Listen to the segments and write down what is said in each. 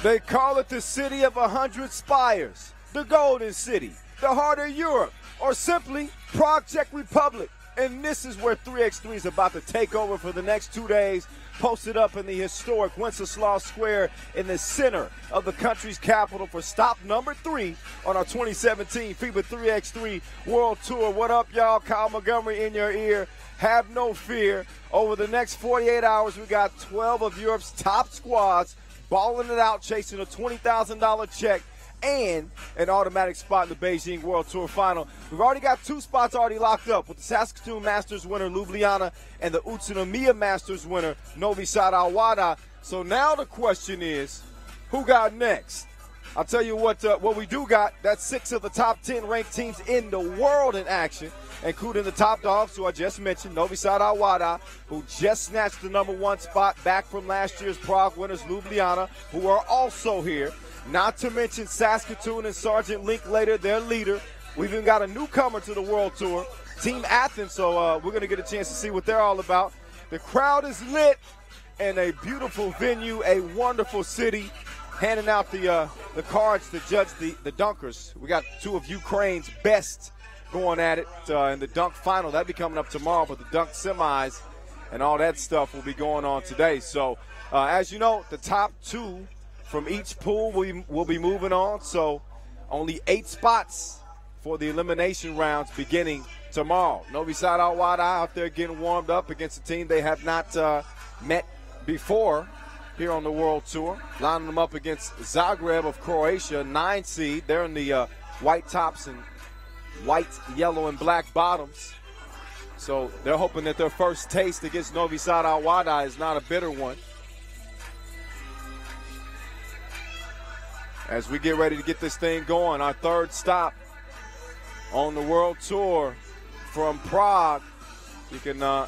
They call it the city of 100 spires, the Golden City, the heart of Europe, or simply Prague, Czech Republic. And this is where 3x3 is about to take over for the next 2 days, posted up in the historic Wenceslaw Square in the center of the country's capital for stop number 3 on our 2017 FIBA 3x3 World Tour. What up, y'all? Kyle Montgomery in your ear. Have no fear. Over the next 48 hours, we got 12 of Europe's top squads balling it out, chasing a $20,000 check and an automatic spot in the Beijing World Tour Final. We've already got 2 spots already locked up with the Saskatoon Masters winner, Ljubljana, and the Utsunomiya Masters winner, Novi AlWahda. So now the question is, who got next? I'll tell you what we do got. That's 6 of the top 10 ranked teams in the world in action, including the top dogs who I just mentioned, Novi AlWahda, who just snatched the #1 spot back from last year's Prague winners, Ljubljana, who are also here. Not to mention Saskatoon and Sergeant Linklater, their leader. We've even got a newcomer to the World Tour, Team Athens, so we're going to get a chance to see what they're all about. The crowd is lit, and a beautiful venue, a wonderful city. Handing out the cards to judge the dunkers. We got 2 of Ukraine's best going at it in the dunk final. That'll be coming up tomorrow, but the dunk semis and all that stuff will be going on today. So, as you know, the top 2 from each pool will be moving on. So, only 8 spots for the elimination rounds beginning tomorrow. Novi AlWahda out there getting warmed up against a team they have not met before here on the World Tour, lining them up against Zagreb of Croatia, 9 seed. They're in the white tops and white, yellow, and black bottoms. So they're hoping that their first taste against Novi AlWahda is not a bitter one. As we get ready to get this thing going, our 3rd stop on the World Tour from Prague. You can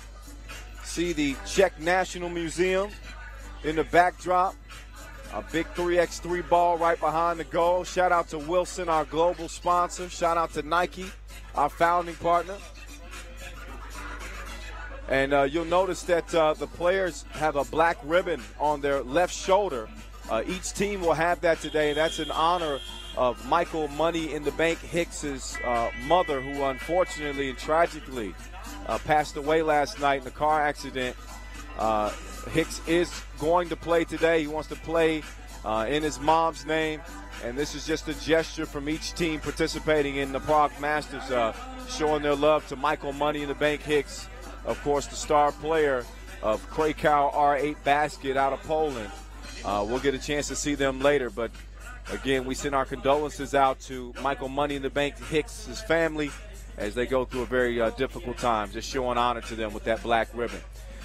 see the Czech National Museum in the backdrop. A big 3x3 ball right behind the goal. Shout out to Wilson, our global sponsor. Shout out to Nike, our founding partner. And you'll notice that the players have a black ribbon on their left shoulder. Each team will have that today. That's in honor of Michael Money in the Bank Hicks's mother, who unfortunately and tragically passed away last night in a car accident. Hicks is going to play today. He wants to play in his mom's name, and this is just a gesture from each team participating in the Prague Masters, showing their love to Michael Money in the Bank Hicks, of course, the star player of Krakow R8 basket out of Poland. We'll get a chance to see them later, but again, we send our condolences out to Michael Money in the Bank Hicks' his family as they go through a very difficult time, just showing honor to them with that black ribbon.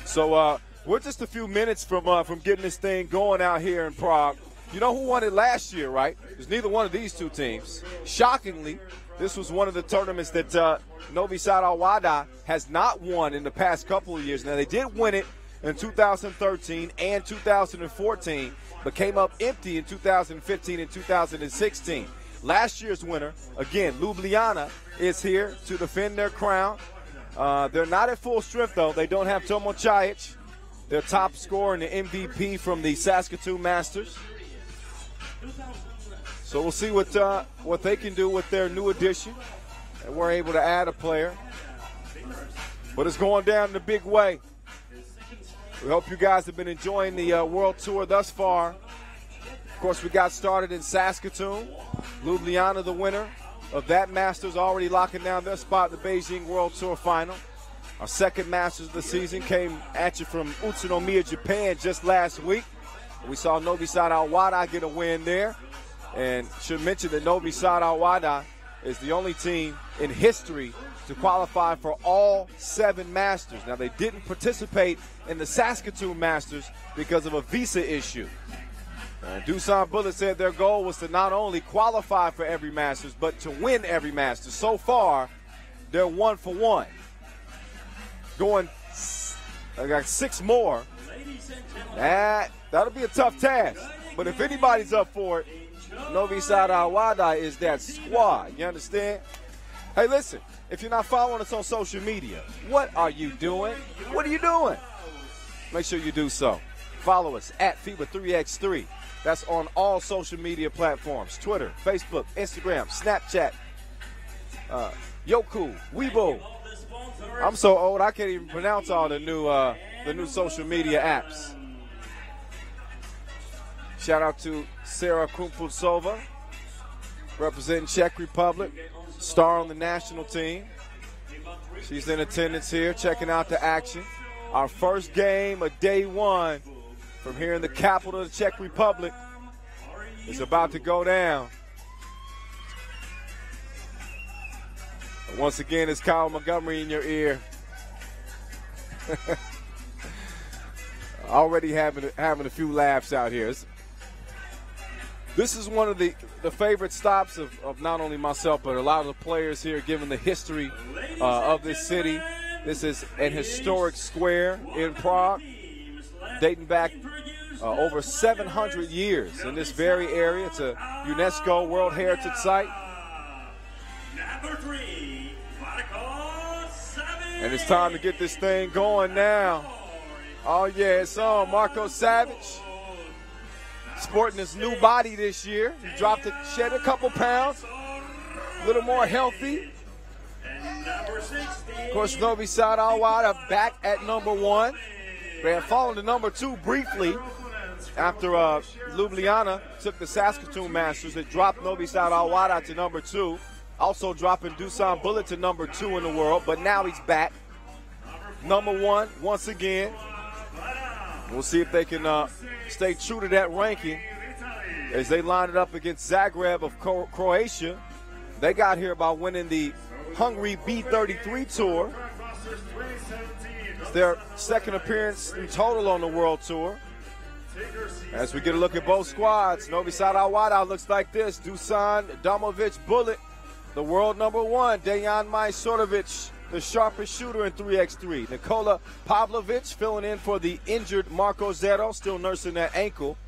So we're just a few minutes from getting this thing going out here in Prague. You know who won it last year, right? It was neither one of these 2 teams. Shockingly, this was one of the tournaments that Novi AlWahda has not won in the past couple of years. Now, they did win it in 2013 and 2014, but came up empty in 2015 and 2016. Last year's winner, again, Ljubljana, is here to defend their crown. They're not at full strength, though. They don't have Tomo Chajic, their top scorer and the MVP from the Saskatoon Masters. So we'll see what they can do with their new addition. And we're able to add a player. But it's going down in a big way. We hope you guys have been enjoying the World Tour thus far. Of course, we got started in Saskatoon. Ljubljana, the winner of that Masters, already locking down their spot in the Beijing World Tour Final. Our 2nd Masters of the season came at you from Utsunomiya, Japan, just last week. We saw Novi AlWahda get a win there. And should mention that Novi AlWahda is the only team in history to qualify for all 7 Masters. Now, they didn't participate in the Saskatoon Masters because of a visa issue. Dusan Bullitt said their goal was to not only qualify for every Masters, but to win every Masters. So far, they're 1 for 1. I got 6 more. That'll be a tough task. But if anybody's up for it, Novi AlWahda is that squad. You understand? Hey, listen, if you're not following us on social media, what are you doing? What are you doing? Make sure you do so. Follow us at FIBA 3x3. That's on all social media platforms: Twitter, Facebook, Instagram, Snapchat, Yoku, Weibo. I'm so old I can't even pronounce all the new social media apps. Shout out to Sarah Kumpulsova, representing Czech Republic, star on the national team. She's in attendance here, checking out the action. Our first game of day one from here in the capital of the Czech Republic is about to go down. Once again, it's Kyle Montgomery in your ear. Already having a few laughs out here. This is one of the favorite stops of not only myself, but a lot of the players here, given the history of this city. This is an historic square in Prague, dating back over 700 years in this very area. It's a UNESCO World Heritage Site. And it's time to get this thing going now. Oh, yeah, it's on. Marko Savic, sporting his new body this year. He dropped it, shed a couple pounds, a little more healthy. Of course, Novi AlWahda back at number 1. They had fallen to number 2 briefly after Ljubljana took the Saskatoon Masters. It dropped Novi AlWahda to number 2. Also dropping Dusan Bullet to number 2 in the world, but now he's back. Number 1 once again. We'll see if they can stay true to that ranking as they line it up against Zagreb of Croatia. They got here by winning the Hungary B33 Tour. It's their second appearance in total on the World Tour. As we get a look at both squads, Novi AlWahda looks like this. Dusan Domovic Bullet, the world number 1. Dejan Majsorovic, the sharpest shooter in 3x3. Nikola Pavlovic filling in for the injured Marko Zero, still nursing that ankle.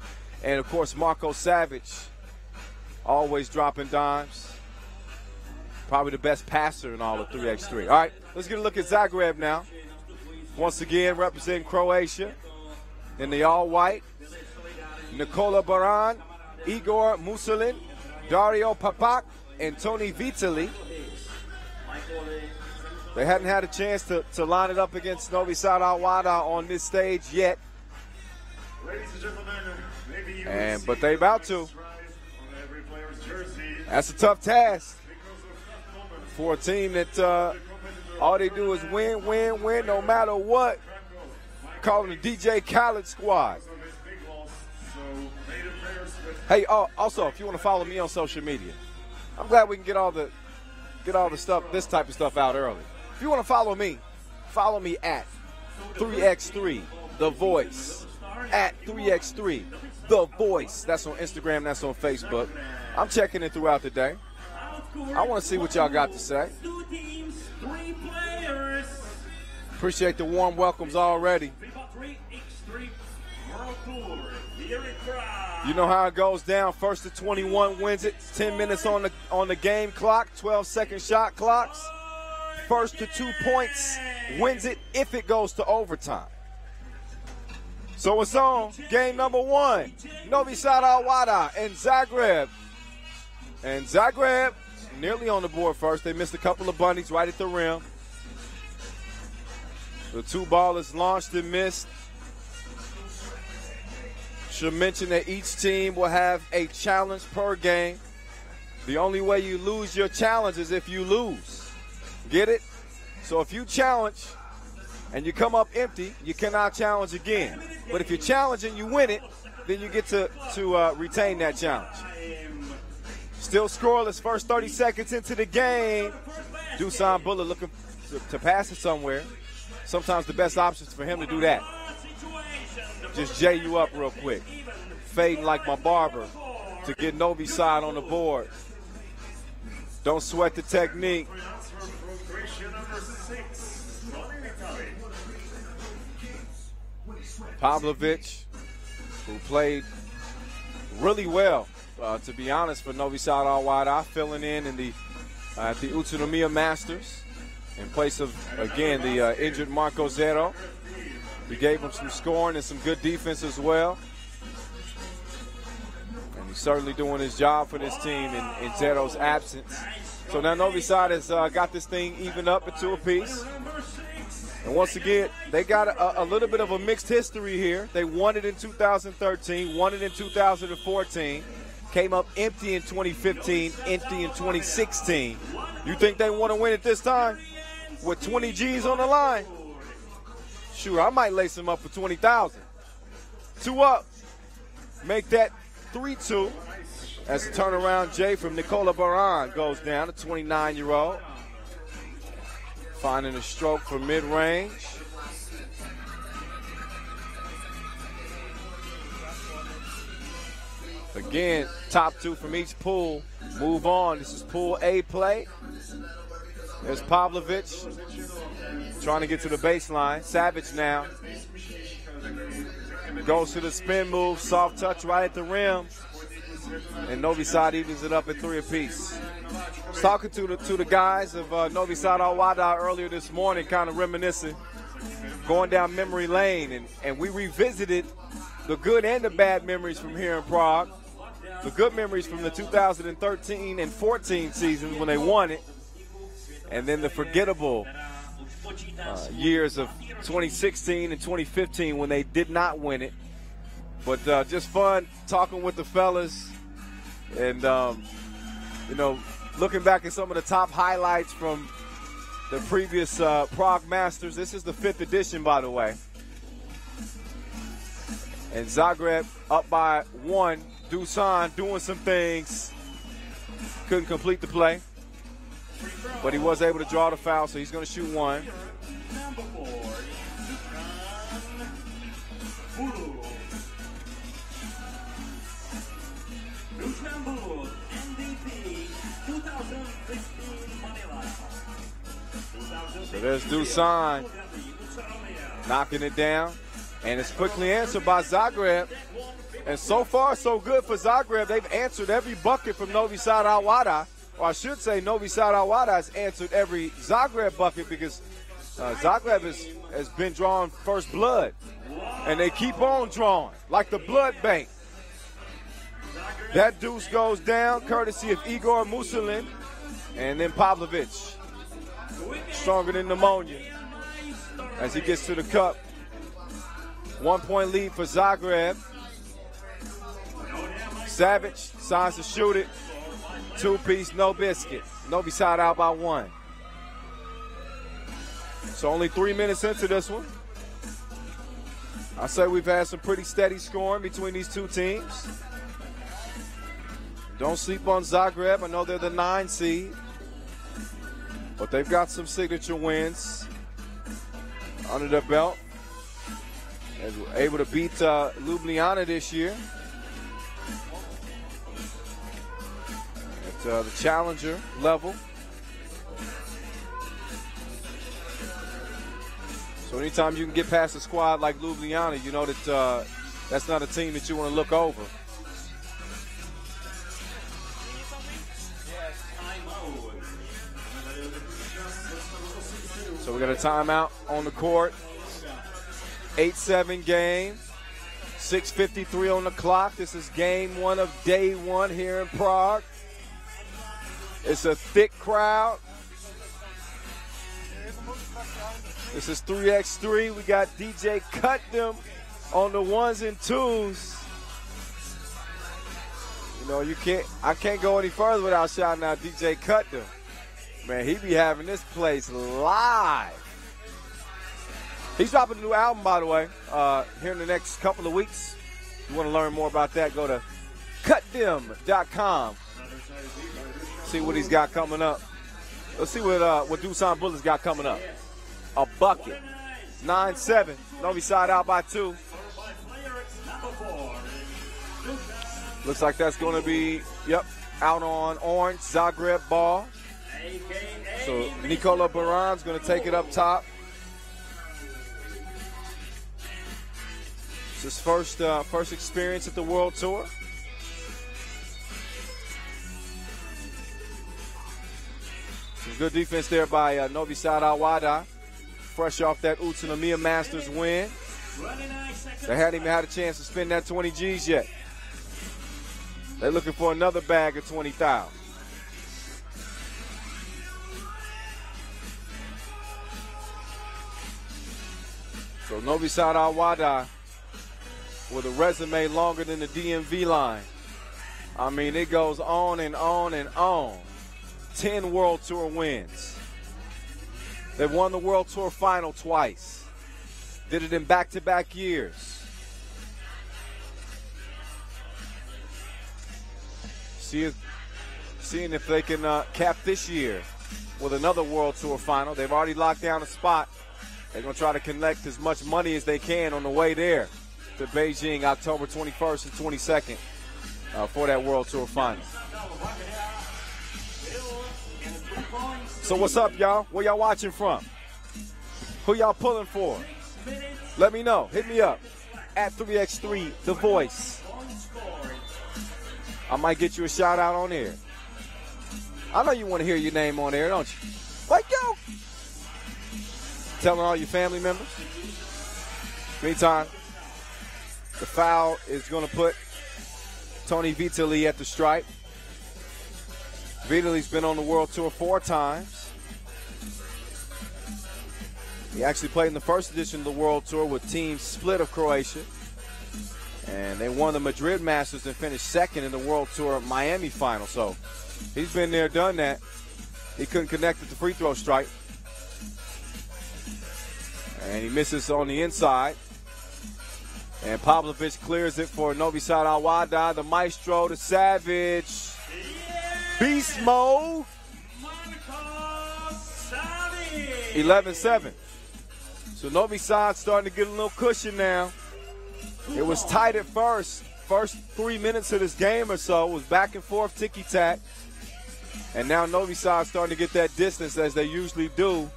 And, of course, Marko Savic, always dropping dimes. Probably the best passer in all of 3x3. All right, let's get a look at Zagreb now. Once again, representing Croatia in the all-white. Nikola Baran, Igor Musulin, Dario Papak, and Tony Vitez. They hadn't had a chance to line it up against Novi AlWahda on this stage yet. But they about to. That's a tough task for a team that all they do is win, win, win, no matter what. Calling the DJ Khaled squad. Hey, also, if you want to follow me on social media, I'm glad we can get all the stuff, this type of stuff out early. If you want to follow me at 3x3 The Voice. At 3x3 The Voice. That's on Instagram, that's on Facebook. I'm checking it throughout the day. I want to see what y'all got to say. Appreciate the warm welcomes already. You know how it goes down. First to 21 wins it. 10 minutes on the game clock. 12-second shot clocks. First to 2 points wins it if it goes to overtime. So it's on. Game number 1. Novi AlWahda and Zagreb. And Zagreb nearly on the board first. They missed a couple of bunnies right at the rim. The 2-ball is launched and missed. Should mention that each team will have a challenge per game. The only way you lose your challenge is if you lose. Get it? So if you challenge and you come up empty, you cannot challenge again. But if you challenge and you win it, then you get to retain that challenge. Still scoreless, first 30 seconds into the game. Dusan Bullet looking to pass it somewhere. Sometimes the best option is for him to do that. Just J you up real quick. Fading like my barber to get Novi side on the board. Don't sweat the technique. Pavlovic, who played really well, to be honest, for Novi AlWahda, filling in the at the Autonomia Masters in place of, again, the injured Marko Zero. We gave him some scoring and some good defense as well. And he's certainly doing his job for this team in Zero's absence. So now Novi side has got this thing even up at 2 apiece. And once again, they got a little bit of a mixed history here. They won it in 2013, won it in 2014, came up empty in 2015, empty in 2016. You think they want to win it this time with 20 G's on the line? Sure, I might lace them up for 20,000. 2 up. Make that 3-2. As the turnaround J from Nicola Baran goes down, a 29-year-old. Finding a stroke for mid-range. Again, top 2 from each pool. Move on. This is Pool A play. There's Pavlovic trying to get to the baseline. Savage now. Goes to the spin move. Soft touch right at the rim. And Novi side evens it up at 3 apiece. I was talking to the guys of Novi side AlWahda earlier this morning, kind of reminiscing, going down memory lane, and we revisited the good and the bad memories from here in Prague. The good memories from the 2013 and 14 seasons when they won it, and then the forgettable years of 2016 and 2015 when they did not win it. But just fun talking with the fellas and, you know, looking back at some of the top highlights from the previous Prague Masters. This is the 5th edition, by the way. And Zagreb up by 1. Dusan doing some things. Couldn't complete the play. But he was able to draw the foul, so he's going to shoot 1. So there's Dusan knocking it down. And it's quickly answered by Zagreb. And so far, so good for Zagreb. They've answered every bucket from Novi Sad AlWahda. Or I should say Novi Sad AlWahda has answered every Zagreb bucket because Zagreb has been drawing first blood. And they keep on drawing like the blood bank. That deuce goes down courtesy of Igor Musilin. And then Pavlovic, stronger than pneumonia as he gets to the cup. 1-point lead for Zagreb. Savage signs to shoot it. 2-piece, no biscuit. Novi side out by 1. So only 3 minutes into this one. I say we've had some pretty steady scoring between these two teams. Don't sleep on Zagreb. I know they're the 9 seed. But they've got some signature wins under their belt. And were able to beat Ljubljana this year at the challenger level. So anytime you can get past a squad like Ljubljana, you know that that's not a team that you want to look over. So we got a timeout on the court. 8-7 game. 6:53 on the clock. This is game 1 of day 1 here in Prague. It's a thick crowd. This is 3x3. We got DJ Cut Them on the 1s and 2s. You know, I can't go any further without shouting out DJ Cut Them. Man, he be having this place live. He's dropping a new album, by the way, here in the next couple of weeks. If you want to learn more about that, go to cutdem.com. See what he's got coming up. Let's see what Dusan Bullet's got coming up. A bucket. 9-7. Novi side out by 2. Looks like that's going to be, out on orange. Zagreb ball. So Nikola Baran's going to take it up top. It's his first experience at the World Tour. Some good defense there by Novi Sad AlWahda. Fresh off that Utsunomiya Masters win. They hadn't even had a chance to spend that 20 G's yet. They're looking for another bag of 20,000. So Novi Sad AlWahda with a resume longer than the DMV line. I mean, it goes on and on and on. 10 World Tour wins. They've won the World Tour final twice. Did it in back-to-back years. Seeing if they can cap this year with another World Tour final. They've already locked down a spot. They're going to try to collect as much money as they can on the way there to Beijing, October 21st and 22nd for that World Tour final. So what's up, y'all? Where y'all watching from? Who y'all pulling for? Let me know. Hit me up. At 3x3, The Voice. I might get you a shout out on air. I know you want to hear your name on air, don't you? Like, yo. Telling all your family members. Meantime, the foul is going to put Tony Vitez at the stripe. Vitez's been on the World Tour 4 times. He actually played in the first edition of the World Tour with Team Split of Croatia. And they won the Madrid Masters and finished second in the World Tour Miami final. So he's been there, done that. He couldn't connect at the free throw stripe. And he misses on the inside. And Pavlovic clears it for Novi Sad AlWahda. The maestro, the savage. Beast mode. 11-7. So Novi Sad starting to get a little cushion now. It was tight at first. First 3 minutes of this game or so was back and forth, ticky-tack. And now Novi Sad starting to get that distance as they usually do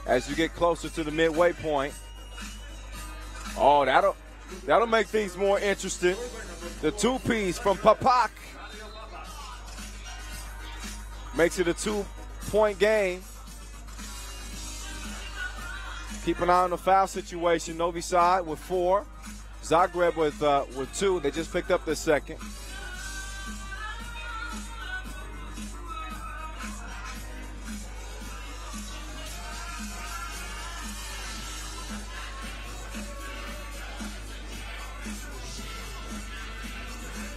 as you get closer to the midway point. Oh, that'll make things more interesting. The two-piece from Papak makes it a 2-point game. Keep an eye on the foul situation. Novi Sad with 4. Zagreb with 2. They just picked up the second.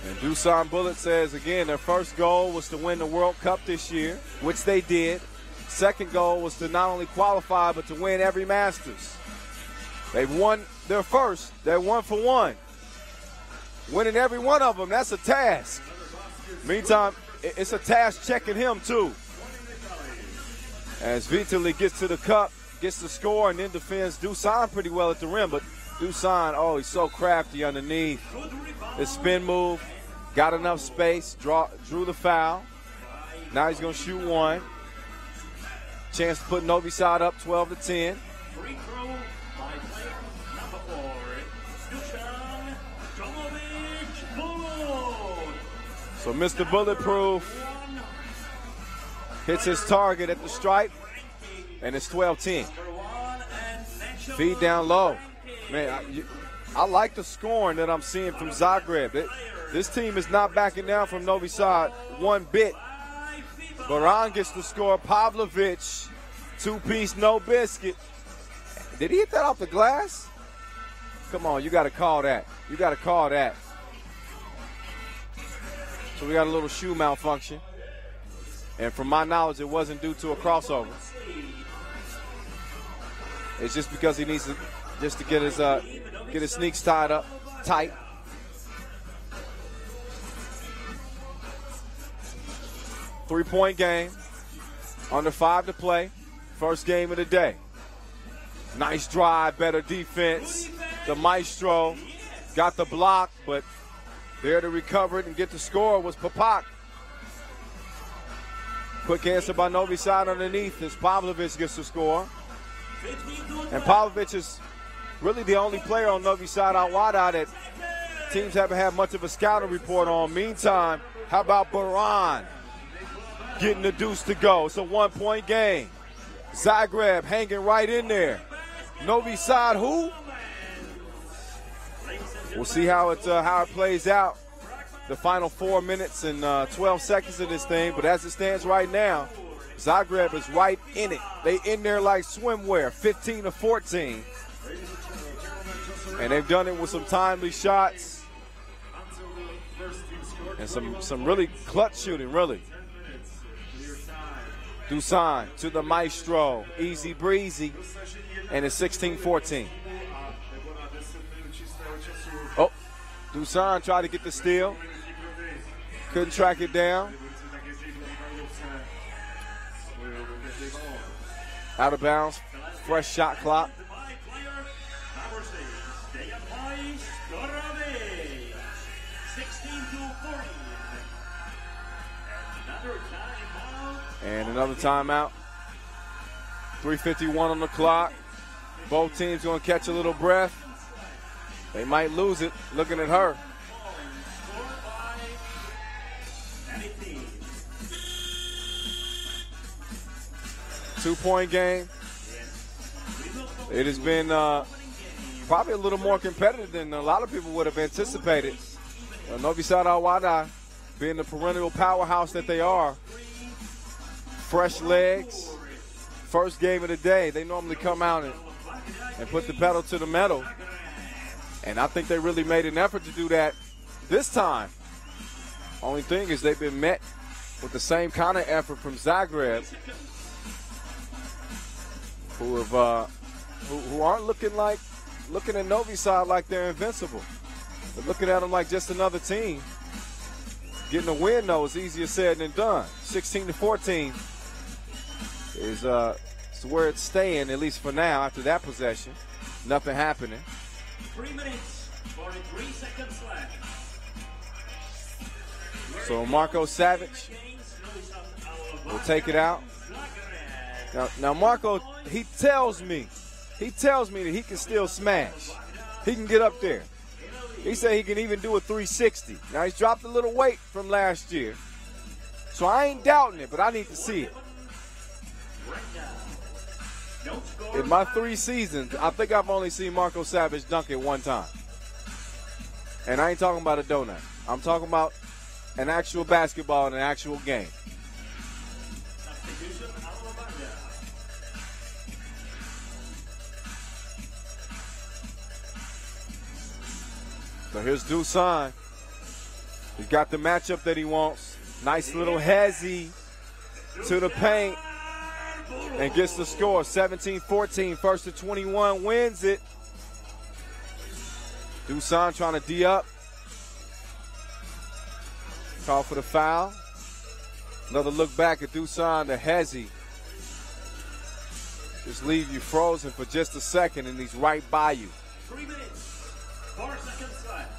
And Dusan Bullet says, again, their first goal was to win the World Cup this year, which they did. Second goal was to not only qualify, but to win every Masters. They've won their first. They're 1 for 1. Winning every one of them, that's a task. Meantime, it's a task checking him, too. As Vitez gets to the cup, gets the score, and then defends Dusan pretty well at the rim. But Dusan, oh, he's so crafty underneath. His spin move, got enough space, drew the foul. Now he's going to shoot one. Chance to put Novi Sad up 12-10. So Mr. Bulletproof hits his target at the stripe, and it's 12-10. Feed down low. Man, I like the scoring that I'm seeing from Zagreb. This team is not backing down from Novi Sad one bit. Baran gets the score. Pavlovic, two-piece, no biscuit. Did he hit that off the glass? Come on, you got to call that. You got to call that. So we got a little shoe malfunction. And from my knowledge, it wasn't due to a crossover. It's just because he needs to just to get his sneaks tied up tight. Three-point game. Under 5 to play. First game of the day. Nice drive, better defense. The maestro got the block, but there to recover it and get the score was Papak. Quick answer by Novi Sad underneath as Pavlovic gets the score. And Pavlovic is really the only player on Novi Sad AlWahda that teams haven't had much of a scouting report on. Meantime, how about Baran getting the deuce to go? It's a 1-point game. Zagreb hanging right in there. Novi Sad who? We'll see how it plays out. The final 4 minutes and 12 seconds of this thing. But as it stands right now, Zagreb is right in it. They in there like swimwear, 15-14. And they've done it with some timely shots and some really clutch shooting, really. Dusan to the maestro, easy breezy, and it's 16-14. Oh, Dusan tried to get the steal. Couldn't track it down. Out of bounds, fresh shot clock. And another timeout. 3:51 on the clock. Both teams going to catch a little breath. They might lose it, looking at her. Two-point game. It has been probably a little more competitive than a lot of people would have anticipated. Novi Sad AlWahda, being the perennial powerhouse that they are, fresh legs, first game of the day. They normally come out and put the pedal to the metal. And I think they really made an effort to do that this time. Only thing is they've been met with the same kind of effort from Zagreb, who aren't looking at Novi Sad like they're invincible. They're looking at them like just another team. Getting a win, though, is easier said than done. 16-14 is where it's staying, at least for now, after that possession. Nothing happening. 3 minutes, 43 seconds left. So Marco Savage will take it out. Now Marco, he tells me that he can still smash. He can get up there. He said he can even do a 360. Now he's dropped a little weight from last year. So I ain't doubting it, but I need to see it. In my 3 seasons, I think I've only seen Marco Savage dunk it one time. And I ain't talking about a donut. I'm talking about an actual basketball in an actual game. So here's Dusan. He's got the matchup that he wants. Nice little hezzy to the paint. And gets the score, 17-14, first to 21, wins it. Dusan trying to D up. Call for the foul. Another look back at Dusan, the hezzy. Just leave you frozen for just a second, and he's right by you. 3 minutes, 4 seconds left.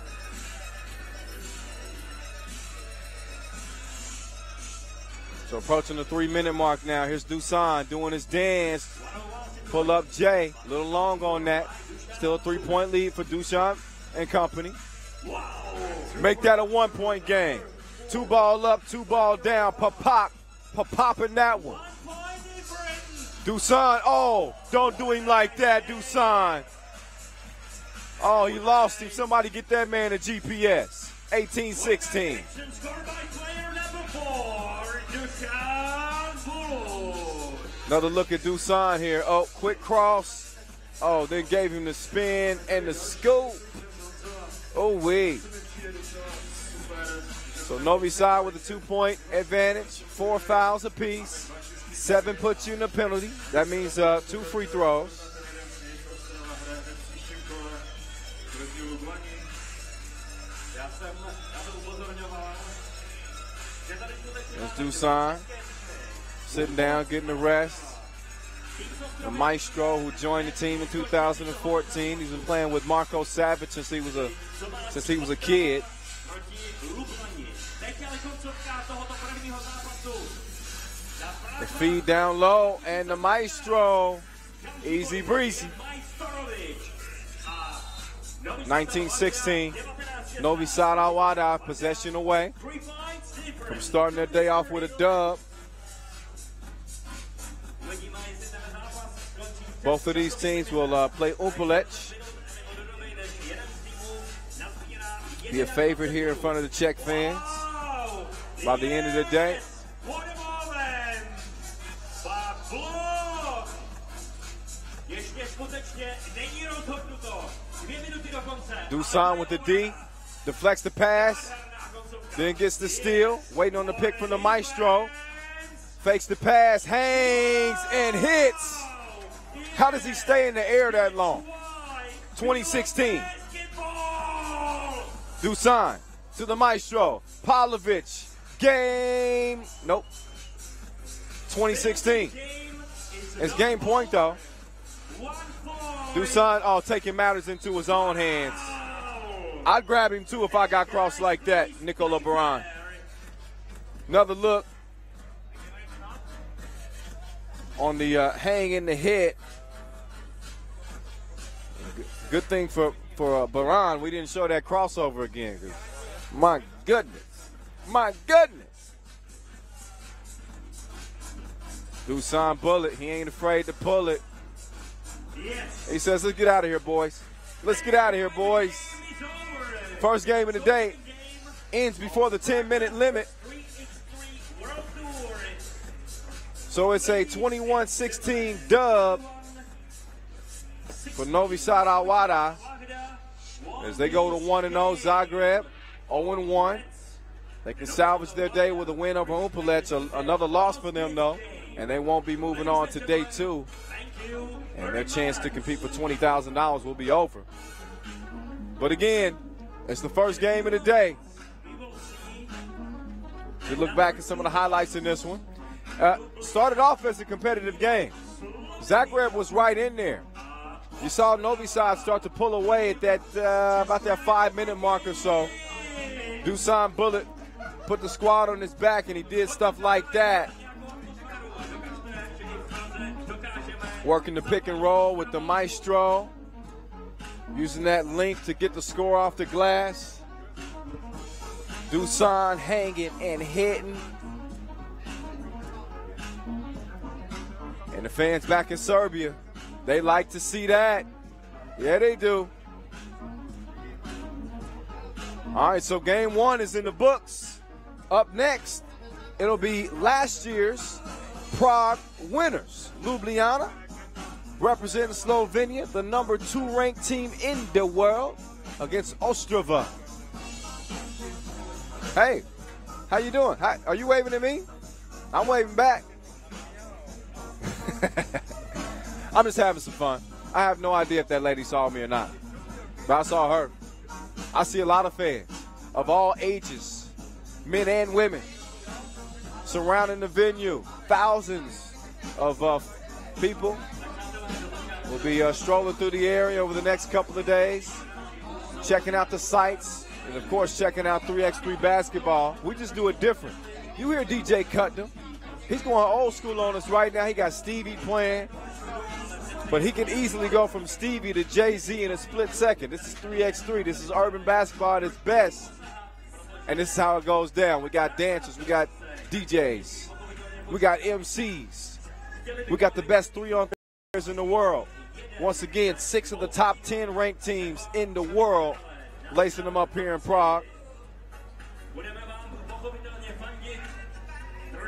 So approaching the 3-minute mark now. Here's Dusan doing his dance. Pull up Jay. A little long on that. Still a 3-point lead for Dusan and company. Make that a 1-point game. 2 ball up, 2 ball down. Pop in that one. Dusan, oh, don't do him like that, Dusan. Oh, he lost him. Somebody get that man a GPS. 18-16. Another look at Dusan here. Oh, quick cross. Oh, then gave him the spin and the scoop. Oh, wait. So Novi Sad with a 2-point advantage. 4 fouls apiece. 7 puts you in the penalty. That means 2 free throws. There's Dusan. Sitting down, getting the rest. The maestro who joined the team in 2014. He's been playing with Marco Savage since he was a kid. The feed down low, and the maestro, easy breezy. 19-16, Novi Sad AlWahda, possession away from starting their day off with a dub. Both of these teams will play Humpolec. Be a favorite here in front of the Czech fans by the end of the day. Dusan with the D, deflects the pass, then gets the steal, waiting on the pick from the maestro. Fakes the pass, hangs, and hits. How does he stay in the air that long? 2016. Dusan to the maestro. Pavlovic. Game. Nope. 2016. It's game point, though. Dusan, taking matters into his own hands. I'd grab him, too, if I got crossed like that, Nicola Baran. Another look on the hang in the head. Good thing for Baran, we didn't show that crossover again. My goodness. My goodness. Dusan bullet. He ain't afraid to pull it. He says, let's get out of here, boys. Let's get out of here, boys. First game of the day ends before the 10-minute limit. So it's a 21-16 dub for Novi Sad AlWahda as they go to 1-0. Zagreb 0-1. They can salvage their day with a win over Humpolec. Another loss for them, though, and they won't be moving on to day 2. And their chance to compete for $20,000 will be over. But again, it's the first game of the day. We look back at some of the highlights in this one. Started off as a competitive game. Zagreb was right in there. You saw Novi Sad start to pull away at that about that 5-minute mark or so. Dusan Bullet put the squad on his back, and he did stuff like that. Working the pick and roll with the maestro. Using that length to get the score off the glass. Dusan hanging and hitting. And the fans back in Serbia, they like to see that. Yeah, they do. All right, so game 1 is in the books. Up next, it'll be last year's Prague winners. Ljubljana, representing Slovenia, the number 2 ranked team in the world, against Ostrava. Hey, how you doing? Hi, are you waving at me? I'm waving back. I'm just having some fun. I have no idea if that lady saw me or not, but I saw her. I see a lot of fans of all ages, men and women, surrounding the venue. Thousands of people will be strolling through the area over the next couple of days, checking out the sights, and, of course, checking out 3x3 basketball. We just do it different. You hear DJ Cutnam. He's going old school on us right now. He got Stevie playing, but he can easily go from Stevie to Jay-Z in a split second. This is 3x3. This is urban basketball at its best, and this is how it goes down. We got dancers. We got DJs. We got MCs. We got the best 3-on-3 players in the world. Once again, 6 of the top 10 ranked teams in the world lacing them up here in Prague.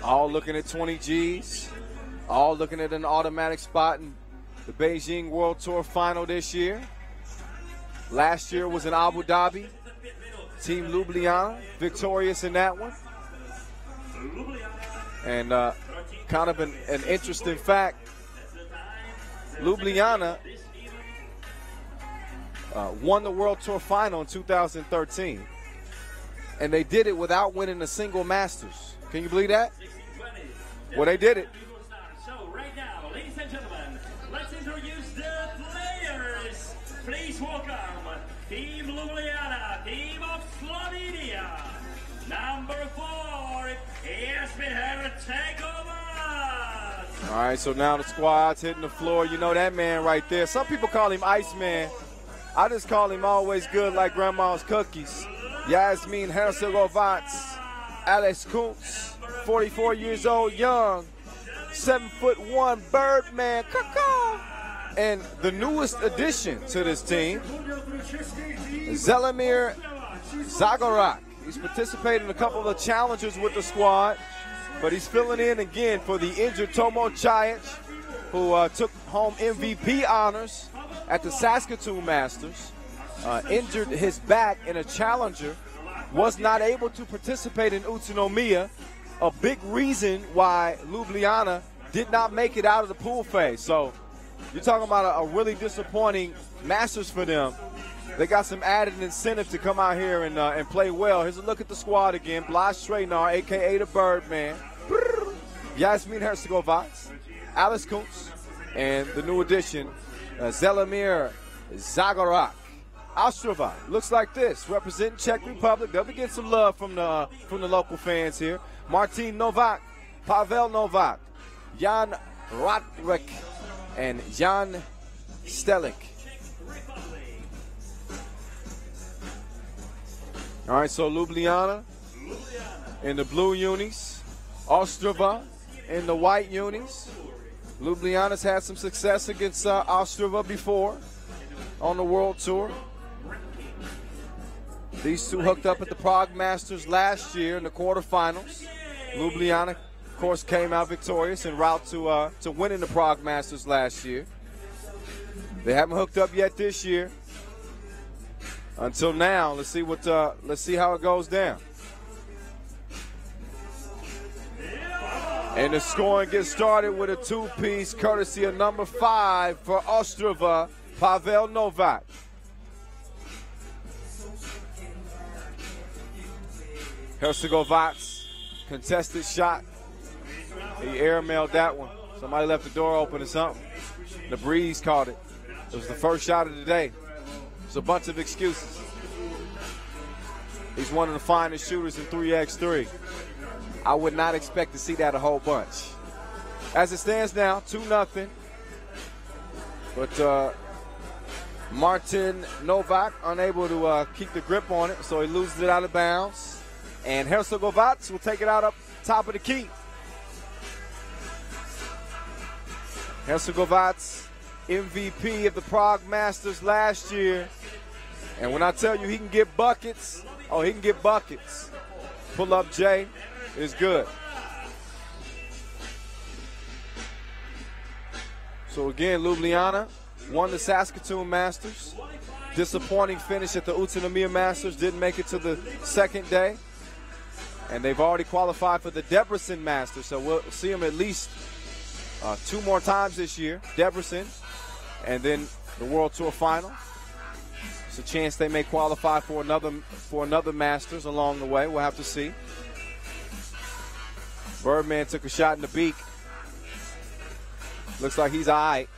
All looking at 20 Gs. All looking at an automatic spot in the Beijing World Tour final this year. Last year was in Abu Dhabi. Team Ljubljana victorious in that one. And kind of an interesting fact, Ljubljana won the World Tour final in 2013. And they did it without winning a single Masters. Can you believe that? Well, they did it. So right now, ladies and gentlemen, let's introduce the players. Please welcome Team Ljubljana, Team of Slovenia. Number 4, here's been her takeover. All right, so now the squad's hitting the floor. You know that man right there. Some people call him Iceman. I just call him always good like grandma's cookies. Yasmin Herzegovac, Alex Kuntz, 44 years old, young, 7'1", Birdman, and the newest addition to this team, Zelimir Zagreb. He's participated in a couple of challenges with the squad, but he's filling in again for the injured Tomo Chajic, who took home MVP honors at the Saskatoon Masters. Injured his back in a challenger, was not able to participate in Utsunomiya, a big reason why Ljubljana did not make it out of the pool phase. So you're talking about a really disappointing Masters for them. They got some added incentive to come out here and play well. Here's a look at the squad again. Blaž Trejnar, a.k.a. the Birdman. Jasmin Hercegovac, Alice Kuntz, and the new addition, Zelimir Zagorak. Ostrava looks like this, representing Czech Republic. They'll be getting some love from the local fans here. Martin Novak, Pavel Novak, Jan Radrek, and Jan Stelik. All right, so Ljubljana in the blue unis, Ostrava in the white unis. Ljubljana's had some success against Ostrava before on the World Tour. These two hooked up at the Prague Masters last year in the quarterfinals. Ljubljana, of course, came out victorious en route to winning the Prague Masters last year. They haven't hooked up yet this year. Until now, let's see how it goes down. And the scoring gets started with a two-piece courtesy of number 5 for Ostrava, Pavel Novak. Hercegovac, contested shot. He airmailed that one. Somebody left the door open or something. The breeze caught it. It was the first shot of the day. It's a bunch of excuses. He's one of the finest shooters in 3x3. I would not expect to see that a whole bunch. As it stands now, 2-0. But Martin Novak unable to keep the grip on it, so he loses it out of bounds. And Hercegovac will take it out up top of the key. Hercegovac, MVP of the Prague Masters last year. And when I tell you he can get buckets, oh, he can get buckets. Pull up J is good. So again, Ljubljana won the Saskatoon Masters. Disappointing finish at the Utsunomiya Masters. Didn't make it to the second day. And they've already qualified for the Debrecen Masters, so we'll see them at least 2 more times this year. Debrecen, and then the World Tour Final. It's a chance they may qualify for another Masters along the way. We'll have to see. Birdman took a shot in the beak. Looks like he's all right.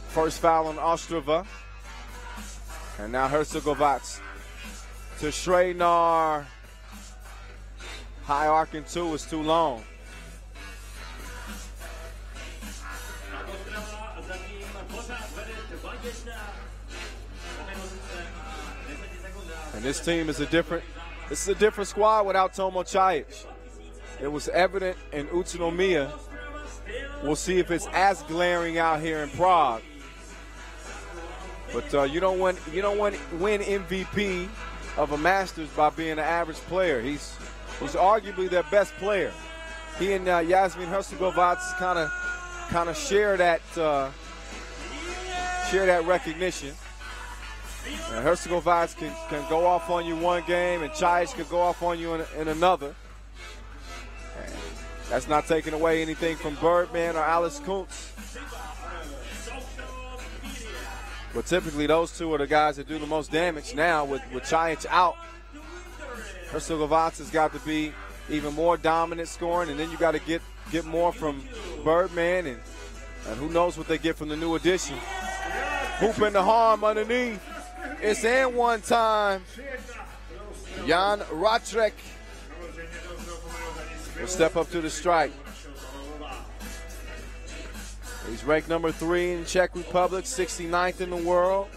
First foul on Ostrava. And now Hercegovac to Trejnar. High arcing 2 is too long. And this team is a different squad without Tomo Chajic. It was evident in Utsunomiya. We'll see if it's as glaring out here in Prague. But you don't win MVP of a Masters by being an average player. He's arguably their best player. He and Jasmin Hercegovac kind of share that recognition. Hercegovac can go off on you one game, and Chajic could go off on you in another. And that's not taking away anything from Birdman or Alice Kuntz. But typically those two are the guys that do the most damage now with Chajic out. Hercegovac has got to be even more dominant scoring, and then you got to get more from Birdman, and who knows what they get from the new addition. Hoop in the harm underneath. It's in one time. Jan Radrek will step up to the strike. He's ranked number 3 in Czech Republic, 69th in the world,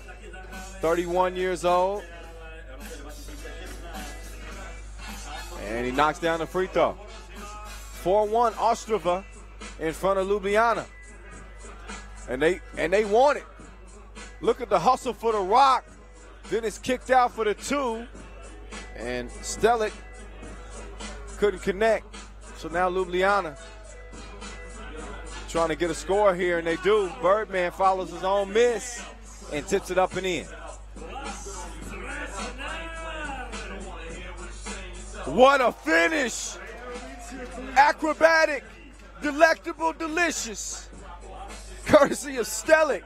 31 years old. And he knocks down the free throw. 4-1 Ostrava in front of Ljubljana. And they want it. Look at the hustle for the rock Then it's kicked out for the 2. And Stelik couldn't connect. So now Ljubljana trying to get a score here, and they do. Birdman follows his own miss and tips it up and in. What a finish! Acrobatic, delectable, delicious. Courtesy of Stelik.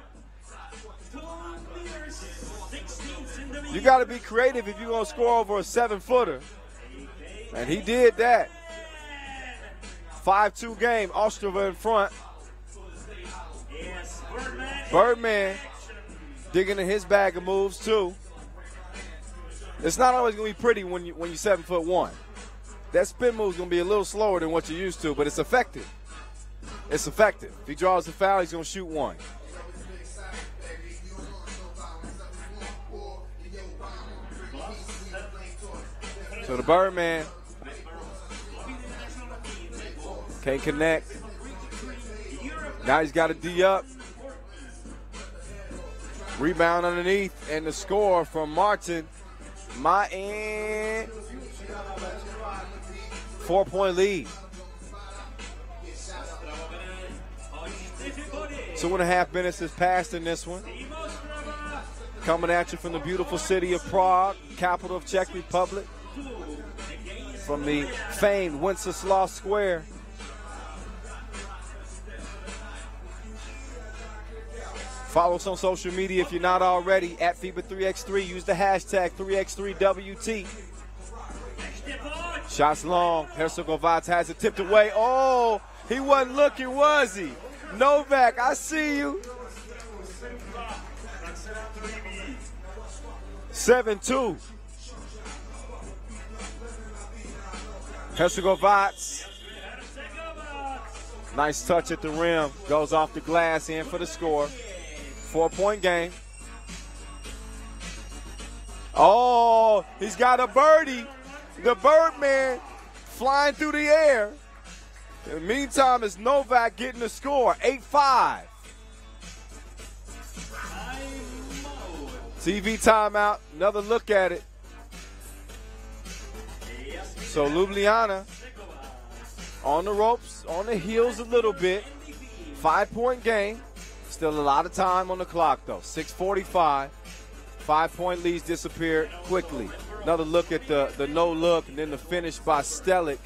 You got to be creative if you're going to score over a 7-footer. And he did that. 5-2 game, Ostrava in front. Birdman digging in his bag of moves too. It's not always going to be pretty when you're 7'1". That spin move's going to be a little slower than what you're used to, but it's effective. It's effective. If he draws the foul, he's going to shoot one. So the Birdman can't connect. Now he's got a D up. Rebound underneath, and the score from Martin. My end. 4-point lead. 2.5 minutes has passed in this one. Coming at you from the beautiful city of Prague, capital of Czech Republic. From the famed Wenceslas Square. Follow us on social media if you're not already, at FIBA 3x3. Use the hashtag 3x3WT. Shots long. Herzegovac has it tipped away. Oh, he wasn't looking, was he? Novak, I see you. 7-2. Herzegovac. Nice touch at the rim. Goes off the glass, in for the score. 4-point game. Oh, he's got a birdie. The Birdman flying through the air. In the meantime, it's Novak getting the score. 8-5. TV timeout. Another look at it. So Ljubljana on the ropes, on the heels a little bit. 5-point game. Still a lot of time on the clock, though. 6:45. 5-point leads disappear quickly. Another look at the no look, and then the finish by Stelik.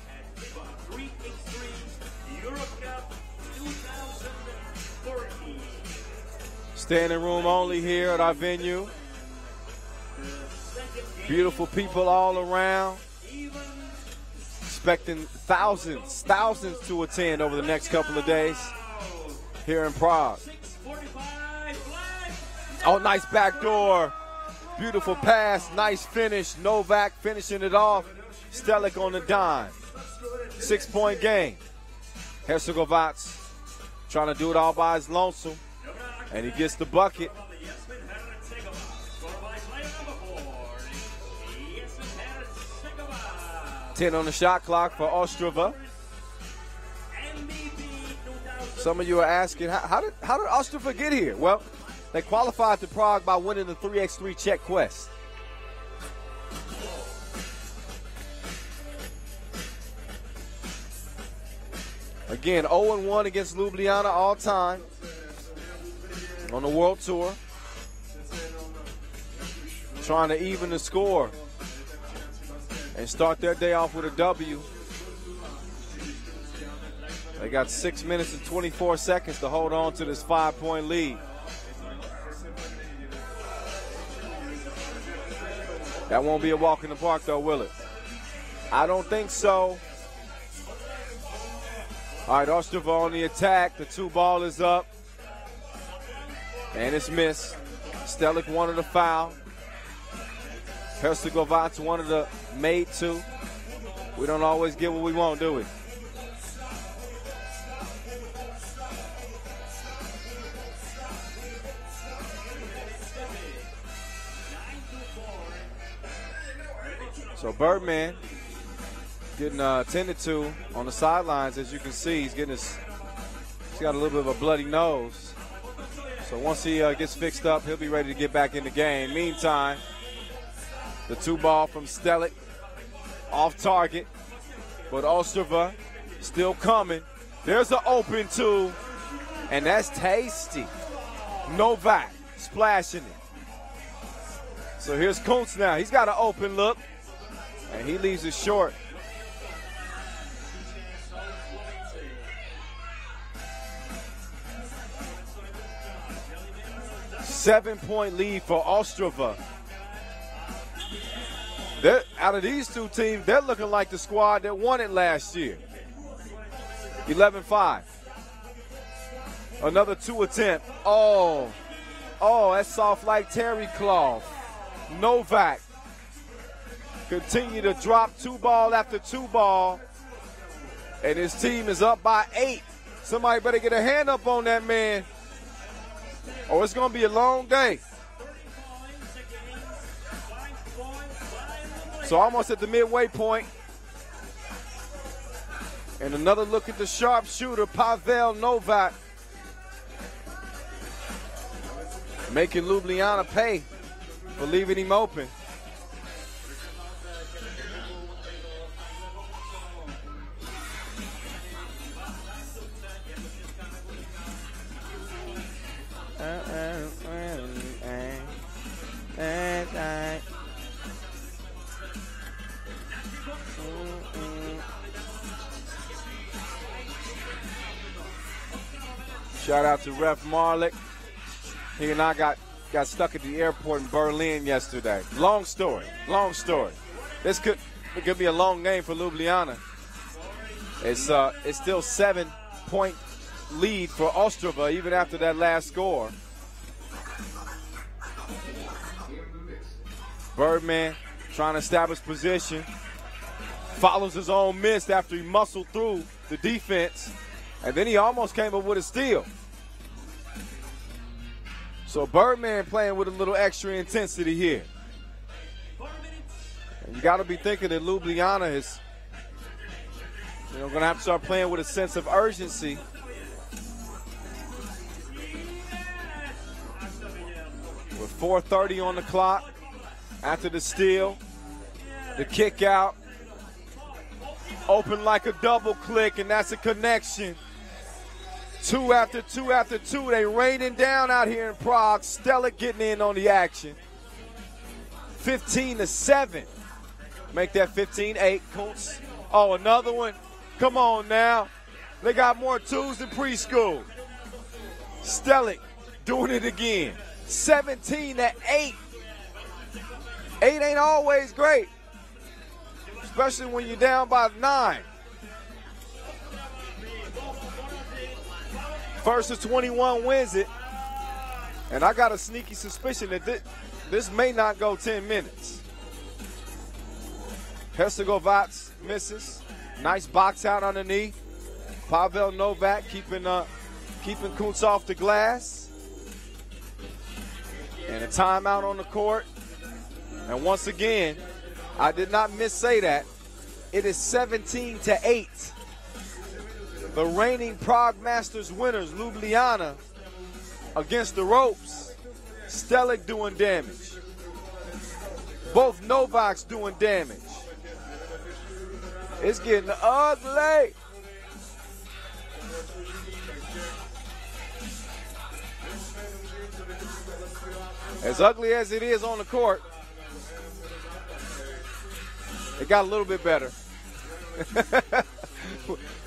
Standing room only here at our venue. Beautiful people all around. Expecting thousands to attend over the next couple of days here in Prague. Oh, nice backdoor. Beautiful pass, nice finish. Novak finishing it off. Stelik on the dime. 6-point game. Herzegovac trying to do it all by his lonesome. And he gets the bucket. 10 on the shot clock for Ostrava. Some of you are asking, how did Ostrava get here? Well, they qualified to Prague by winning the 3x3 Czech Quest. Again, 0-1 against Ljubljana all time on the World Tour. Trying to even the score and start their day off with a W. They got 6 minutes and 24 seconds to hold on to this 5-point lead. That won't be a walk in the park, though, will it? I don't think so. All right, Ostrava on the attack. The 2-ball is up. And it's missed. Stelik wanted a foul. Herzegovac wanted to made two. We don't always get what we want, do we? So Birdman getting attended to on the sidelines, as you can see. He's got a little bit of a bloody nose. So once he gets fixed up, he'll be ready to get back in the game. Meantime, The 2-ball from Stelic, off target, but Ostrava still coming. There's an open 2, and that's tasty. Novak splashing it. So here's Kuntz now. He's got an open look, and he leaves it short. Seven-point lead for Ostrava. Out of these two teams, they're looking like the squad that won it last year. 11-5. Another 2 attempt. Oh, that's soft like terry cloth. Novak continue to drop 2-ball after 2-ball, and his team is up by 8. Somebody better get a hand up on that man, or it's going to be a long day. So almost at the midway point. And another look at the sharpshooter, Pavel Novak. Making Ljubljana pay for leaving him open. Shout out to Ref Marlick. He and I got stuck at the airport in Berlin yesterday. Long story. It could be a long game for Ljubljana. It's still 7-point lead for Ostrava even after that last score. Birdman trying to establish position. Follows his own miss after he muscled through the defense. And then he almost came up with a steal. So Birdman playing with a little extra intensity here. And you got to be thinking that Ljubljana is, going to have to start playing with a sense of urgency. With 4:30 on the clock, after the steal, the kick out, open like a double click, and that's a connection. 2 after 2 after 2. They raining down out here in Prague. Stelic getting in on the action. 15-7. Make that 15-8. Kuntz. Oh, another one. Come on now. They got more 2s than preschool. Stelic doing it again. 17-8. 8 ain't always great, especially when you're down by 9. First to 21 wins it, and I got a sneaky suspicion that this may not go 10 minutes. Herzegovac misses. Nice box out underneath. Pavel Novak keeping Kuntz off the glass. And a timeout on the court. And once again, I did not missay that. It is 17-8. The reigning Prague Masters winners, Ljubljana, against the ropes. Stelic doing damage. Both Novaks doing damage. It's getting ugly. As ugly as it is on the court, it got a little bit better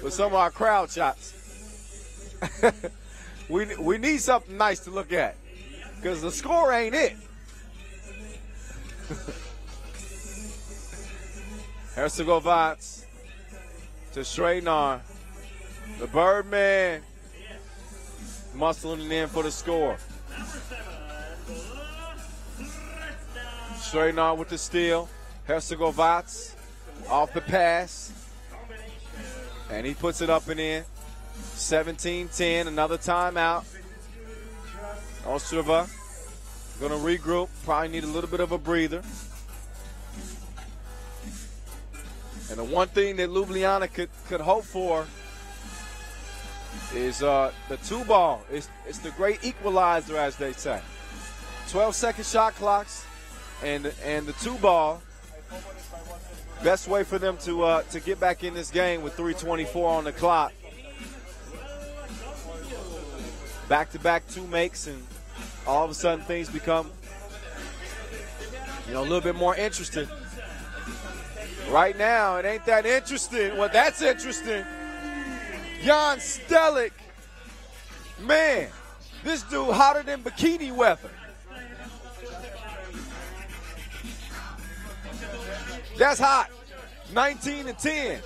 with some of our crowd shots. we need something nice to look at because the score ain't it. Herzegovac to Shreynar. The Birdman muscling it in for the score. Shreynar with the steal. Herzegovac off the pass. And he puts it up and in. 17-10, another timeout. Ostrava going to regroup. Probably need a little bit of a breather. And the one thing that Ljubljana could hope for is the 2 ball. It's the great equalizer, as they say. 12-second shot clocks, and the 2-ball. Best way for them to get back in this game with 3:24 on the clock. Back-to-back 2 makes, and all of a sudden things become, a little bit more interesting. Right now, it ain't that interesting. Well, that's interesting. Jan Stelik. Man, this dude hotter than bikini weather. That's hot. 19-10.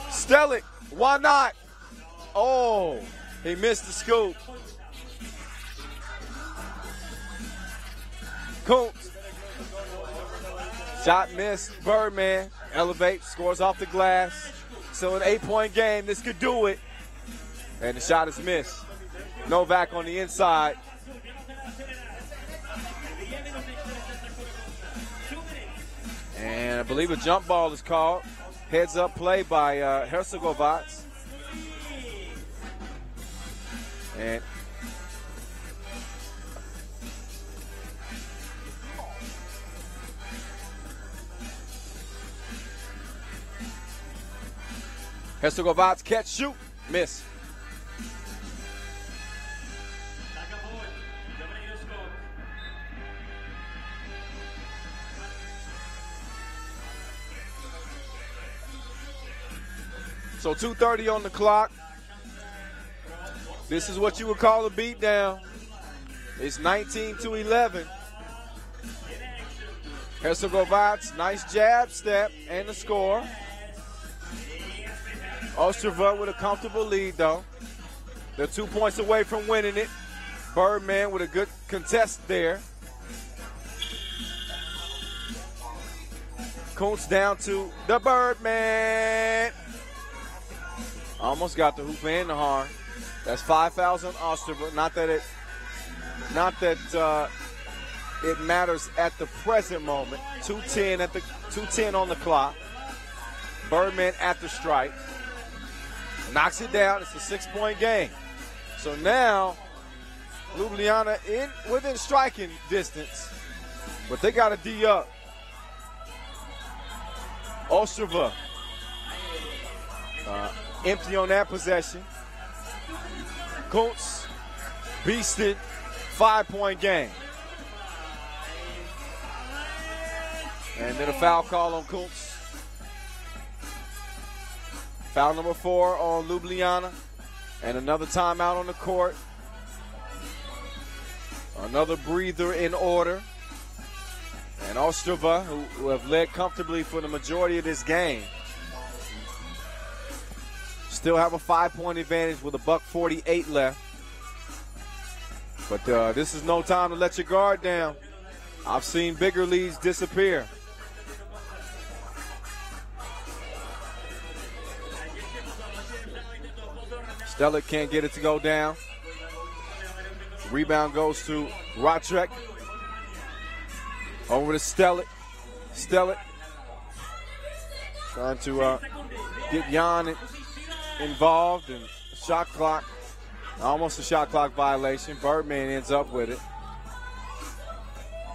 Stelik, why not? Oh, he missed the scoop. Kuntz. Shot missed. Birdman elevates, scores off the glass. So an 8-point game, this could do it. And the shot is missed. Novak on the inside. And I believe a jump ball is called. Heads up play by Hercegovac. And Hercegovac catch, shoot, miss. So 2:30 on the clock. This is what you would call a beatdown. It's 19-11. Hercegovac, nice jab step and the score. Ostrava with a comfortable lead, though. They're 2 points away from winning it. Birdman with a good contest there. Kuntz down to the Birdman. Almost got the hoop and the horn. That's 5 fouls on Ostrava. Not that it matters at the present moment. 2:10 on the clock. Birdman at the strike. Knocks it down. It's a 6-point game. So now Ljubljana within striking distance, but they got to D up. Ostrava empty on that possession. Kuntz beasted, 5-point game. And then a foul call on Kuntz. Foul number 4 on Ljubljana. And another timeout on the court. Another breather in order. And Ostrava, who have led comfortably for the majority of this game, still have a 5-point advantage with $1:48 left. But this is no time to let your guard down. I've seen bigger leads disappear. Stelik can't get it to go down. Rebound goes to Rotrek. Over to Stelik. Stelik trying to get Jan involved, and shot clock, almost a shot clock violation. Birdman ends up with it.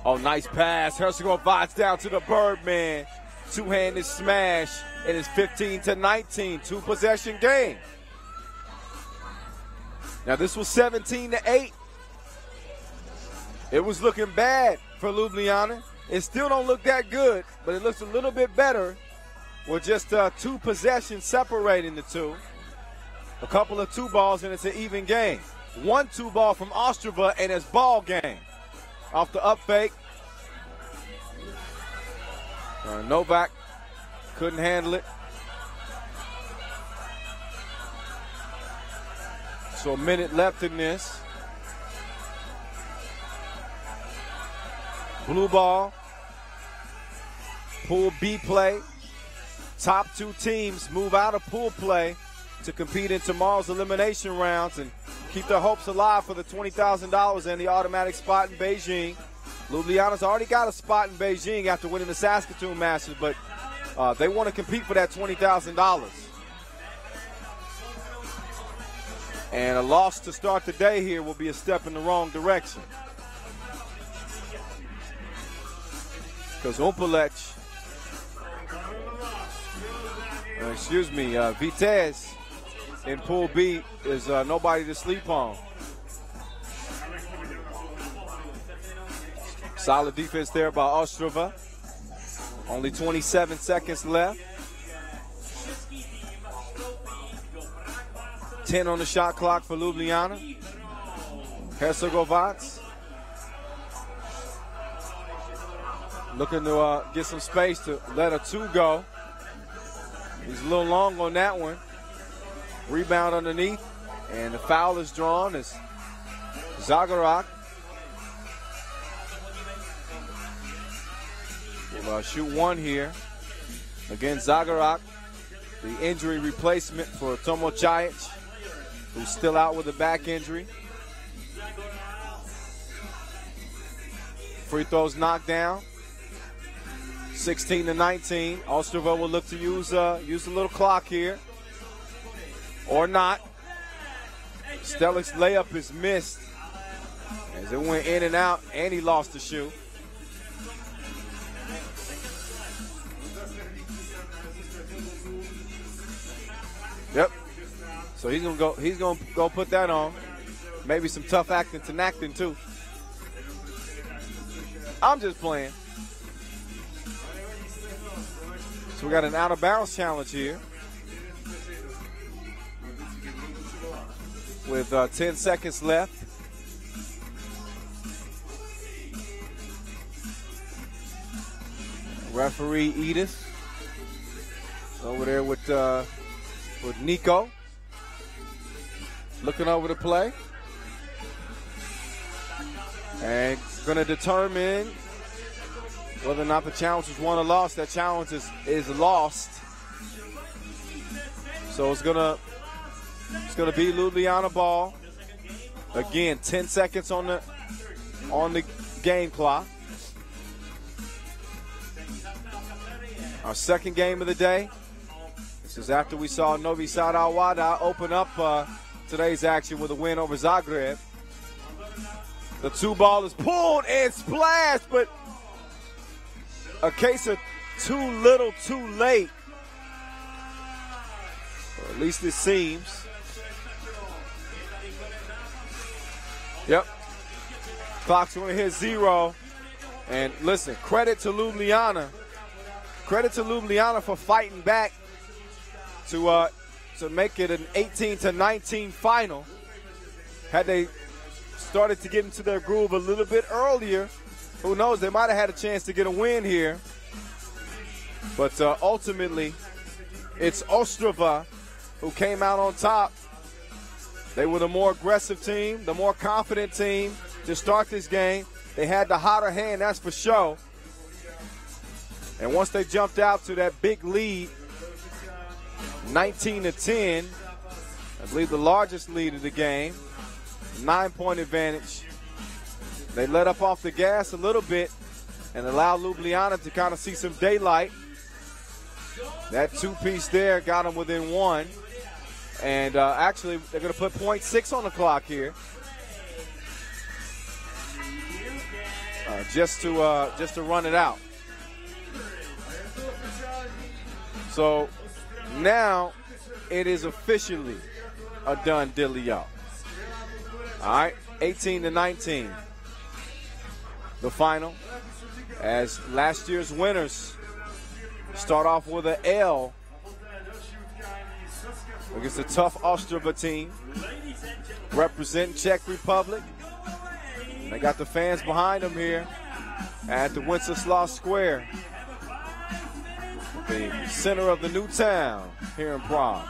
Oh, nice pass. Hercegovac down to the Birdman. Two-handed smash. It is 15-19, 2-possession game. Now this was 17-8. It was looking bad for Ljubljana. It still don't look that good, but it looks a little bit better with just 2 possessions separating the two. A couple of 2-balls and it's an even game. 1 2-ball from Ostrava and it's ball game. Off the up fake. Novak couldn't handle it. So a minute left in this. Blue ball. Pool B play. Top 2 teams move out of pool play to compete in tomorrow's elimination rounds and keep their hopes alive for the $20,000 and the automatic spot in Beijing. Ljubljana's already got a spot in Beijing after winning the Saskatoon Masters, but they want to compete for that $20,000. And a loss to start the day here will be a step in the wrong direction. because Humpolec, Vitez in Pool B is nobody to sleep on. Solid defense there by Ostrava. Only 27 seconds left. 10 on the shot clock for Ljubljana. Hercegovac looking to get some space to let a 2 go. He's a little long on that one. Rebound underneath, and the foul is drawn as Zagreb will shoot 1 here. Again, Zagreb, the injury replacement for Tomo Chajic, who's still out with a back injury. Free throws knocked down. 16-19. Ostrava will look to use a little clock here. Or not. Stelic's layup is missed as it went in and out, and he lost the shoe. Yep. So he's gonna go put that on. Maybe some tough acting to Nacton too. I'm just playing. So we got an out of bounds challenge here. With 10 seconds left. Referee Edith over there with Nico looking over the play and going to determine whether or not the challenge was won or lost. That challenge is lost. So it's gonna be Ljubljana ball. Again, 10 seconds on the game clock. Our second game of the day. This is after we saw Novi AlWahda open up today's action with a win over Zagreb. The 2 ball is pulled and splashed, but a case of too little, too late. Or at least it seems. Yep. Clock's going to hit 0. And listen, credit to Ljubljana. Credit to Ljubljana for fighting back to make it an 18-19 final. Had they started to get into their groove a little bit earlier, who knows, they might have had a chance to get a win here. But ultimately, it's Ostrava who came out on top. They were the more aggressive team, the more confident team to start this game. They had the hotter hand, that's for sure. And once they jumped out to that big lead, 19-10, I believe the largest lead of the game, 9-point advantage. They let up off the gas a little bit and allowed Ljubljana to kind of see some daylight. That 2-piece there got them within 1. And actually, they're going to put .6 on the clock here. Just to run it out. So now it is officially a done dealio. All right, 18-19. The final, as last year's winners start off with an L against a tough Ostrava team, representing Czech Republic. They got the fans behind them here at the Wenceslas Square, the center of the new town here in Prague.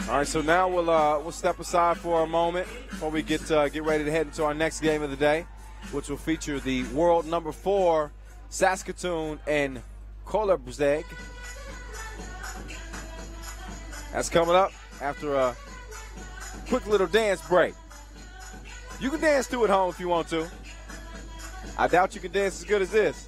All right, so now we'll step aside for a moment before we get ready to head into our next game of the day, which will feature the world number 4 Saskatoon and Kolobrzeg. That's coming up after a quick little dance break. You can dance to it home if you want to. I doubt you can dance as good as this.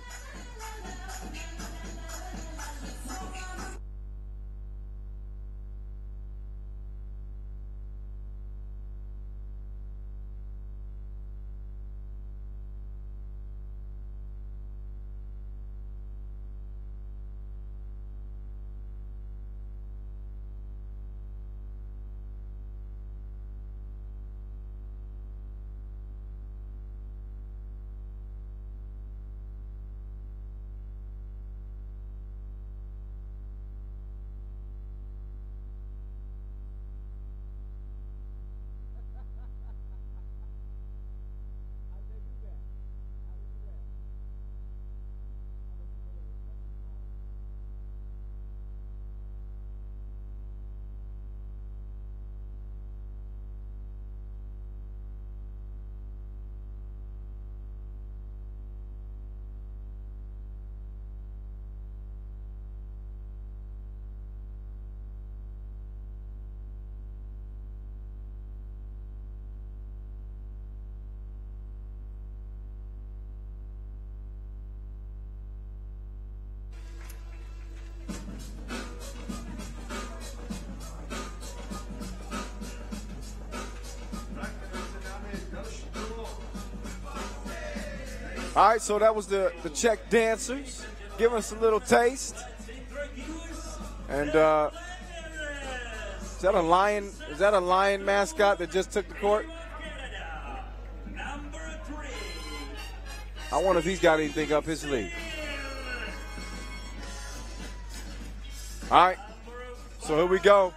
All right, so that was the Czech dancers giving us a little taste. And is that a lion? Is that a lion mascot that just took the court? I wonder if he's got anything up his sleeve. All right, so here we go.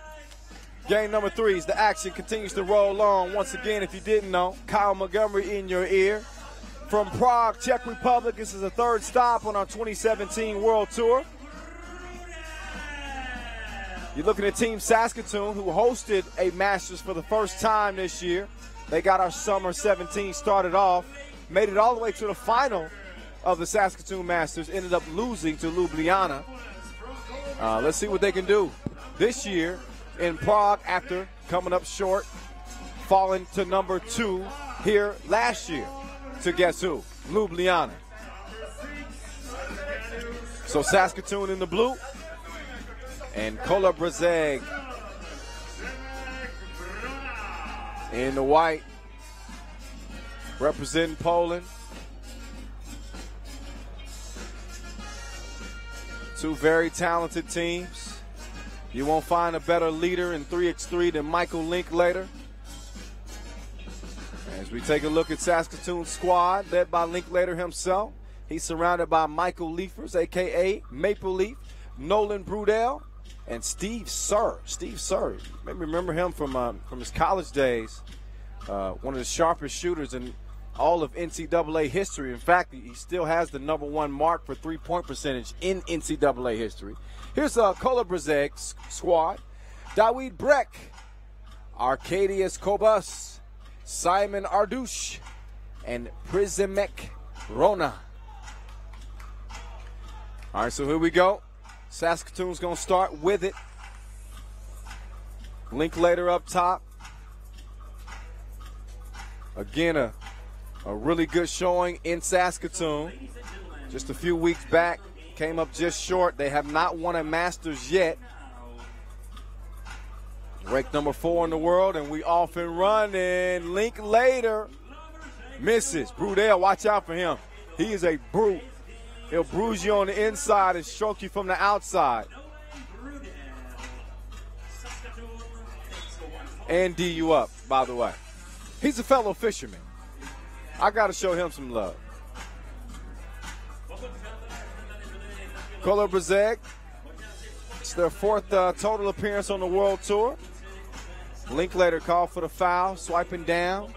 Game number 3. The action continues to roll on. Once again, if you didn't know, Kyle Montgomery in your ear. From Prague, Czech Republic, this is the 3rd stop on our 2017 World Tour. You're looking at Team Saskatoon, who hosted a Masters for the first time this year. They got our Summer 17 started off, made it all the way to the final of the Saskatoon Masters, ended up losing to Ljubljana. Let's see what they can do this year in Prague after coming up short, falling to number 2 here last year to guess who? Ljubljana. So Saskatoon in the blue and Kolobrzeg in the white, representing Poland. Two very talented teams. You won't find a better leader in 3x3 than Michael Linklater. As we take a look at Saskatoon's squad, led by Linklater himself, he's surrounded by Michael Liefers, a.k.a. Maple Leaf, Nolan Brudell, and Steve Sir. Steve Sir, maybe remember him from his college days. One of the sharpest shooters in all of NCAA history. In fact, he still has the #1 mark for three-point percentage in NCAA history. Here's Kolobrzeg's squad. Dawid Breck, Arkadiusz Kobus, Simon Ardush, and Prizemek Rona. All right, so here we go. Saskatoon's going to start with it. Linklater up top. Again, a really good showing in Saskatoon. Just a few weeks back, came up just short. They have not won a Masters yet. Ranked number 4 in the world, and we off and running. Linklater misses. Brudell, watch out for him. He is a brute. He'll bruise you on the inside and stroke you from the outside. And D you up, by the way. He's a fellow fisherman. I got to show him some love. Kolobrzeg, it's their 4th total appearance on the World Tour. Linklater called for the foul, swiping down.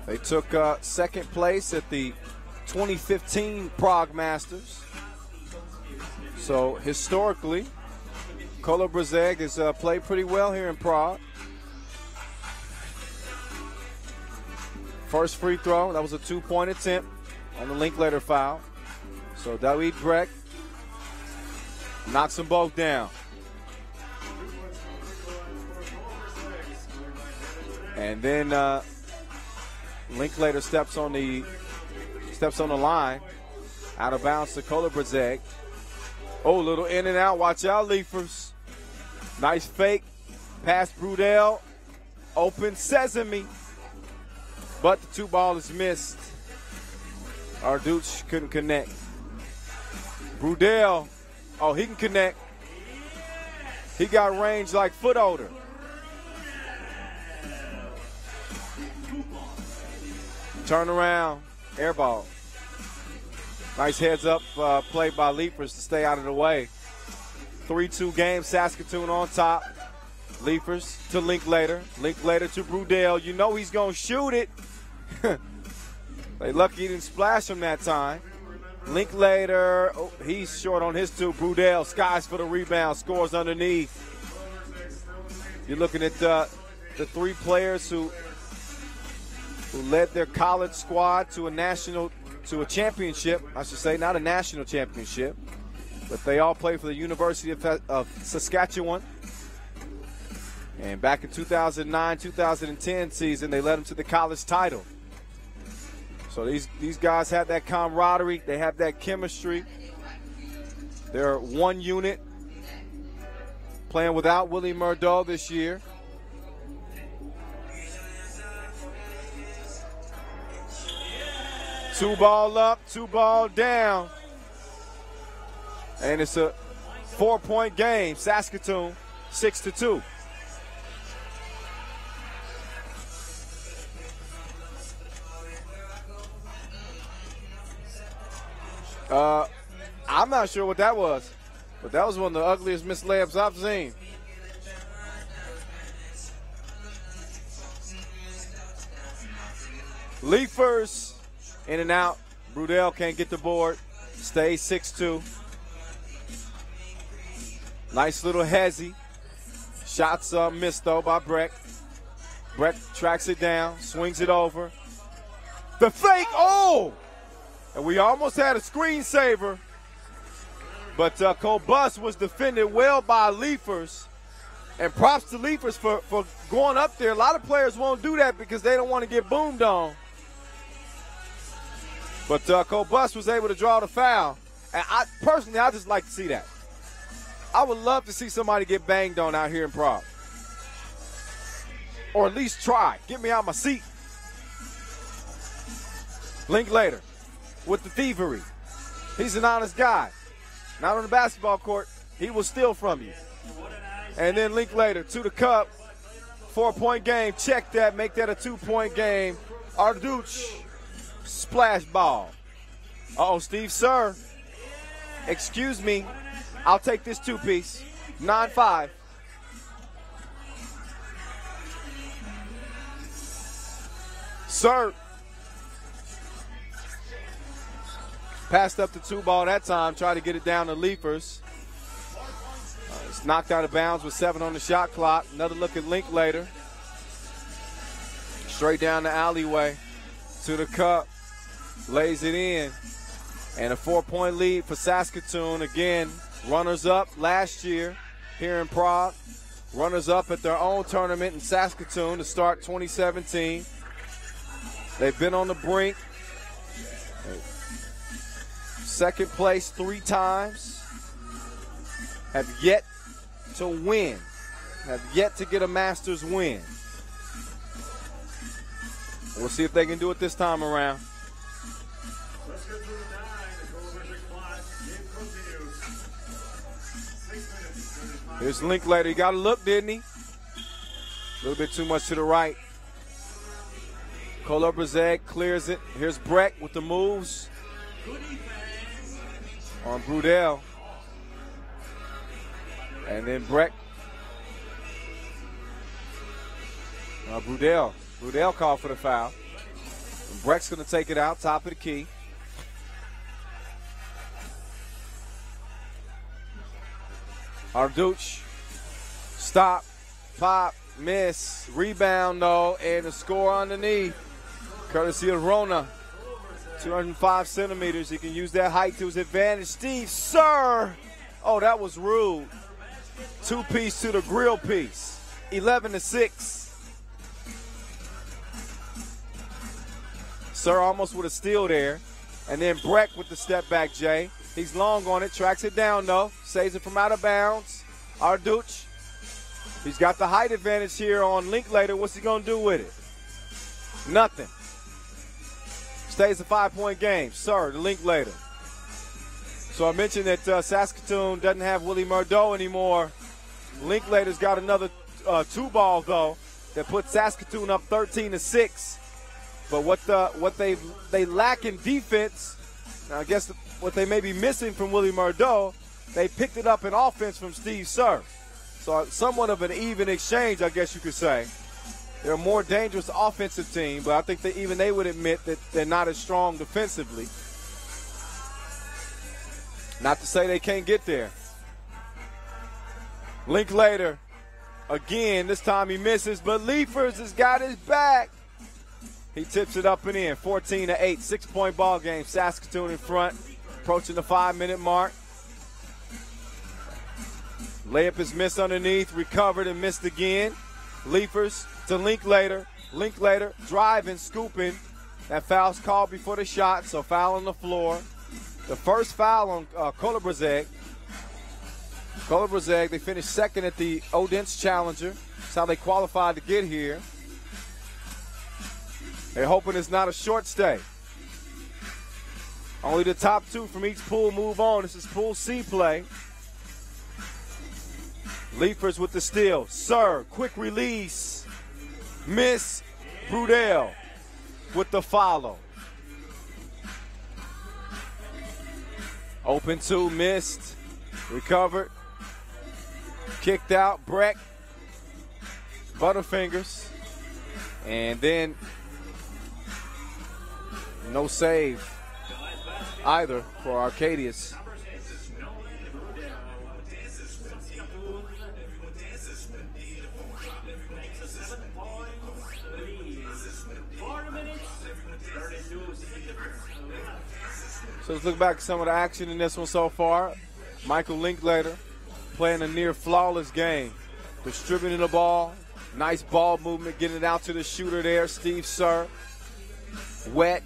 They took 2nd place at the 2015 Prague Masters. So historically, Kolobrzeg has played pretty well here in Prague. First free throw, that was a 2-point attempt on the Linklater foul. So Dawid Breck knocks them both down. And then Linklater steps on the line, out of bounds to Kolobrzeg. Oh, little in and out. Watch out, Liefers. Nice fake. Pass Brudell. Open sesame. But the 2-ball is missed. Arduch couldn't connect. Brudell. Oh, he can connect. He got range like foot odor. Turn around. Air ball. Nice heads up play by Liefers to stay out of the way. 3-2 game, Saskatoon on top. Liefers to Linklater. Linklater to Brudell. You know he's going to shoot it. They lucky he didn't splash him that time. Linklater, oh, he's short on his 2. Brudell skies for the rebound, scores underneath. You're looking at the 3 players who led their college squad to a championship, I should say, not a national championship, but they all play for the University of Saskatchewan. And back in 2009-2010 season, they led them to the college title. So these guys have that camaraderie. They have that chemistry. They're one unit, playing without Willie Murdo this year. 2 ball up, 2 ball down. And it's a 4-point game. Saskatoon 6-2. I'm not sure what that was, but that was one of the ugliest missed layups I've seen. Leafers in and out. Brudell can't get the board. Stays 6-2. Nice little hezzy. Shots missed, though, by Breck. Breck tracks it down, swings it over. The fake, oh! And we almost had a screensaver. But Kolobrzeg was defended well by Leafers. And props to Leafers for going up there. A lot of players won't do that because they don't want to get boomed on. But Kolobrzeg was able to draw the foul. And personally, I just like to see that. I would love to see somebody get banged on out here in Prague. Or at least try. Get me out my seat. Linklater with the thievery. He's an honest guy. Not on the basketball court. He will steal from you. And then Linklater to the cup. 4-point game. Check that. Make that a 2-point game. Arduch. Splash ball. Uh-oh, Steve Sir. Excuse me. I'll take this 2-piece. 9-5. Sir. Passed up the 2 ball that time. Tried to get it down to Leafers. It's knocked out of bounds with 7 on the shot clock. Another look at Linklater. Straight down the alleyway to the cup. Lays it in. And a 4-point lead for Saskatoon. Again, runners up last year here in Prague. Runners up at their own tournament in Saskatoon to start 2017. They've been on the brink. Second place 3 times. Have yet to win. Have yet to get a Masters win. We'll see if they can do it this time around. Here's Linklater. He got a look, didn't he? A little bit too much to the right. Kolobrzeg clears it. Here's Breck with the moves on Brudell. And then Breck. Brudell called for the foul. And Breck's going to take it out, top of the key. Arduch. Stop. Pop. Miss. Rebound, though. And the score underneath. Courtesy of Rona. 205 centimeters. He can use that height to his advantage. Steve Sir. Oh, that was rude. 2-piece to the grill piece. 11-6. Sir almost with a steal there. And then Breck with the step back, Jay. He's long on it. Tracks it down, though. Saves it from out of bounds. Arduch. He's got the height advantage here on Linklater. What's he going to do with it? Nothing. Stays a 5-point game. Sir, the Linklater. So I mentioned that Saskatoon doesn't have Willie Murdo anymore. Linklater's got another 2-ball, though, that puts Saskatoon up 13-6. But what they lack in defense, now I guess what they may be missing from Willie Murdo, they picked it up in offense from Steve Sir. So somewhat of an even exchange, I guess you could say. They're a more dangerous offensive team, but I think that even they would admit that they're not as strong defensively. Not to say they can't get there. Linklater, again, this time he misses, but Leafers has got his back. He tips it up and in, 14-8, 6-point ball game. Saskatoon in front, approaching the 5-minute mark. Layup is missed underneath, recovered and missed again. Leafers to Linklater. Linklater driving, scooping. That foul's called before the shot, so foul on the floor. The first foul on Kolobrzeg. Kolobrzeg, they finished second at the Odense Challenger. That's how they qualified to get here. They're hoping it's not a short stay. Only the top 2 from each pool move on. This is Pool C play. Liefers with the steal. Serve, quick release. Miss. Brudel with the follow. Open 2, missed. Recovered. Kicked out. Breck. Butterfingers. And then no save either for Arcadius. So let's look back at some of the action in this one so far. Michael Linklater playing a near flawless game. Distributing the ball. Nice ball movement, getting it out to the shooter there, Steve Sir. Wet.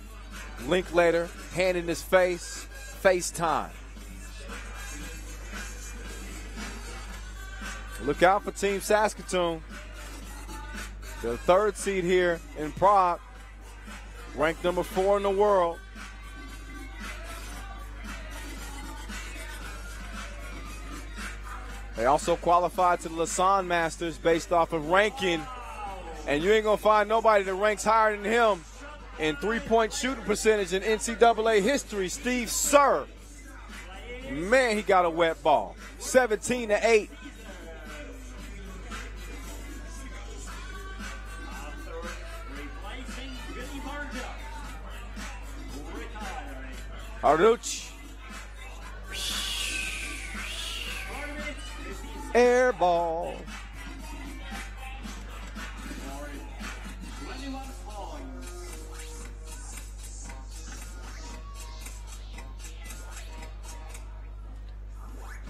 Linklater, hand in his face. FaceTime. Look out for Team Saskatoon. The 3rd seed here in Prague. Ranked number 4 in the world. They also qualified to the Lausanne Masters based off of ranking. And you ain't going to find nobody that ranks higher than him in three-point shooting percentage in NCAA history. Steve Sir. Man, he got a wet ball. 17-8. Aruch. Air ball.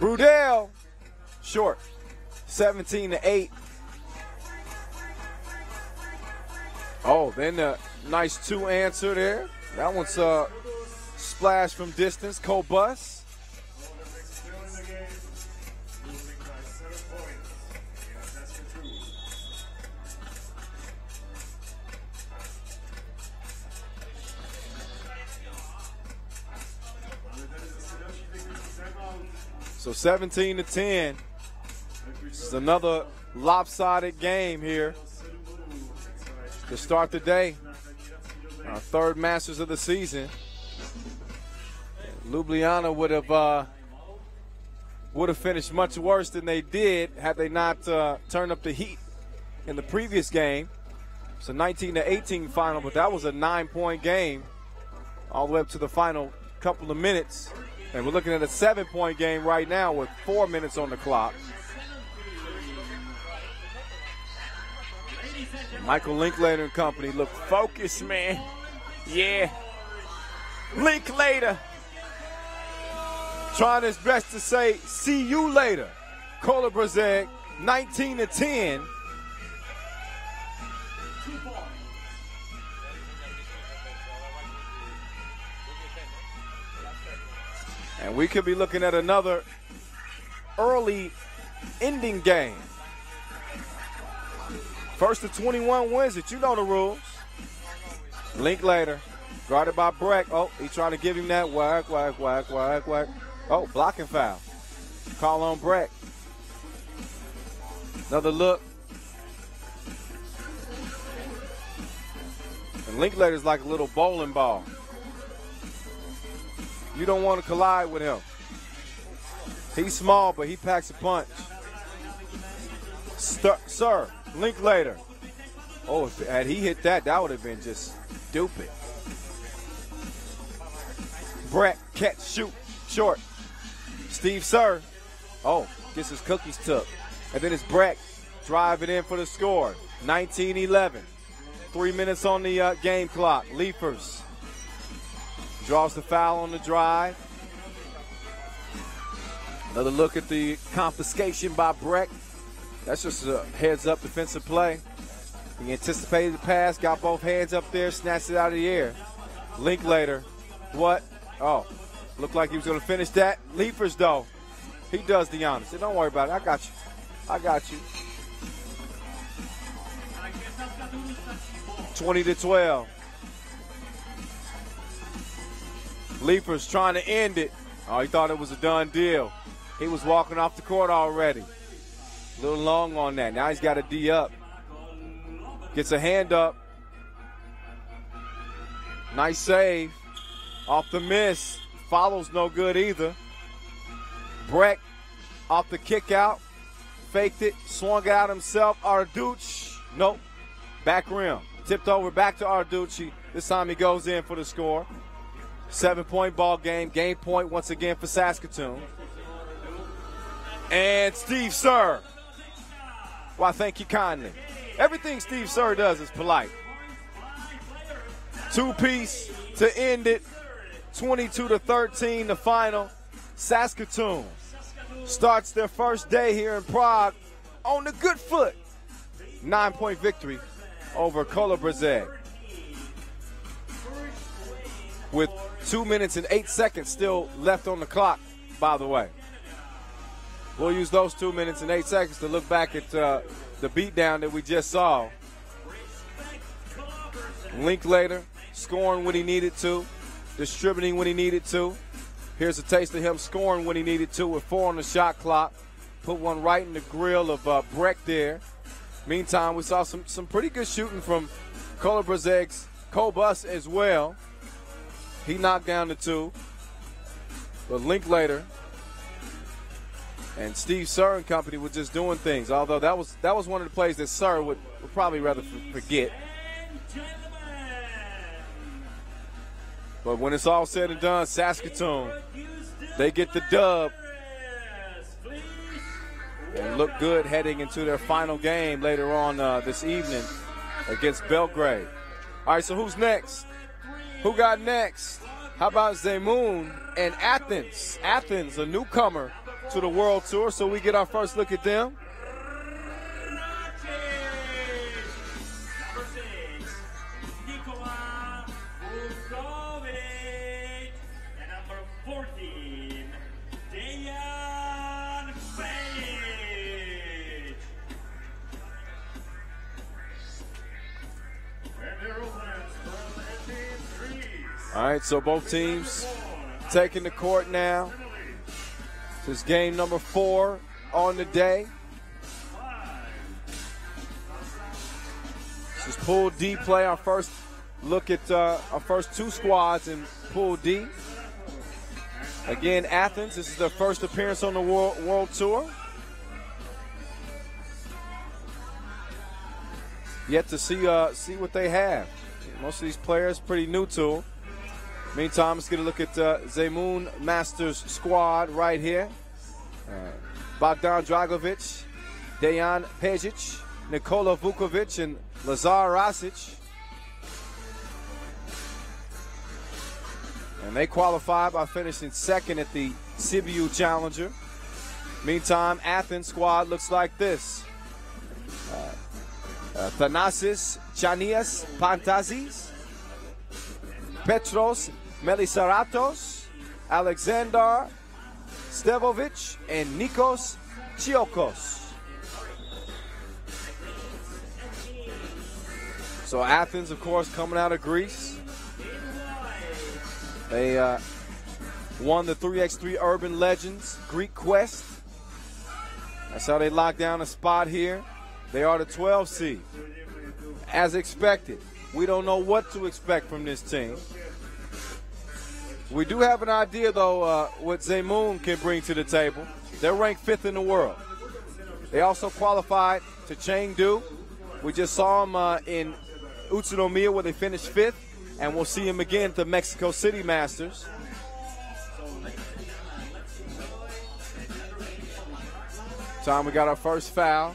Brudel, short, 17-8. Oh, then the nice 2 answer there. That one's a splash from distance. Kolobrzeg. So 17-10. This is another lopsided game here to start the day. Our 3rd Masters of the season. Ljubljana would have finished much worse than they did had they not turned up the heat in the previous game. It's a 19-18 final, but that was a 9-point game all the way up to the final couple of minutes. And we're looking at a 7-point game right now with 4 minutes on the clock. Michael Linklater and company look focused, man. Yeah. Linklater trying his best to say, see you later. Kolobrzeg, 19-10. And we could be looking at another early ending game. First to 21 wins it. You know the rules. Linklater, guarded by Breck. Oh, he's trying to give him that whack, whack, whack, whack, whack. Oh, blocking foul. Call on Breck. Another look. And Linklater's like a little bowling ball. You don't want to collide with him. He's small, but he packs a punch. Sir, Linklater. Oh, had he hit that, that would have been just stupid. Breck, catch, shoot, short. Steve Sir. Oh, gets his cookies took. And then it's Breck driving in for the score. 19-11. 3 minutes on the game clock. Liefers draws the foul on the drive. Another look at the confiscation by Breck. That's just a heads-up defensive play. He anticipated the pass, got both hands up there, snatched it out of the air. Linklater, what? Oh, looked like he was going to finish that. Liefers, though, he does the honors. So don't worry about it. I got you. I got you. 20-12. Leaper's trying to end it. Oh, he thought it was a done deal. He was walking off the court already. A little long on that. Now he's got a D up. Gets a hand up. Nice save. Off the miss. Follows no good either. Breck off the kick out. Faked it. Swung it out himself. Arducci. Nope. Back rim. Tipped over back to Arducci. This time he goes in for the score. 7-point ball game. Game point once again for Saskatoon. And Steve Sir. Why, thank you kindly. Everything Steve Sir does is polite. Two-piece to end it. 22-13, the final. Saskatoon starts their first day here in Prague on the good foot. 9-point victory over Kolobrzeg. With 2 minutes and 8 seconds still left on the clock, by the way. We'll use those 2 minutes and 8 seconds to look back at the beatdown that we just saw. Linklater scoring when he needed to, distributing when he needed to. Here's a taste of him scoring when he needed to with 4 on the shot clock. Put one right in the grill of Breck there. Meantime, we saw some pretty good shooting from Kolobrzeg's Kobus as well. He knocked down the 2. But Linklater and Steve Sir and company were just doing things. Although that was one of the plays that Sir would probably rather forget. But when it's all said and done, Saskatoon, they get the dub and look good heading into their final game later on this evening against Belgrade. All right, so who's next? Who got next? How about Zemun and Athens? Athens, a newcomer to the World Tour, so we get our first look at them. All right, so both teams taking the court now. This is game number 4 on the day. This is Pool D play. Our first look at our first 2 squads in Pool D. Again, Athens. This is their first appearance on the World Tour. Yet to see what they have. Most of these players pretty new to them. Meantime, let's get a look at Zemun Masters squad right here. Bogdan Dragovic, Dejan Pejic, Nikola Vukovic, and Lazar Rasic. And they qualified by finishing second at the Sibiu Challenger. Meantime, Athens squad looks like this. Thanasis Chanias Pantazis, Petros Melisaratos, Alexander Stevovic, and Nikos Chiokos. So Athens, of course, coming out of Greece. They won the 3x3 Urban Legends Greek Quest. That's how they locked down a spot here. They are the 12 seed. As expected, we don't know what to expect from this team. We do have an idea, though, what Zemun can bring to the table. They're ranked 5th in the world. They also qualified to Chengdu. We just saw them in Utsunomiya where they finished 5th, and we'll see them again at the Mexico City Masters. Time we got our first foul.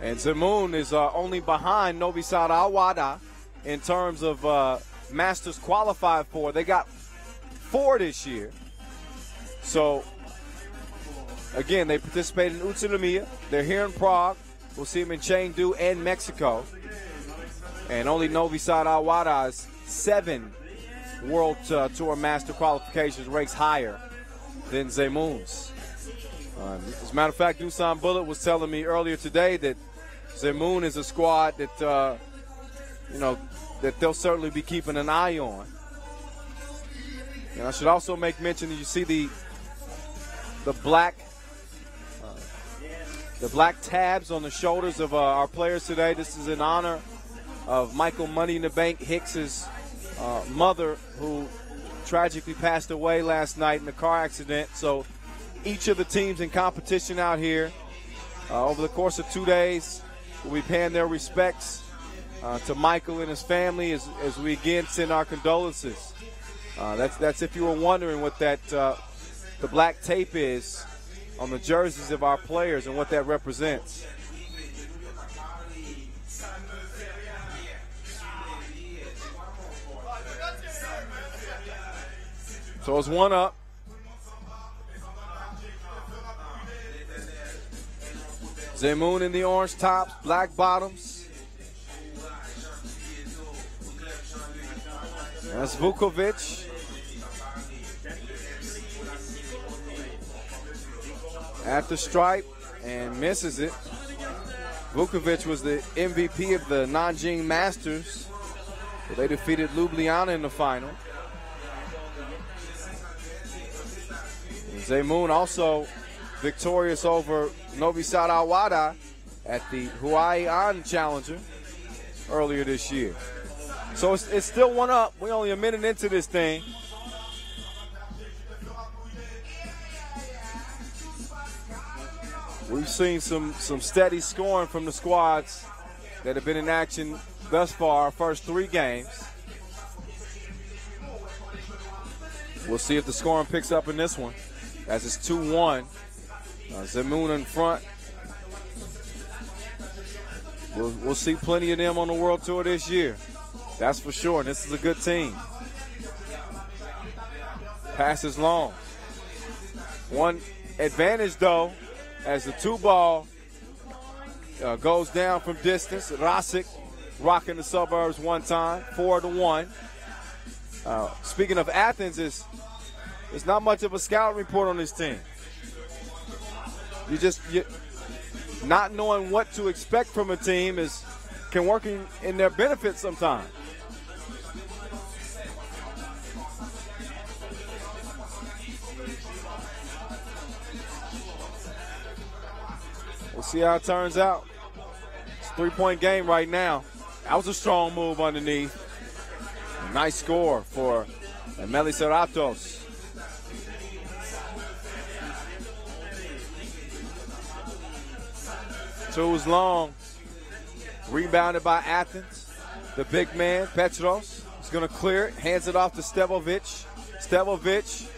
And Zemun is only behind Novi AlWahda in terms of Masters qualified for. They got 4 this year. So, again, they participated in Utsunomiya. They're here in Prague. We'll see them in Chengdu and Mexico. And only Novi AlWahda is 7 World Tour Master qualifications, ranks higher than Zemun's. As a matter of fact, Dusan Bullet was telling me earlier today that Zemun is a squad that that they'll certainly be keeping an eye on. And I should also make mention that you see the black tabs on the shoulders of our players today. This is in honor of Michael Money in the Bank Hicks's mother, who tragically passed away last night in a car accident. So each of the teams in competition out here over the course of 2 days will be paying their respects to Michael and his family as we again send our condolences. That's if you were wondering what that the black tape is on the jerseys of our players and what that represents. So it's 1-up. Zemun in the orange tops, black bottoms. That's Vukovic. At the stripe and misses it. Vukovic was the MVP of the Nanjing Masters. So they defeated Ljubljana in the final. Zemun also victorious over Novi AlWahda at the Hawaii Challenger earlier this year. So it's still 1-up. We're only a minute into this thing. We've seen some steady scoring from the squads that have been in action thus far, our first 3 games. We'll see if the scoring picks up in this one, as it's 2-1. Zemun in front. We'll see plenty of them on the World Tour this year. That's for sure, and this is a good team. Pass is long. One advantage, though, as the 2-ball goes down from distance. Rasic rocking the suburbs one time, 4-1. Speaking of Athens, there's not much of a scout report on this team. You not knowing what to expect from a team can work in their benefit sometimes. We'll see how it turns out. It's a 3-point game right now. That was a strong move underneath. A nice score for Meliseratos. Two is long. Rebounded by Athens. The big man, Petros, is going to clear it. Hands it off to Stevovic. Stevovic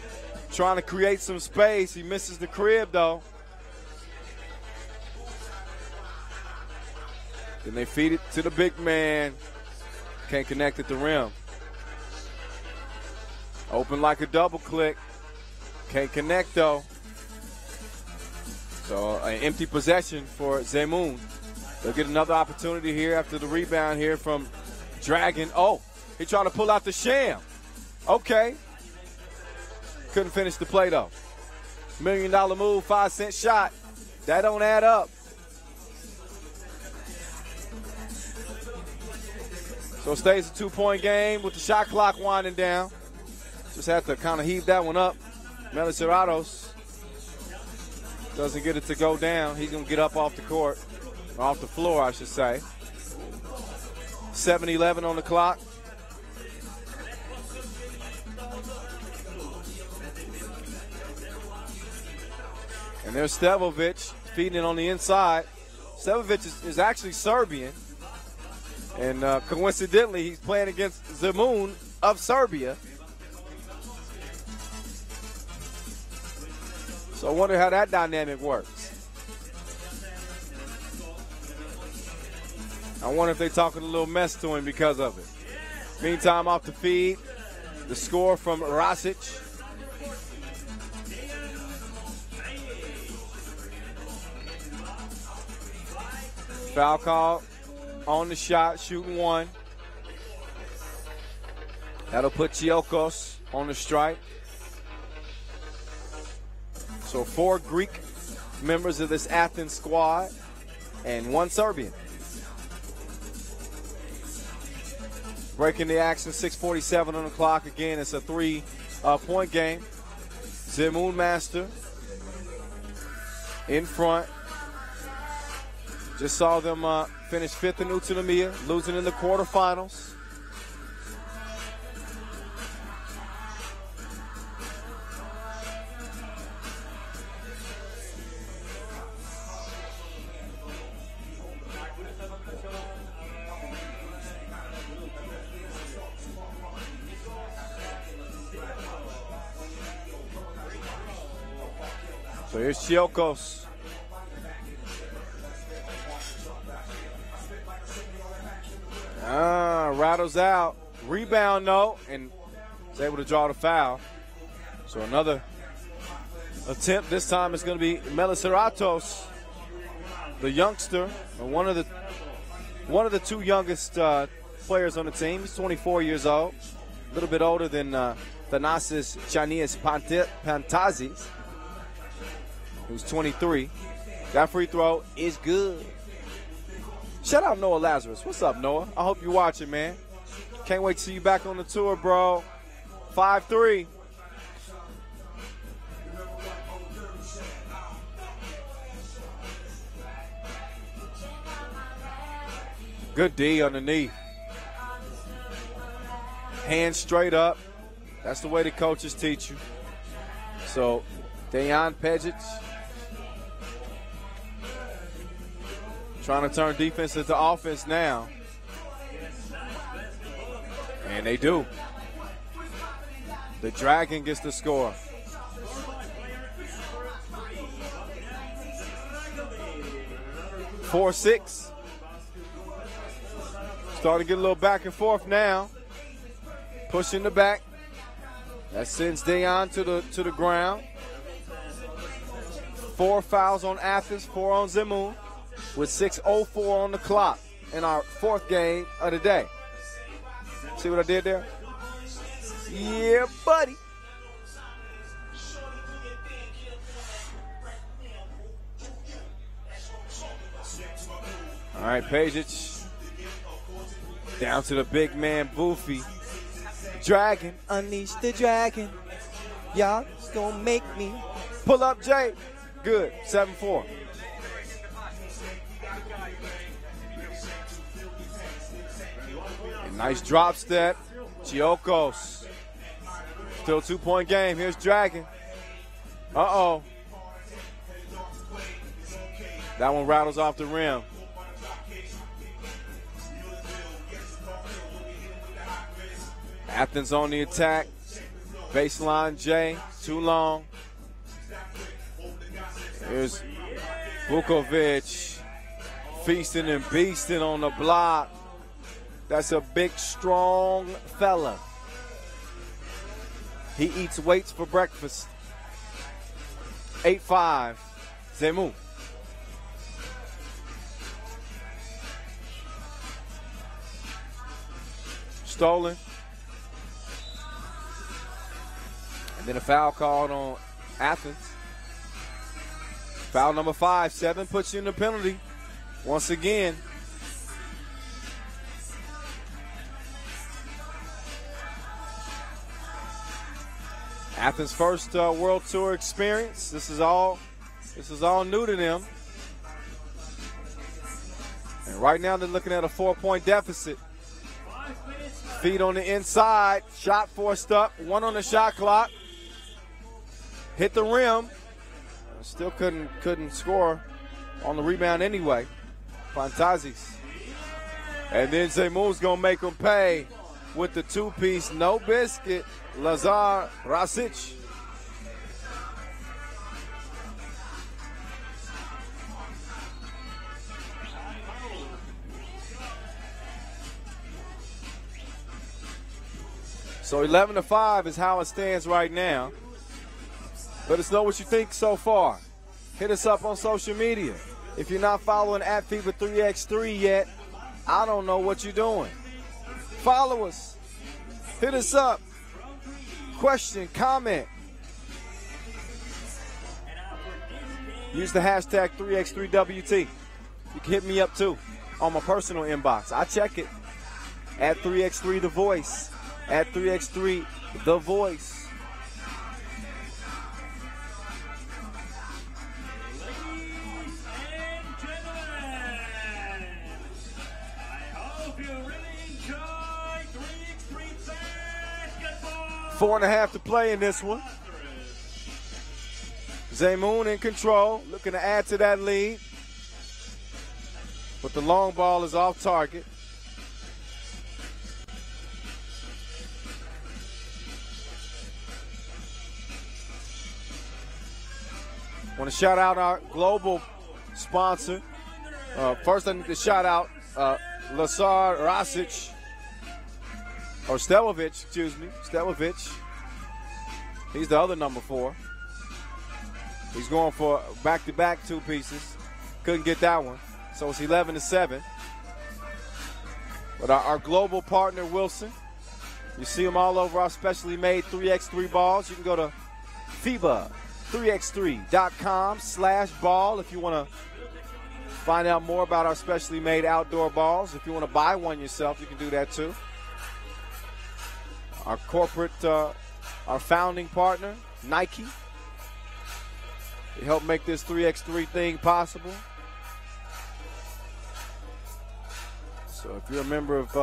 trying to create some space. He misses the crib, though. Then they feed it to the big man. Can't connect at the rim. Open like a double click. Can't connect, though. So an empty possession for Zemun. They'll get another opportunity here after the rebound here from Dragon. Oh, he trying to pull out the sham. Okay. Couldn't finish the play, though. $1 million move, 5-cent shot. That don't add up. So it stays a 2-point game with the shot clock winding down. Just had to kind of heave that one up. Meliseratos doesn't get it to go down. He's going to get up off the court, or off the floor, I should say. 7-11 on the clock. And there's Stevovic feeding it on the inside. Stevovic is actually Serbian. And coincidentally, he's playing against Zemun of Serbia. So I wonder how that dynamic works. I wonder if they're talking a little mess to him because of it. Meantime, off the feed, the score from Rasic. Foul call on the shot, shooting one. That'll put Chiokos on the strike. So 4 Greek members of this Athens squad and 1 Serbian. breaking the action, 6:47 on the clock. Again, it's a 3-point game. Zemun Master in front. Just saw them finish 5th in Utsunomiya, losing in the quarterfinals. So here's Chiokos. Rattles out. Rebound, though, and is able to draw the foul. So another attempt. This time it's going to be Meliseratos, the youngster, and one of the two youngest players on the team. He's 24 years old, a little bit older than Thanasis Chanias Pantazis, who's 23. That free throw is good. Shout out Noah Lazarus. What's up, Noah? I hope you're watching, man. Can't wait to see you back on the tour, bro. 5-3. Good D underneath. Hands straight up. That's the way the coaches teach you. So, Dejan Pejic trying to turn defense into offense now. And they do. The Dragon gets the score. (4-6). Starting to get a little back and forth now. Pushing the back. That sends Dejan to the ground. 4 fouls on Athens, 4 on Zemun, with 6:04 on the clock in our 4th game of the day. See what I did there? Yeah, buddy. All right, Pejic. Down to the big man, Boofy. Dragon, unleash the dragon. Y'all gonna make me. Pull up, Jay. Good, 7-4. Nice drop step. Chiokos. Still 2-point game. Here's Dragon. Uh-oh. That one rattles off the rim. Athens on the attack. Baseline J. Too long. Here's Vukovic. Feasting and beasting on the block. That's a big, strong fella. He eats weights for breakfast. 8-5, Zemun. Stolen. And then a foul called on Athens. Foul number 5, 7 puts you in the penalty. Once again. Athens' first World Tour experience. This is all new to them. And right now they're looking at a 4-point deficit. Feet on the inside, shot forced up, 1 on the shot clock. Hit the rim. Still couldn't score on the rebound anyway. Fantazis. And then Zemun's gonna make them pay with the 2-piece, no biscuit. Lazar Rasic. So 11-5 is how it stands right now. Let us know what you think so far. Hit us up on social media. If you're not following at FIBA 3x3 yet, I don't know what you're doing. Follow us. Hit us up. Question, comment. Use the hashtag 3x3WT. You can hit me up too on my personal inbox. I check it. At 3x3 The Voice. At 3x3 The Voice. Four and a half to play in this one. Zemun in control, looking to add to that lead. But the long ball is off target. Want to shout out our global sponsor. First, I need to shout out Lazar Rasic. Or Stelovic, excuse me, Stelovic. He's the other number 4. He's going for back-to-back 2 pieces. Couldn't get that one, so it's 11-7. But our global partner, Wilson, you see him all over our specially made 3x3 balls. You can go to FIBA 3x3.com/ball if you want to find out more about our specially made outdoor balls. If you want to buy one yourself, you can do that too. Our corporate, our founding partner, Nike. They help make this 3x3 thing possible. So if you're a member of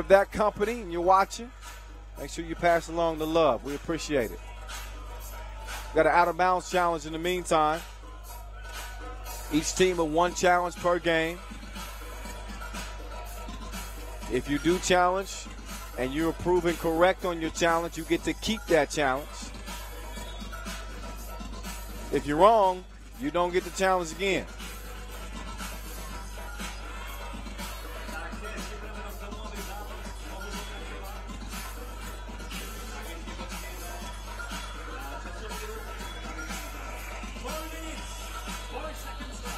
that company and you're watching, make sure you pass along the love. We appreciate it. Got an out of bounds challenge in the meantime. Each team with 1 challenge per game. If you do challenge and you're proven correct on your challenge, you get to keep that challenge. If you're wrong, you don't get the challenge again.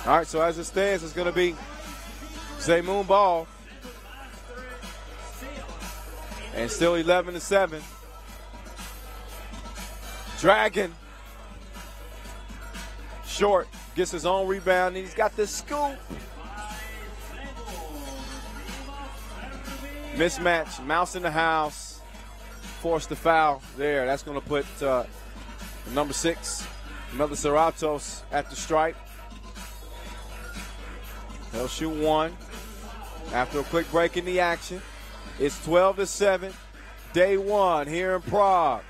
All right, so as it stands, it's going to be Zemun ball. And still 11-7. Dragon. Short gets his own rebound, and he's got the scoop. Mismatch, mouse in the house. Forced the foul there. That's going to put number 6, Miller Seratos, at the stripe. He'll shoot 1 after a quick break in the action. It's 12-7, day 1 here in Prague.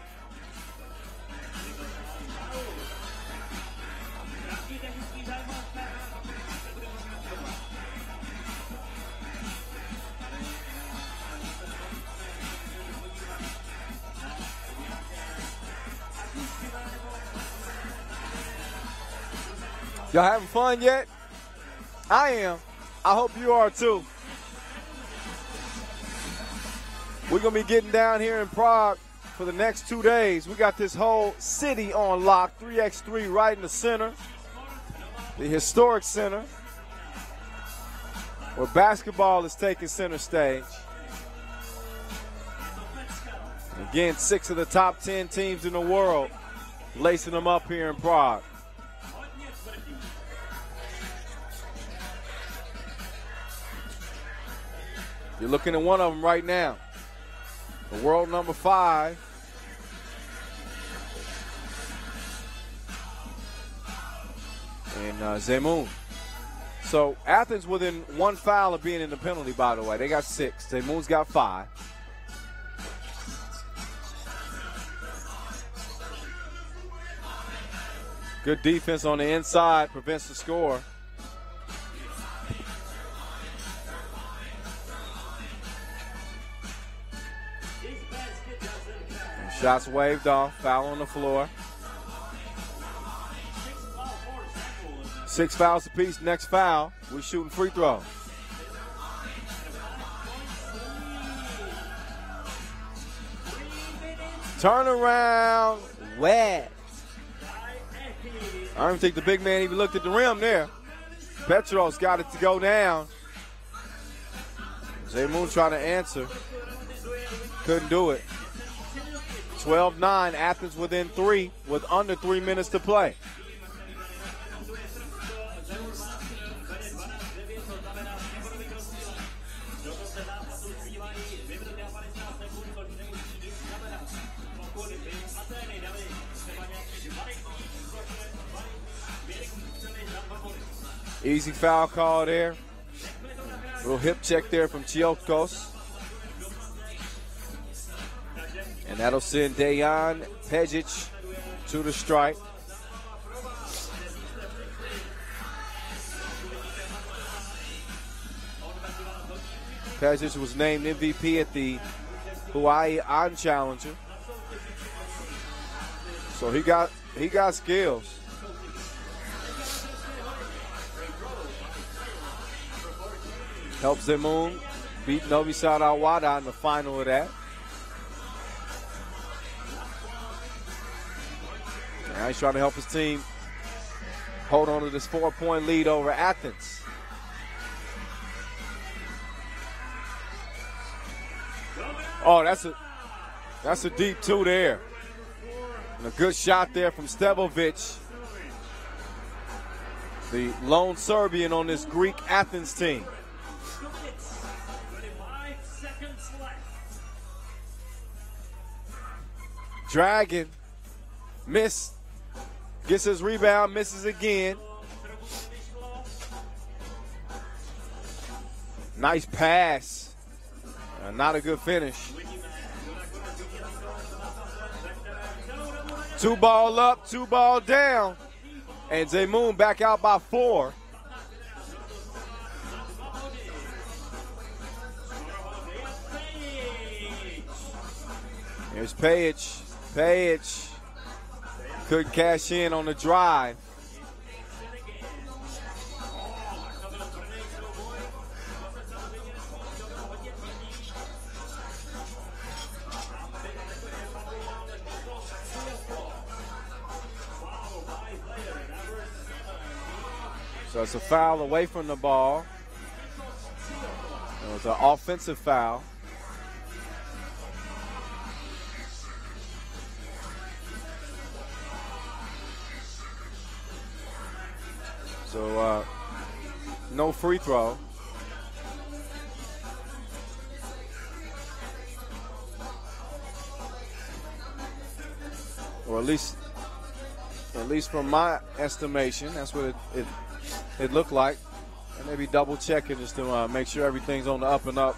Y'all having fun yet? I am. I hope you are too. We're going to be getting down here in Prague for the next 2 days. We got this whole city on lock, 3x3 right in the center, the historic center, where basketball is taking center stage. Again, 6 of the top 10 teams in the world lacing them up here in Prague. You're looking at one of them right now. The world number 5. And Zemun. So Athens within 1 foul of being in the penalty, by the way. They got 6. Zemun's got 5. Good defense on the inside, prevents the score. Shots waved off, foul on the floor. 6 fouls apiece, next foul. We're shooting free throws. Turn around, wet. I don't think the big man even looked at the rim there. Petros got it to go down. Zemun trying to answer. Couldn't do it. 12-9, Athens within 3 with under 3 minutes to play. Easy foul call there. Little hip check there from Chiokos. And that'll send Dejan Pejic to the strike. Pejic was named MVP at the Hawaii On Challenger. So he got skills. Helps Zemun beat Novi AlWahda in the final of that. Now he's trying to help his team hold on to this 4-point lead over Athens. Oh, that's a deep two there. And a good shot there from Stevovic, the lone Serbian on this Greek Athens team. Dragon, miss, gets his rebound, misses again. Nice pass, not a good finish. 2 ball up, 2 ball down, and Zemun back out by 4. Here's Pejic. Pejic could cash in on the drive. So it's a foul away from the ball. It was an offensive foul. So no free throw. Or at least from my estimation, that's what it looked like. And maybe double checking just to make sure everything's on the up and up.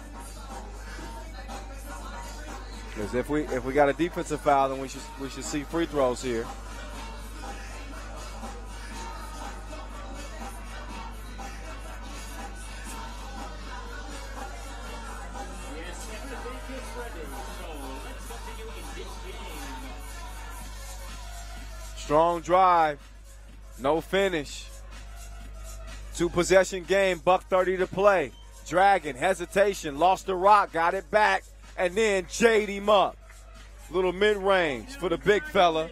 Because if we got a defensive foul, then we should see free throws here. Strong drive, no finish. 2-possession game, $1:30 to play. Dragon, hesitation, lost the rock, got it back, and then jayed him up. Little mid-range for the big fella.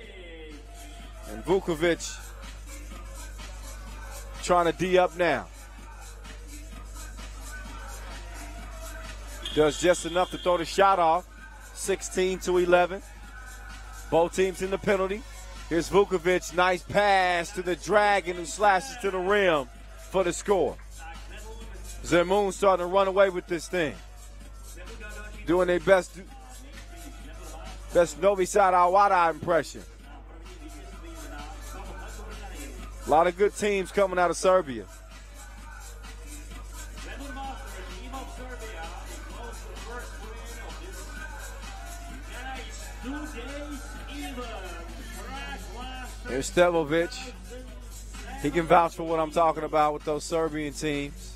And Vukovic trying to D up now. Does just enough to throw the shot off. 16-11. Both teams in the penalty. Here's Vukovic, nice pass to the Dragon who slashes to the rim for the score. Zemun starting to run away with this thing. Doing their best Novi AlWahda impression. A lot of good teams coming out of Serbia. Here's Stevovic. He can vouch for what I'm talking about with those Serbian teams.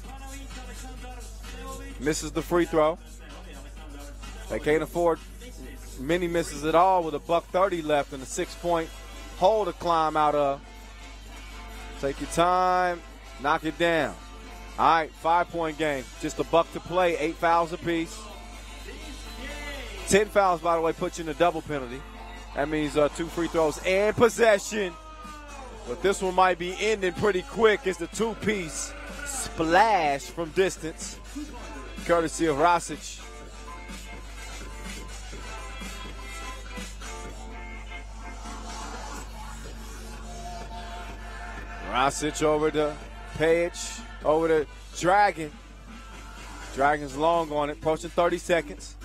Misses the free throw. They can't afford many misses at all with a $1:30 left and a 6-point hole to climb out of. Take your time, knock it down. All right, 5-point game. Just a buck to play, 8 fouls apiece. 10 fouls, by the way, puts you in a double penalty. That means 2 free throws and possession. But this one might be ending pretty quick. It's the 2-piece splash from distance, courtesy of Rasic. Rasic over to Pejic, over to Dragon. Dragons long on it, approaching 30 seconds.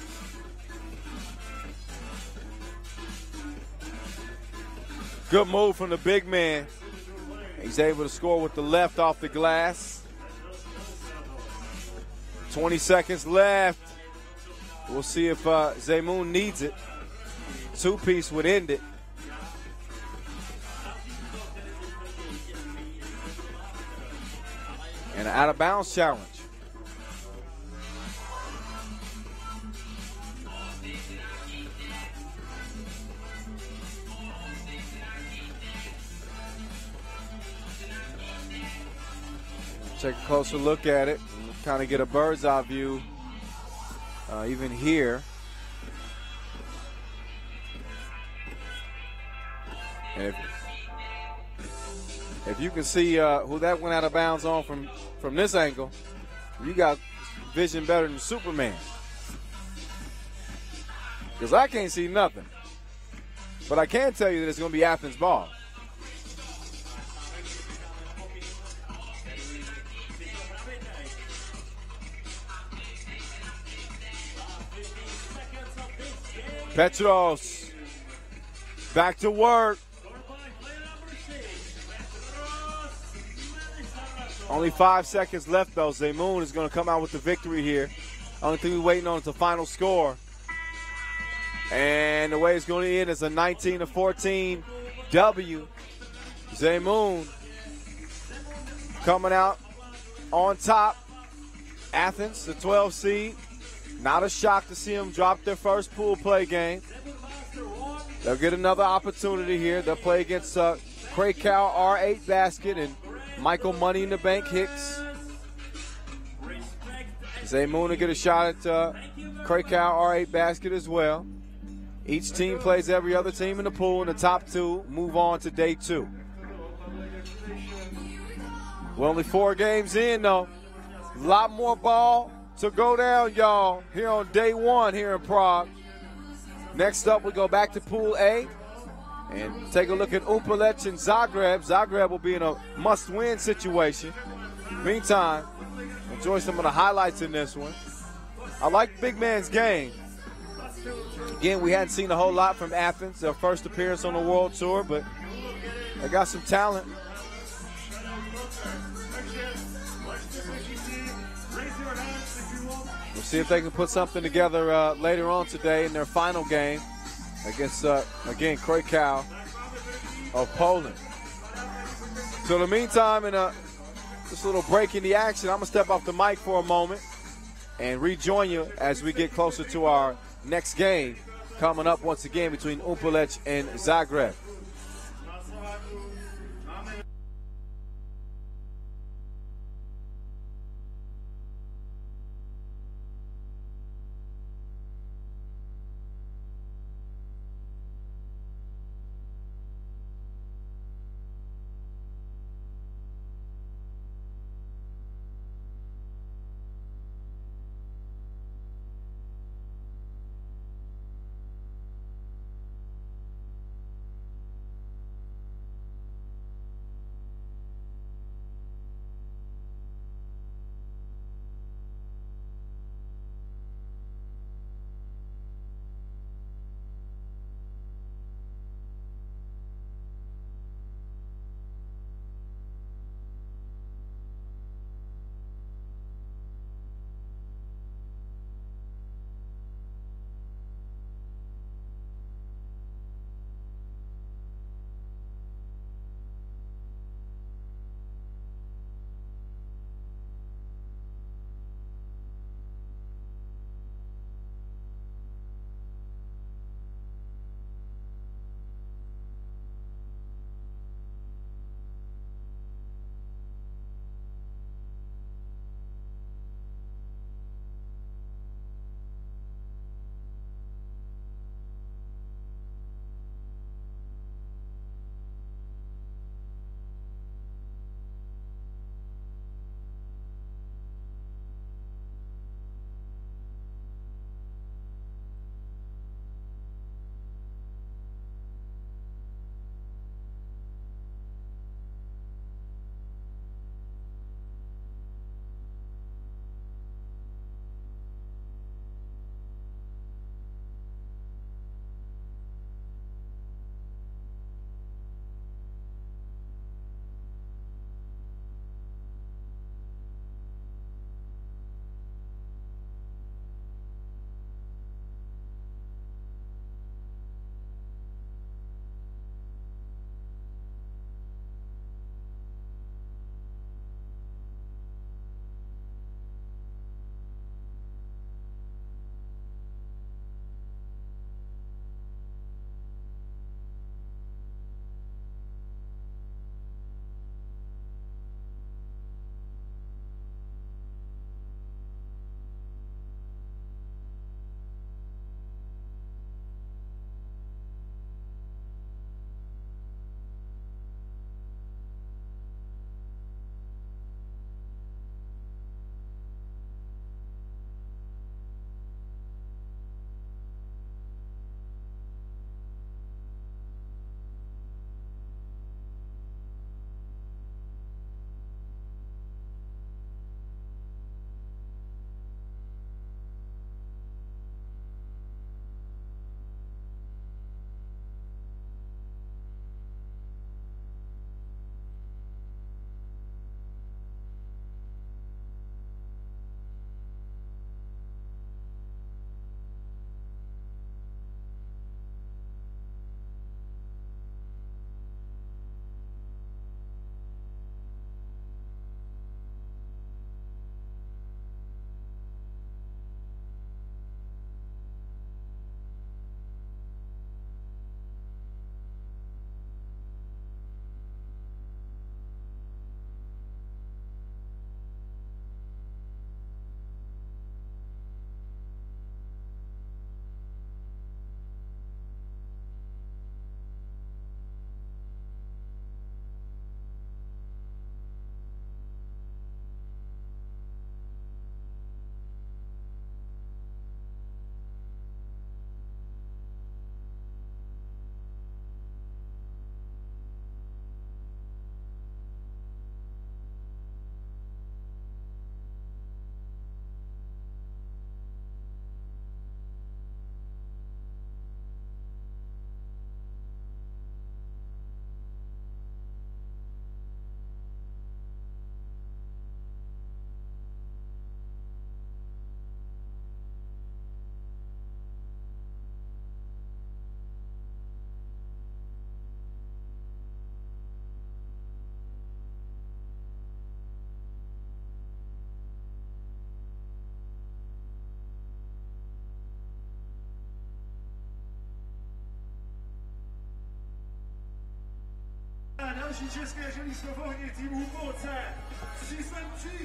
Good move from the big man. He's able to score with the left off the glass. 20 seconds left. We'll see if Zemun needs it. Two-piece would end it. And an out-of-bounds challenge. Take a closer look at it and kind of get a bird's eye view even here. And if you can see who that went out of bounds on from this angle, you got vision better than Superman. Because I can't see nothing. But I can tell you that it's going to be Athens ball. Petros, back to work. Only 5 seconds left, though. Zemun is going to come out with the victory here. Only thing we're waiting on is the final score. And the way it's going to end is a 19-14 W. Zemun coming out on top. Athens, the 12 seed. Not a shock to see them drop their first pool play game. They'll get another opportunity here. They'll play against Krakow R8 Basket and Michael Money in the Bank Hicks. Zemun will get a shot at Krakow R8 Basket as well. Each team plays every other team in the pool, and the top two move on to day 2. We're only 4 games in, though. A lot more ball to go down, y'all, here on day 1 here in Prague. Next up, we go back to Pool A and take a look at Humpolec and Zagreb. Zagreb will be in a must-win situation. Meantime, enjoy some of the highlights in this one. I like big man's game. Again, we hadn't seen a whole lot from Athens, their first appearance on the World Tour, but they got some talent. We'll see if they can put something together later on today in their final game against, again, Krakow of Poland. So in the meantime, in this little break in the action, I'm going to step off the mic for a moment and rejoin you as we get closer to our next game coming up once again between Humpolec and Zagreb.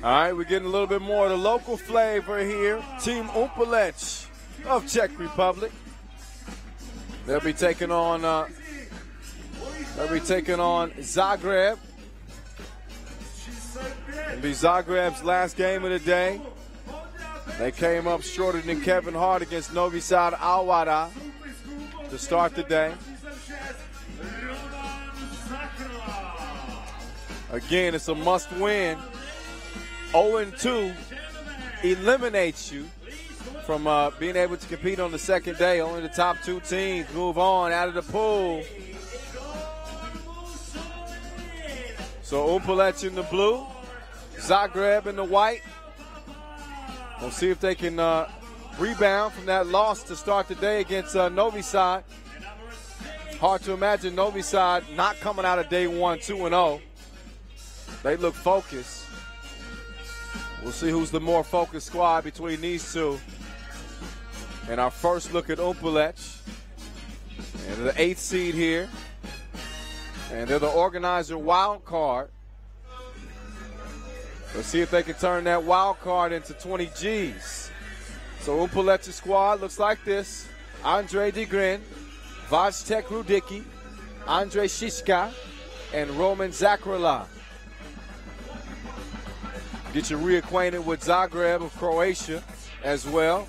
All right, we're getting a little bit more of the local flavor here. Team Humpolec of Czech Republic. They'll be taking on Zagreb. It'll be Zagreb's last game of the day. They came up shorter than Kevin Hart against Novi side AlWahda to start the day. Again, it's a must-win. 0-2 eliminates you from being able to compete on the second day. Only the top two teams move on out of the pool. So Humpolec in the blue, Zagreb in the white. We'll see if they can rebound from that loss to start the day against Novi side. Hard to imagine Novi side not coming out of day one 2-0. They look focused. We'll see who's the more focused squad between these two. And our first look at Humpolec. And they're the 8th seed here. And they're the organizer wild card. Let's see if they can turn that wild card into 20 G's. So Humpolec's squad looks like this. Andre Degrin, Vajtek Rudicki, Andre Shishka, and Roman Zakrala. Get you reacquainted with Zagreb of Croatia as well.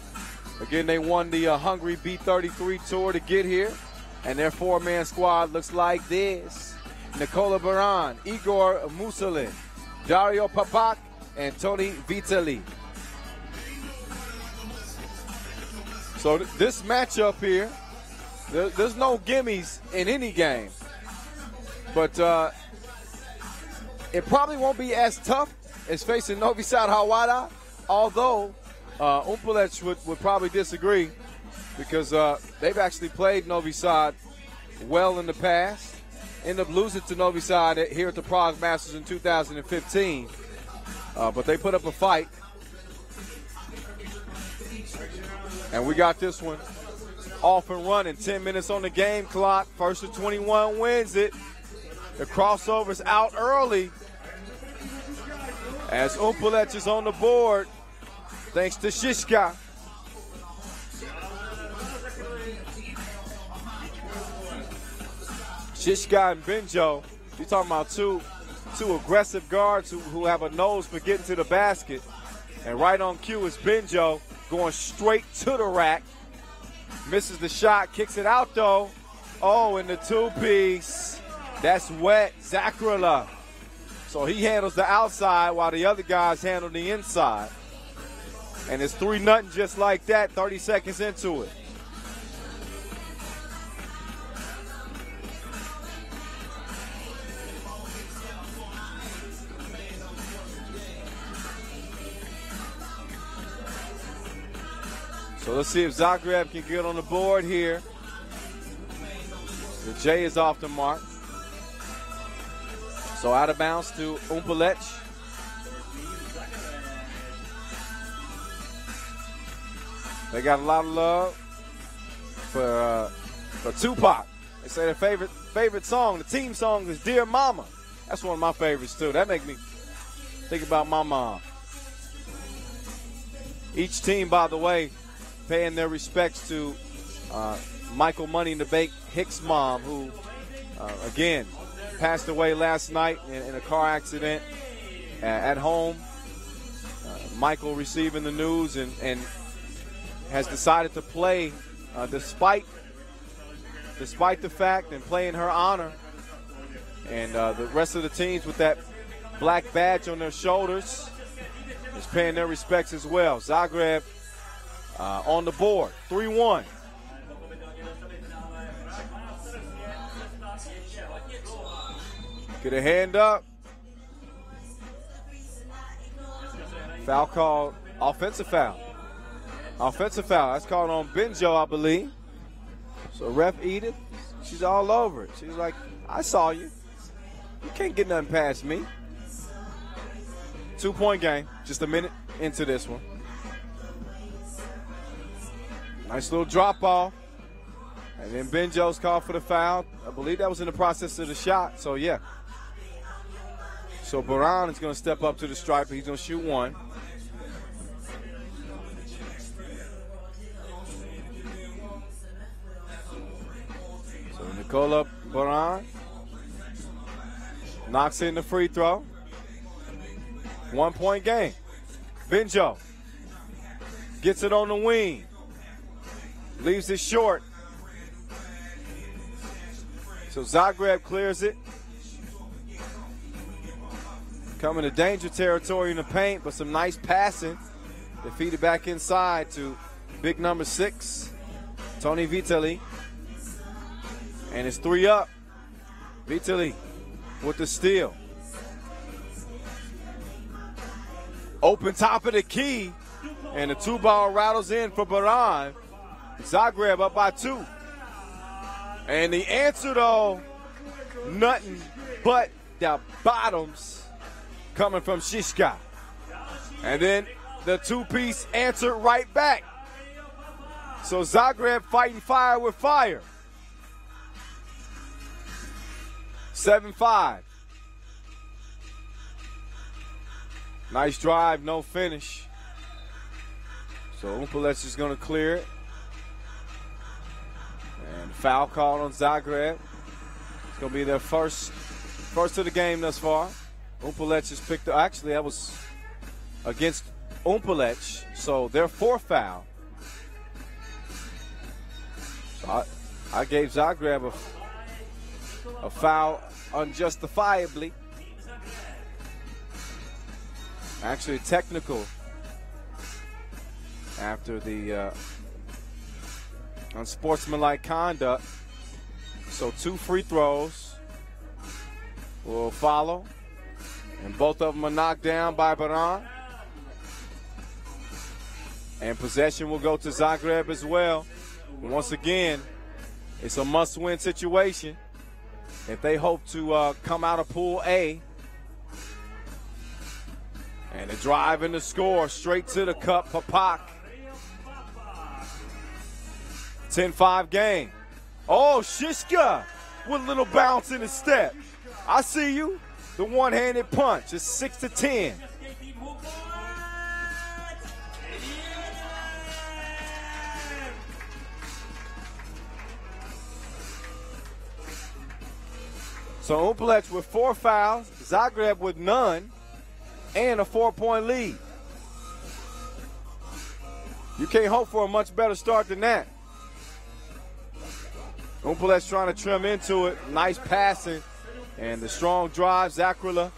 Again, they won the Hungary B33 tour to get here. And their 4-man squad looks like this. Nikola Baran, Igor Musalin, Dario Papak, and Tony Vitali. So this matchup here, there's no gimmies in any game. But it probably won't be as tough as facing Novi Sad AlWahda, although Humpolec would probably disagree because they've actually played Novi Sad well in the past. Ended up losing to Novi Sad here at the Prague Masters in 2015. But they put up a fight. And we got this one off and running. 10 minutes on the game clock. First to 21 wins it. The crossover's out early as Humpolec is on the board thanks to Shishka. Shishka and Benjo, you're talking about two aggressive guards who have a nose for getting to the basket. And right on cue is Benjo going straight to the rack. Misses the shot, kicks it out though. Oh, and the two-piece. That's wet, Zakrala. So he handles the outside while the other guys handle the inside. And it's 3-0 just like that, 30 seconds into it. So let's see if Zagreb can get on the board here. The J is off the mark. So out of bounds to Humpolec. They got a lot of love for Tupac. They say their favorite song, the team song, is Dear Mama. That's one of my favorites too. That makes me think about my mom. Each team, by the way, paying their respects to Michael Money in the Bank Hicks' mom, who, again, passed away last night in a car accident at home. Michael receiving the news and has decided to play despite the fact and play in her honor. And the rest of the teams with that black badge on their shoulders is paying their respects as well. Zagreb on the board, 3-1. Get a hand up. Foul called, offensive foul. Offensive foul, that's called on Benjo, I believe. So ref Edith, she's all over it. She's like, I saw you. You can't get nothing past me. 2-point game, just a minute into this one. Nice little drop off. And then Benjo's called for the foul. I believe that was in the process of the shot. So, yeah, So Baran is going to step up to the stripe. He's going to shoot one. So Nikola Baran knocks in the free throw. 1 point game. Benjo gets it on the wing. Leaves it short. So Zagreb clears it. Coming to danger territory in the paint, but some nice passing. They feed it back inside to big number 6, Tony Vitez. And it's 3 up. Vitez with the steal. Open top of the key, and the 2-ball rattles in for Baran. Zagreb up by 2. And the answer, though, nothing but the bottoms coming from Shishka. And then the 2-piece answer right back. So Zagreb fighting fire with fire. 7-5. Nice drive, no finish. So Humpolec is going to clear it. And foul called on Zagreb. It's going to be their first of the game thus far. Humpolec has picked up. Actually, that was against Humpolec. So their 4th foul. So I gave Zagreb a foul unjustifiably. Actually, technical after the unsportsmanlike conduct. So 2 free throws will follow. And both of them are knocked down by Baran. And possession will go to Zagreb as well. Once again, it's a must-win situation if they hope to come out of Pool A. And a drive and the score straight to the cup, Papak. 10-5 game. Oh, Shishka with a little bounce in the step. I see you. The one-handed punch is 6-10. So Humpolec with 4 fouls, Zagreb with none, and a 4-point lead. You can't hope for a much better start than that. Humpolec trying to trim into it. Nice passing. And the strong drive, Zakrila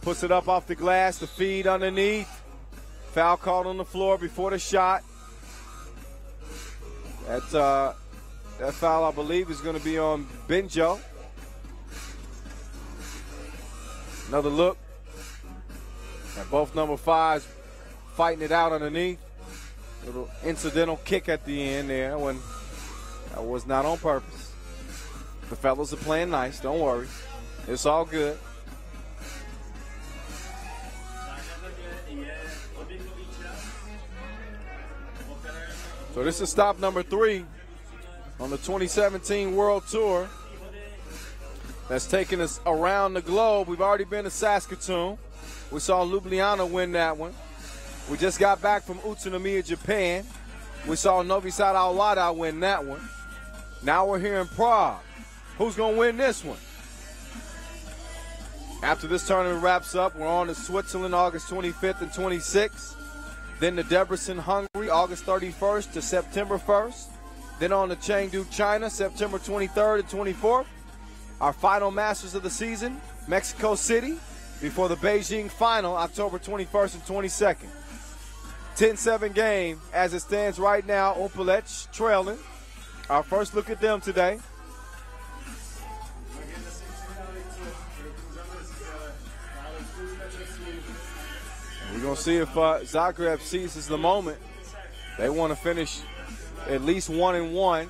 puts it up off the glass, the feed underneath. Foul called on the floor before the shot. That foul, I believe, is going to be on Benjo. Another look. And both number 5s fighting it out underneath. Little incidental kick at the end there. That was not on purpose. The fellas are playing nice. Don't worry. It's all good. So this is stop number 3 on the 2017 World Tour. That's taking us around the globe. We've already been to Saskatoon. We saw Ljubljana win that one. We just got back from Utsunomiya, Japan. We saw Novi Sad AlWahda win that one. Now we're here in Prague. Who's going to win this one? After this tournament wraps up, we're on to Switzerland August 25th and 26th. Then to Debrecen, Hungary, August 31st to September 1st. Then on to Chengdu, China, September 23rd and 24th. Our final Masters of the season, Mexico City, before the Beijing final, October 21st and 22nd. 10-7 game as it stands right now. Humpolec trailing. Our first look at them today. We're going to see if Zagreb seizes the moment. They want to finish at least 1-1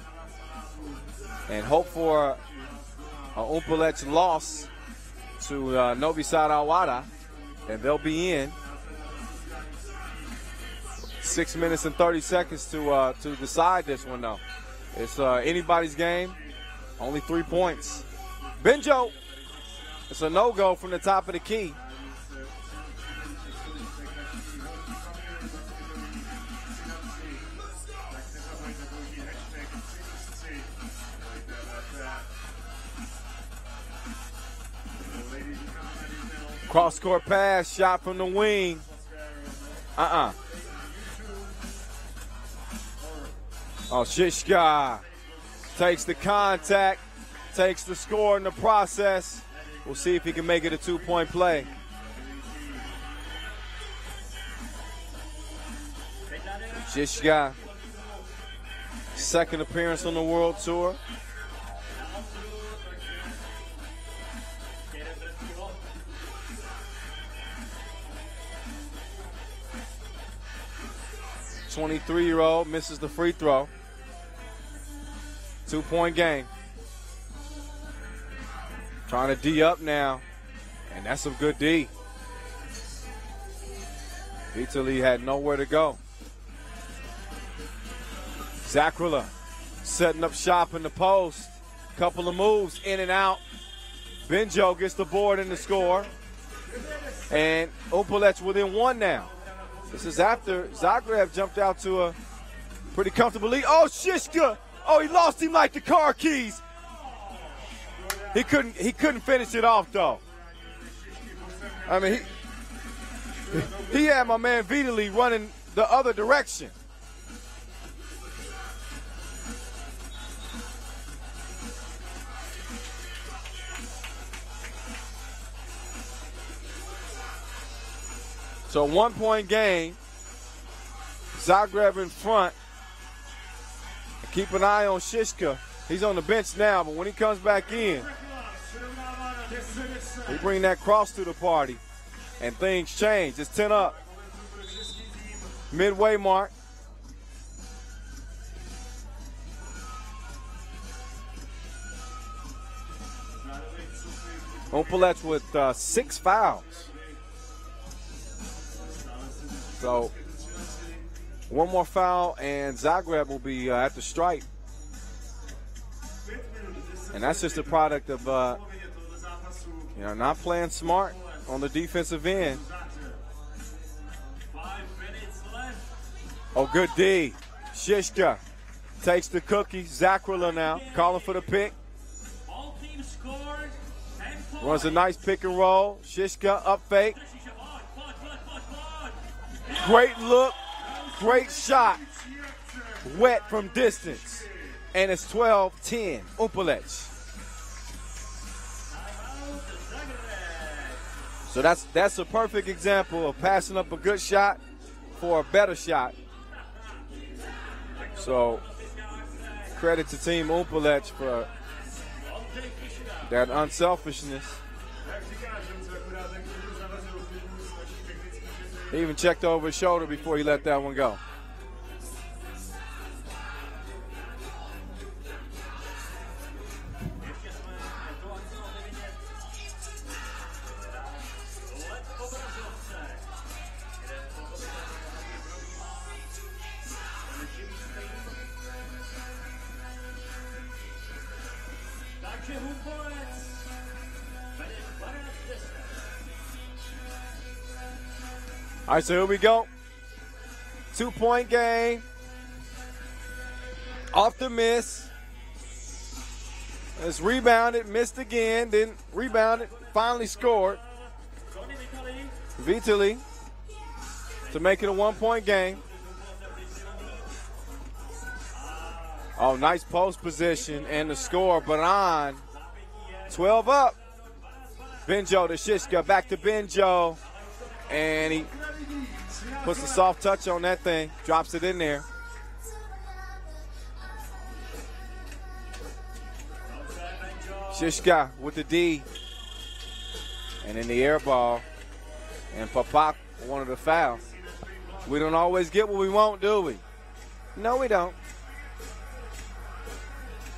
and hope for a Humpolec loss to Novi Sad AlWahda, and they'll be in. 6 minutes and 30 seconds to decide this one, though. It's anybody's game. Only 3 points. Benjo. It's a no-go from the top of the key. Cross-court pass, shot from the wing. Oh, Shishka takes the contact, takes the score in the process. We'll see if he can make it a two-point play. Shishka, second appearance on the World Tour. .23-year-old misses the free throw. Two-point game. Trying to D up now, and that's some good D. Vitez had nowhere to go. Zagreb setting up shop in the post. Couple of moves in and out. Benjo gets the board and the score. And Humpolec within one now. This is after Zagreb jumped out to a pretty comfortable lead. Oh, Shishka! Oh, he lost him like the car keys. He couldn't finish it off though. I mean, he had my man Vitez running the other direction. So 1 point game. Zagreb in front. Keep an eye on Shishka. He's on the bench now, but when he comes back in, he bring that cross to the party, and things change. It's 10 up. Midway mark. Humpolec with 6 fouls. So one more foul, and Zagreb will be at the stripe. And that's just a product of, not playing smart on the defensive end. Oh, good D. Shishka takes the cookie. Zagreb now calling for the pick. Runs a nice pick and roll. Shishka up fake. Great look. Great shot. Wet from distance. And it's 12-10. Humpolec. So that's a perfect example of passing up a good shot for a better shot. So credit to Team Humpolec for that unselfishness. He even checked over his shoulder before he let that one go. All right, so here we go. 2 point game. Off the miss. It's rebounded, missed again, then rebounded, finally scored. Vitez to make it a 1 point game. Oh, nice post position and the score, but on 12 up. Benjo to Shishka, back to Benjo. And he puts a soft touch on that thing, drops it in there. Shishka with the D. And in the air ball. And Papak wanted a foul. We don't always get what we want, do we? No, we don't.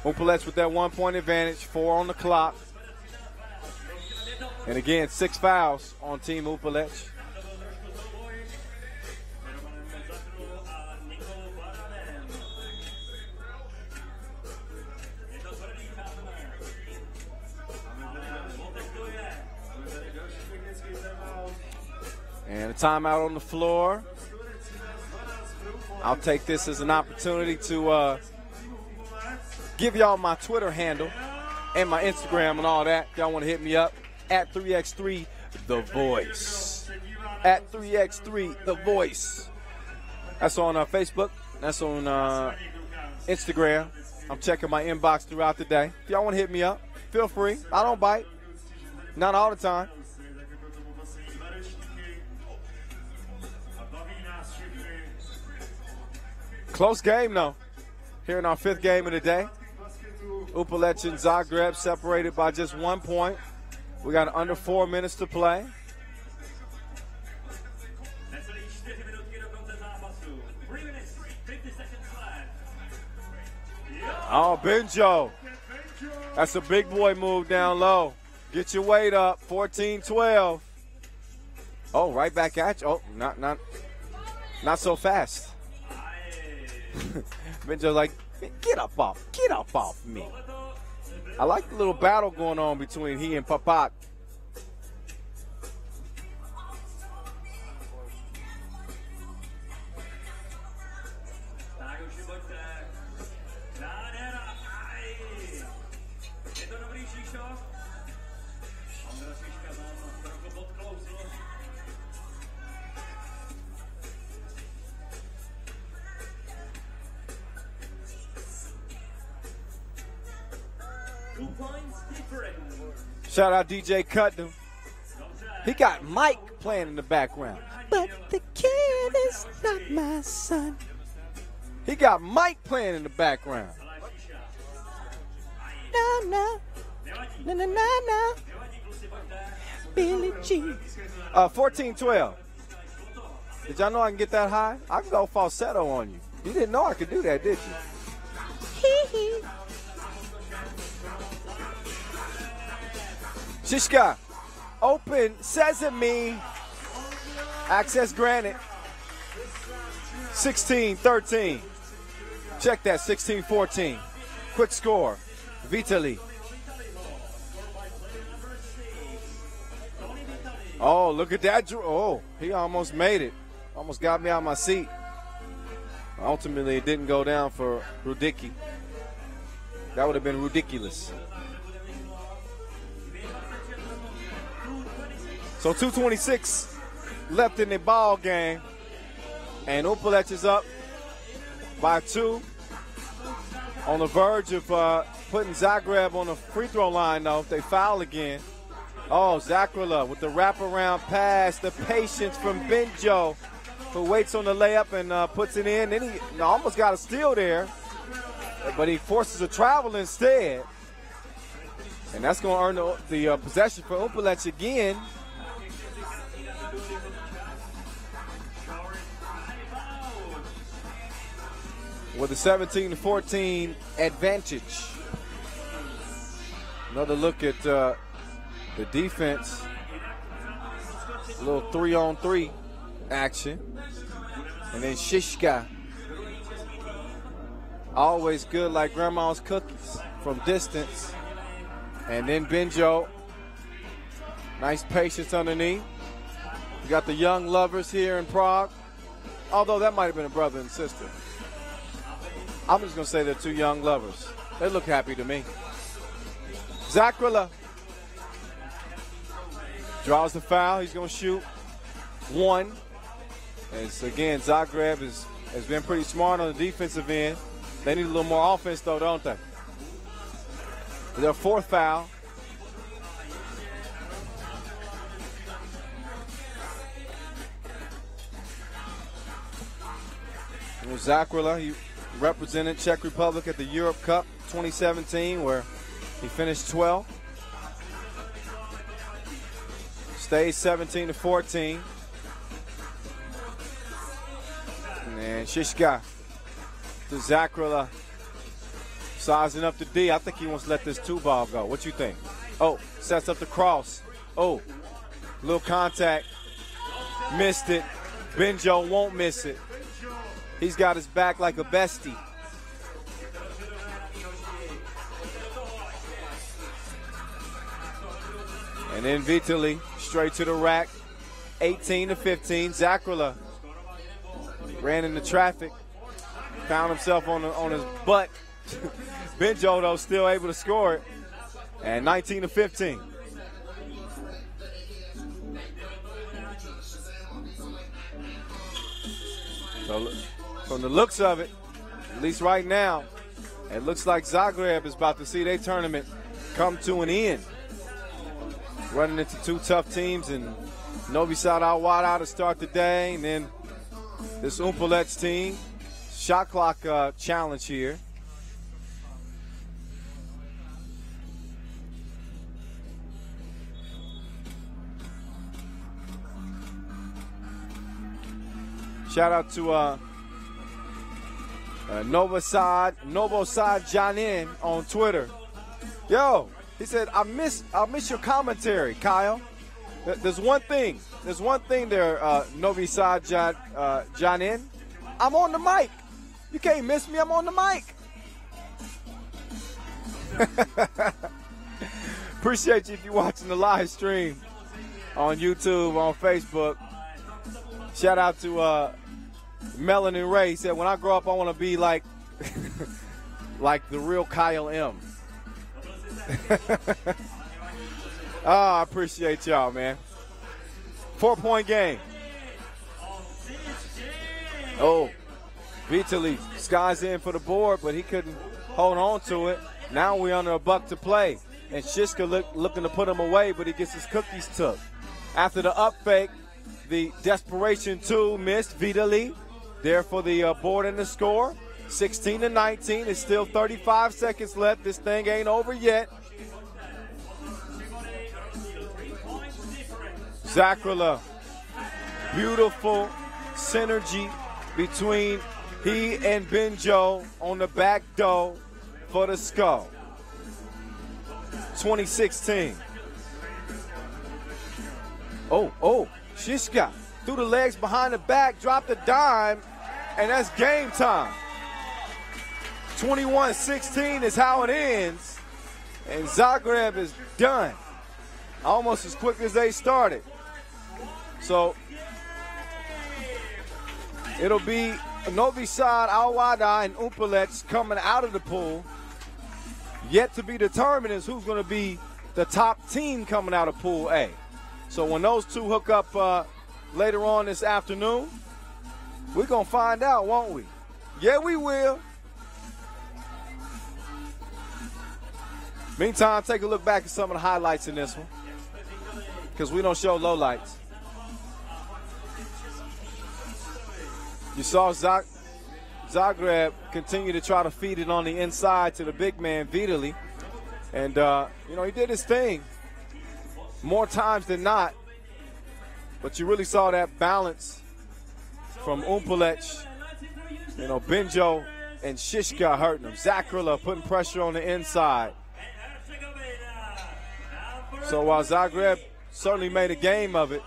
Humpolec with that 1 point advantage, 4 on the clock. And again, 6 fouls on Team Humpolec. timeout on the floor. I'll take this as an opportunity to give y'all my Twitter handle and my Instagram and all that. If y'all want to hit me up, at 3x3 The Voice. At 3x3 The Voice. That's on Facebook. That's on Instagram. I'm checking my inbox throughout the day. If y'all want to hit me up, feel free. I don't bite. Not all the time. Close game, though. Here in our 5th game of the day. Humpolec and Zagreb separated by just 1 point. We got under 4 minutes to play. Oh, Benjo. That's a big boy move down low. Get your weight up. 14-12. Oh, right back at you. Oh, not so fast. Benjo's like, get up off me. I like the little battle going on between he and Papak. Shout out DJ Cutnam. He got Mike playing in the background. But the kid is not my son. He got Mike playing in the background. No. Billy G. 14-12. Did y'all know I can get that high? I can go falsetto on you. You didn't know I could do that, did you? Hee. Shishka, open sesame, access granted. 16-13. Check that, 16-14. Quick score, Vitez. Oh, look at that. Oh, he almost made it. Almost got me out of my seat. Ultimately, it didn't go down for Rudicki. That would have been ridiculous. So 2:26 left in the ball game, and Humpolec is up by 2. On the verge of putting Zagreb on the free throw line, though, if they foul again. Oh, Zakrala with the wraparound pass, the patience from Benjo, who waits on the layup and puts it in. Then he almost got a steal there, but he forces a travel instead. And that's going to earn the possession for Humpolec again. With a 17-14 advantage. Another look at the defense. A little 3-on-3 action. And then Shishka. Always good like grandma's cookies from distance. And then Benjo. Nice patience underneath. You got the young lovers here in Prague. Although that might have been a brother and sister. I'm just going to say they're 2 young lovers. They look happy to me. Zakrala draws the foul. He's going to shoot 1. As again, Zagreb has been pretty smart on the defensive end. They need a little more offense, though, don't they? Their 4th foul. Zakrala, he represented Czech Republic at the Europe Cup 2017, where he finished 12th. Stays 17-14. And Shishka to Zakrala, sizing up the D. I think he wants to let this 2-ball go. What you think? Oh, sets up the cross. Oh, little contact. Missed it. Benjo won't miss it. He's got his back like a bestie. And then Vitez straight to the rack. 18-15. Zagreb ran into traffic, found himself on his butt. Benjo, though, still able to score it. And 19-15. So from the looks of it, at least right now, it looks like Zagreb is about to see their tournament come to an end. Running into two tough teams, and Novi Sad AlWahda to start the day, and then this Humpolec team. Shot clock challenge here. Shout out to Novi Sad Janin on Twitter. Yo, he said, I miss your commentary, Kyle. There's one thing there, Novi Sad Janin. I'm on the mic. You can't miss me. I'm on the mic. Appreciate you if you're watching the live stream on YouTube, on Facebook. Shout out to Melanie Ray. He said, when I grow up, I want to be like like the real Kyle M. I appreciate y'all, man. 4-point game. Oh, Vitez skies in for the board, but he couldn't hold on to it. Now we're under a buck to play. And Shiska looking to put him away, but he gets his cookies took. After the up fake, the desperation 2 missed. Vitez there for the board and the score. 16-19. It's still 35 seconds left. This thing ain't over yet. Zagreb, beautiful synergy between he and Benjo on the back door for the skull. 2016. Oh, Shiska through the legs behind the back, dropped a dime, and that's game time. 21-16 is how it ends, and Zagreb is done almost as quick as they started. So it'll be Novi Sad AlWahda and Humpolec coming out of the pool. Yet to be determined is who's going to be the top team coming out of Pool A. So when those two hook up later on this afternoon, we're going to find out, won't we? Yeah, we will. Meantime, take a look back at some of the highlights in this one, because we don't show lowlights. You saw Zagreb continue to try to feed it on the inside to the big man, Vitez. And, he did his thing more times than not. But you really saw that balance from Humpolec. Benjo and Shiska hurting him. Zagreb putting pressure on the inside. So while Zagreb certainly made a game of it,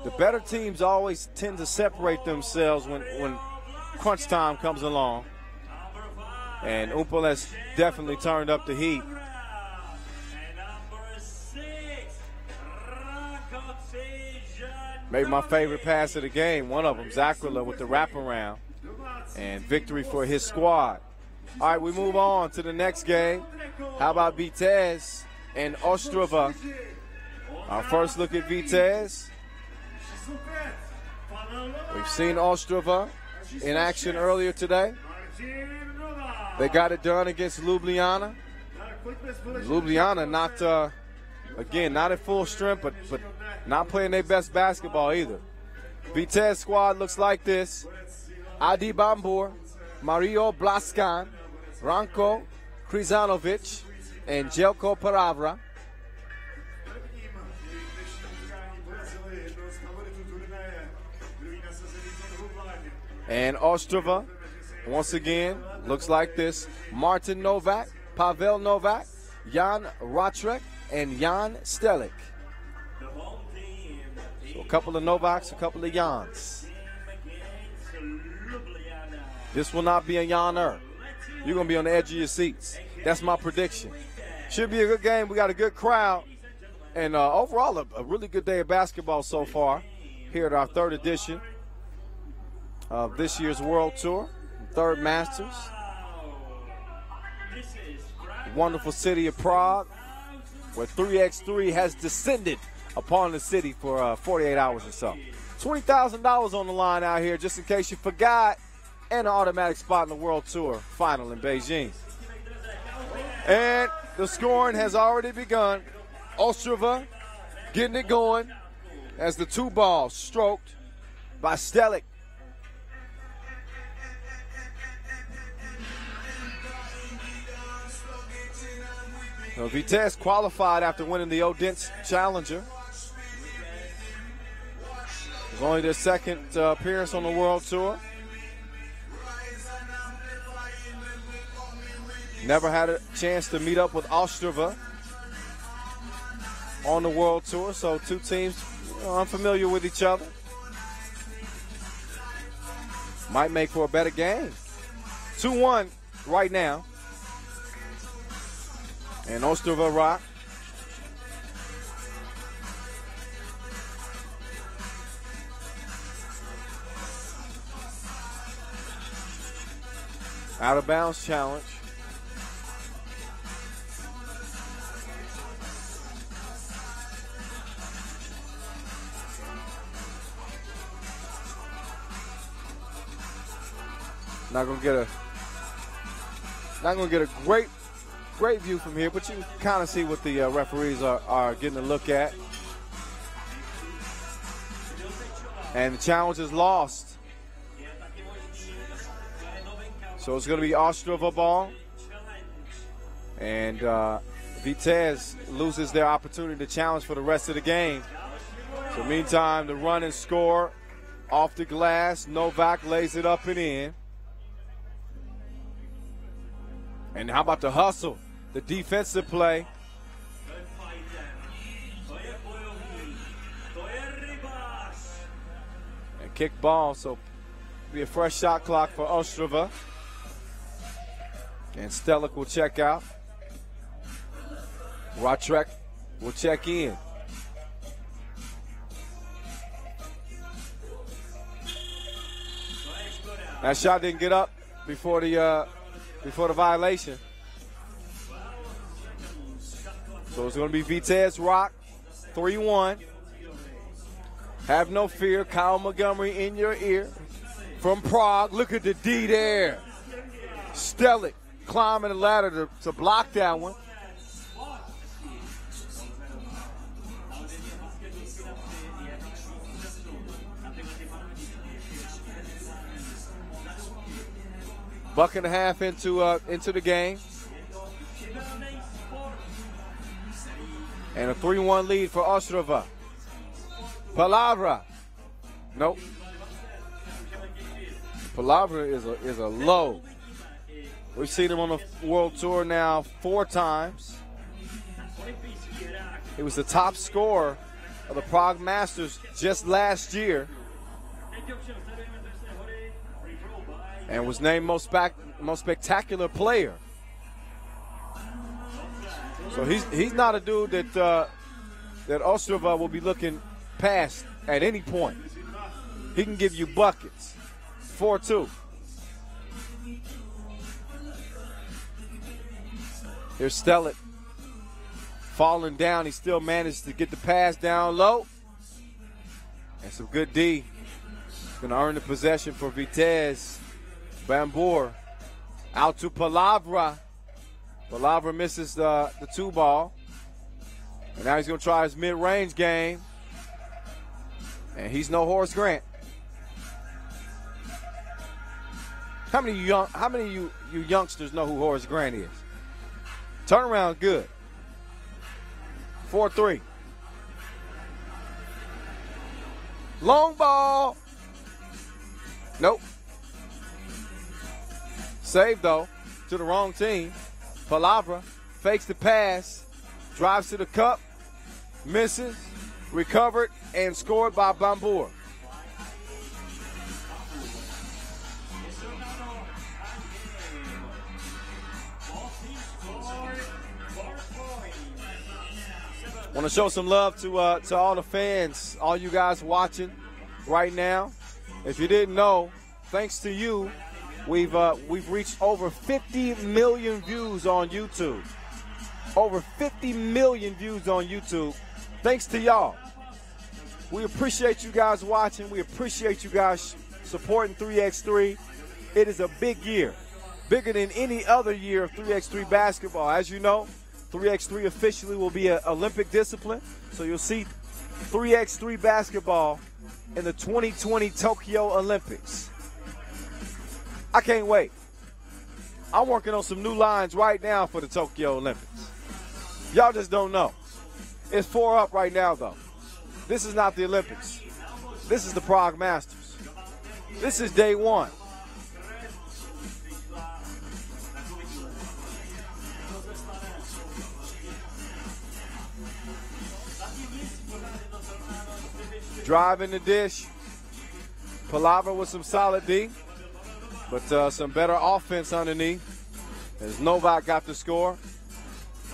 the better teams always tend to separate themselves when crunch time comes along. And Humpolec definitely turned up the heat. Maybe my favorite pass of the game, one of them, Zagreb with the wraparound. And victory for his squad. All right, we move on to the next game. How about Vitez and Ostrava? Our first look at Vitez. We've seen Ostrava in action earlier today. They got it done against Ljubljana. Ljubljana not at full strength, but not playing their best basketball either. Vitez squad looks like this. Adi Bambur, Mario Blaskan, Ranko Krizanovic, and Jelko Paravra. And Ostrava, once again, looks like this. Martin Novak, Pavel Novak, Jan Ratrek, and Jan Stelik. So a couple of Novaks, a couple of Jans. This will not be a Janer. You're going to be on the edge of your seats. That's my prediction. Should be a good game. We got a good crowd. And overall, a really good day of basketball so far. here at our third edition of this year's World Tour, third Masters. The wonderful city of Prague, where 3x3 has descended upon the city for 48 hours or so. $20,000 on the line out here, just in case you forgot, and an automatic spot in the World Tour final in Beijing. And the scoring has already begun. Ostrava getting it going as the 2 ball stroked by Stelic. So Vitez qualified after winning the Odense Challenger. It was only their second appearance on the World Tour. Never had a chance to meet up with Ostrava on the World Tour, so 2 teams unfamiliar with each other. Might make for a better game. 2-1 right now. And Ostrava rock. Out of bounds challenge. Not gonna get a great view from here, but you can kind of see what the referees are getting a look at. And the challenge is lost. So it's going to be Ostrava ball. And Vitez loses their opportunity to challenge for the rest of the game. So meantime, the run and score off the glass. Novak lays it up and in. And how about the hustle? The defensive play. And kick ball, so be a fresh shot clock for Ostrava. And Stelic will check out. Ratrek will check in. That shot didn't get up before the violation. So it's going to be Vitez rock, 3-1. Have no fear, Kyle Montgomery in your ear. From Prague, look at the D there. Stelic climbing the ladder to block that one. Buck and a half into the game. And a 3-1 lead for Ostrava. Palavra. Nope. Palavra is a low. We've seen him on the World Tour now 4 times. He was the top scorer of the Prague Masters just last year. And was named most spectacular player. So he's not a dude that Ostrava will be looking past at any point. He can give you buckets. 4-2. Here's Stelic falling down. He still managed to get the pass down low. And some good D. Going to earn the possession for Vitez. Bambor out to Palavra. Palavra misses the 2 ball. And now he's going to try his mid-range game. And he's no Horace Grant. How many of you youngsters know who Horace Grant is? Turnaround good. 4-3. Long ball. Nope. Save, though, to the wrong team. Palavra fakes the pass, drives to the cup, misses, recovered, and scored by Bambor. Want to show some love to all the fans, all you guys watching right now. If you didn't know, thanks to you, we've reached over 50 million views on YouTube. Over 50 million views on YouTube. Thanks to y'all. We appreciate you guys watching. We appreciate you guys supporting 3x3. It is a big year, bigger than any other year of 3x3 basketball. As you know, 3x3 officially will be an Olympic discipline. So you'll see 3x3 basketball in the 2020 Tokyo Olympics. I can't wait. I'm working on some new lines right now for the Tokyo Olympics. Y'all just don't know. It's 4 up right now, though. This is not the Olympics. This is the Prague Masters. This is day 1. Driving the dish. Palavra with some solid D, but some better offense underneath. As Novak got the score.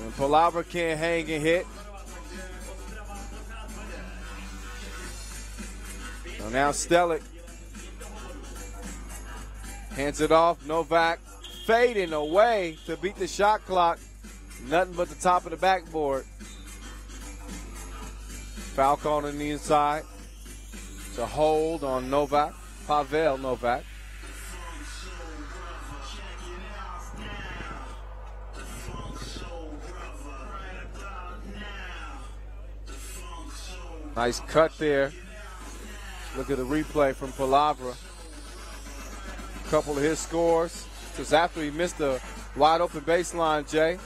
And Palavra can't hang and hit. So now Stelic hands it off. Novak fading away to beat the shot clock. Nothing but the top of the backboard. Foul call on the inside. It's a hold on Novak. Pavel Novak. Nice cut there. Look at the replay from Palavra. A couple of his scores. Just after he missed the wide open baseline, Jay.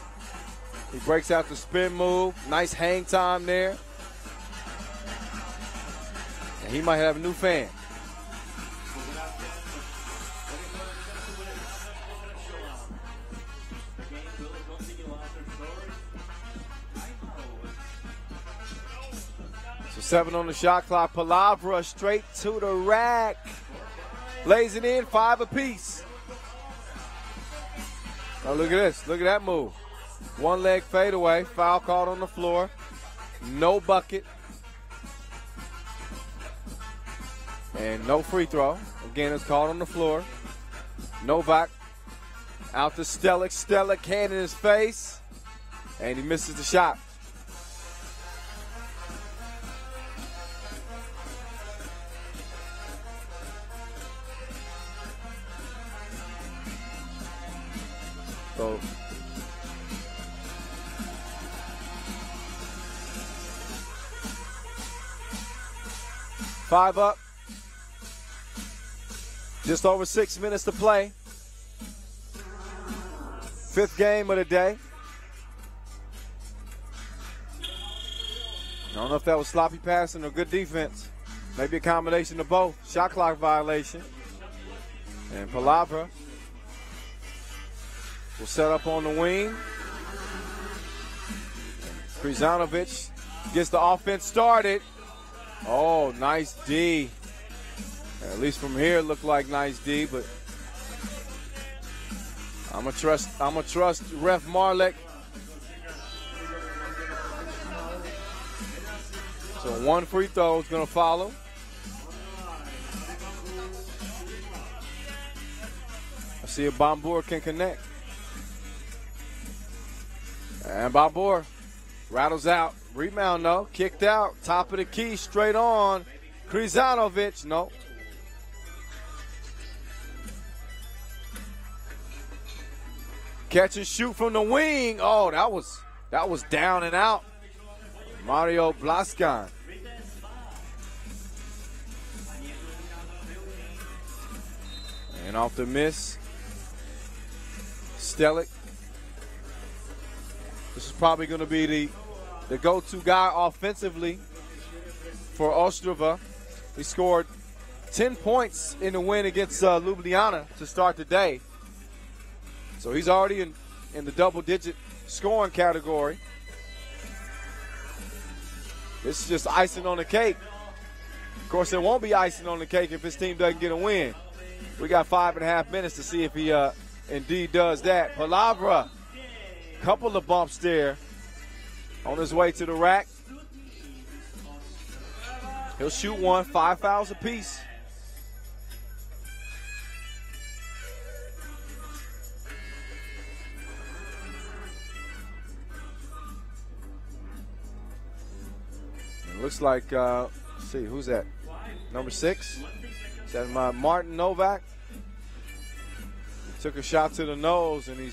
He breaks out the spin move. Nice hang time there. And he might have a new fan. So 7 on the shot clock. Palavra straight to the rack. Lays it in, 5 apiece. Oh, look at this. Look at that move. One leg fadeaway. Foul called on the floor. No bucket. And no free throw. Again, it's called on the floor. Novak out to Stelic. Stelic hand in his face. And he misses the shot. So 5 up. Just over 6 minutes to play. 5th game of the day. I don't know if that was sloppy passing or good defense. Maybe a combination of both. Shot clock violation. And Palavra will set up on the wing. Krizanovic gets the offense started. Oh, nice D. At least from here it looked like nice D, but I'm gonna trust Ref Marlek. So 1 free throw is gonna follow. I see if Bambour can connect. And Bambour rattles out. Rebound, no. Kicked out. Top of the key, straight on. Krizanovic, no. Catch and shoot from the wing. Oh, that was down and out. Mario Blaskan. And off the miss, Stelic. This is probably going to be the go-to guy offensively for Ostrava. He scored 10 points in the win against Ljubljana to start the day. So he's already in the double-digit scoring category. This is just icing on the cake. Of course, it won't be icing on the cake if his team doesn't get a win. We got 5.5 minutes to see if he indeed does that. Palavra, couple of bumps there on his way to the rack. He'll shoot one, 5 fouls apiece. It looks like, let's see, who's that? Number 6? Is that Martin Novak? He took a shot to the nose, and the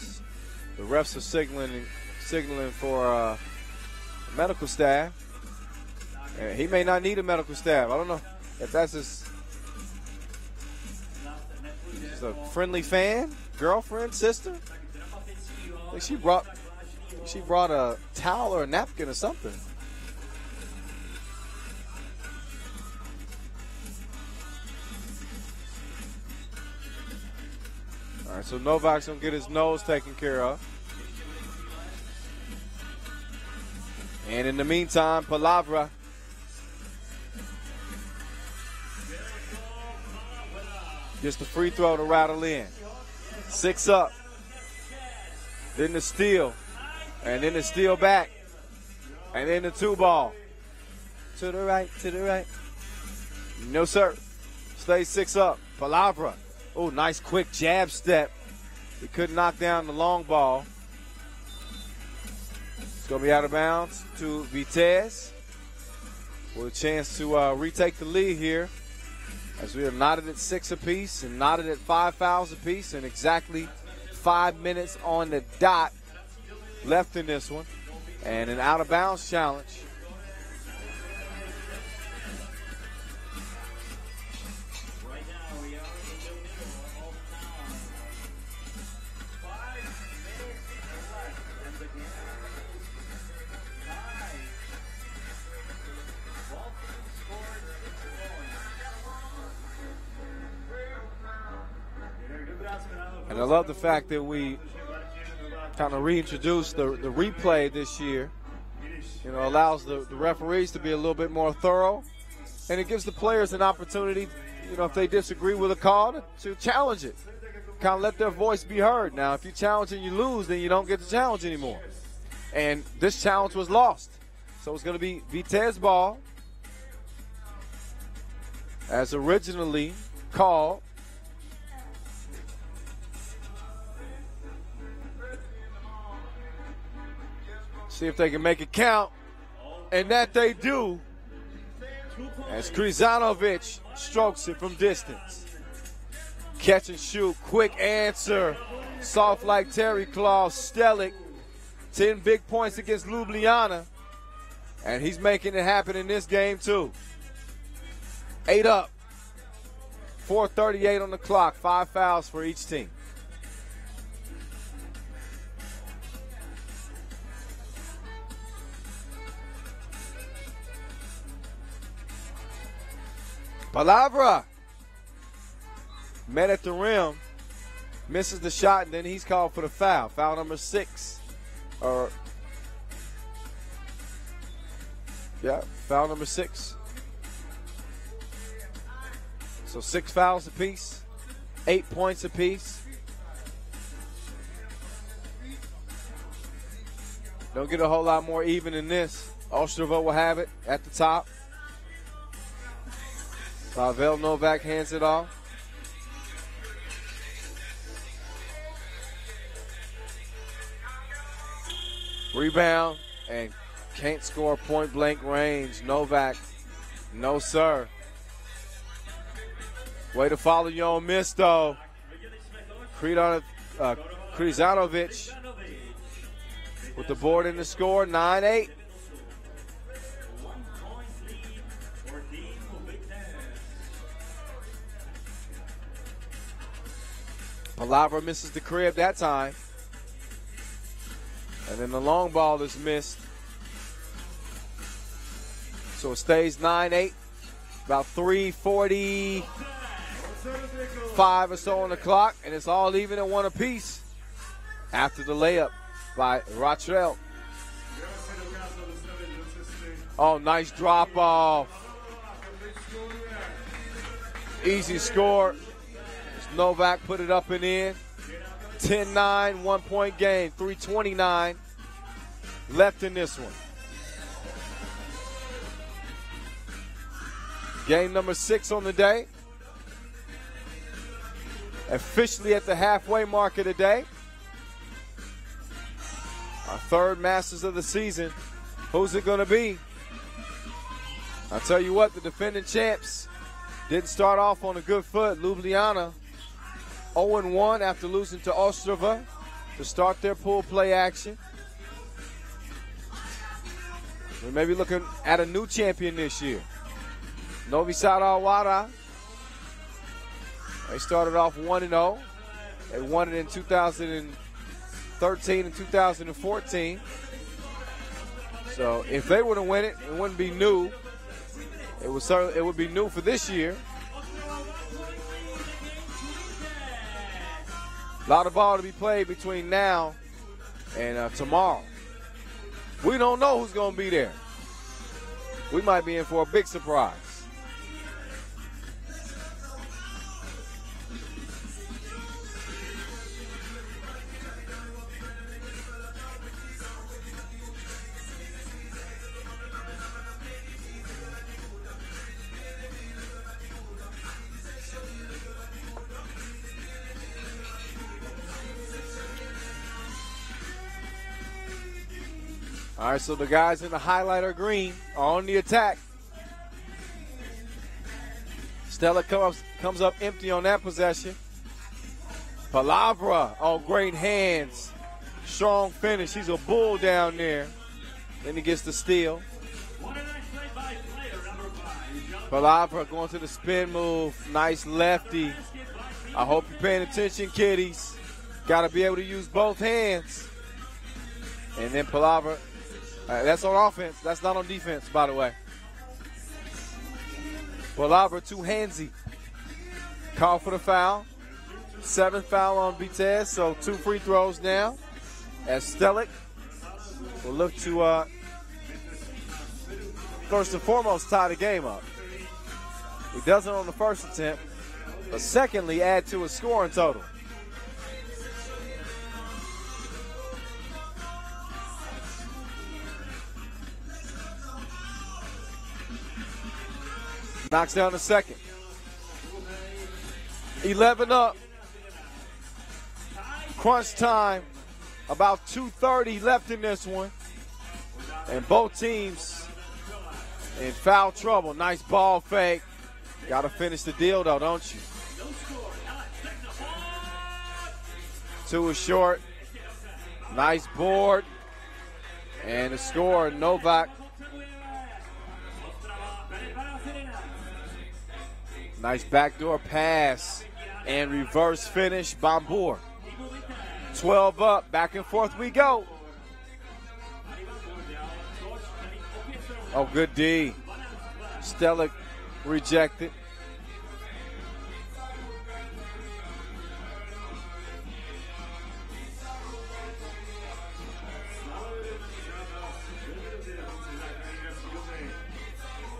refs are signaling for a medical staff. And he may not need a medical staff. I don't know if that's his a friendly fan, girlfriend, sister. I think she brought a towel or a napkin or something. All right, so Novak's going to get his nose taken care of. And in the meantime, Palavra gets the free throw to rattle in. 6 up. Then the steal. And then the steal back. And then the 2 ball. To the right, to the right. No, sir. Stay 6 up. Palavra. Oh, nice quick jab step. He couldn't knock down the long ball. It's going to be out of bounds to Vitez with a chance to retake the lead here, as we are knotted at 6 apiece and knotted at 5 fouls apiece, and exactly 5 minutes on the dot left in this one, and an out of bounds challenge. And I love the fact that we kind of reintroduced the replay this year. You know, allows the referees to be a little bit more thorough. And it gives the players an opportunity, you know, if they disagree with a call, to challenge it. Kind of let their voice be heard. Now, if you challenge and you lose, then you don't get the challenge anymore. And this challenge was lost. So it's going to be Vitez ball, as originally called. See if they can make it count. And that they do, as Krizanovic strokes it from distance. Catch and shoot, quick answer. Soft like Terry Claw, Stelik. 10 big points against Ljubljana. And he's making it happen in this game too. 8 up. 4:38 on the clock. 5 fouls for each team. Palavra met at the rim, misses the shot, and then he's called for the foul. Foul number 6. Foul number 6. So 6 fouls apiece, 8 points apiece. Don't get a whole lot more even than this. Ostrava will have it at the top. Pavel Novak hands it off. Rebound, and can't score point blank range. Novak, no sir. Way to follow your own miss though. Krizanovic with the board and the score, 9-8. Palavra misses the crib that time. And then the long ball is missed. So it stays 9-8. About 3:45 or so on the clock. And it's all even at 1 apiece after the layup by Rachel. Oh, nice drop off. Easy score. Novak put it up and in. 10-9, 1-point game. 3:29 left in this one. Game number 6 on the day. Officially at the halfway mark of the day. Our third Masters of the season. Who's it going to be? I'll tell you what, the defending champs didn't start off on a good foot. Ljubljana 0-1 after losing to Ostrava to start their pool play action. We may be looking at a new champion this year. Novi AlWahda. They started off 1-0. They won it in 2013 and 2014. So if they were to win it, it wouldn't be new. It would be new for this year. A lot of ball to be played between now and tomorrow. We don't know who's going to be there. We might be in for a big surprise. All right, so the guys in the highlighter green are on the attack. Stella comes up empty on that possession. Palavra on great hands. Strong finish. He's a bull down there. Then he gets the steal. Palavra going to the spin move. Nice lefty. I hope you're paying attention, kiddies. Got to be able to use both hands. And then Palavra. That's on offense. That's not on defense, by the way. Palavra too handsy. Call for the foul. 7th foul on Vitez, so 2 free throws now. As Stelic will look to, first and foremost, tie the game up. He does it on the first attempt, but secondly, add to his scoring total. Knocks down the second. 11 up. Crunch time. About 2:30 left in this one. And both teams in foul trouble. Nice ball fake. Got to finish the deal, though, don't you? 2 is short. Nice board. And the score, Novak. Nice backdoor pass and reverse finish, Bambur. 12 up, back and forth we go. Oh, good D. Stella rejected.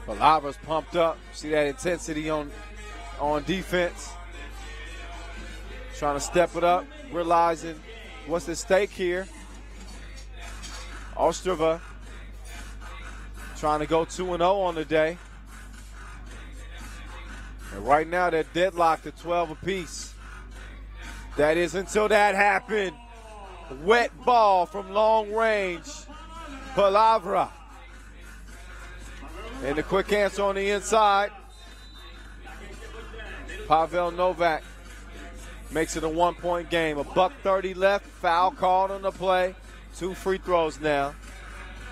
Palavra's pumped up. See that intensity on defense. Trying to step it up, realizing what's at stake here. Ostrava trying to go 2-0 on the day. And right now they're deadlocked at 12 apiece. That is until that happened. Wet ball from long range. Palavra. And the quick answer on the inside. Pavel Novak makes it a 1-point game. $1:30 left. Foul called on the play. 2 free throws now,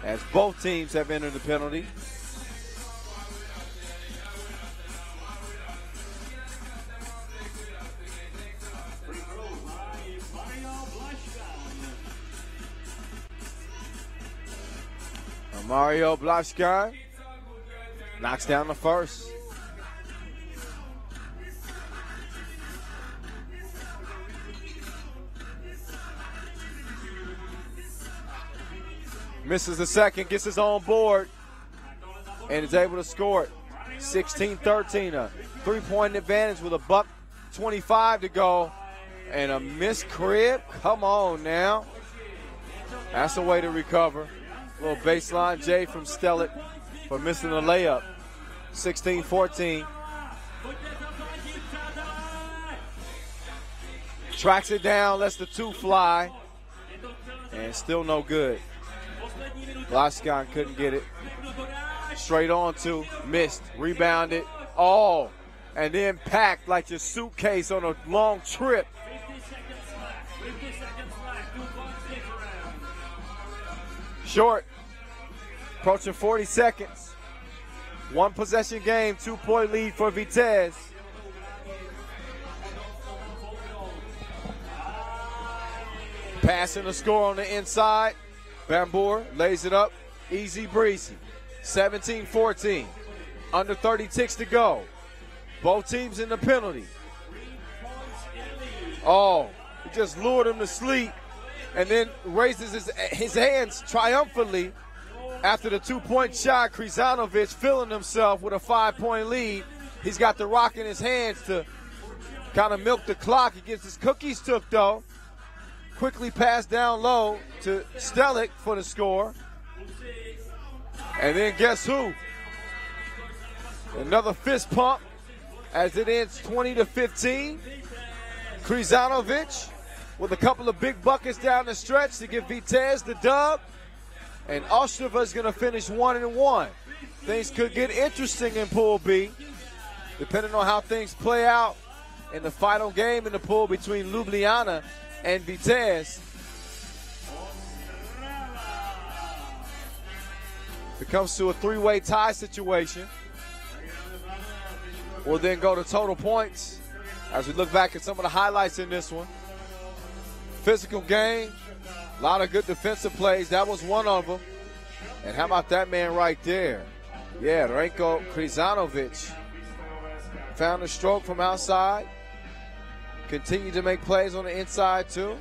as both teams have entered the penalty. Mario Blashkan knocks down the first. Misses the second, gets his own board, and is able to score it. 16-13, a 3-point advantage with $1:25 to go. And a missed crib, come on now. That's a way to recover. Little baseline J from Stellit for missing the layup. 16-14. Tracks it down, lets the 2 fly, and still no good. Laskan couldn't get it. Straight on 2, missed, rebounded, oh, and then packed like your suitcase on a long trip. Short, approaching 40 seconds. 1 possession game, 2-point lead for Vitez. Passing the score on the inside. Bambour lays it up, easy breezy. 17-14, under 30 ticks to go. Both teams in the penalty. Oh, he just lured him to sleep and then raises his hands triumphantly after the 2-point shot. Krizanovic filling himself with a 5-point lead. He's got the rock in his hands to kind of milk the clock. He gets his cookies took, though. Quickly passed down low to Stelik for the score. And then guess who? Another fist pump as it ends 20-15. Krizanovic with a couple of big buckets down the stretch to give Vitez the dub. And Ostrava is going to finish 1-1. Things could get interesting in Pool B, depending on how things play out in the final game in the pool between Ljubljana and Vitez. If it comes to a 3-way tie situation, we'll then go to total points as we look back at some of the highlights in this one. Physical game, a lot of good defensive plays. That was one of them. And how about that man right there? Yeah, Renko Krizanovic found a stroke from outside. Continued to make plays on the inside, too.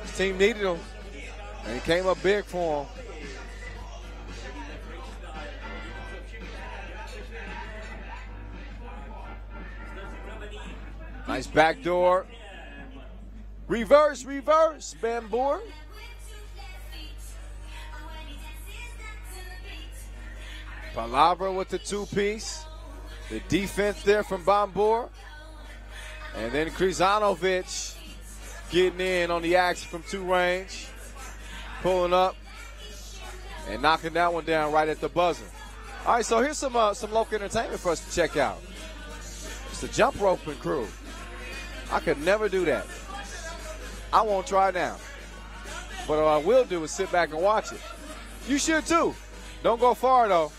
His team needed him, and he came up big for him. Nice backdoor. Reverse, Bambour. Palabra with the 2-piece. The defense there from Bambour. And then Krizanovic getting in on the action from 2 range. Pulling up and knocking that one down right at the buzzer. All right, so here's some local entertainment for us to check out. It's the jump roping crew. I could never do that. I won't try now. But what I will do is sit back and watch it. You should too. Don't go far though.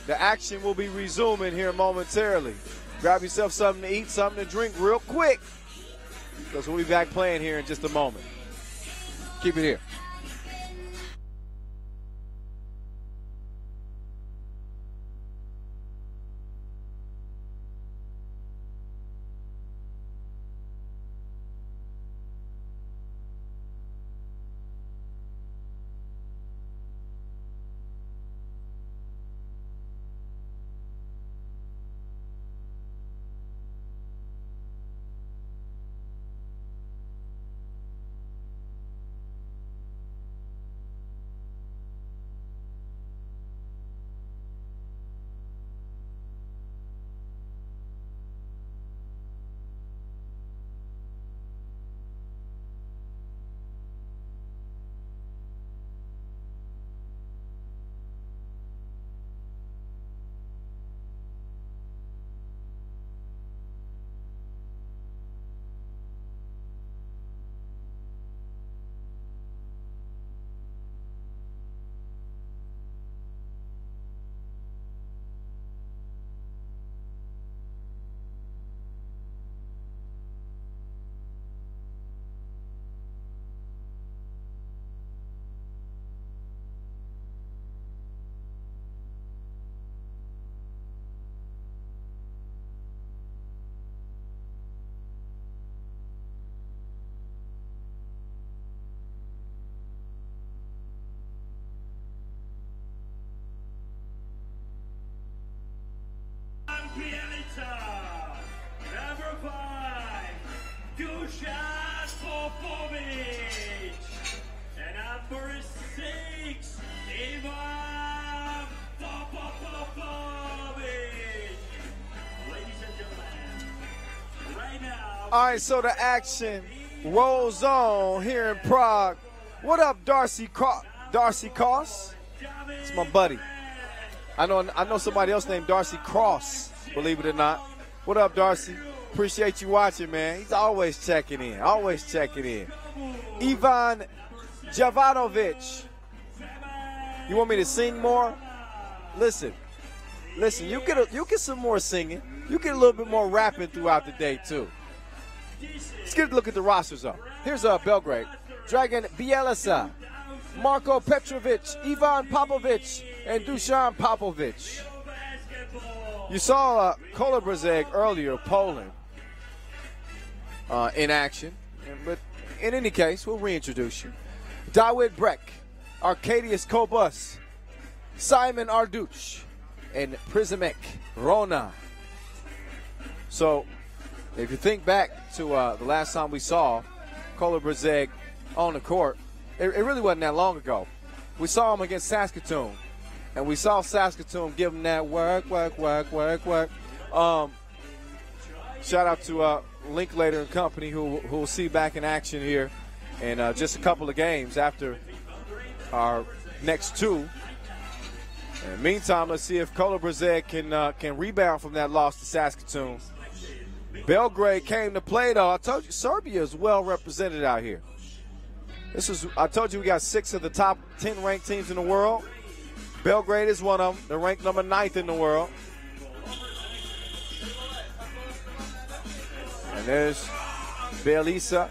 The action will be resuming here momentarily. Grab yourself something to eat, something to drink real quick, because we'll be back playing here in just a moment. Keep it here. Number 5, Dusan Popovic. And number 6, Ivan All right, so the action rolls on here in Prague. What up, Darcy Koss? It's my buddy. I know somebody else named Darcy Cross, believe it or not. What up, Darcy? Appreciate you watching, man. He's always checking in, Ivan Jovanovic. You want me to sing more? Listen, you get some more singing. You get a little bit more rapping throughout the day, too. Let's get a look at the rosters, though. Here's Belgrade. Dragan Bielisa, Marko Petrovic, Ivan Popovic, and Dusan Popovic. You saw Kolobrzeg earlier, Poland, in action. But in any case, we'll reintroduce you. Dawid Brek, Arkadiusz Kobus, Simon Arduch, and Prizamek Rona. So, if you think back to the last time we saw Kolobrzeg on the court, it really wasn't that long ago. We saw him against Saskatoon, and we saw Saskatoon give him that work. Shout out to Linklater and company who will see back in action here in just a couple of games after our next two. In the meantime, let's see if Kolobrzeg can rebound from that loss to Saskatoon. Belgrade came to play, though. I told you, Serbia is well represented out here. I told you we got 6 of the top 10 ranked teams in the world. Belgrade is one of them. They're ranked number 9th in the world. And there's Bielisa,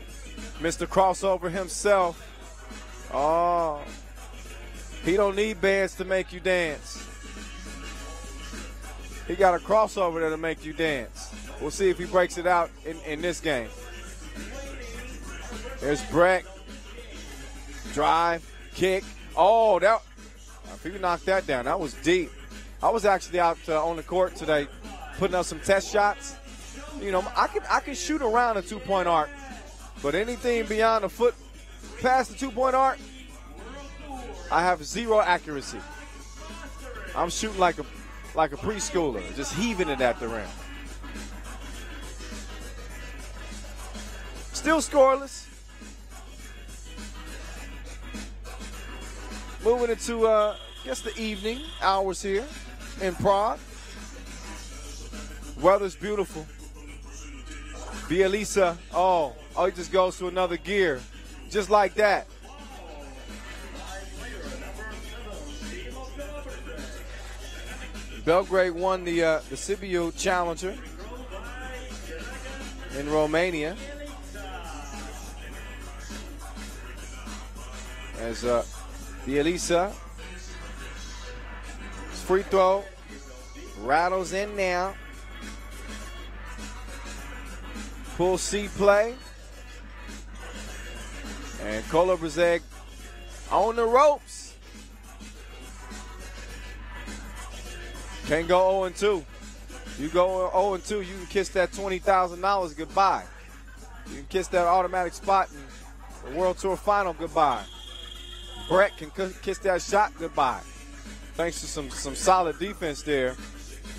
Mr. Crossover himself. Oh, he don't need bands to make you dance. He got a crossover that'll make you dance. We'll see if he breaks it out in this game. There's Breck. Drive, kick. Oh, if he knocked that down, that was deep. I was actually out on the court today putting up some test shots. You know, I can shoot around a 2-point arc, but anything beyond a foot past the 2-point arc, I have 0 accuracy. I'm shooting like a preschooler, just heaving it at the rim. Still scoreless. Moving into, I guess, the evening hours here in Prague. Weather's beautiful. Bielisa, he just goes to another gear, just like that. Belgrade won the Sibiu Challenger in Romania. As Bielisa, free throw, rattles in now. Full C play. And Kolobrzeg on the ropes. Can't go 0-2. You go 0-2, you can kiss that $20,000 goodbye. You can kiss that automatic spot in the World Tour Final goodbye. Brett can kiss that shot goodbye. Thanks to some solid defense there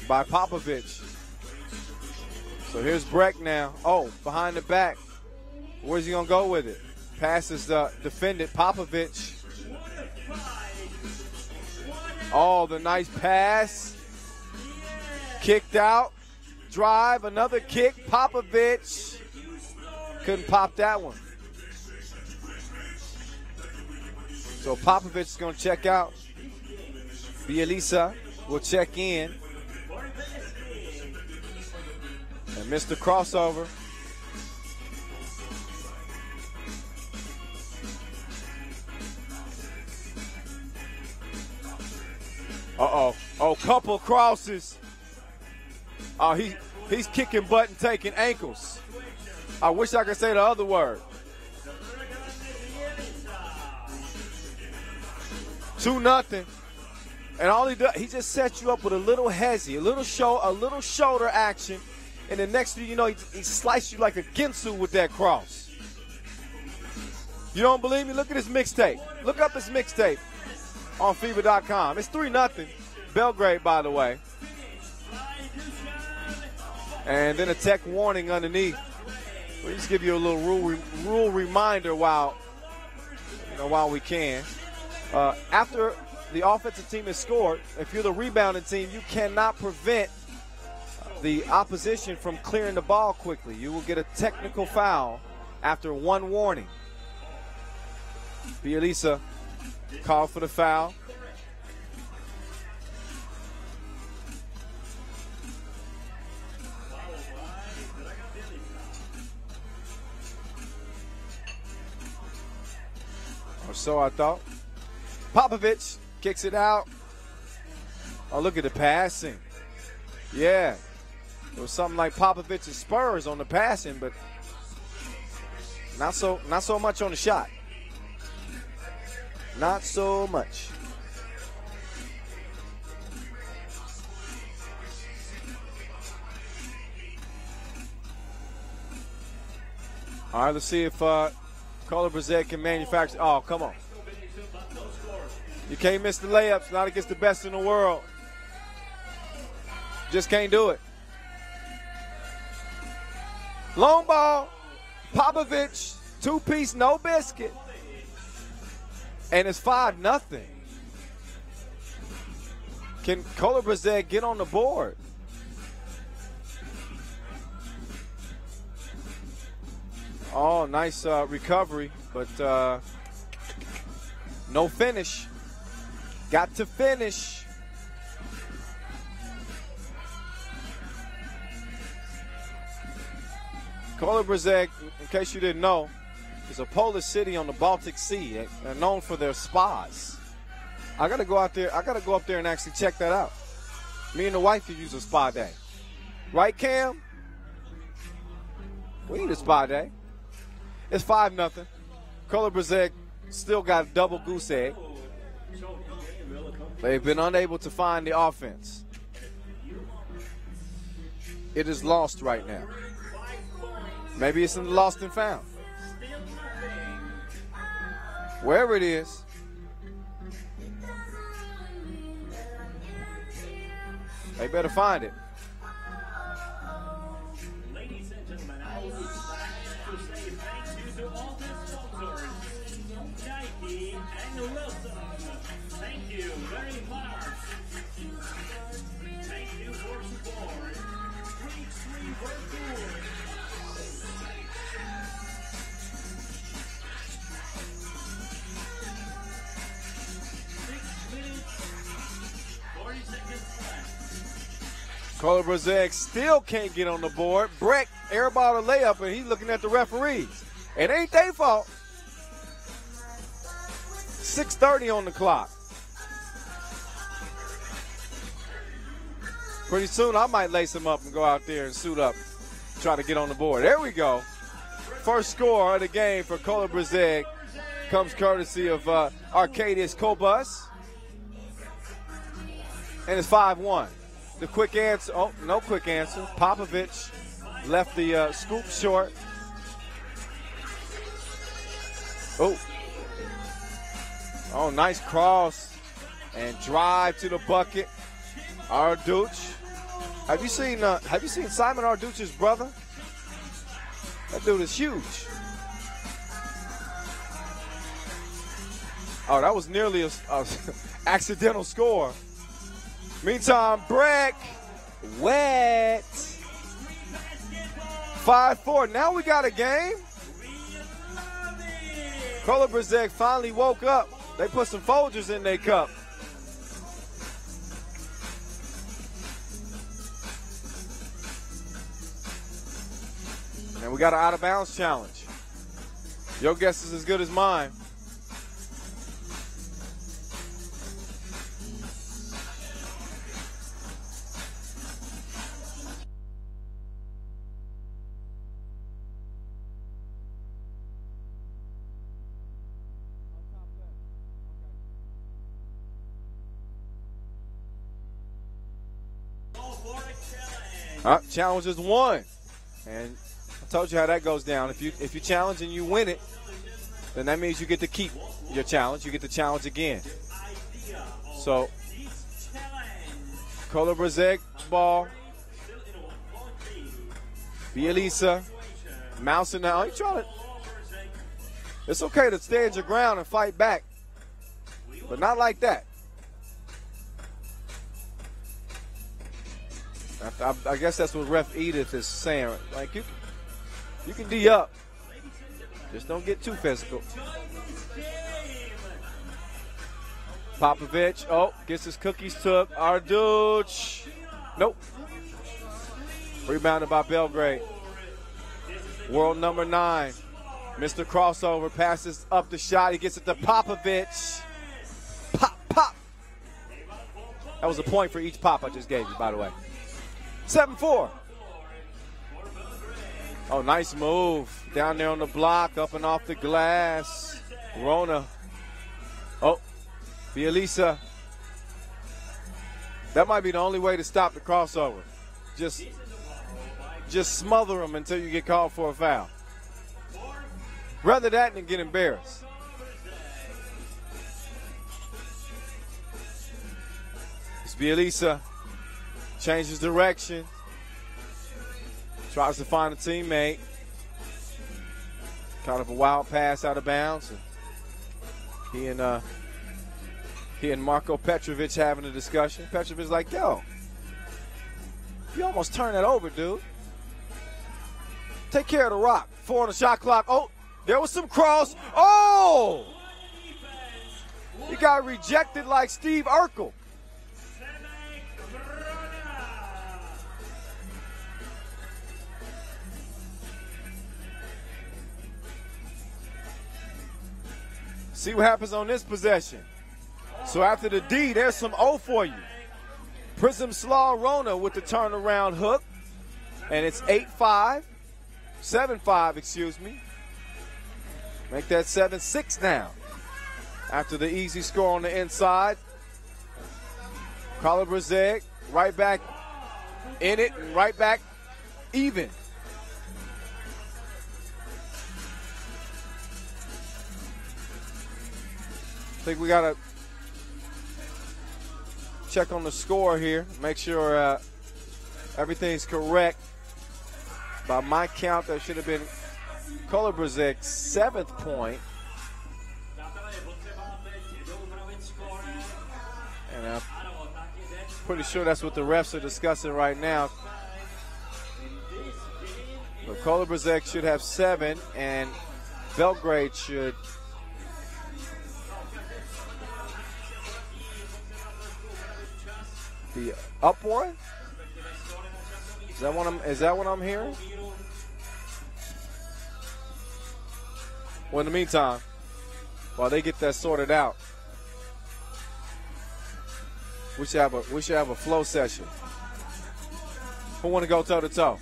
by Popovic. So here's Breck now. Oh, behind the back. Where's he going to go with it? Passes the defended Popovic. Oh, the nice pass. Kicked out. Drive, another kick. Popovic. Couldn't pop that one. So Popovic is going to check out. Bielisa will check in. And Mr. Crossover. Uh-oh. Oh, couple crosses. Oh, he's kicking butt and taking ankles. I wish I could say the other word. 2-0. And all he does, he just sets you up with a little hezzy, a little shoulder action. And the next thing you know, he sliced you like a ginsu with that cross. You don't believe me? Look at his mixtape. Look up his mixtape on FIBA.com. It's 3-0. Belgrade, by the way. And then a tech warning underneath. We'll just give you a little rule reminder while we can. After the offensive team has scored, if you're the rebounding team, you cannot prevent the opposition from clearing the ball quickly. You will get a technical foul after one warning. Bielisa called for the foul. Or so I thought. Popovich kicks it out. Oh, look at the passing. Yeah. It was something like Popovich's Spurs on the passing, but not so much on the shot. Not so much. All right, let's see if Kolobrzeg can manufacture. Oh, come on. You can't miss the layups, not against the best in the world. Just can't do it. Long ball, Popovich, two-piece, no biscuit. And it's 5-0. Can Kolobrzeg get on the board? Oh, nice recovery, but no finish. Got to finish. Kolobrzeg, in case you didn't know, is a Polish city on the Baltic Sea. They're known for their spas. I gotta go out there. I gotta go up there and actually check that out. Me and the wife could use a spa day, right, Cam? We need a spa day. It's 5-0. Kolobrzeg still got a double goose egg. They've been unable to find the offense. It is lost right now. Maybe it's in the lost and found. Wherever it is. They better find it. Ladies and gentlemen, I would like to say thank you to all the sponsors, Nike and Wilson. Thank you very much. Thank you for support. 3x3 World Tour. Kolobrzeg still can't get on the board. Breck airball a layup, and he's looking at the referees. It ain't their fault. 6:30 on the clock. Pretty soon I might lace him up and go out there and suit up, try to get on the board. There we go. First score of the game for Kolobrzeg comes courtesy of Arkadiusz Kobus. And it's 5-1. The quick answer, oh, no quick answer. Popovich left the scoop short. Oh, nice cross and drive to the bucket. Arduch. Have you seen Simon Arduch's brother? That dude is huge. Oh, that was nearly a accidental score. Meantime, Breck, wet. 5-4. Now we got a game. Kolobrzeg finally woke up. They put some Folgers in their cup. And we got an out-of-bounds challenge. Your guess is as good as mine. Challenge is won, and I told you how that goes down. If you challenge and you win it, then that means you get to keep your challenge. You get to challenge again. So Kolobrzeg ball. Bielisa Mousing now. You trying to. It's okay to stand your ground and fight back, but not like that. I guess that's what Ref Edith is saying. Like, you can D up. Just don't get too physical. Popovich, gets his cookies took. Arduch, nope. Rebounded by Belgrade. World number 9. Mr. Crossover passes up the shot. He gets it to Popovich. Pop, pop. That was a point for each pop I just gave you, by the way. 7-4. Oh, nice move. Down there on the block, up and off the glass. Rona. Oh, Bielisa. That might be the only way to stop the crossover. Just smother them until you get called for a foul. Rather that than get embarrassed. It's Bielisa. Changes direction. Tries to find a teammate. Kind of a wild pass out of bounds. And he and Marko Petrovic having a discussion. Petrovic's like, yo, you almost turned that over, dude. Take care of the rock. 4 on the shot clock. Oh, there was some cross. Oh! He got rejected like Steve Urkel. See what happens on this possession. So after the D, there's some O for you. Prism Slaw Rona with the turnaround hook. And it's 8-5. 7-5, excuse me. Make that 7-6 now. After the easy score on the inside. Kolobrzeg right back in it and right back even. I think we got to check on the score here. Make sure everything's correct. By my count, that should have been Kolobrzeg's 7th point. And I'm pretty sure that's what the refs are discussing right now. So Kolobrzeg should have 7, and Belgrade should be up one. Is that what I'm hearing? Well, in the meantime, while they get that sorted out, we should have a flow session. Who want to go toe to toe?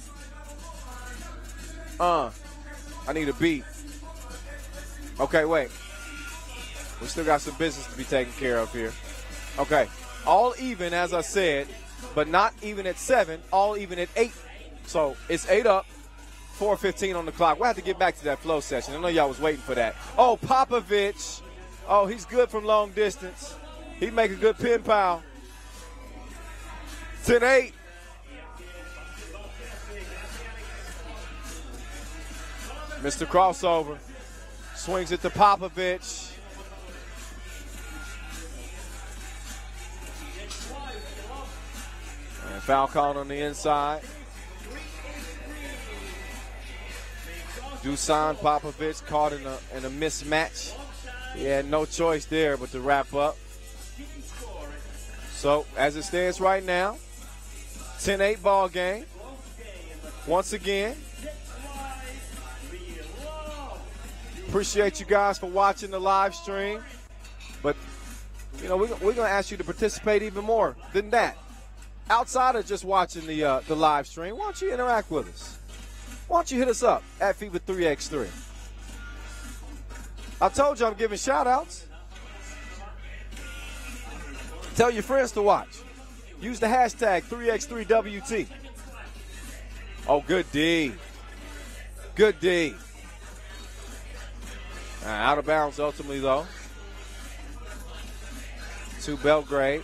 I need a beat. Okay, wait. We still got some business to be taken care of here. Okay, all even, as I said, but not even at 7, all even at 8. So it's 8 up, 4:15 on the clock. We'll have to get back to that flow session. I know y'all was waiting for that. Oh, Popovich. Oh, he's good from long distance. He'd make a good pin pal. 10-8. Mr. Crossover swings it to Popovich. And foul called on the inside. Dusan Popovich caught in a mismatch. He had no choice there but to wrap up. So as it stands right now, 10-8 ball game. Once again, appreciate you guys for watching the live stream. But, you know, we're going to ask you to participate even more than that. Outside of just watching the live stream, why don't you interact with us? Why don't you hit us up at FIBA 3x3? I told you I'm giving shout-outs. Tell your friends to watch. Use the hashtag 3x3WT. Oh, good D. Good D. Out of bounds ultimately, though. To Belgrade.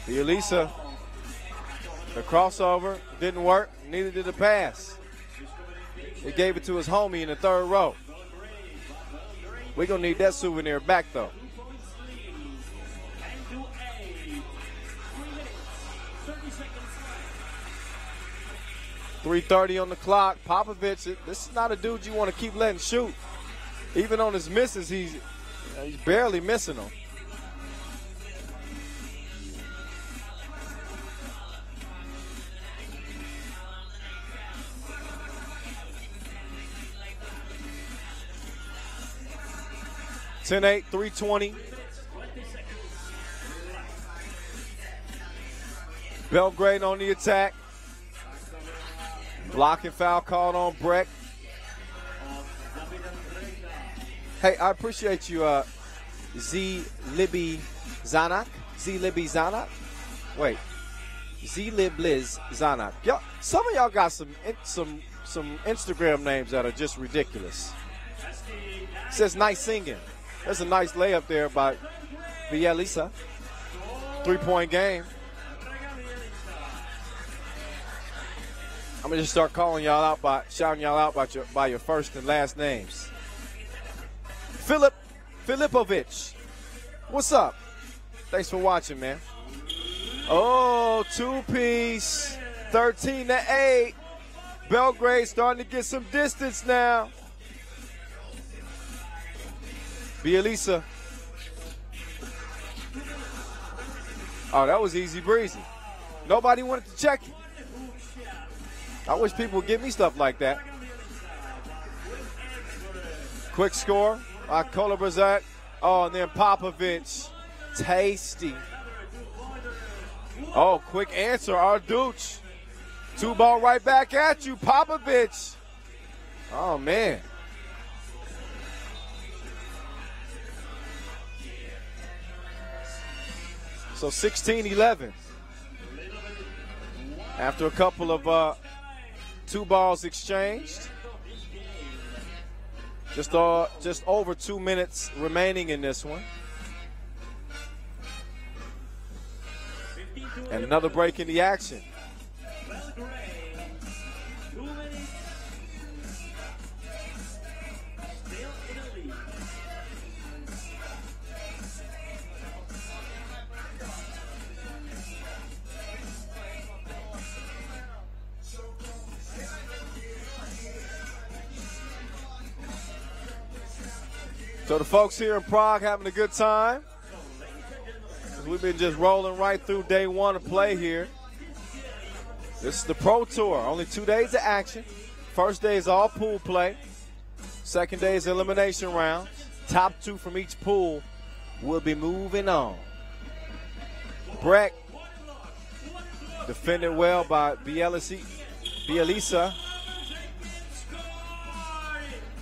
Bielisa, the crossover didn't work, neither did the pass. He gave it to his homie in the third row. We're going to need that souvenir back, though. .330 on the clock. Popovich, this is not a dude you want to keep letting shoot. Even on his misses, he's barely missing them. .10-8, 3:20. Belgrade on the attack. Blocking foul called on Breck. Hey, I appreciate you, Z-Libby Zanak. Z-Libby Zanak? Wait. Z-Libliz Zanak. Some of y'all got some Instagram names that are just ridiculous. It says nice singing. That's a nice layup there by Bielisa. 3-point game. I'm gonna just start calling y'all out shouting y'all out by your first and last names. Filipovic, what's up? Thanks for watching, man. Oh, two-piece, 13-8. Belgrade starting to get some distance now. Bielisa. Oh, that was easy breezy. Nobody wanted to check it. I wish people would give me stuff like that. Quick score by Kolobrzeg. Oh, and then Popovich. Tasty. Oh, quick answer, Arduch. Two ball right back at you, Popovich. Oh, man. So 16-11. After a couple of two balls exchanged. Just over 2 minutes remaining in this one. And another break in the action. So the folks here in Prague having a good time. We've been just rolling right through day one of play here. This is the Pro Tour. Only 2 days of action. First day is all pool play. Second day is elimination rounds. Top two from each pool will be moving on. Breck defended well by Bielisa.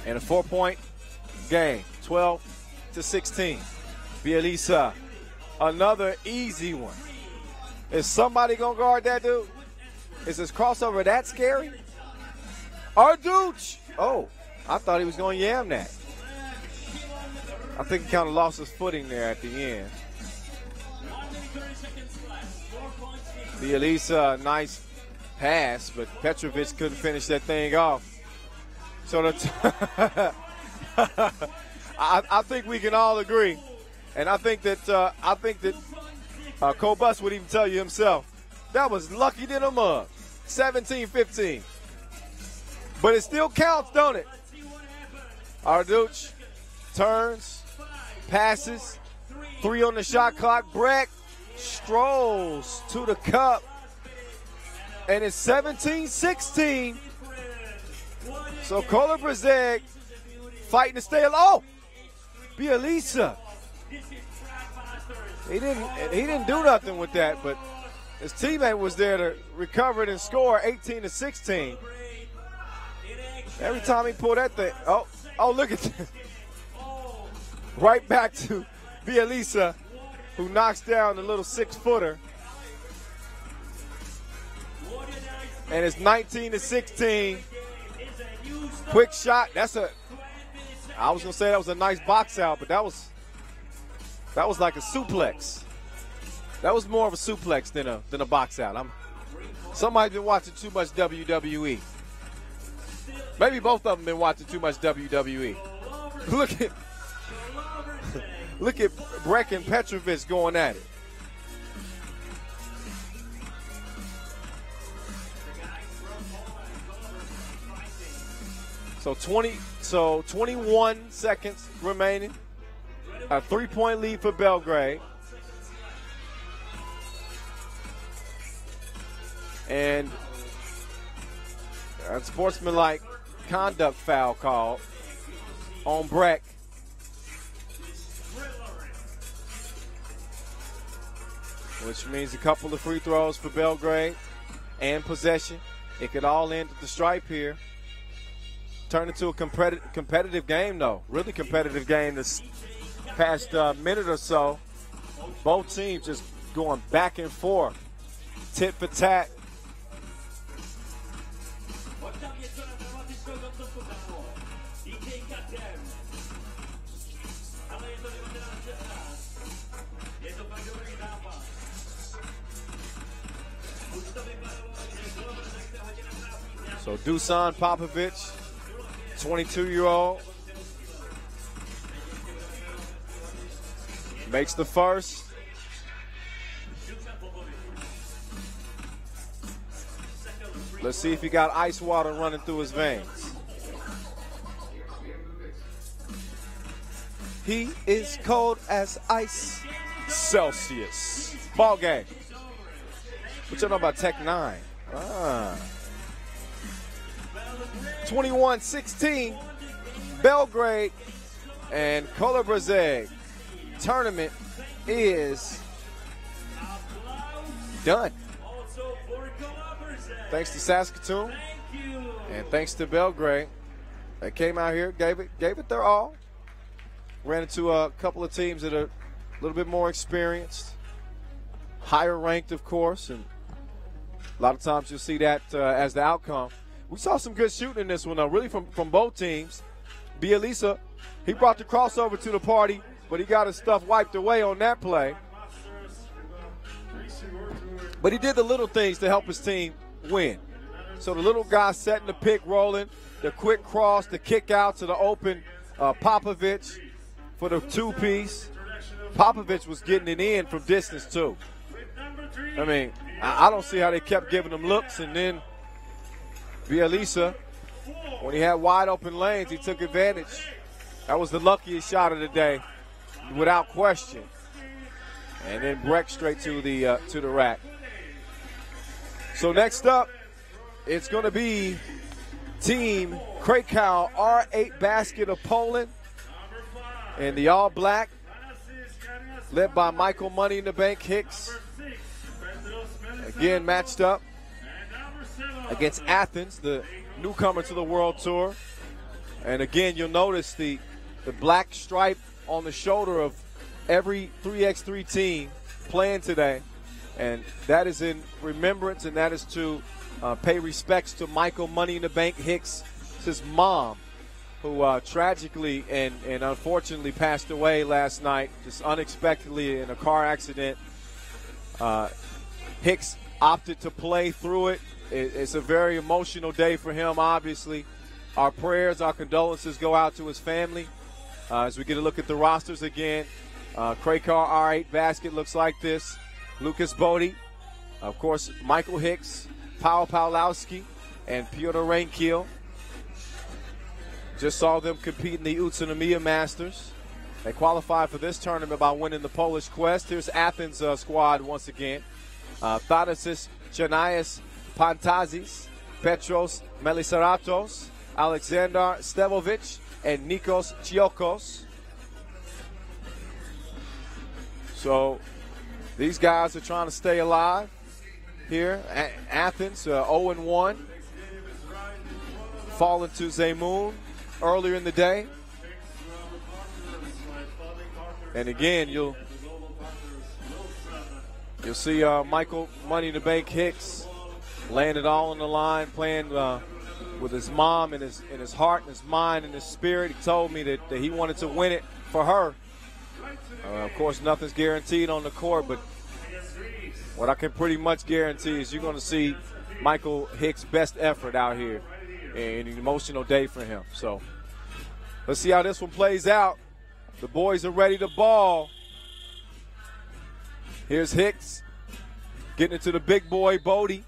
And a 4-point game. 12-16. Bielisa, another easy one. Is somebody gonna guard that dude? Is this crossover that scary? Arduch! Oh, I thought he was gonna yam that. I think he kind of lost his footing there at the end. Bielisa, nice pass, but Petrovic couldn't finish that thing off. So the I think we can all agree, and I think that Kobus would even tell you himself, that was lucky than a mug. 17-15. But it still counts, don't it? Arduch turns, passes, 3 on the shot clock. Breck strolls to the cup, and it's 17-16. So Kolobrzeg fighting to stay alive. Oh, Bielisa. He didn't do nothing with that, but his teammate was there to recover it and score 18-16. Every time he pulled that thing, oh, look at that. Right back to Bielisa, who knocks down the little 6-footer. And it's 19-16. Quick shot. I was gonna say that was a nice box out, but that was like a suplex. That was more of a suplex than a box out. Somebody's been watching too much WWE. Maybe both of them been watching too much WWE. Look at Breck and Petrovic going at it. So 21 seconds remaining. A 3-point lead for Belgrade. And a sportsmanlike conduct foul called on Breck. Which means a couple of free throws for Belgrade and possession. It could all end at the stripe here. Turn into a competitive game, though. Really competitive game this past minute or so. Both teams just going back and forth, tit for tat. So Dusan Popovic, 22-year-old, makes the first. Let's see if he got ice water running through his veins. He is cold as ice Celsius. Ball game. What you know about Tech 9? 21-16, Belgrade and Kolobrzeg tournament is done. Thanks to Saskatoon and thanks to Belgrade. They came out here, gave it their all. Ran into a couple of teams that are a little bit more experienced, higher ranked, of course, and a lot of times you'll see that as the outcome. We saw some good shooting in this one, though, really from both teams. Bielisa, he brought the crossover to the party, but he got his stuff wiped away on that play. But he did the little things to help his team win. So the little guy setting the pick rolling, the quick cross, the kick out to the open Popovic for the two-piece. Popovic was getting it in from distance, too. I mean, I don't see how they kept giving him looks, and then Bielisa, when he had wide open lanes, he took advantage. That was the luckiest shot of the day, without question. And then Breck straight to the rack. So next up, it's going to be Team Krakow R8 basket of Poland, and the All Black, led by Michael Money in the Bank Hicks. Again, matched up against Athens, the newcomer to the World Tour. And again, you'll notice the black stripe on the shoulder of every 3x3 team playing today. And that is in remembrance, and that is to pay respects to Michael Money in the Bank Hicks, his mom, who tragically and unfortunately passed away last night, just unexpectedly in a car accident. Hicks opted to play through it. It's a very emotional day for him, obviously. Our prayers, our condolences go out to his family. As we get a look at the rosters again, Krakow R8 basket looks like this. Lucas Bodie, of course, Michael Hicks, Paweł Pawlowski, and Piotr Rękiel. Just saw them compete in the Utsunomiya Masters. They qualified for this tournament by winning the Polish Quest. Here's Athens squad once again. Thanasis Chanias Pantazis, Petros Melisaratos, Alexander Stevovic, and Nikos Chiokos. So these guys are trying to stay alive here. Athens 0-1, falling to Zemun earlier in the day. And again, you'll see Michael Money in the Bank Hicks laying it all on the line, playing with his mom in his heart and his mind and his spirit. He told me that he wanted to win it for her. Of course, nothing's guaranteed on the court, but What I can pretty much guarantee is you're going to see Michael Hicks' best effort out here, and an emotional day for him. So let's see how this one plays out. The boys are ready to ball. Here's Hicks getting into the big boy, Bodie.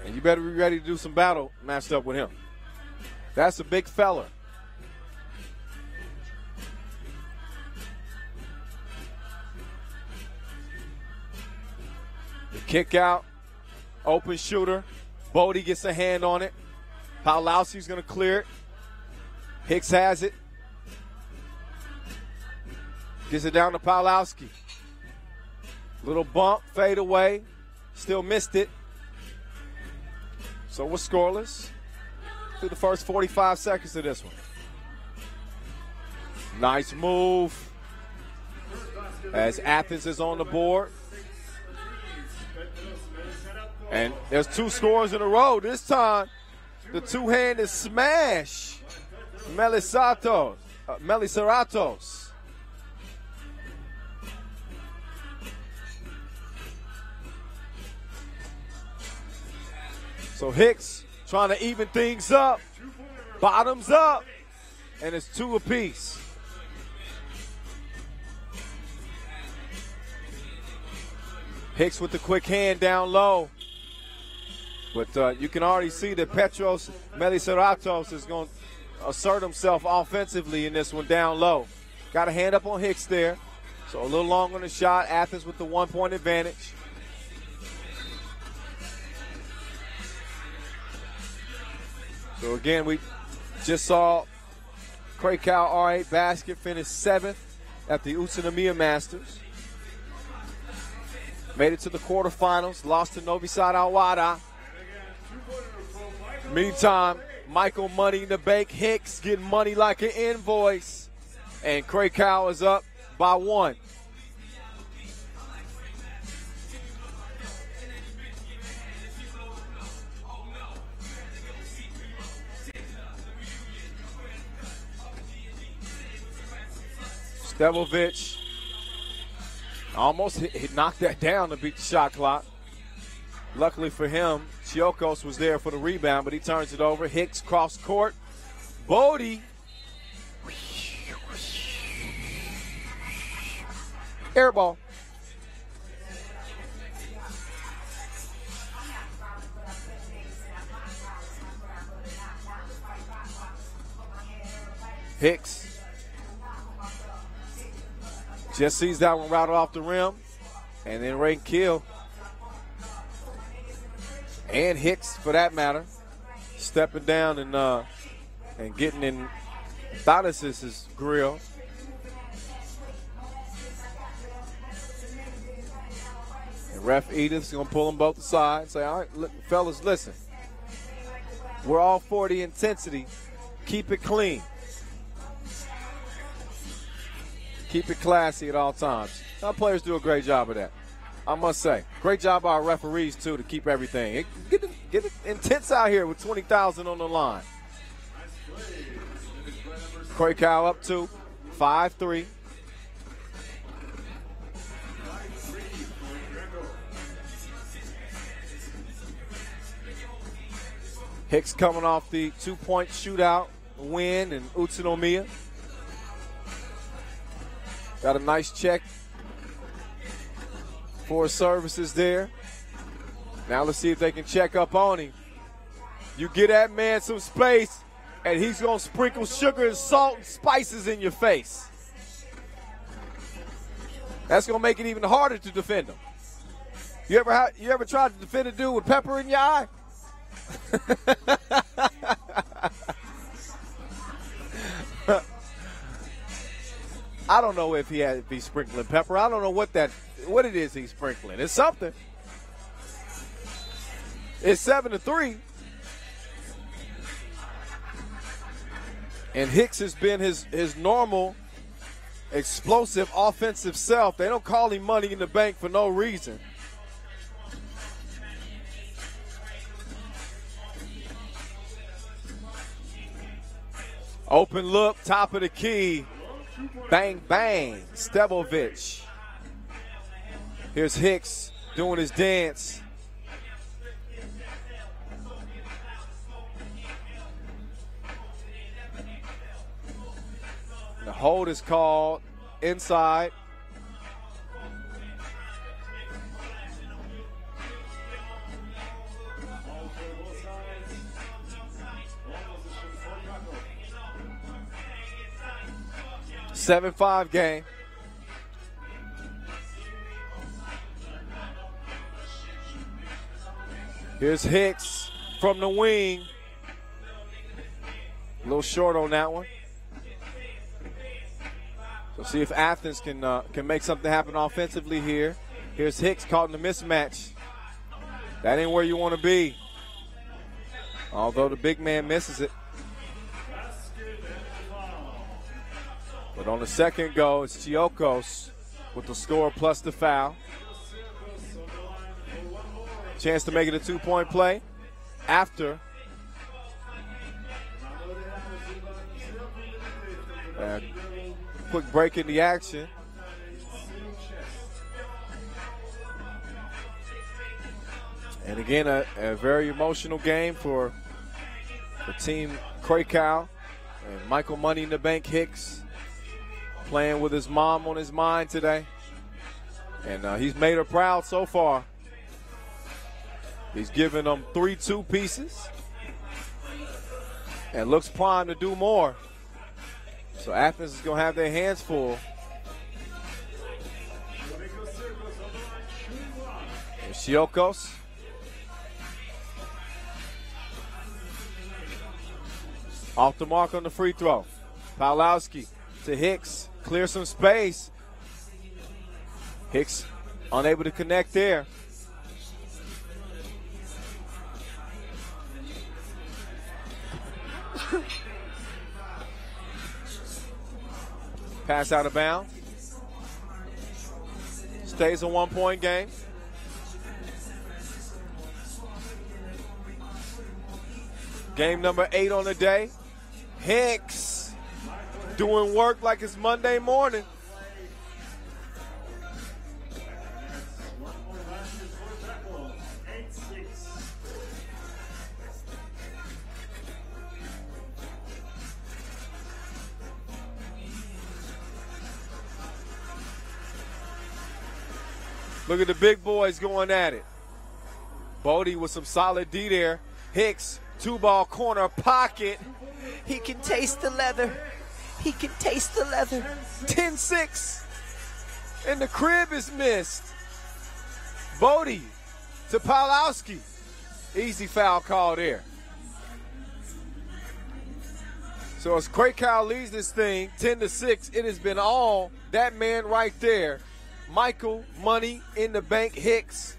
And you better be ready to do some battle matched up with him. That's a big fella. The kick out, open shooter. Bodie gets a hand on it. Pawlowski's going to clear it. Hicks has it. Gets it down to Pawlowski. Little bump, fade away. Still missed it. So we're scoreless through the first 45 seconds of this one. Nice move as Athens is on the board. And there's 2 scores in a row. This time, the two-handed smash. Melisaratos. So Hicks trying to even things up. Bottoms up. And it's 2 apiece. Hicks with the quick hand down low. But you can already see that Petros Melisaratos is going to assert himself offensively in this one down low. Got a hand up on Hicks there. So a little long on the shot. Athens with the 1-point advantage. So again, we just saw Krakow R8 basket finish 7th at the Utsunomiya Masters. Made it to the quarterfinals, lost to Novi AlWahda. Meantime, Michael money in the bank. Hicks getting money like an invoice. And Krakow is up by 1. Stevovic almost knocked that down to beat the shot clock. Luckily for him, Chiokos was there for the rebound, but he turns it over. Hicks cross court. Bodie. Air ball. Hicks just sees that one routed off the rim, and then Ray Kill. And Hicks, for that matter, stepping down and getting in Thaddeus' grill. And ref Edith's going to pull them both aside and say, all right, fellas, listen. We're all for the intensity. Keep it clean. Keep it classy at all times. Our players do a great job of that, I must say. Great job by our referees, too, to keep everything. Get it intense out here with 20,000 on the line. Krakow up 2, 5-3. Hicks coming off the 2-point shootout win in Utsunomiya. Got a nice check for his services there. Now let's see if they can check up on him. You get that man some space, and he's going to sprinkle sugar and salt and spices in your face. That's going to make it even harder to defend him. You ever tried to defend a dude with pepper in your eye? I don't know if he's sprinkling pepper. I don't know what it is he's sprinkling. It's something. It's 7-3. And Hicks has been his normal explosive offensive self. They don't call him money in the bank for no reason. Open look, top of the key. Bang, bang, Stebovic. Here's Hicks doing his dance. The hold is called inside. Seven-5 game. Here's Hicks from the wing. A little short on that one. So see if Athens can make something happen offensively here. Here's Hicks caught in the mismatch. That ain't where you want to be. Although the big man misses it. But on the second go, it's Chiokos with the score plus the foul. Chance to make it a two-point play after. Quick break in the action. And again, a very emotional game for Team Krakow. And Michael Money in the Bank Hicks playing with his mom on his mind today. And he's made her proud so far. He's given them 3 two-pieces and looks primed to do more. So Athens is going to have their hands full. There's Chiokos. Off the mark on the free throw. Pawlowski to Hicks. Clear some space. Hicks unable to connect there. Pass out of bounds. Stays a one-point game. Game number 8 on the day. Hicks doing work like it's Monday morning. Look at the big boys going at it. Bodie with some solid D there. Hicks, 2-ball corner pocket. He can taste the leather. He can taste the leather. 10-6. And the crib is missed. Bodie to Pawlowski. Easy foul call there. So as Krakow leads this thing 10-6, it has been all that man right there. Michael Money in the Bank Hicks.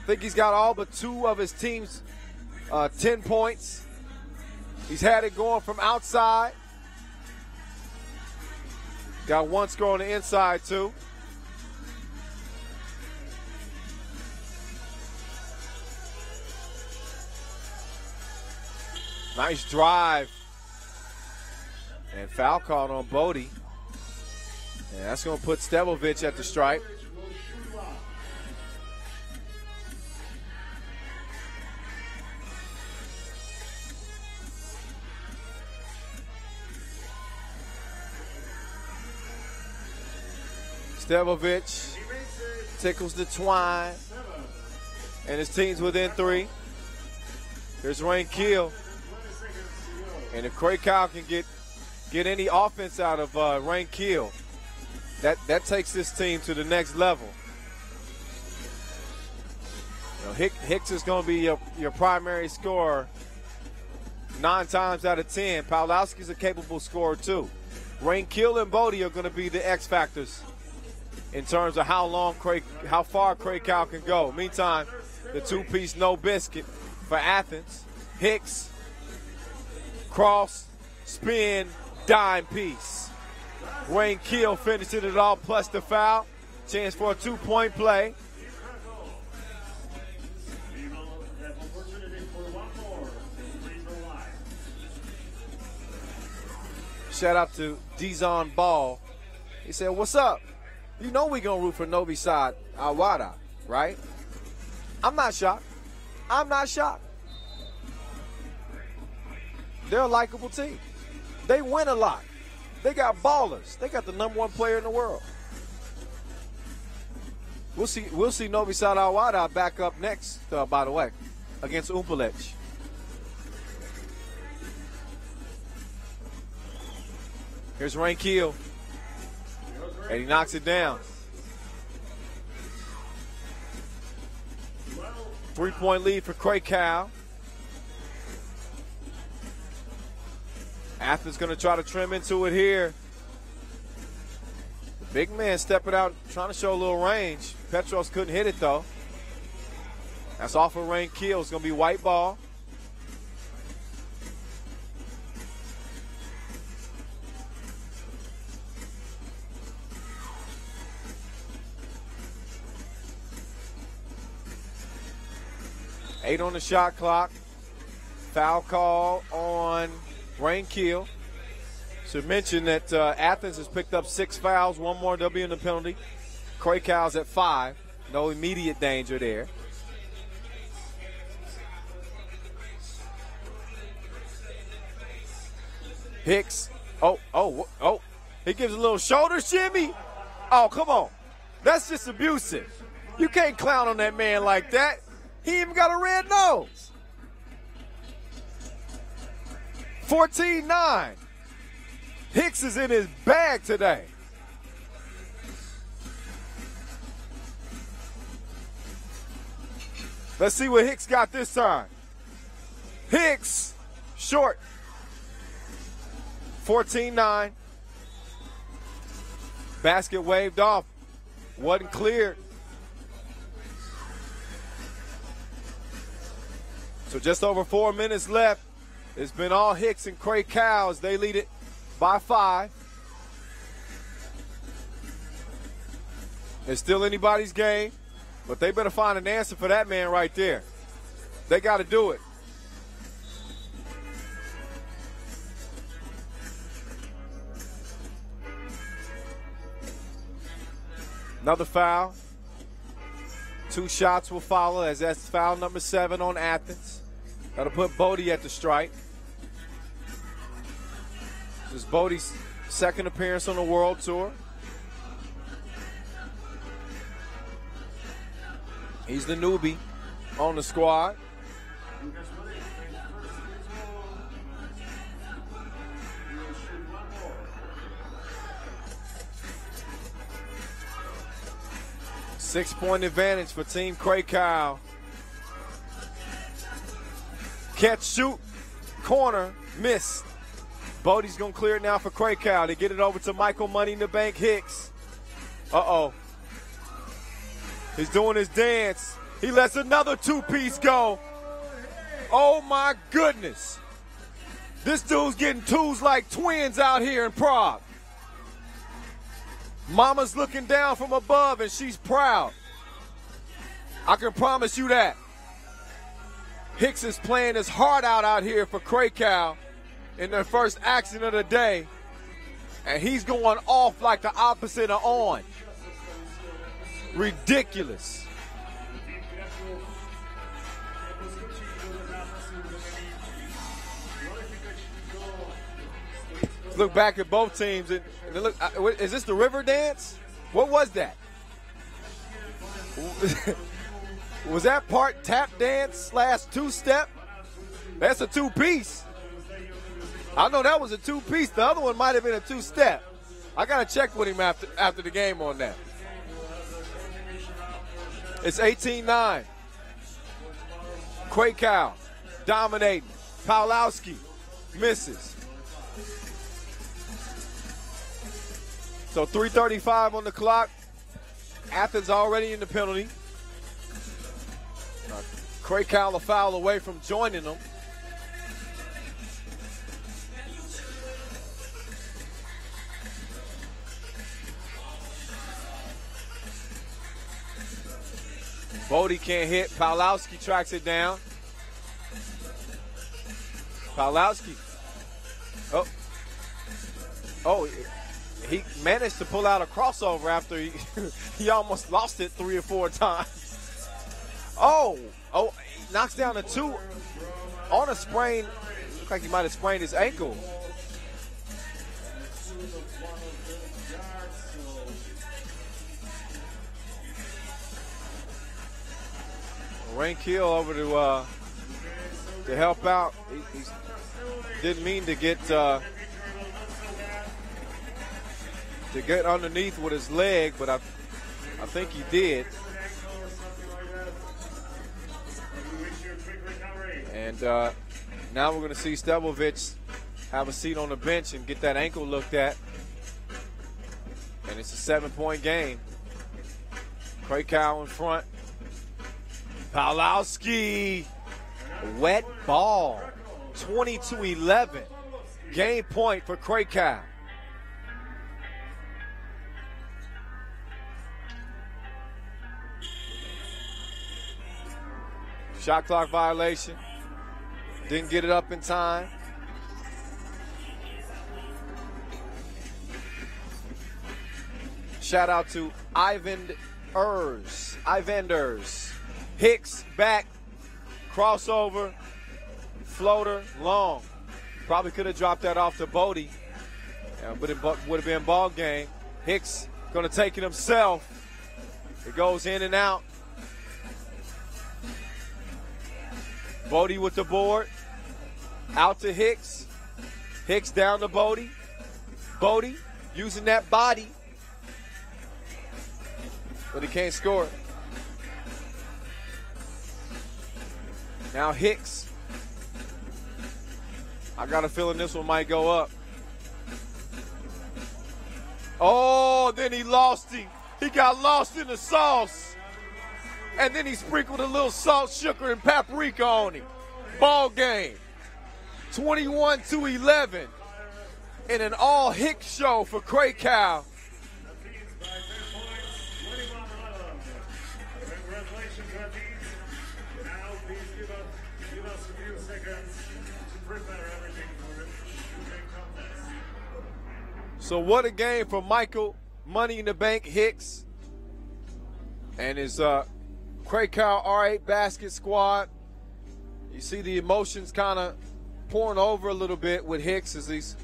I think he's got all but 2 of his team's 10 points. He's had it going from outside. Got 1 score on the inside, too. Nice drive. And foul called on Bodie. And that's going to put Stebovic at the stripe. Stebovic tickles the twine. And his team's within 3. Here's Rain Keel. And if Krakow can get any offense out of Rain Keel, that takes this team to the next level. You know, Hicks is going to be your primary scorer 9 times out of 10. Pawlowski's a capable scorer too. Rain Keel and Bodie are going to be the X factors in terms of how far Krakow can go. Meantime, the 2-piece no biscuit for Athens. Hicks, cross, spin, dime piece. Rain Keel finishing it all plus the foul. Chance for a 2-point play. Shout out to Dizon Ball. He said, what's up? You know we going to root for Novi side, AlWahda, right? I'm not shocked. I'm not shocked. They're a likable team. They win a lot. They got ballers. They got the #1 player in the world. We'll see Novi Sad AlWahda back up next, by the way, against Humpolec. Here's Rankeel. And he knocks it down. 3-point lead for Krakow. Athens going to try to trim into it here. The big man stepping out, trying to show a little range. Petros couldn't hit it, though. That's off of Rankeel. It's going to be white ball. Eight on the shot clock. Foul call on Rankeel. Should mention that Athens has picked up 6 fouls. 1 more, they'll be in the penalty. Krakow's at 5. No immediate danger there. Hicks. Oh. He gives a little shoulder shimmy. Oh, come on. That's just abusive. You can't clown on that man like that. He even got a red nose. 14-9. Hicks is in his bag today. Let's see what Hicks got this time. Hicks, short. 14-9. Basket waved off. Wasn't cleared. So just over 4 minutes left. It's been all Hicks and Krakow as they lead it by 5. It's still anybody's game, but they better find an answer for that man right there. They got to do it. Another foul. 2 shots will follow as that's foul number 7 on Athens. That'll put Bodie at the strike. This is Bodie's second appearance on the World Tour. He's the newbie on the squad. Six-point advantage for Team Krakow. Catch, shoot, corner, miss. Bodie's going to clear it now for Krakow. They get it over to Michael Money in the Bank Hicks. Uh-oh. He's doing his dance. He lets another 2-piece go. Oh, my goodness. This dude's getting 2s like twins out here in Prague. Mama's looking down from above, and she's proud. I can promise you that. Hicks is playing his heart out here for Krakow in their first action of the day, and he's going off like the opposite of on. Ridiculous. Look back at both teams, and look, is this the river dance? What was that? Was that part tap dance / 2-step? That's a 2-piece. I know that was a 2-piece. The other one might have been a 2-step. I got to check with him after the game on that. It's 18-9. Krakow dominating. Pawlowski misses. So 3:35 on the clock. Athens already in the penalty. Krakow a foul away from joining them. Bodie can't hit. Pawlowski tracks it down. Pawlowski. Oh. Oh, he managed to pull out a crossover after he almost lost it 3 or 4 times. Oh, he knocks down a 2 on a sprain. Looks like he might have sprained his ankle. Rain Keel over to help out. He didn't mean to get underneath with his leg, but I think he did. And now we're going to see Stebovic have a seat on the bench and get that ankle looked at. And it's a 7-point game. Krakow in front. Pawlowski, wet ball, 22-11. Game point for Krakow. Shot clock violation. Didn't get it up in time. Shout out to Ivanders. Hicks back, crossover, floater, long. Probably could have dropped that off to Bodie, but it would have been ball game. Hicks going to take it himself. It goes in and out. Bodie with the board. Out to Hicks. Hicks down to Bodie. Bodie using that body, but he can't score it. Now Hicks. I got a feeling this one might go up. Oh, then he lost him. He got lost in the sauce. And then he sprinkled a little salt, sugar, and paprika on him. Ball game. 21-11. In an all Hicks show for Krakow. So what a game for Michael Money in the Bank Hicks and his Krakow R8 basket squad. You see the emotions kind of pouring over a little bit with Hicks as he's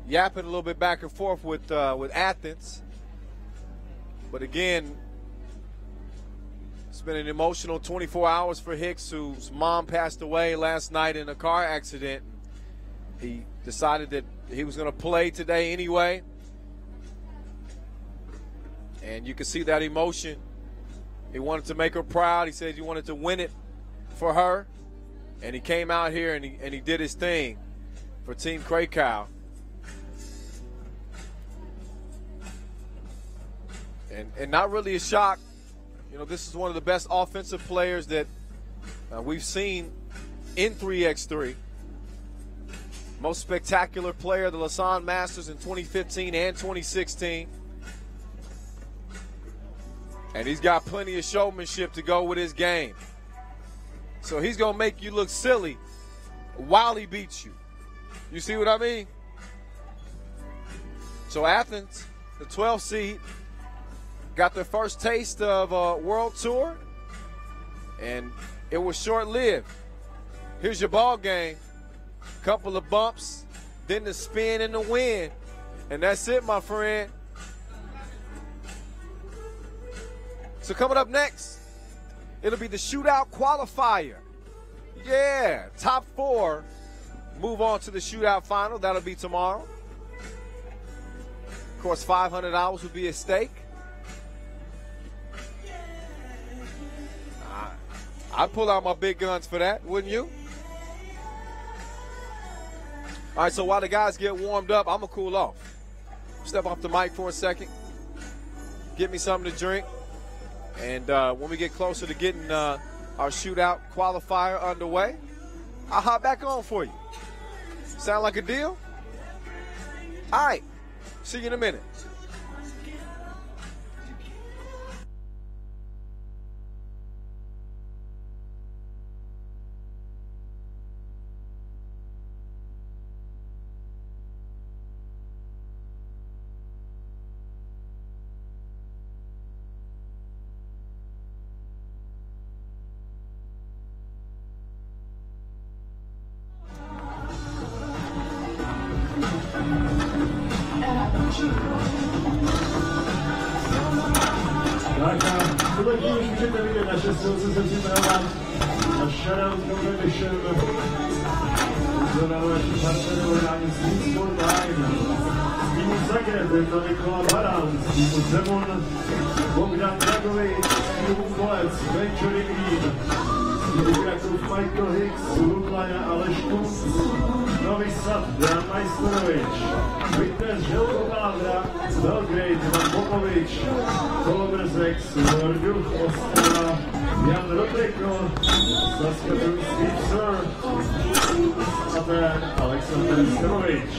yapping a little bit back and forth with Athens. But again, it's been an emotional 24 hours for Hicks, whose mom passed away last night in a car accident. He decided that he was going to play today anyway. And you can see that emotion. He wanted to make her proud. He said he wanted to win it for her. And he came out here and he did his thing for Team Krakow. And not really a shock. You know, this is one of the best offensive players that we've seen in 3x3. Most spectacular player of the Lausanne Masters in 2015 and 2016. And he's got plenty of showmanship to go with his game. So he's going to make you look silly while he beats you. You see what I mean? So Athens, the 12th seed, got their first taste of a World Tour. And it was short-lived. Here's your ball game. Couple of bumps, then the spin and the win. And that's it, my friend. So coming up next, it'll be the shootout qualifier. Yeah, top 4 move on to the shootout final. That'll be tomorrow. Of course, $500 would be at stake. I'd pull out my big guns for that, wouldn't you? All right, so while the guys get warmed up, I'm going to cool off. Step off the mic for a second. Get me something to drink. And when we get closer to getting our shootout qualifier underway, I'll hop back on for you. Sound like a deal? All right. See you in a minute. Tak a v tuhle chvíli můžete vidět naše střelce se připravovat na shoutout competition. Uznáme naši partnery hledání z Team Sport Line. Z týmu Zagreb je to Nikola Baran, z týmu Zemun, Bogdan Dragovič, z týmu Humpolec, Benčony Green, z týmu Krakow Michael Hicks, Ljubljana Aleš Kunc, Novi Dan Majstorovič, Vitez AlWahda, Belgrade Ivan Popovič, Kolobrzeg, Ostrava, Jan Rodriko, Saskatoon Steve Athens, Alexander Sterovic.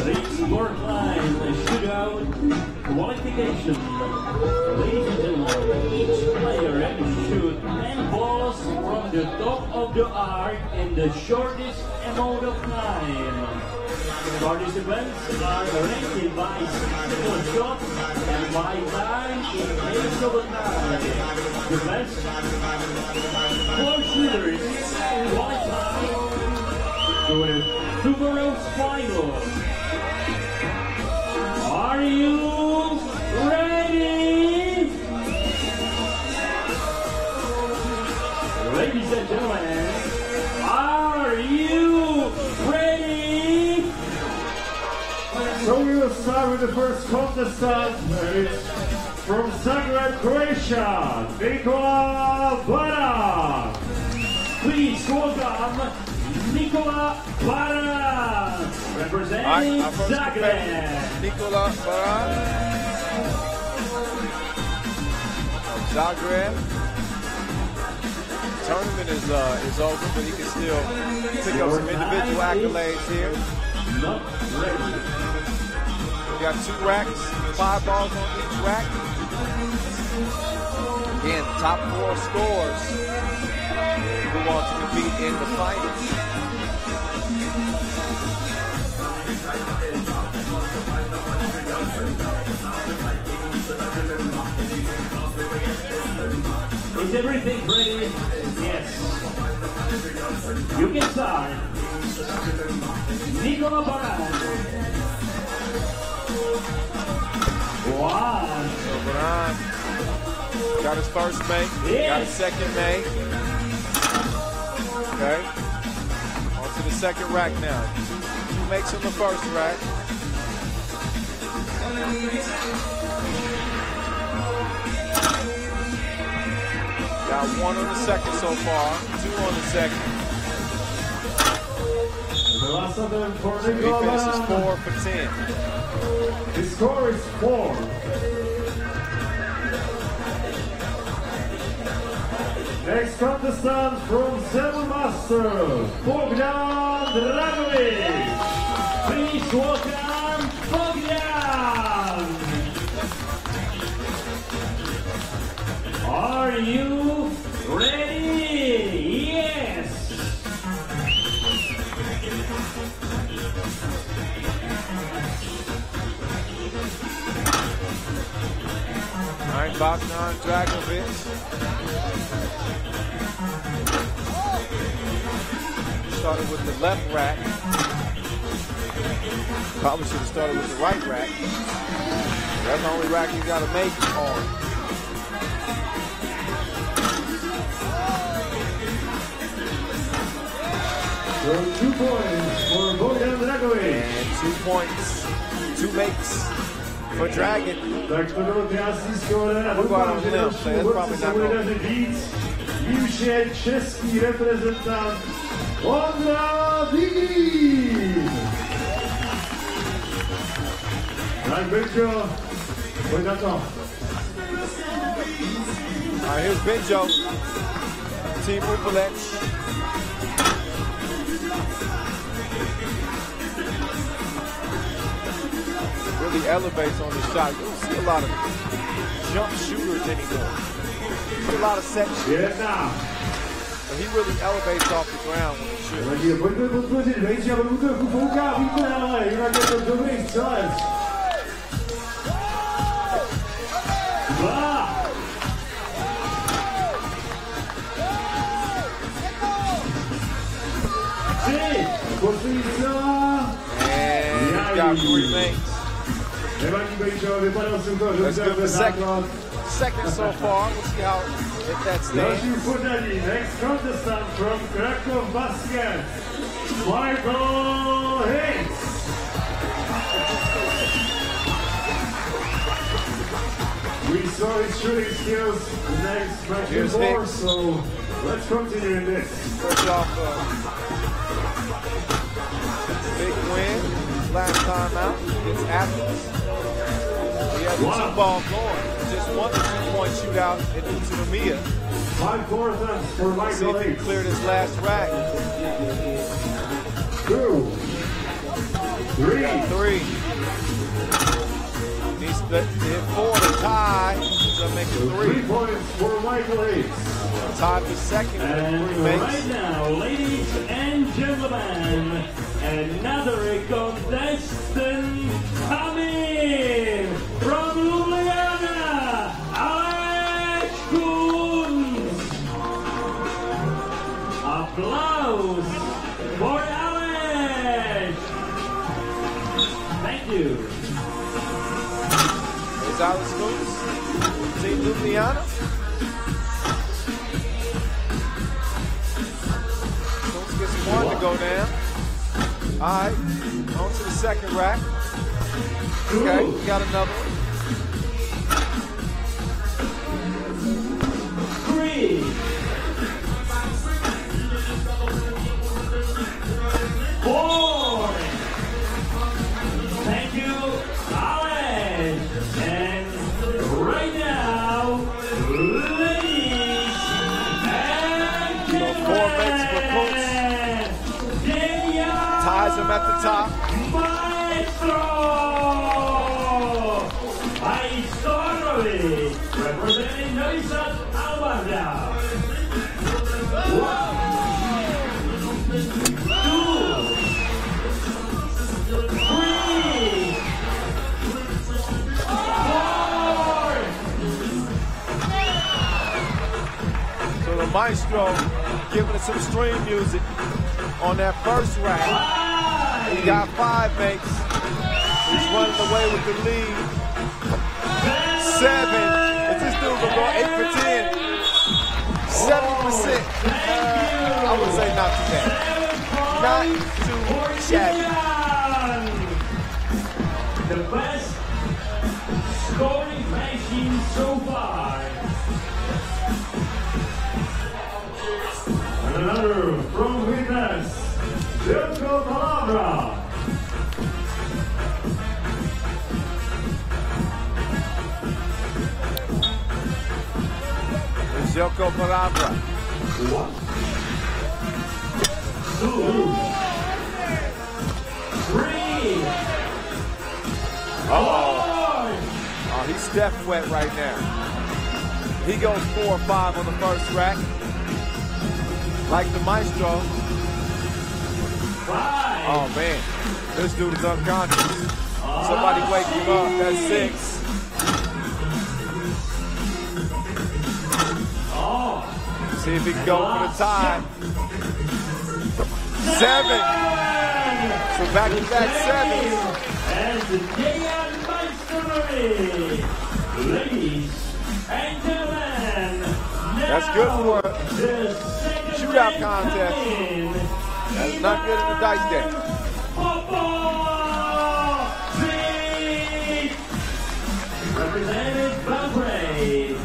Please sport line, the shootout qualification. Ladies and gentlemen, each player has to shoot 10 balls from the top of the arc in the shortest amount of time. Participants are ranked by single shots and by time in case of a tie. The best 4 shooters qualify to tomorrow's final. Are you ready? Ladies and gentlemen, are you ready? So we will start with the first contestant. It's from Zagreb, Croatia, Nikola Baran. Please welcome Nikola Baran, representing Zagreb. Nikola Baran of Zagreb. Tournament is over, but he can still pick up some individual accolades here. We got 2 racks, 5 balls on each rack. Again, top 4 scores who want to compete in the finals. Is everything ready? Yes. You can start. Nikola Baran. 1. Baran got his first make, got his second make. Okay. On to the second rack now. 2 makes on the first rack. Got 1 on the second so far, 2 on the second. Defense is 4 for 10. The score is 4. Next contestant from Zemun Master, Bogdan Dragovic. Please welcome Bogdan. Are you ready? Yes. All right, Bogdan Dragovic. Started with the left rack. Probably should have started with the right rack. That's the only rack you got to make on. So 2 points for Bogdan Dragovic. And 2 points, 2 makes for Dragon. Tak to bylo krásný skóre a doufám, že další úvodce se bude dařit víc. Už je český reprezentant Ondra Vigín. Tak Benjo, pojď na to. All right, here's Benjo, Team Humpolec. Really elevates on the shot. You don't see a lot of jump shooters anymore. You see a lot of set shooters. But he really elevates off the ground when he shoots. Pojďme podpořit Benja, on mu trochu fouká vítr, ale jinak je to dobrý střelec. 2. Poslední střelec And he's got 3 mates. That's good for second so far. We'll see how if that stands. Next contestant from Krakow basket, Michael Hicks. We saw his shooting skills the next match before, so let's continue in this. First off, big win last time out against Athens. He had the 2-ball going. Just won the 2-point shootout in Utsunomiya. 5 fourths for Michael See if he Hicks. cleared his last rack. 2, 3. Needs to hit 4 to tie. So make it 3. 3 points for Michael Hicks. Tied for second with 3 mates. Right now, ladies and gentlemen, another contestant coming from Ljubljana, applause for Alex. Thank you. There's Alex Coons, Team Ljubljana. Coons gets 1 to go down. All right, on to the second rack. Okay, we got another one. 3. 4. Thank you, Alex. And right now, ladies and gentlemen, 4 mates for Coons. Ties him at the top. Maestro! Representing Novi, AlWahda. 1, 2, 3, 4. So the Maestro giving us some stream music on that first rack. He got 5 mates. He's running away with the lead. 7. If this dude will go 8 for 10, 70%. I would say not too bad. Not too shabby. The best scoring machine so far. And another from Vitez, Kolobrzeg. Joko Palabra. 1, 2, 3. Oh, he's Steph wet right now. He goes 4 or 5 on the first rack. Like the Maestro. 5. Oh man, this dude is unconscious. Somebody wake him up. That's 6. See if he can go for the tie. 7. So back-to-back 7s. And the J.R. Maestro, ladies and gentlemen. That's good for a shootout contest. That's not good in the dice game. Represented Belgrade.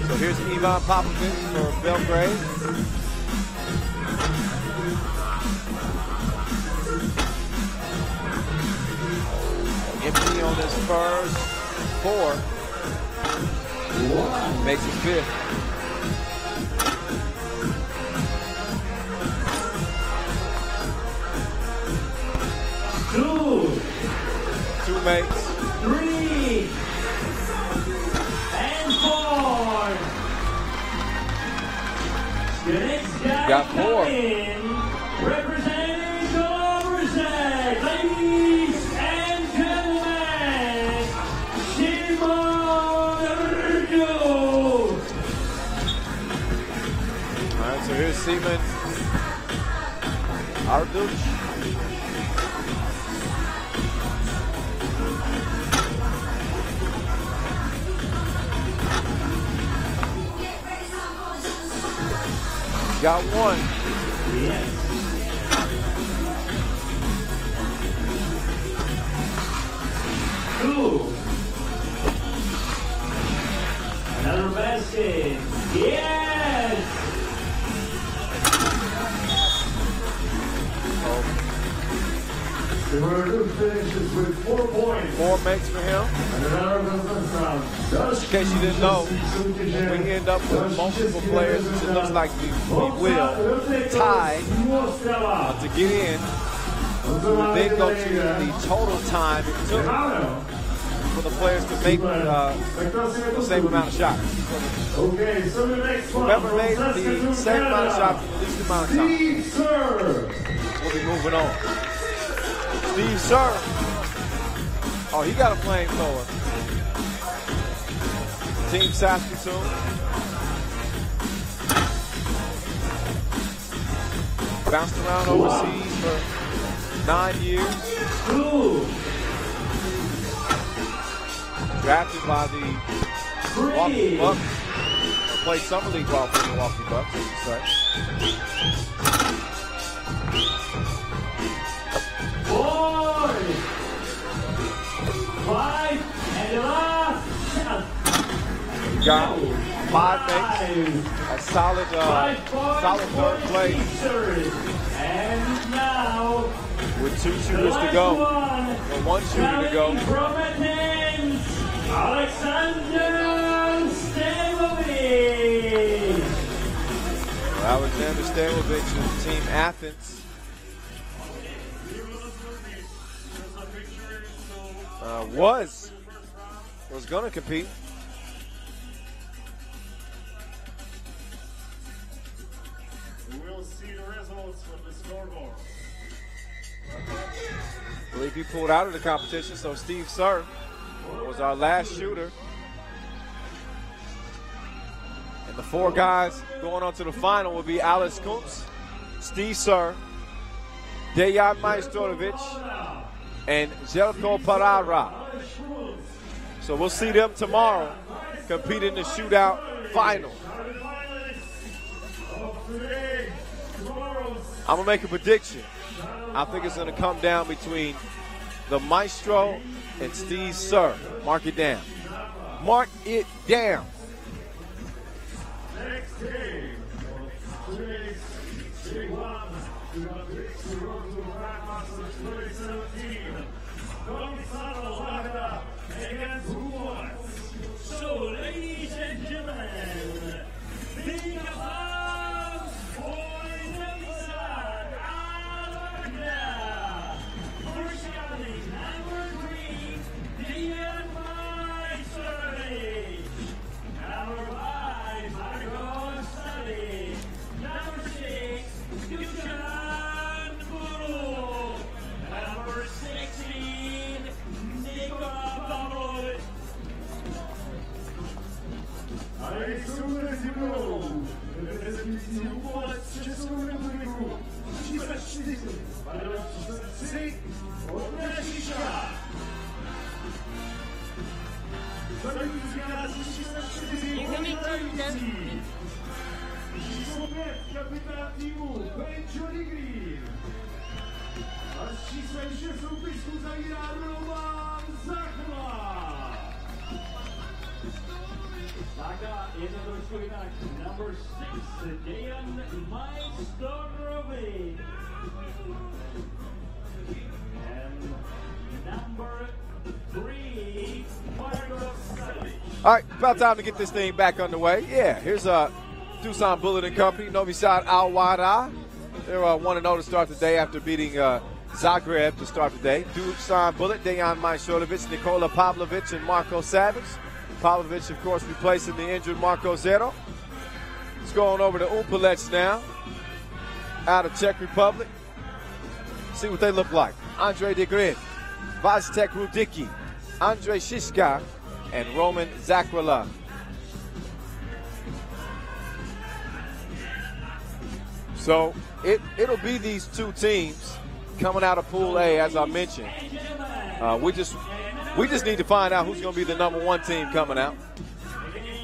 So here's Ivan Popovic for Belgrade. Empty on his first 4. Makes it 5th. Two mates. 3 and 4. The next guy Got 4. coming, representing Kolobrzeg, ladies and gentlemen, Zemun. All right, so here's Zemun Arduch. Got one. Yes. Two. Another basket. Yes. Arduch finishes with 4 points. 4 makes for him. In case you didn't know, when we end up with multiple players, which it looks like we will, tie to get in. We then go to the total time it took for the players to make the same amount of shots. Whoever made the same amount of shots in the least amount of time, we'll be moving on. Steve Sir. Oh, he got a flamethrower. Team Saskatoon. Bounced around overseas for 9 years. Drafted by the Milwaukee Bucks. Played summer league ball for the Milwaukee Bucks, as you say. You got 5 makes, a solid third place. And now, with 2 shooters to go, or 1 shooter to go. From Athens, Alexander Stemovich. Alexander Stemovich of Team Athens. Was going to compete. We'll see the results from the scoreboard. I believe he pulled out of the competition, so Steve Sir was our last shooter. And the 4 guys going on to the final will be Alex Kuntz, Steve Sir, Dejan Majstorovic, and Željko Parara. So we'll see them tomorrow compete in the shootout final. I'm going to make a prediction. I think it's going to come down between the Maestro and Steve Sir. Mark it down. Mark it down. Next game. Day 1. We got the World Tour Prague Masters 2017. AlWahda against Humpolec. So, ladies and gentlemen, big applause for Novi side, AlWahda. First coming, number 3, Dejan Majstorovic. Number 5, Marko Sadi. Number 6, Dusan Buru. Number 16, Nikola Pavlovic. Ale super zimnou. Reprezentující Humpolec Českou republiku. 34, 33 od Nešiša. Zajímající nás 34 oddající. Číslo 5 kapitán týmu Benjory Green. A s číslem 6 soupisku zavírá Roman Zachla. Taka jedna trošku jinak. Number 6, Dejan Majstorovic. And number 3, Marko Sadi. All right, about time to get this thing back underway. Yeah, here's Dusan Bullet and Company, Novi side AlWahda. They're 1-0 to start the day after beating Zagreb to start the day. Dusan Bullet, Dejan Majstorovic, Nikola Pavlovic, and Marko Sadic. Pavlovic, of course, replacing the injured Marko Zero. Let's go on over to Humpolec now, out of Czech Republic. See what they look like. Andre de Grid, Vaztek Rudicki, Andre Shishka, and Roman Zakrala. So it'll be these two teams coming out of Pool A, as I mentioned. We just need to find out who's going to be the number 1 team coming out.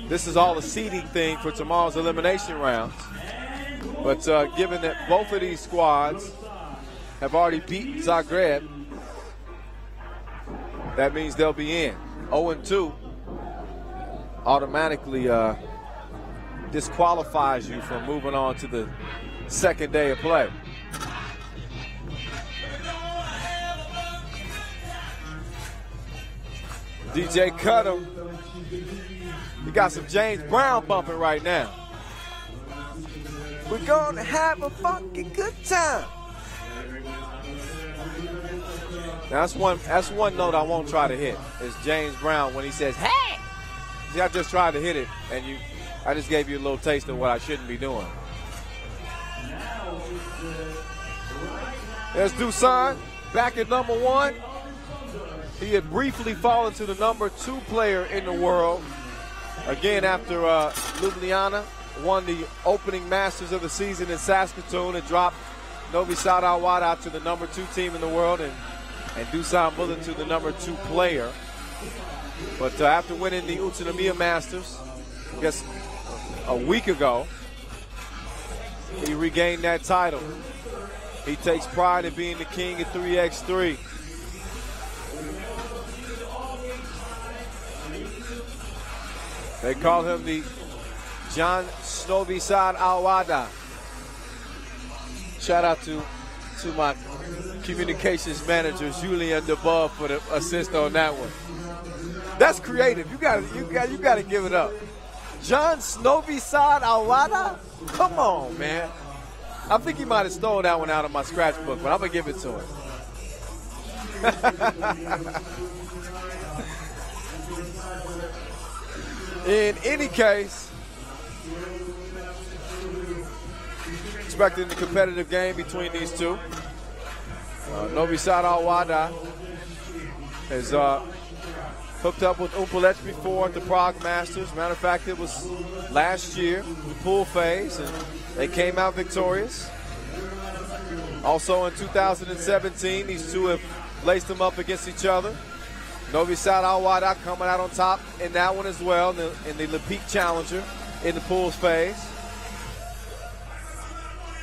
This is all a seeding thing for tomorrow's elimination rounds. But given that both of these squads have already beaten Zagreb, that means they'll be in. 0-2 automatically disqualifies you from moving on to the second day of play. DJ Cut'em, you got some James Brown bumping right now. We're gonna have a fucking good time. Now that's one note I won't try to hit. Is James Brown when he says, "Hey!" See, I just tried to hit it, and I just gave you a little taste of what I shouldn't be doing. There's Dusan back at number 1. He had briefly fallen to the number 2 player in the world. Again, after Ljubljana won the opening Masters of the season in Saskatoon and dropped Novi AlWahda to the number 2 team in the world, and Dusan Bullet to the number 2 player. But after winning the Untitled Masters, I guess a week ago, he regained that title. He takes pride in being the king of 3x3. They call him the John Novi AlWahda. Shout out to my communications manager, Julian DeBove, for the assist on that one. That's creative. You gotta give it up. John Novi AlWahda? Come on, man. I think he might have stolen that one out of my scratchbook, but I'm gonna give it to him. In any case, expecting the competitive game between these two. Novi AlWahda has hooked up with Humpolec before at the Prague Masters. Matter of fact, it was last year, the pool phase, and they came out victorious. Also in 2017, these two have laced them up against each other. Novi AlWahda coming out on top in that one as well, in the Lepeak Challenger in the pools phase.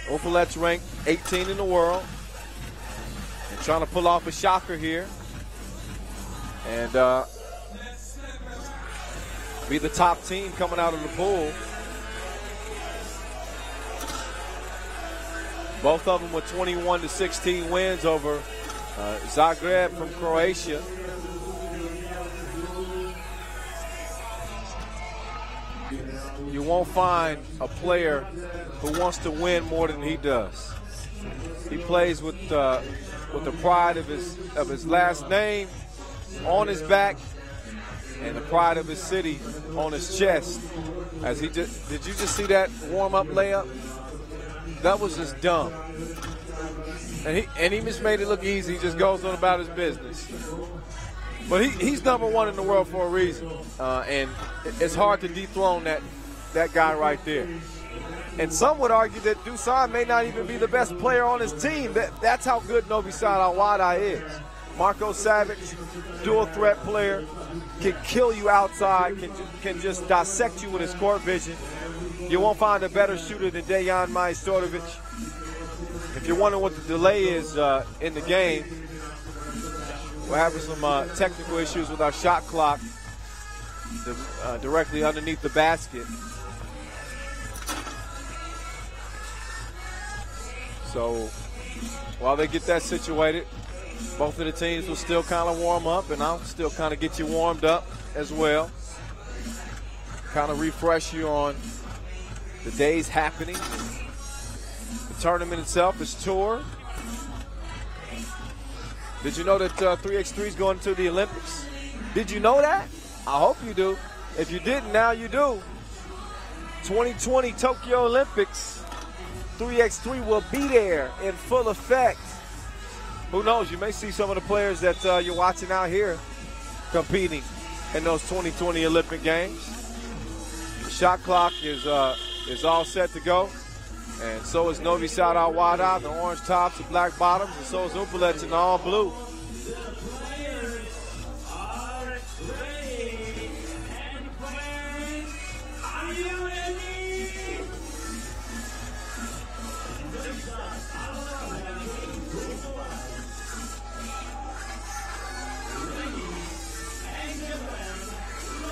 Humpolec ranked 18 in the world. And trying to pull off a shocker here. And be the top team coming out of the pool. Both of them with 21-16 wins over Zagreb from Croatia. You won't find a player who wants to win more than he does. He plays with the pride of his last name on his back and the pride of his city on his chest. Did you just see that warm-up layup? That was just dumb. And he just made it look easy. He just goes on about his business. But he's number 1 in the world for a reason. And it's hard to dethrone that guy right there. And some would argue that Dusan may not even be the best player on his team. That's how good Novi AlWahda is. Marco Savage, dual threat player, can kill you outside, can just dissect you with his court vision. You won't find a better shooter than Dejan Majstorovic. If you're wondering what the delay is in the game, we're having some technical issues with our shot clock directly underneath the basket. So while they get that situated, both of the teams will still kind of warm up, and I'll still kind of get you warmed up as well. Kind of refresh you on the day's happenings. The tournament itself is tour. Did you know that 3x3 is going to the Olympics? Did you know that? I hope you do. If you didn't, now you do. 2020 Tokyo Olympics. 3x3 will be there in full effect. Who knows? You may see some of the players that you're watching out here competing in those 2020 Olympic Games. The shot clock is all set to go. And so is Novi Sad AlWahda, the orange tops and black bottoms, and so is Humpolec in all blue.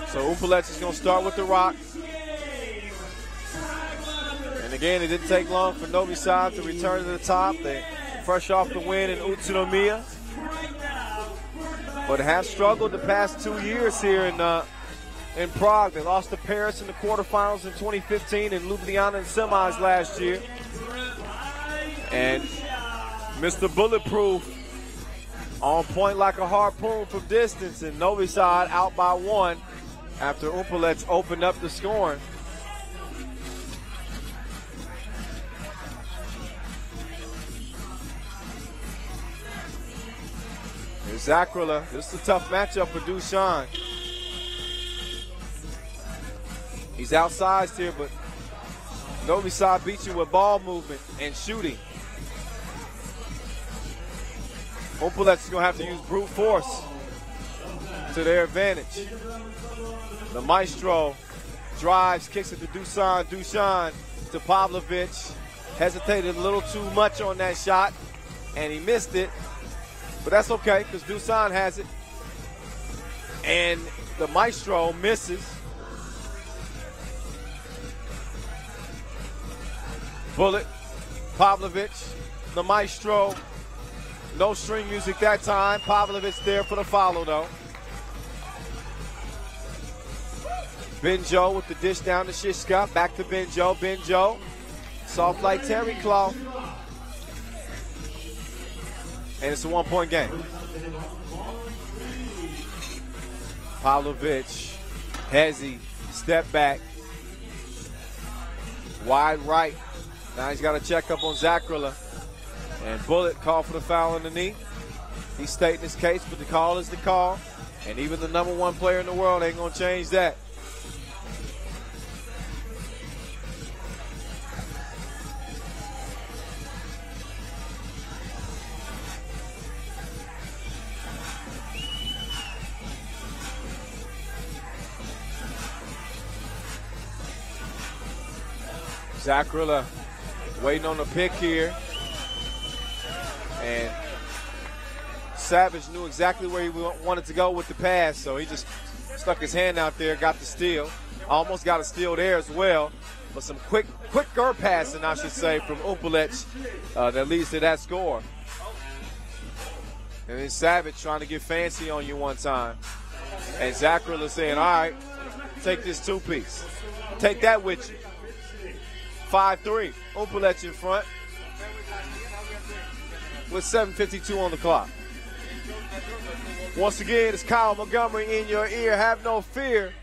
So Humpolec is going to start with the rock. And again, it didn't take long for Novi Sad to return to the top. They fresh off the win in Utsunomiya. But have struggled the past 2 years here in Prague. They lost to Paris in the quarterfinals in 2015 and Ljubljana in semis last year. And Mr. Bulletproof on point like a harpoon from distance, and Novi Sad out by 1 after Humpolec opened up the scoring. Here's Zagreb. This is a tough matchup for Dusan. He's outsized here, but Novi Sad beats you with ball movement and shooting. Humpolec is going to have to use brute force to their advantage. The maestro drives, kicks it to Dusan. Dusan to Pavlovic. Hesitated a little too much on that shot, and he missed it. But that's okay, because Dusan has it. And the maestro misses. Bullet, Pavlovic, the maestro. No string music that time. Pavlovic there for the follow, though. Benjo with the dish down to Shishka. Back to Benjo. Benjo, soft like terry cloth. And it's a 1-point game. Pavlovic, Hezi, step back. Wide right. Now he's got to check up on Zagreb. And Bullet called for the foul on the knee. He's stating his case, but the call is the call. And even the #1 player in the world ain't going to change that. Zagreb waiting on the pick here. And Savage knew exactly where he wanted to go with the pass, so he just stuck his hand out there, got the steal. Almost got a steal there as well. But some quicker passing, I should say, from Humpolec that leads to that score. And then Savage trying to get fancy on you one time. And Zagreb is saying, all right, take this 2-piece. Take that with you. 5-3. Humpolec in front with 7:52 on the clock. Once again, it's Kyle Montgomery in your ear. Have no fear.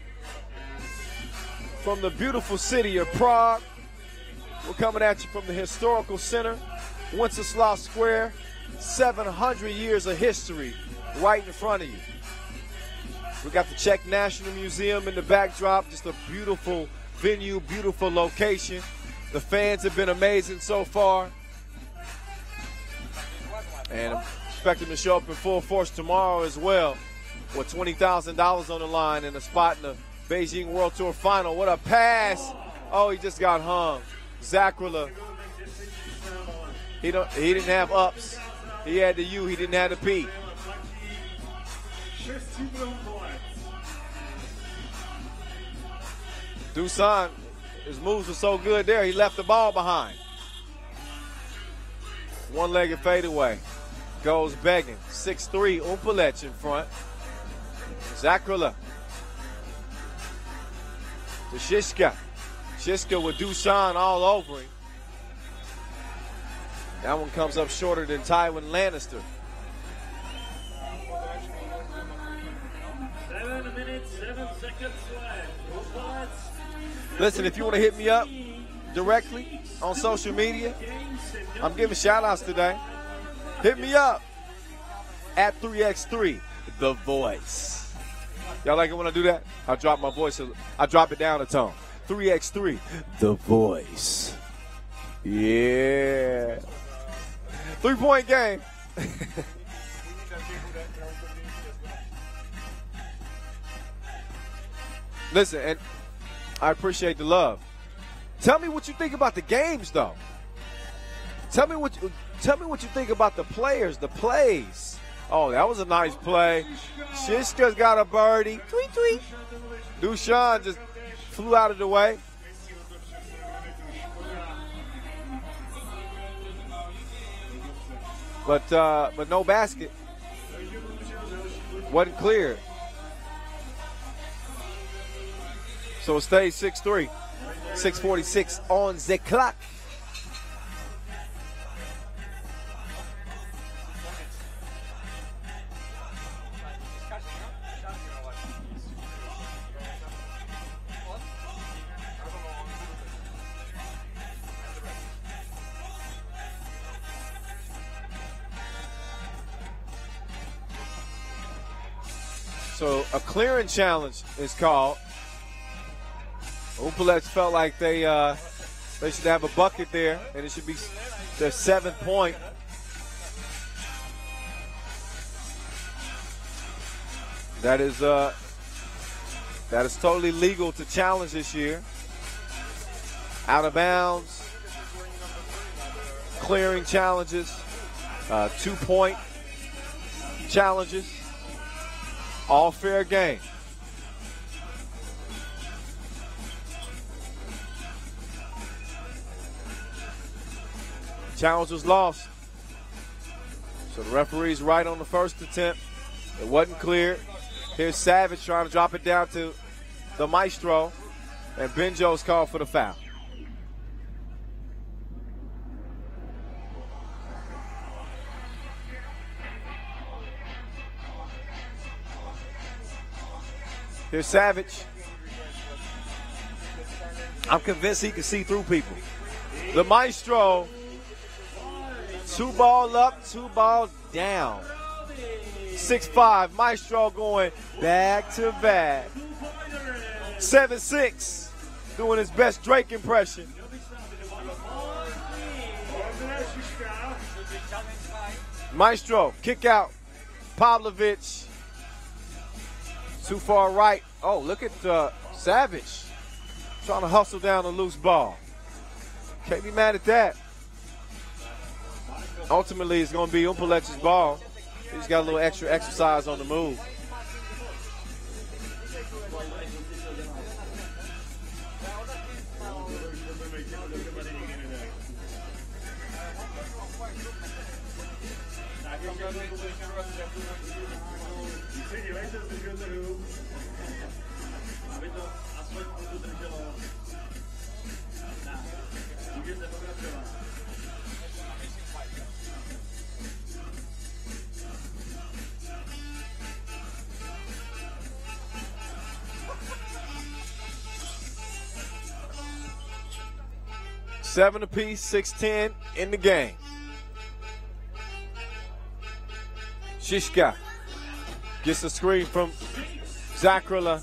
From the beautiful city of Prague, we're coming at you from the historical center, Wenceslaw Square. 700 years of history right in front of you. We got the Czech National Museum in the backdrop. Just a beautiful venue, beautiful location. The fans have been amazing so far. And I'm expecting to show up in full force tomorrow as well with $20,000 on the line and a spot in the Beijing World Tour Final. What a pass. Oh, he just got hung. Zagreb. He didn't have ups. He had the U. He didn't have the P. Dusan, his moves were so good there, he left the ball behind. One-legged fadeaway. Goes begging. 6'3", Humpolec in front. Zagreb. To Shishka. Shishka with Dusan all over him. That one comes up shorter than Tywin Lannister. 7 minutes, 7 seconds left. Listen, if you want to hit me up directly on social media, I'm giving shout-outs today. Hit me up at 3x3, The Voice. Y'all like it when I do that? I drop my voice. I drop it down a tone. 3x3, The Voice. Yeah. 3-point game. Listen, and I appreciate the love. Tell me what you think about the games, though. Tell me what you think about the players, the plays. Oh, that was a nice play. Shishka's got a birdie. Tweet, tweet. Dushan just flew out of the way. But no basket. Wasn't cleared. So it stays 6-3. 6:46 on the clock. So a clearing challenge is called. Humpolec felt like they should have a bucket there, and it should be their 7th point. That is totally legal to challenge this year. Out of bounds, clearing challenges, 2-point challenges, all fair game. Challenge was lost. So the referee's right on the first attempt. It wasn't cleared. Here's Savage trying to drop it down to the maestro. And Benjo's called for the foul. Here's Savage. I'm convinced he can see through people. The maestro. 2 ball up, 2 ball down. 6-5, Maestro going back to back. 7-6, doing his best Drake impression. Maestro, kick out. Pavlovic, too far right. Oh, look at Savage trying to hustle down a loose ball. Can't be mad at that. Ultimately, it's going to be Humpolec's ball. He's got a little extra exercise on the move. Seven apiece, 6-10 in the game. Shishka gets a screen from Zakrala.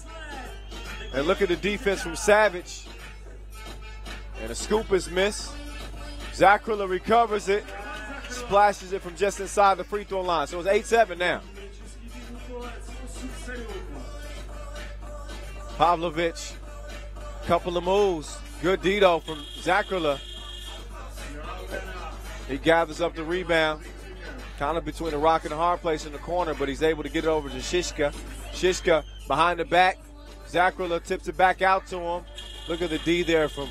And look at the defense from Savage. And a scoop is missed. Zakrala recovers it, splashes it from just inside the free throw line. So it's 8-7 now. Pavlovic, couple of moves. Good Dito from Zakrala. He gathers up the rebound. Kind of between a rock and a hard place in the corner, but he's able to get it over to Shishka. Shishka behind the back. Zakrala tips it back out to him. Look at the D there from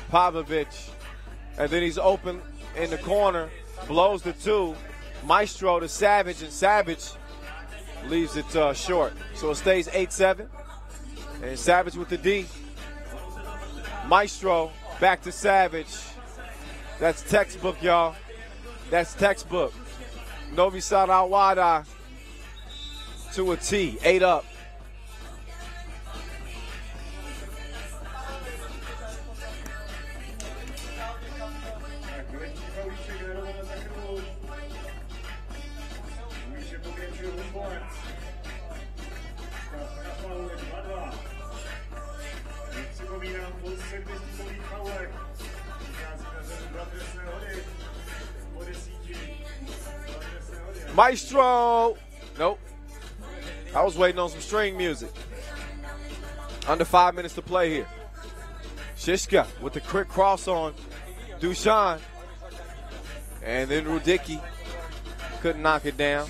Pavlovic. And then he's open in the corner. Blows the 2. Maestro to Savage, and Savage leaves it short. So it stays 8-7. And Savage with the D. Maestro back to Savage. That's textbook, y'all. That's textbook. Novi Sad AlWahda to a T. 8 up. Maestro. Nope. I was waiting on some string music. Under 5 minutes to play here. Shishka with the quick cross on Dusan. And then Rudicki couldn't knock it down.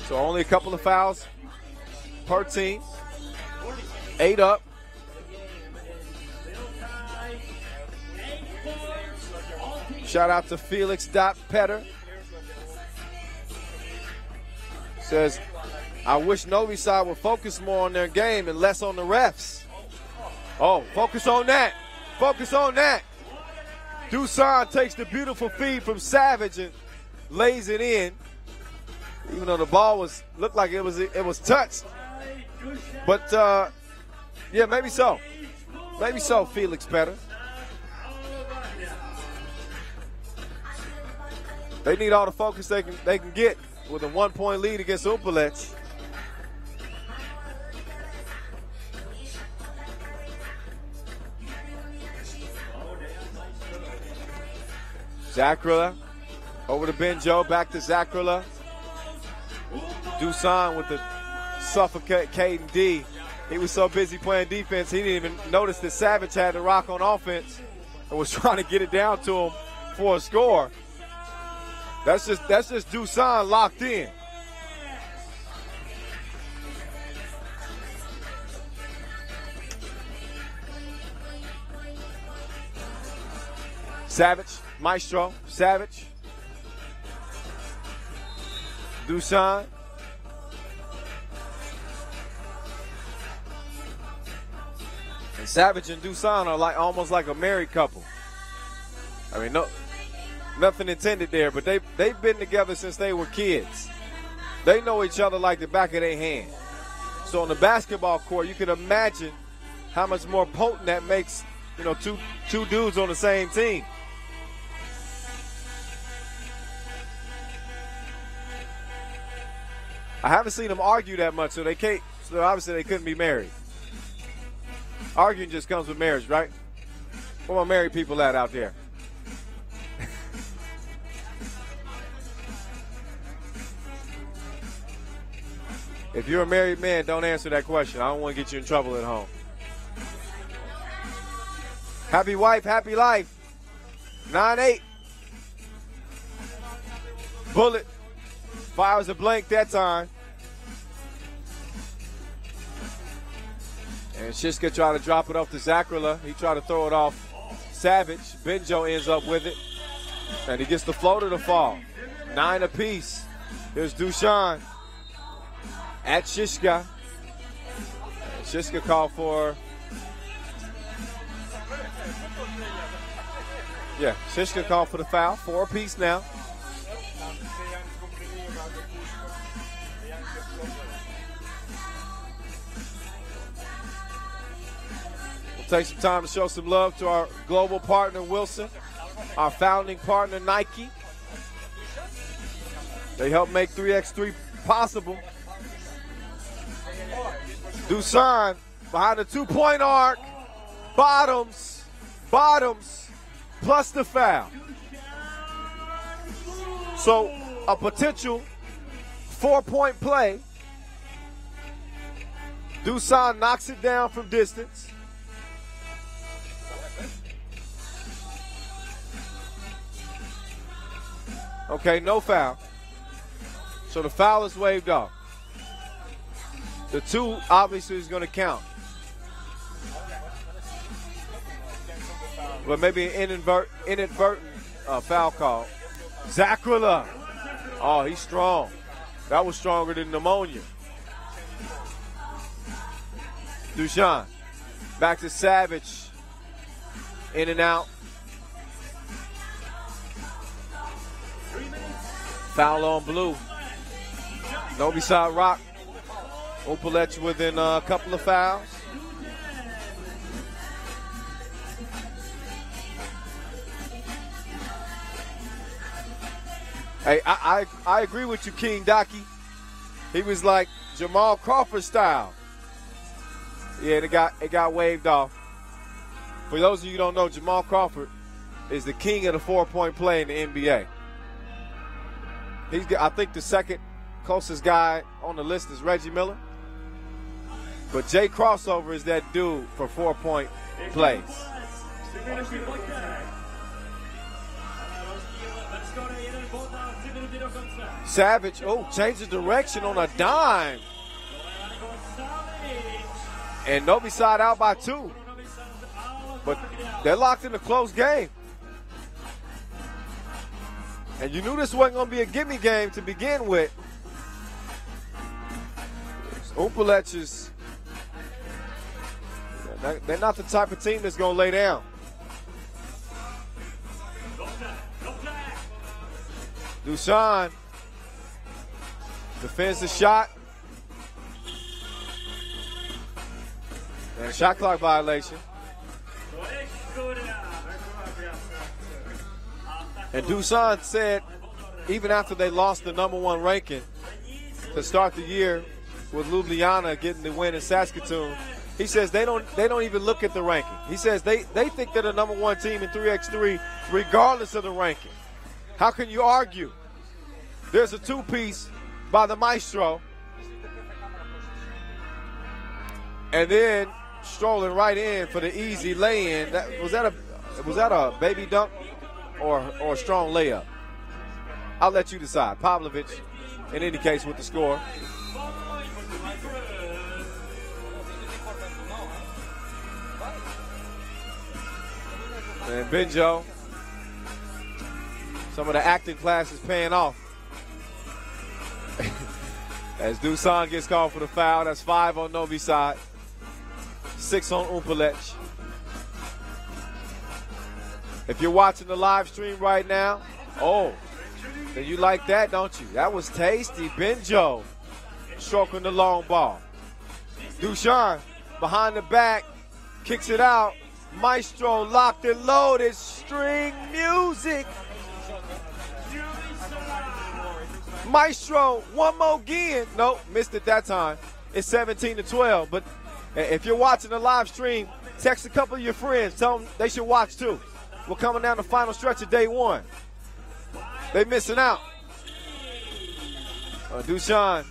So only a couple of fouls per team. 8 up. Shout out to Felix.Petter. Says, I wish Novi side would focus more on their game and less on the refs. Oh, focus on that. Focus on that. Dusan takes the beautiful feed from Savage and lays it in. Even though the ball looked like it was touched. But yeah, maybe so. Maybe so, Felix.Petter. They need all the focus they can get with a 1-point lead against Humpolec. Zagreb over to Benjo, back to Zagreb. Dusan with the suffocating D. He was so busy playing defense, he didn't even notice that Savage had the rock on offense and was trying to get it down to him for a score. That's just Dusan locked in. Savage, Maestro, Savage. Dusan. And Savage and Dusan are almost like a married couple. I mean, nothing intended there, but they've been together since they were kids. They know each other like the back of their hand. So on the basketball court, you can imagine how much more potent that makes, two dudes on the same team. I haven't seen them argue that much, so obviously they couldn't be married. Arguing just comes with marriage, right? Where my married people at out there? If you're a married man, don't answer that question. I don't want to get you in trouble at home. Happy wife, happy life. 9-8. Bullet fires a blank that time. And Shishka tried to drop it off to Zagreb. He tried to throw it off Savage. Benjo ends up with it. And he gets the floater to fall. 9 apiece. Here's Dusan at Shishka. And Shishka called for... Yeah, Shishka called for the foul. 4 apiece now. We'll take some time to show some love to our global partner, Wilson, our founding partner, Nike. They help make 3x3 possible. Dusan behind the 2-point arc. Bottoms, plus the foul. So a potential 4-point play. Dusan knocks it down from distance. Okay, no foul. So the foul is waved off. The 2 obviously is going to count. But maybe an inadvertent foul call. Zagreb. Oh, he's strong. That was stronger than pneumonia. Dusan. Back to Savage. In and out. Foul on blue. Novi side rock. Humpolec within a couple of fouls. Hey, I agree with you, King Docky. He was like Jamal Crawford style. Yeah, it got waved off. For those of you who don't know, Jamal Crawford is the king of the 4-point play in the NBA. I think the second closest guy on the list is Reggie Miller. But Jay Crossover is that dude for 4-point plays. Savage, changes direction on a dime. And Novi side out by 2. But they're locked in a close game. And you knew this wasn't going to be a gimme game to begin with. Humpolec is, they're not the type of team that's going to lay down. Dusan defends the shot. And shot clock violation. And Dusan said, even after they lost the #1 ranking to start the year with Ljubljana getting the win in Saskatoon, he says they don't even look at the ranking. He says they think they're the #1 team in 3x3 regardless of the ranking. How can you argue? There's a 2-piece by the maestro. And then strolling right in for the easy lay-in. Was that a baby dunk or a strong layup? I'll let you decide. Pavlovic, in any case, with the score. And Benjo, some of the acting class is paying off. As Dusan gets called for the foul, that's 5 on Novi side, 6 on Humpolec. If you're watching the live stream right now, then you like that, don't you? That was tasty. Benjo stroking the long ball. Dusan behind the back, kicks it out. Maestro locked and loaded. String music. Maestro, one more again. Nope, missed it that time. It's 17-12. But if you're watching the live stream, text a couple of your friends. Tell them they should watch too. We're coming down the final stretch of day 1. They missing out. Dusan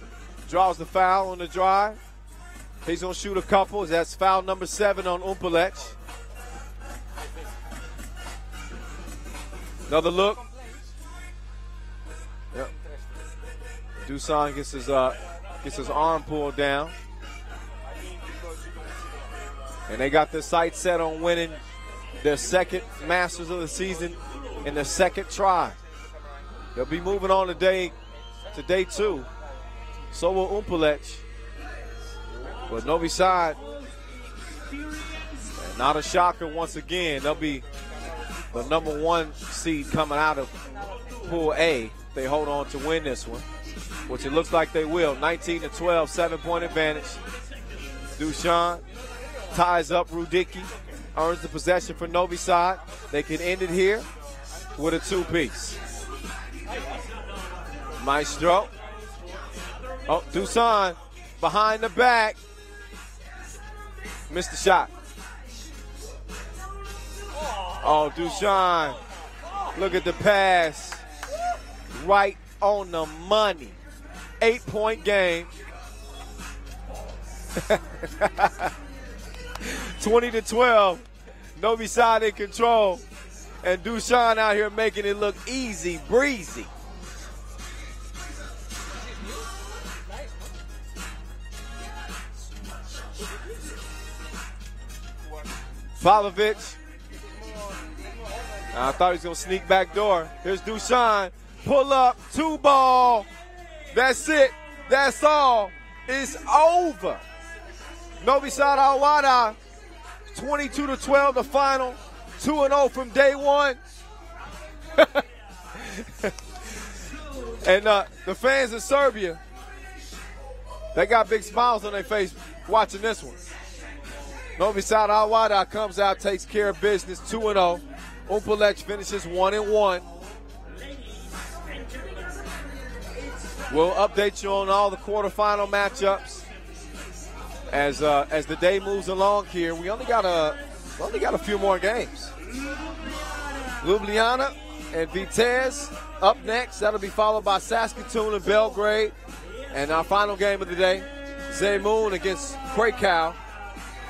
draws the foul on the drive. He's going to shoot a couple. That's foul number 7 on Humpolec. Another look. Yep. Dusan gets his arm pulled down. And they got their sights set on winning their second Masters of the season in their second try. They'll be moving on to day 2. So will Humpolec. But Novi side, not a shocker once again. They'll be the #1 seed coming out of Pool A. They hold on to win this one, which it looks like they will. 19-12, 7-point advantage. Dusan ties up Rudicki, earns the possession for Novi side. They can end it here with a 2-piece. Maestro. Dusan behind the back. Missed the shot. Dusan, look at the pass. Right on the money. 8-point game. 20-12. Novi side in control. And Dusan out here making it look easy breezy. Pavlovic. I thought he was going to sneak back door. Here's Dusan. Pull up, 2-ball. That's it. That's all. It's over. Novi side AlWahda, 22-12 the final. 2-0 from day 1. And the fans in Serbia, they got big smiles on their face watching this one. Novi side AlWahda comes out, takes care of business, 2-0. Humpolec finishes 1-1. We'll update you on all the quarterfinal matchups as the day moves along here. We only got a few more games. Ljubljana and Vitez up next. That'll be followed by Saskatoon and Belgrade. And our final game of the day, Zemun against Krakow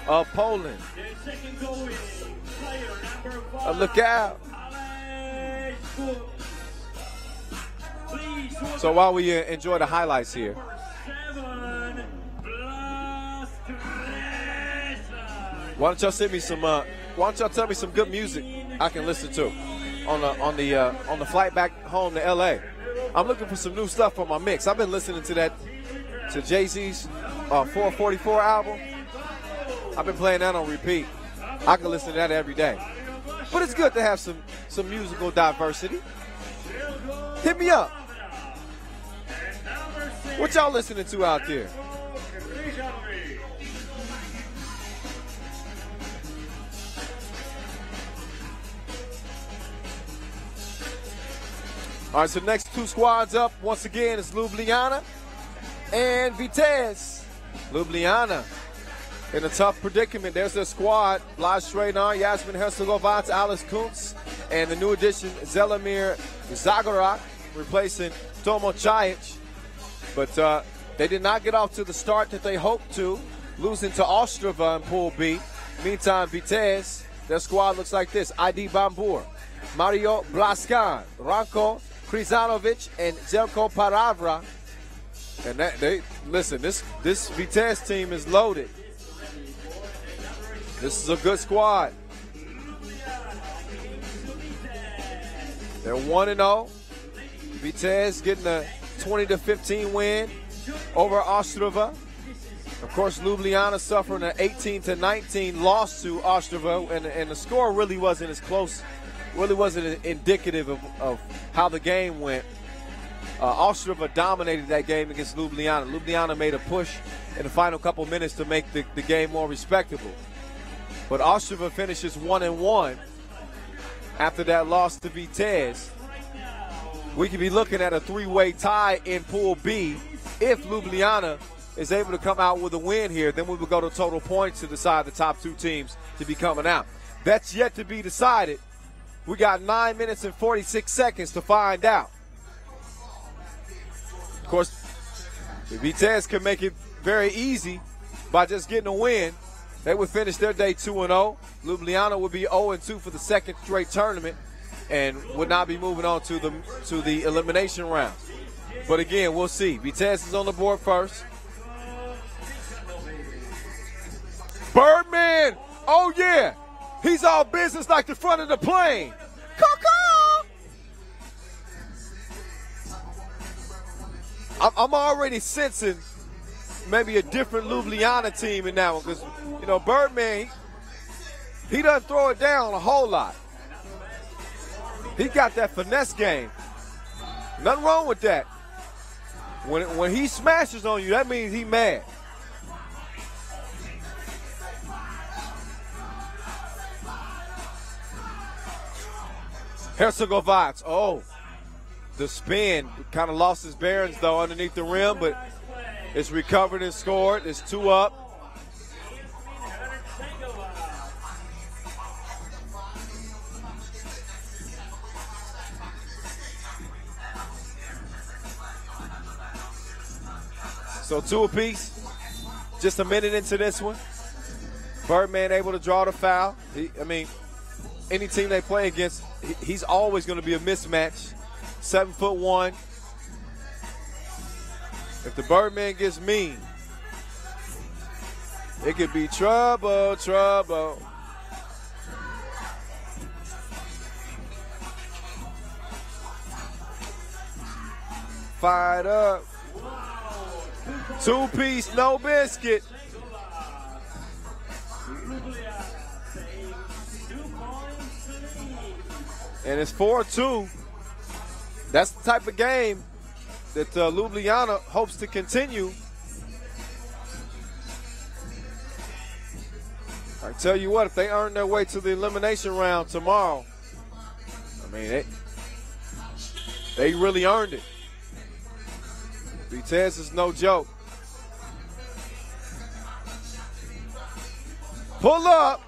of Poland. Look out. So while we enjoy the highlights here, why don't y'all send me some? Why don't y'all tell me some good music I can listen to on the flight back home to LA? I'm looking for some new stuff for my mix. I've been listening to Jay-Z's 444 album. I've been playing that on repeat. I can listen to that every day. But it's good to have some musical diversity. Hit me up. What y'all listening to out there? All right, so the next two squads up, once again, is Ljubljana and Vitez. Ljubljana in a tough predicament. There's their squad. Blaz Shredar, Yasmin Hercegovac, Alice Kuntz, and the new addition, Zelimir Zagreb, replacing Tomo Chajic. But they did not get off to the start that they hoped to, losing to Ostrava in Pool B. Meantime, Vitez, their squad looks like this. ID Bambur, Mario Blaskan, Ranko Krizanovic, and Zelko Paravra. And listen, this Vitez team is loaded. This is a good squad. They're 1-0. Vitez getting a 20-15 win over Ostrava. Of course, Ljubljana suffering an 18-19 loss to Ostrava, and the score really wasn't as close. Really wasn't indicative of how the game went. Ostrava dominated that game against Ljubljana. Ljubljana made a push in the final couple minutes to make the game more respectable. But Ostrava finishes 1-1 after that loss to Vitez. We could be looking at a three-way tie in Pool B. If Ljubljana is able to come out with a win here, then we will go to total points to decide the top two teams to be coming out. That's yet to be decided. We got 9 minutes and 46 seconds to find out. Of course, the Vitez can make it very easy by just getting a win. They would finish their day 2-0. Ljubljana would be 0-2 for the second straight tournament and would not be moving on to the elimination round. But again, we'll see. Vitez is on the board first. Birdman! Oh, yeah! He's all business like the front of the plane. Caw-caw! I'm already sensing maybe a different Ljubljana team in that one because, you know, Birdman, he doesn't throw it down a whole lot. He got that finesse game. Nothing wrong with that. When he smashes on you, that means he mad. Hercegovac, oh, the spin. Kind of lost his bearings, though, underneath the rim, but it's recovered and scored. It's 2 up. So 2 apiece. Just a minute into this one. Birdman able to draw the foul. Any team they play against, he's always going to be a mismatch. 7'1". If the Birdman gets mean, it could be trouble, trouble. Fired up. 2-piece, no biscuit. And it's 4-2. That's the type of game that Ljubljana hopes to continue. I tell you what, if they earn their way to the elimination round tomorrow, they really earned it. Vitez is no joke. Pull up.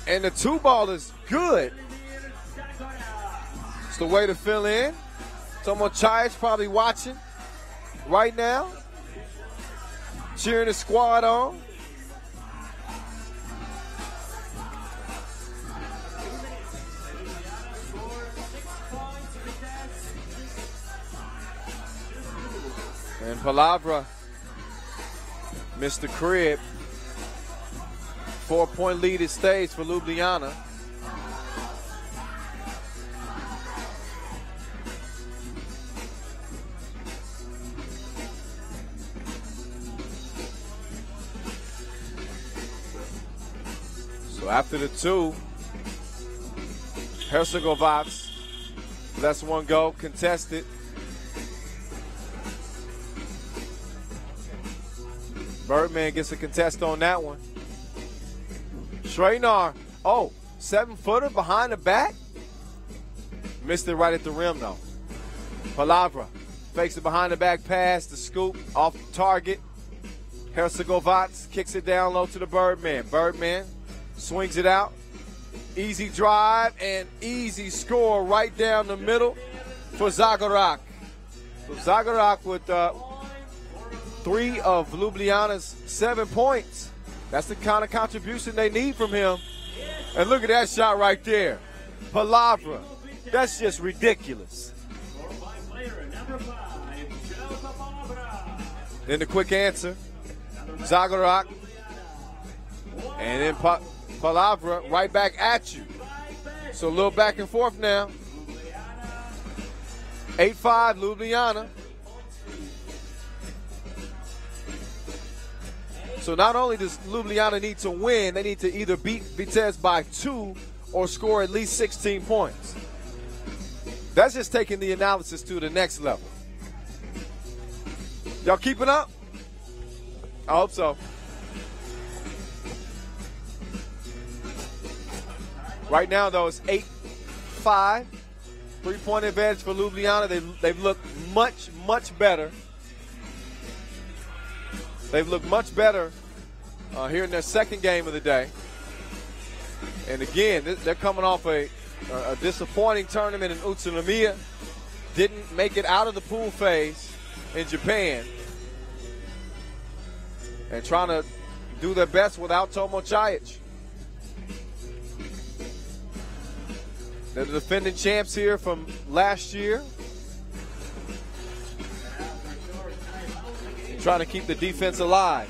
And the 2 ball is good. It's the way to fill in. Tomocai's probably watching right now, cheering the squad on. And Palavra missed the crib. 4-point lead it stays for Ljubljana. So after the 2, Hercegovac lets one go, contested. Birdman gets a contest on that one. Schreinar, 7-footer behind the back. Missed it right at the rim, though. Palavra fakes the behind the back pass, the scoop off target. Hercegovac kicks it down low to the Birdman. Birdman swings it out. Easy drive and easy score right down the middle for Zagreb. So Zagreb with 3 of Ljubljana's 7 points. That's the kind of contribution they need from him. And look at that shot right there. Palavra. That's just ridiculous. Then the quick answer. Zagreb. And then Palavra right back at you. So a little back and forth now. 8-5 Ljubljana. So not only does Ljubljana need to win, they need to either beat Vitez by 2 or score at least 16 points. That's just taking the analysis to the next level. Y'all keeping up? I hope so. Right now, though, it's 8-5. 3-point advantage for Ljubljana. They've looked much, much better. They've looked much better here in their second game of the day. And again, they're coming off a disappointing tournament in Utsunomiya. Didn't make it out of the pool phase in Japan. And trying to do their best without Tomocaic. They're the defending champs here from last year. Trying to keep the defense alive.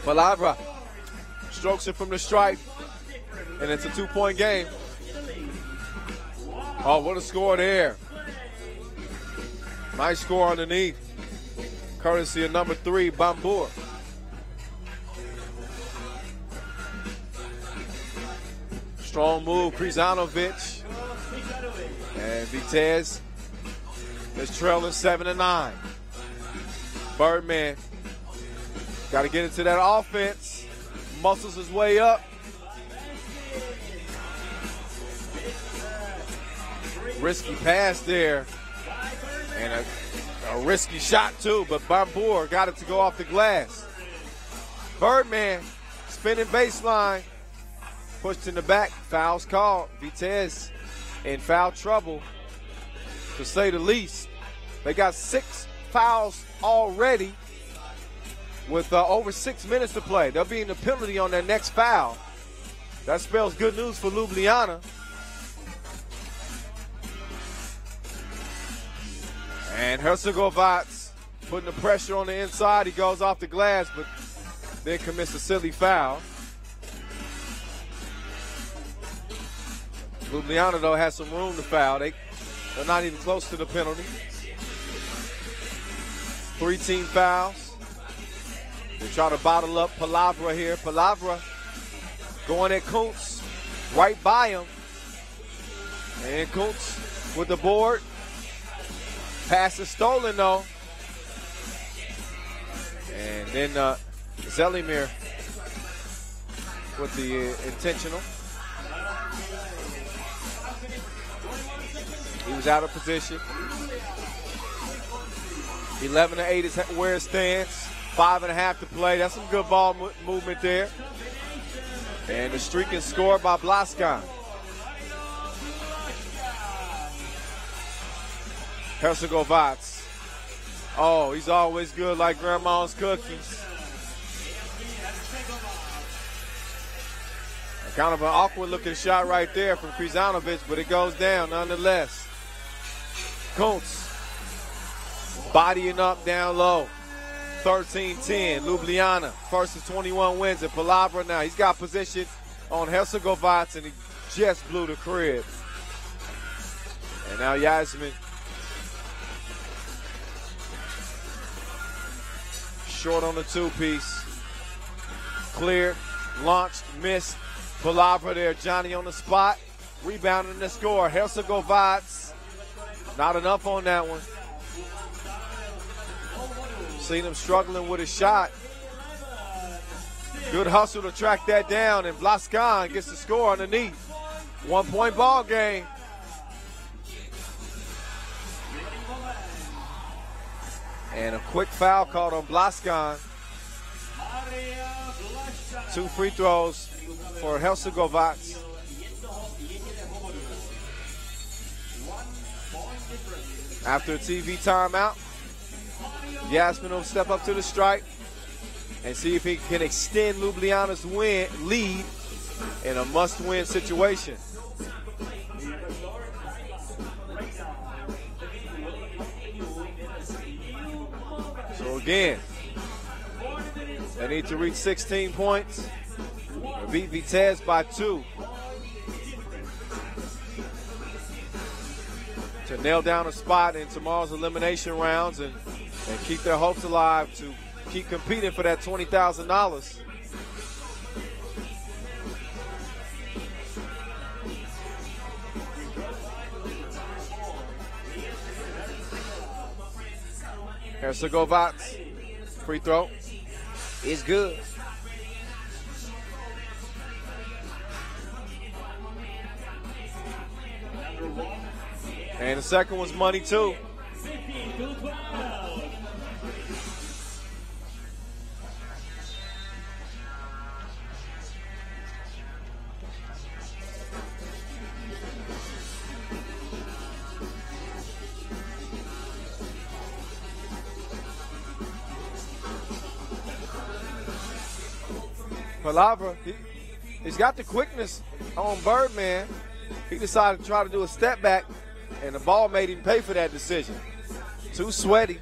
Palavra strokes it from the stripe, and it's a 2-point game. Oh, what a score there. Nice score underneath. Courtesy of number 3, Bambur. Strong move, Krizanovic. And Vitez is trailing 7-9. Birdman got to get into that offense. Muscles his way up. Risky pass there. And a risky shot too, but Bambur got it to go off the glass. Birdman spinning baseline. Pushed in the back. Foul's called. Vitez in foul trouble, to say the least. They got 6 fouls already with over 6 minutes to play. They'll be in the penalty on their next foul. That spells good news for Ljubljana. And Hercegovac putting the pressure on the inside. He goes off the glass, but then commits a silly foul. Ljubljana, though, has some room to foul. They're not even close to the penalty. 3 team fouls. They try to bottle up Palavra here. Palavra going at Kuntz, right by him. And Kuntz with the board. Pass is stolen, though. And then Zelimir with the intentional. He was out of position. 11-8 is where it stands. 5.5 to play. That's some good ball movement there. And the streak is scored by Blaskan. Herzegovac. Oh, he's always good like grandma's cookies. Kind of an awkward looking shot right there from Krizanovic, but it goes down nonetheless. Kuntz bodying up down low. 13-10, Ljubljana. First of 21 wins at Palavra now. He's got position on Herzegovac, and he just blew the crib. And now Yasmin short on the two-piece. Cleared, launched, missed. Palavra there, Johnny on the spot. Rebounding the score. Herzegovac, not enough on that one. Seen him struggling with his shot. Good hustle to track that down, and Blaskan gets the score underneath. 1-point ball game. And a quick foul called on Blaskan. 2 free throws for Herzegovac. After a TV timeout, Yasmin will step up to the strike and see if he can extend Ljubljana's lead in a must-win situation. So again, they need to reach 16 points. Beat Vitez by 2 to nail down a spot in tomorrow's elimination rounds and keep their hopes alive to keep competing for that $20,000. Herzegovac, free throw is good. And the second one's money too. Palavra, he's got the quickness on Birdman. He decided to try to do a step back, and the ball made him pay for that decision. Too sweaty.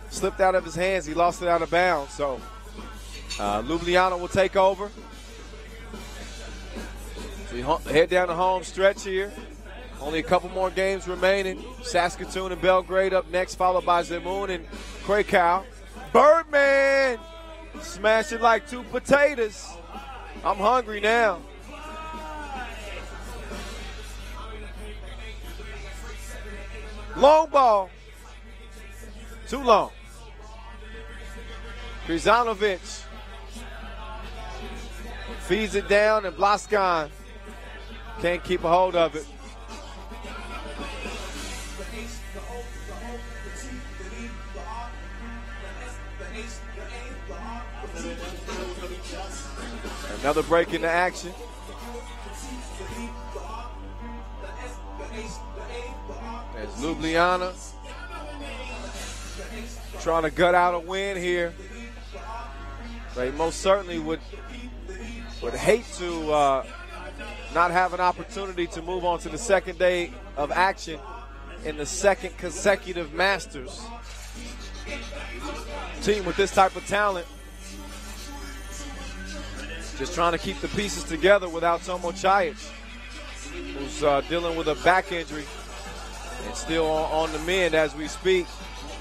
Slipped out of his hands. He lost it out of bounds. So Ljubljana will take over. So head down the home stretch here. Only a couple more games remaining. Saskatoon and Belgrade up next, followed by Zemun and Krakow. Birdman smashing like 2 potatoes. I'm hungry now. Long ball. Too long. Krizanovic feeds it down, and Blaskan can't keep a hold of it. Another break into action. As Ljubljana trying to gut out a win here. They most certainly would hate to not have an opportunity to move on to the second day of action in the second consecutive Masters. Team with this type of talent just trying to keep the pieces together without Tomo Chajic, who's dealing with a back injury and still on the mend as we speak.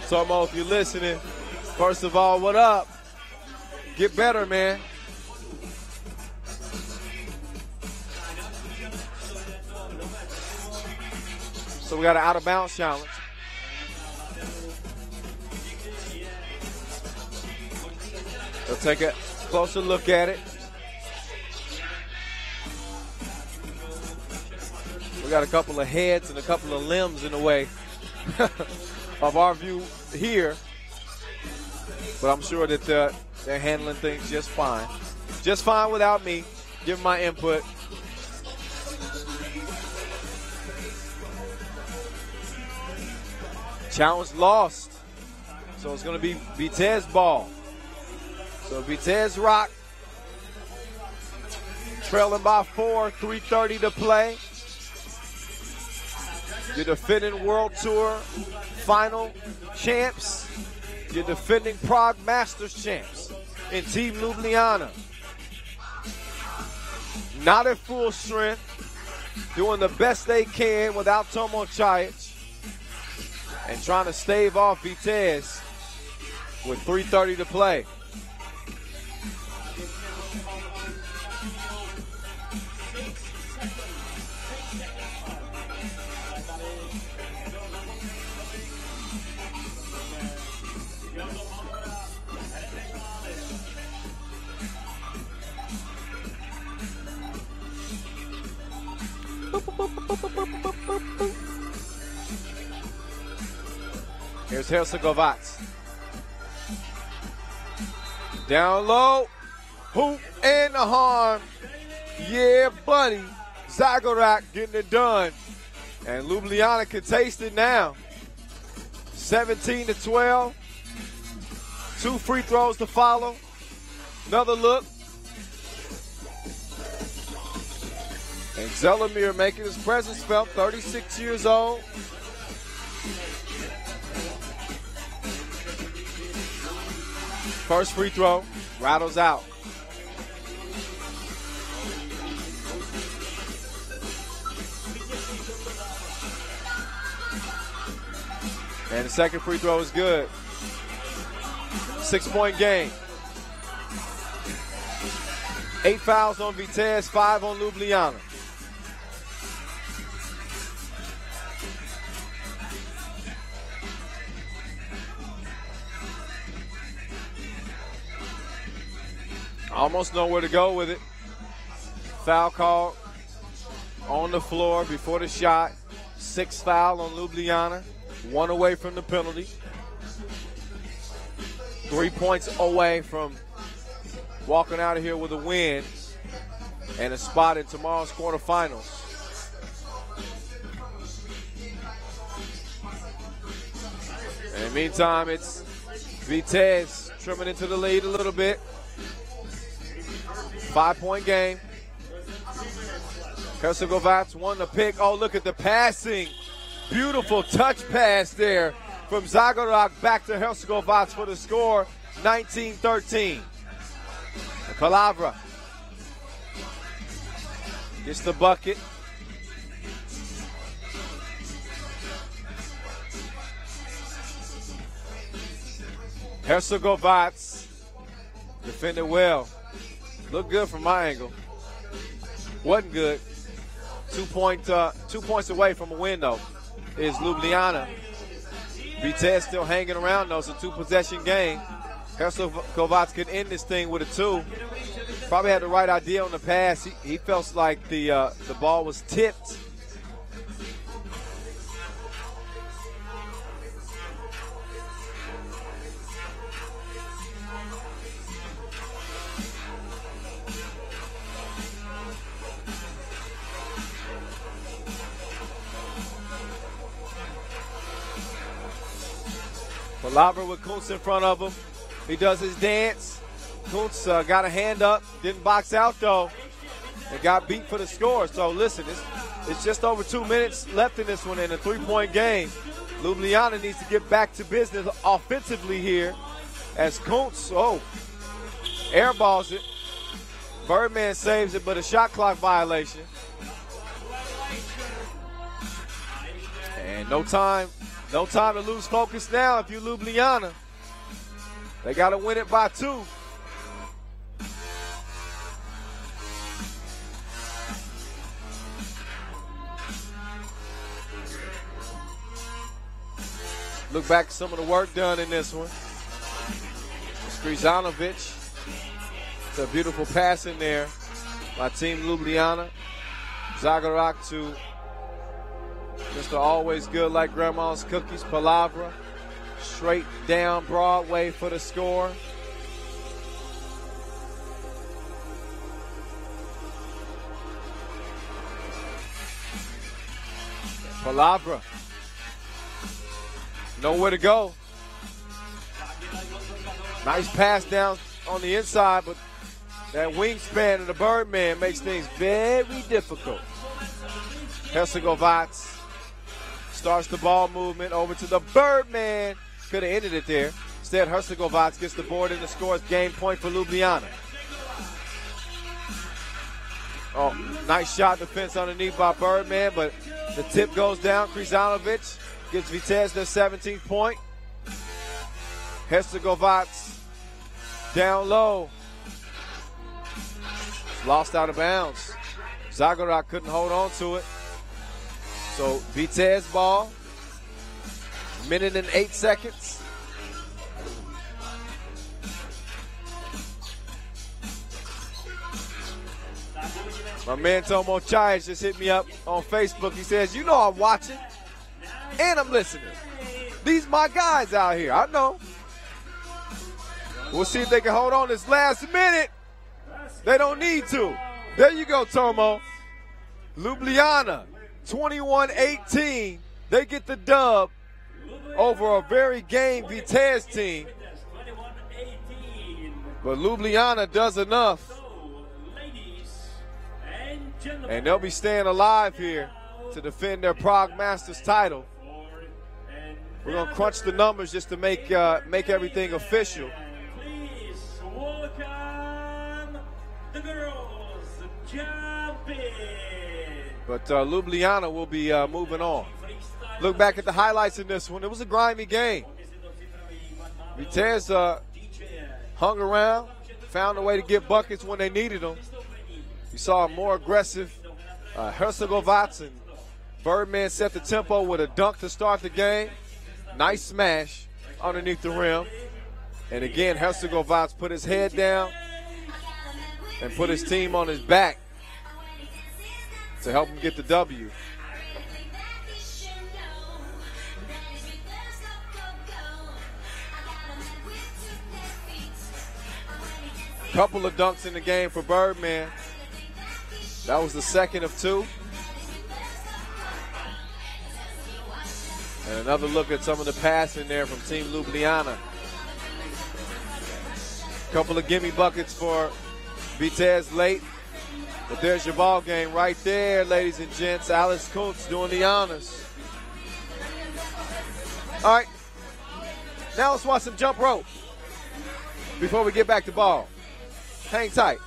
Tomo, if you're listening, first of all, what up? Get better, man. So we got an out-of-bounds challenge. They'll take a closer look at it. We got a couple of heads and a couple of limbs in the way of our view here. but I'm sure that they're handling things just fine. Just fine without me. Give my input. Challenge lost. So it's going to be Vitez ball. So Vitez rock. Trailing by 4, 3:30 to play. Your defending World Tour final champs. Your defending Prague Masters champs in Team Ljubljana. Not at full strength. Doing the best they can without Tomo Chajic. And trying to stave off Vitez with 3:30 to play. Here's Hercegovac. Down low. Hoop and the harm. Yeah, buddy. Zagreb getting it done. And Ljubljana can taste it now. 17-12. 2 free throws to follow. Another look. And Zelemir making his presence felt, 36 years old. First free throw, rattles out. And the second free throw is good. 6-point game. 8 fouls on Vitez, 5 on Ljubljana. Almost know where to go with it. Foul call on the floor before the shot. 6th foul on Ljubljana. 1 away from the penalty. 3 points away from walking out of here with a win and a spot in tomorrow's quarterfinals. And in the meantime, it's Vitez trimming into the lead a little bit. 5-point game. Hercegovac won the pick. Oh, look at the passing. Beautiful touch pass there from Zagreb back to Hercegovac for the score, 19-13. Palavra gets the bucket. Hercegovac defended well. Looked good from my angle. Wasn't good. 2 points away from a win, though, is Ljubljana. Vitez still hanging around, though. It's a 2-possession game. Hercegovac could end this thing with a 2. Probably had the right idea on the pass. He felt like the ball was tipped. Palavra with Kuntz in front of him. He does his dance. Kuntz got a hand up, didn't box out though, and got beat for the score. So listen, it's just over 2 minutes left in this one in a 3-point game. Ljubljana needs to get back to business offensively here as Kuntz, airballs it. Birdman saves it, but a shot clock violation. And no time to lose focus now if you're Ljubljana. They got to win it by 2. Look back at some of the work done in this one. Skrizanovic. It's a beautiful pass in there by Team Ljubljana. Zagreb to Mr. Always Good Like Grandma's Cookies, Palavra. straight down Broadway for the score. Palabra. Nowhere to go. Nice pass down on the inside, but that wingspan of the Birdman makes things very difficult. Herzegovac starts the ball movement over to the Birdman. Could have ended it there. Instead, Herzegovac gets the board and the scores. Game point for Ljubljana. Oh, nice shot defense underneath by Birdman, but the tip goes down. Krizanovic gives Vitez their 17th point. Herzegovac down low. Lost out of bounds. Zagreb couldn't hold on to it. So Vitez ball. Minute and 8 seconds. My man Tomo Chayes just hit me up on Facebook. He says, you know I'm watching and I'm listening. These my guys out here. I know. We'll see if they can hold on this last minute. They don't need to. There you go, Tomo. Ljubljana, 21-18. They get the dub over a very game Vitez team. But Ljubljana does enough. And they'll be staying alive here to defend their Prague Masters title. We're going to crunch the numbers just to make everything official. Please welcome the girls jumping. But Ljubljana will be moving on. Look back at the highlights in this one. It was a grimy game. Vitez hung around, found a way to get buckets when they needed them. You saw a more aggressive Herzegovac, and Birdman set the tempo with a dunk to start the game. Nice smash underneath the rim. And again, Herzegovac put his head down and put his team on his back to help him get the W. Couple of dunks in the game for Birdman. That was the second of two. And another look at some of the passing there from Team Ljubljana. Couple of gimme buckets for Vitez late. But there's your ball game right there, ladies and gents. Alice Kuntz doing the honors. All right. Now let's watch some jump rope before we get back to ball. Hang tight.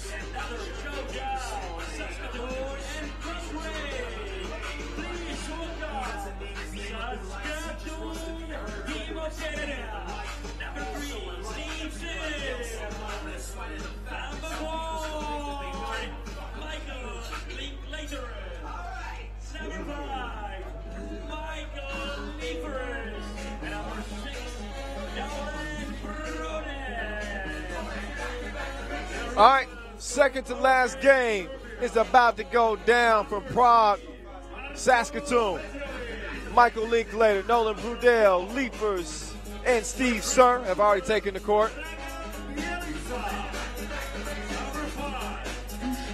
Another showdown, Saskatoon and Kolobrzeg. Please welcome Saskatoon, team of Canada. Number 3, Vitez. Number 4, Michael Linklater. Number 5, Michael All right, second to last game is about to go down from Prague, Saskatoon. Michael Linklater, Nolan Brudell, Leapers, and Steve Sir have already taken the court.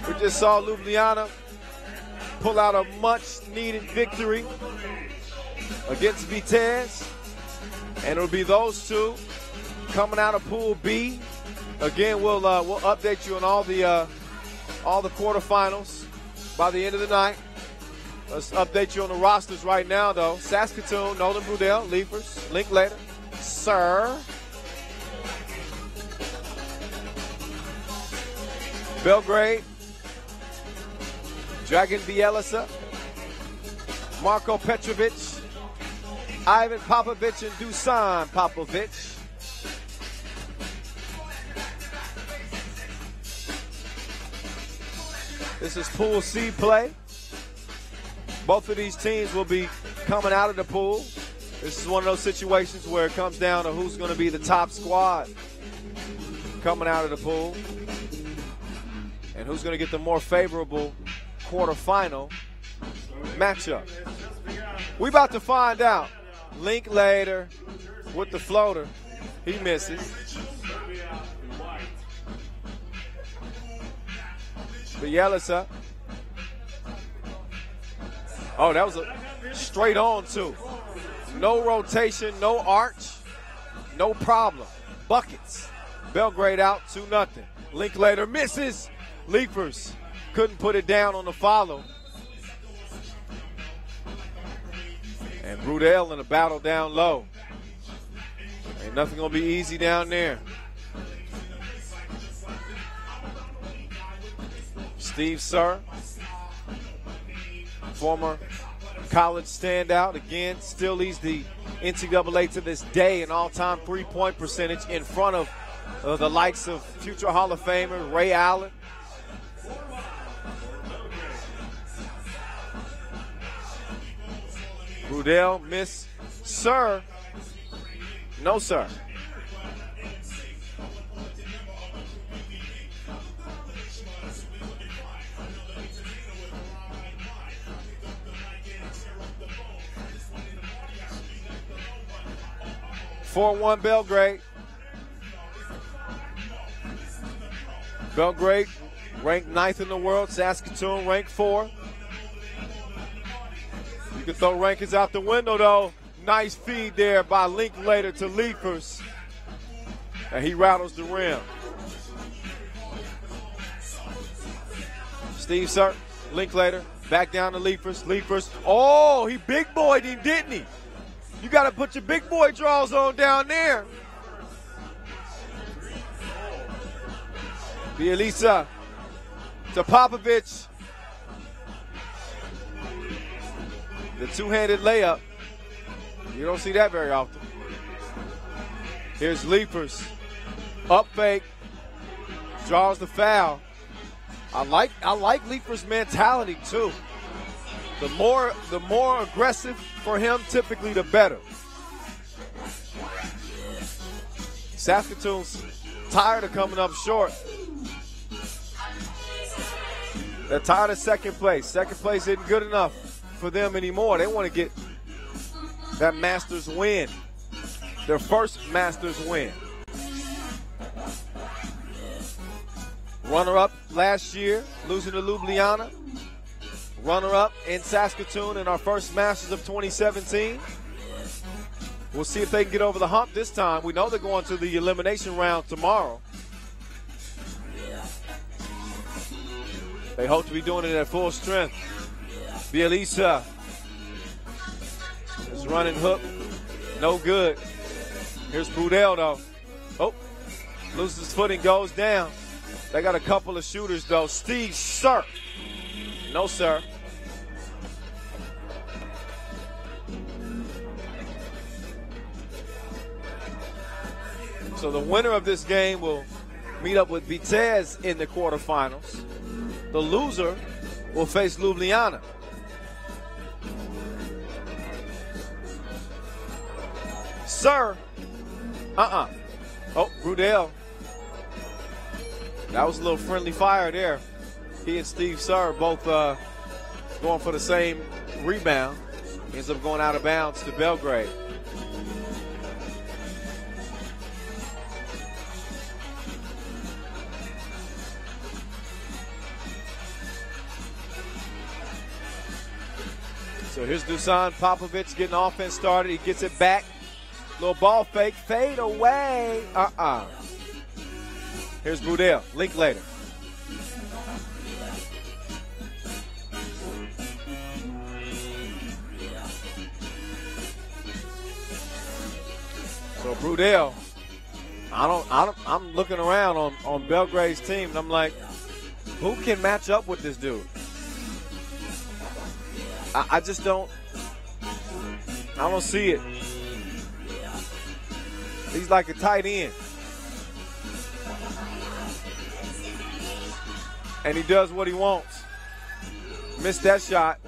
We just saw Ljubljana pull out a much-needed victory against Vitez, and it'll be those two coming out of Pool B. Again, we'll update you on all the quarterfinals by the end of the night. Let's update you on the rosters right now, though. Saskatoon, Nolan Brudell, Leapers, Linklater, Sir. Belgrade, Dragan Bielica, Marko Petrovic, Ivan Popovic, and Dusan Popovic. This is Pool C play. Both of these teams will be coming out of the pool. This is one of those situations where it comes down to who's going to be the top squad coming out of the pool and who's going to get the more favorable quarterfinal matchup. We about to find out. Linklater with the floater. He misses. Bielica. Oh, that was a straight on, too. No rotation, no arch, no problem. Buckets. Belgrade out 2-0. Linklater misses. Leapers couldn't put it down on the follow. And Brudell in a battle down low. Ain't nothing going to be easy down there. Steve Sir, former college standout, again, still leads the NCAA to this day in all-time three-point percentage in front of the likes of future Hall of Famer Ray Allen. Brudell miss. Sir. No, sir. (4-1) Belgrade. Belgrade ranked 9th in the world. Saskatoon ranked 4. You can throw rankings out the window, though. Nice feed there by Linklater to Leapers. And he rattles the rim. Steve Sir, Linklater, back down to Leapers. Leapers. Oh, he big boyed him, didn't he? You got to put your big boy draws on down there. Bielica to Popovic. The two-handed layup. You don't see that very often. Here's Leapers. Up fake. Draws the foul. I like Leapers' mentality too. The more aggressive for him, typically the better. Saskatoon's tired of coming up short. They're tired of second place. Second place isn't good enough for them anymore. They want to get that Masters win. Their first Masters win. Runner-up last year, losing to Ljubljana. Runner-up in Saskatoon in our first Masters of 2017. We'll see if they can get over the hump this time. We know they're going to the elimination round tomorrow. They hope to be doing it at full strength. Bielica is running hook. No good. Here's Brudell, though. Oh, loses his footing, goes down. They got a couple of shooters, though. Steve Sir. No, sir. So the winner of this game will meet up with Vitez in the quarterfinals. The loser will face Ljubljana. Sir. Oh, Brudell. That was a little friendly fire there. He and Steve Sir both going for the same rebound. Ends up going out of bounds to Belgrade. So here's Dusan Popovic getting offense started. He gets it back. Little ball fake. Fade away. Here's Brudell. Linklater. So Brudell, I'm looking around on Belgrade's team, and I'm like, who can match up with this dude? I just don't see it. He's like a tight end. And he does what he wants. Missed that shot.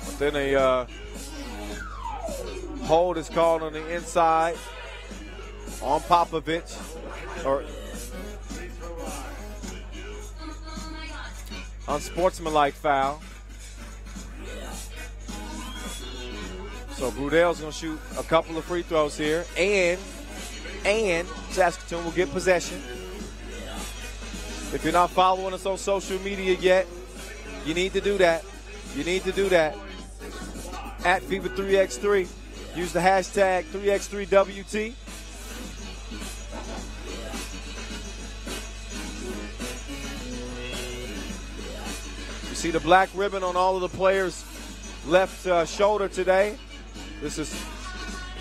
But then a hold is called on the inside on Popovic. Or unsportsmanlike foul. So Brudell's going to shoot a couple of free throws here, and Saskatoon will get possession. If you're not following us on social media yet, you need to do that. You need to do that. At FIBA 3x3. Use the hashtag 3x3WT. You see the black ribbon on all of the players' left shoulder today. This is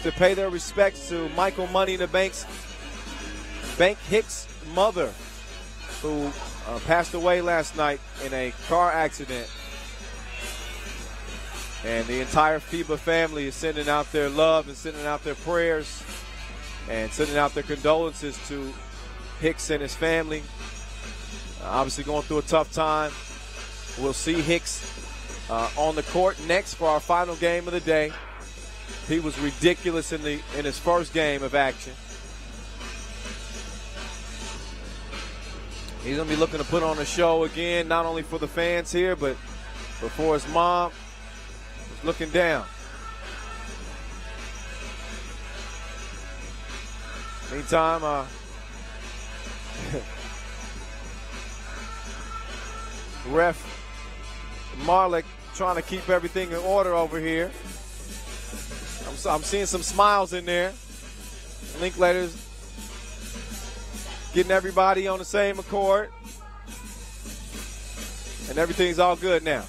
to pay their respects to Michael Money in the Bank Hicks' mother, who passed away last night in a car accident. And the entire FIBA family is sending out their love and sending out their prayers and sending out their condolences to Hicks and his family. Obviously going through a tough time. We'll see Hicks on the court next for our final game of the day. He was ridiculous in his first game of action. He's going to be looking to put on a show again, not only for the fans here, but for his mom. He's looking down. Meantime, ref Marlick trying to keep everything in order over here. I'm seeing some smiles in there. Linklater's getting everybody on the same accord. And everything's all good now.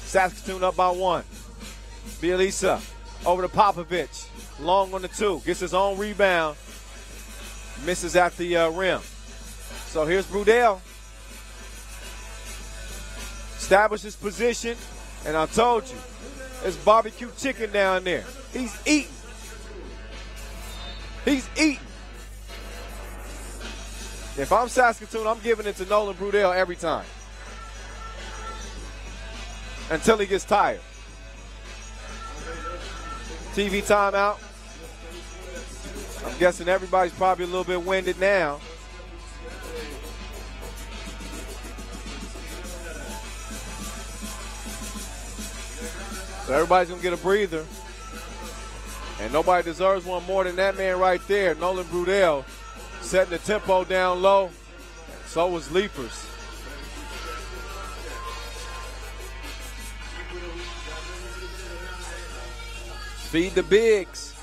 Saskatoon up by 1. Bielisa over to Popovic. Long on the 2. Gets his own rebound. Misses at the rim. So here's Brudell. Establishes position. And I told you, there's barbecue chicken down there. He's eating. He's eating. If I'm Saskatoon, I'm giving it to Nolan Brudell every time. Until he gets tired. TV timeout. I'm guessing everybody's probably a little bit winded now. So everybody's going to get a breather. And nobody deserves one more than that man right there, Nolan Brudell, setting the tempo down low. So was Leapers. Feed the bigs.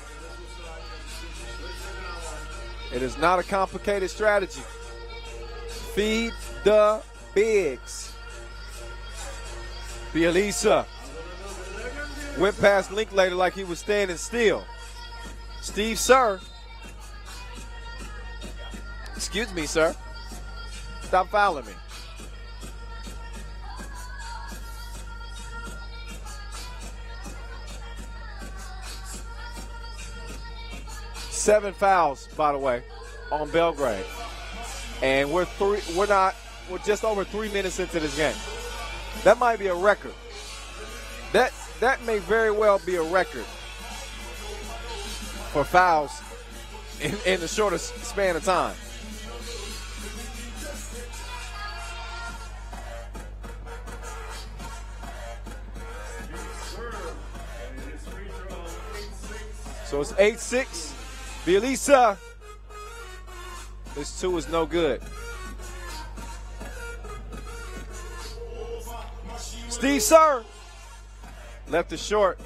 It is not a complicated strategy. Feed the bigs. Bielisa went past Linklater like he was standing still. Steve Sir. Excuse me, sir. Stop fouling me. Seven fouls, by the way, on Belgrade. And we're just over 3 minutes into this game. That might be a record. That may very well be a record for fouls in the shortest span of time. So it's 8-6. Bielisa. This 2 is no good. Steve Sir left it short.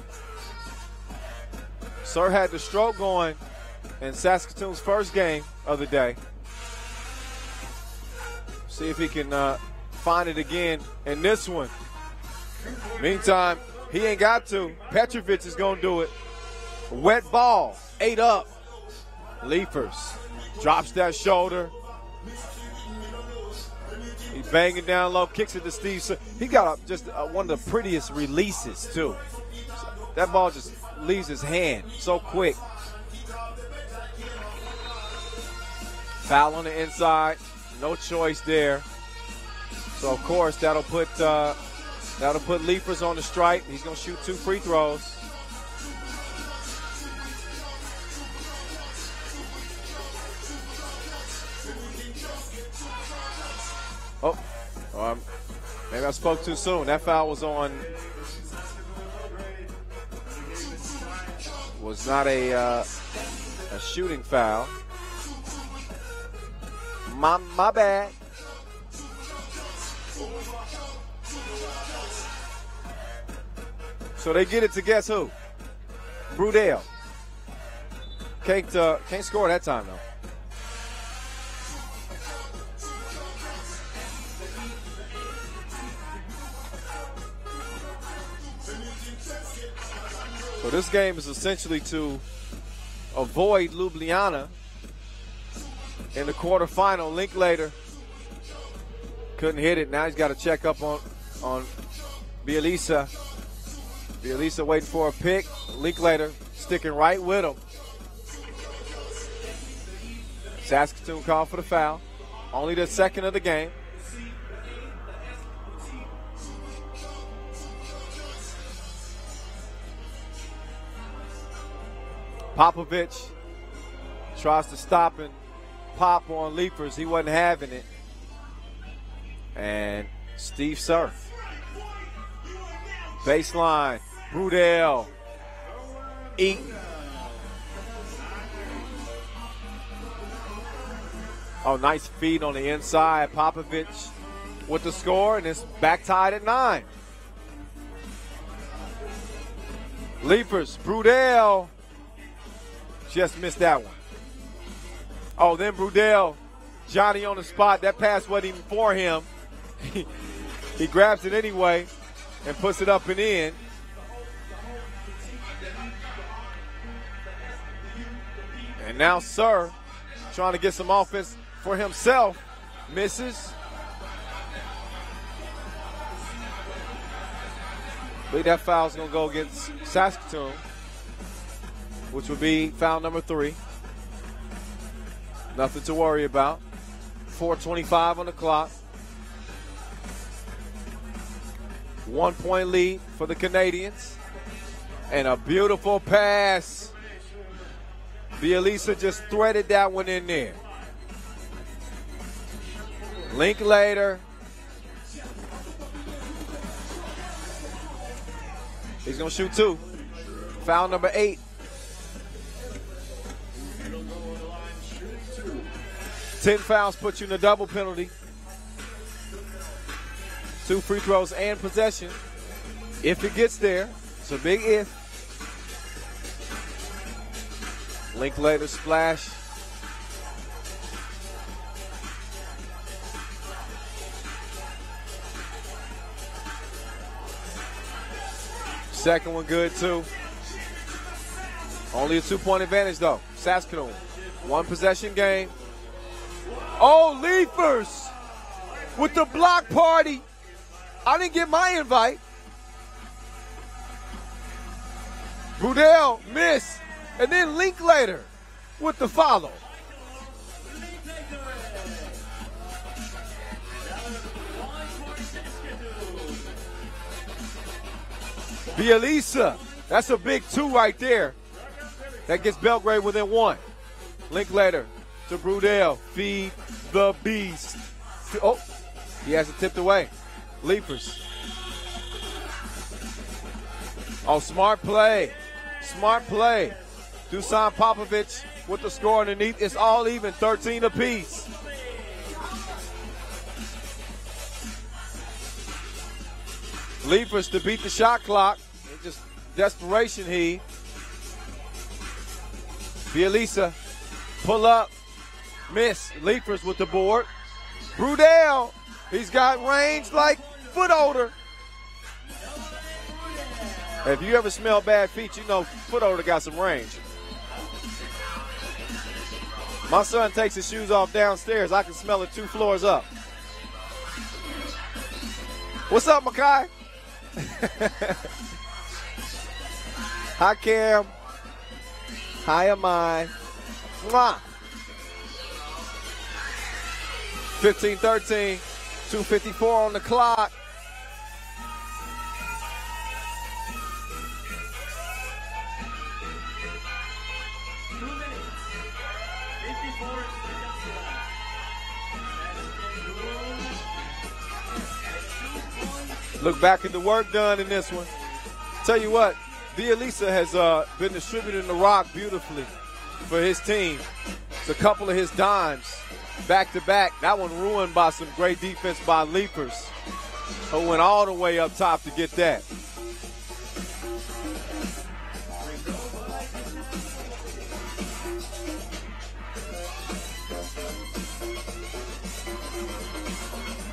Sir had the stroke going in Saskatoon's first game of the day. See if he can find it again in this one. Meantime, he ain't got to. Petrovic is going to do it. Wet ball, 8 up. Leifers drops that shoulder. He's banging down low, kicks it to Steve. So he got just one of the prettiest releases, too. That ball just leaves his hand so quick. Foul on the inside. No choice there. So, of course, that'll put Leifers on the strike. He's going to shoot 2 free throws. Oh, maybe I spoke too soon. That foul was not a shooting foul. My bad. So they get it to guess who? Brudell. Can't score that time though. So this game is essentially to avoid Ljubljana in the quarterfinal. Linklater couldn't hit it. Now he's got to check up on Bielisa. Bielisa waiting for a pick. Linklater sticking right with him. Saskatoon called for the foul. Only the second of the game. Popovich tries to stop and pop on Leifers. He wasn't having it. And Steve Surf. Baseline. Brudell. Eaton. Oh, nice feed on the inside. Popovich with the score, and it's back tied at 9. Leifers. Brudell. Just missed that one. Oh, then Brudell, Johnny on the spot. That pass wasn't even for him. He grabs it anyway and puts it up and in. And now Sir trying to get some offense for himself. Misses. I believe that foul's going to go against Saskatoon, which would be foul number 3. Nothing to worry about. 4:25 on the clock. 1-point lead for the Canadians. And a beautiful pass. Bielisa just threaded that one in there. Linklater. He's going to shoot 2. Foul number 8. 10 fouls put you in a double penalty. 2 free throws and possession. If it gets there, it's a big if. Linklater splash. Second one good too. Only a 2-point advantage though. Saskatoon. 1 possession game. Oh, Leifers with the block party. I didn't get my invite. Brudell missed. And then Linklater with the follow. Bielisa. That's a big 2 right there. That gets Belgrade within 1. Linklater to Brudell. Feed the beast. Oh, he has it tipped away. Leifers. Oh, smart play. Smart play. Dusan Popovic with the score underneath. It's all even, 13 apiece. Leapers to beat the shot clock. It's just desperation heave. Bielisa, pull up, miss. Leapers with the board. Brudell, he's got range like foot odor. If you ever smell bad feet, you know foot odor got some range. My son takes his shoes off downstairs. I can smell it 2 floors up. What's up, Makai? Hi, Cam. Hi, Amai. Mwah. 15-13, 2:54 on the clock. Look back at the work done in this one. Tell you what, Bielisa has been distributing the rock beautifully for his team. It's a couple of his dimes back-to-back. That one ruined by some great defense by Leapers, who went all the way up top to get that.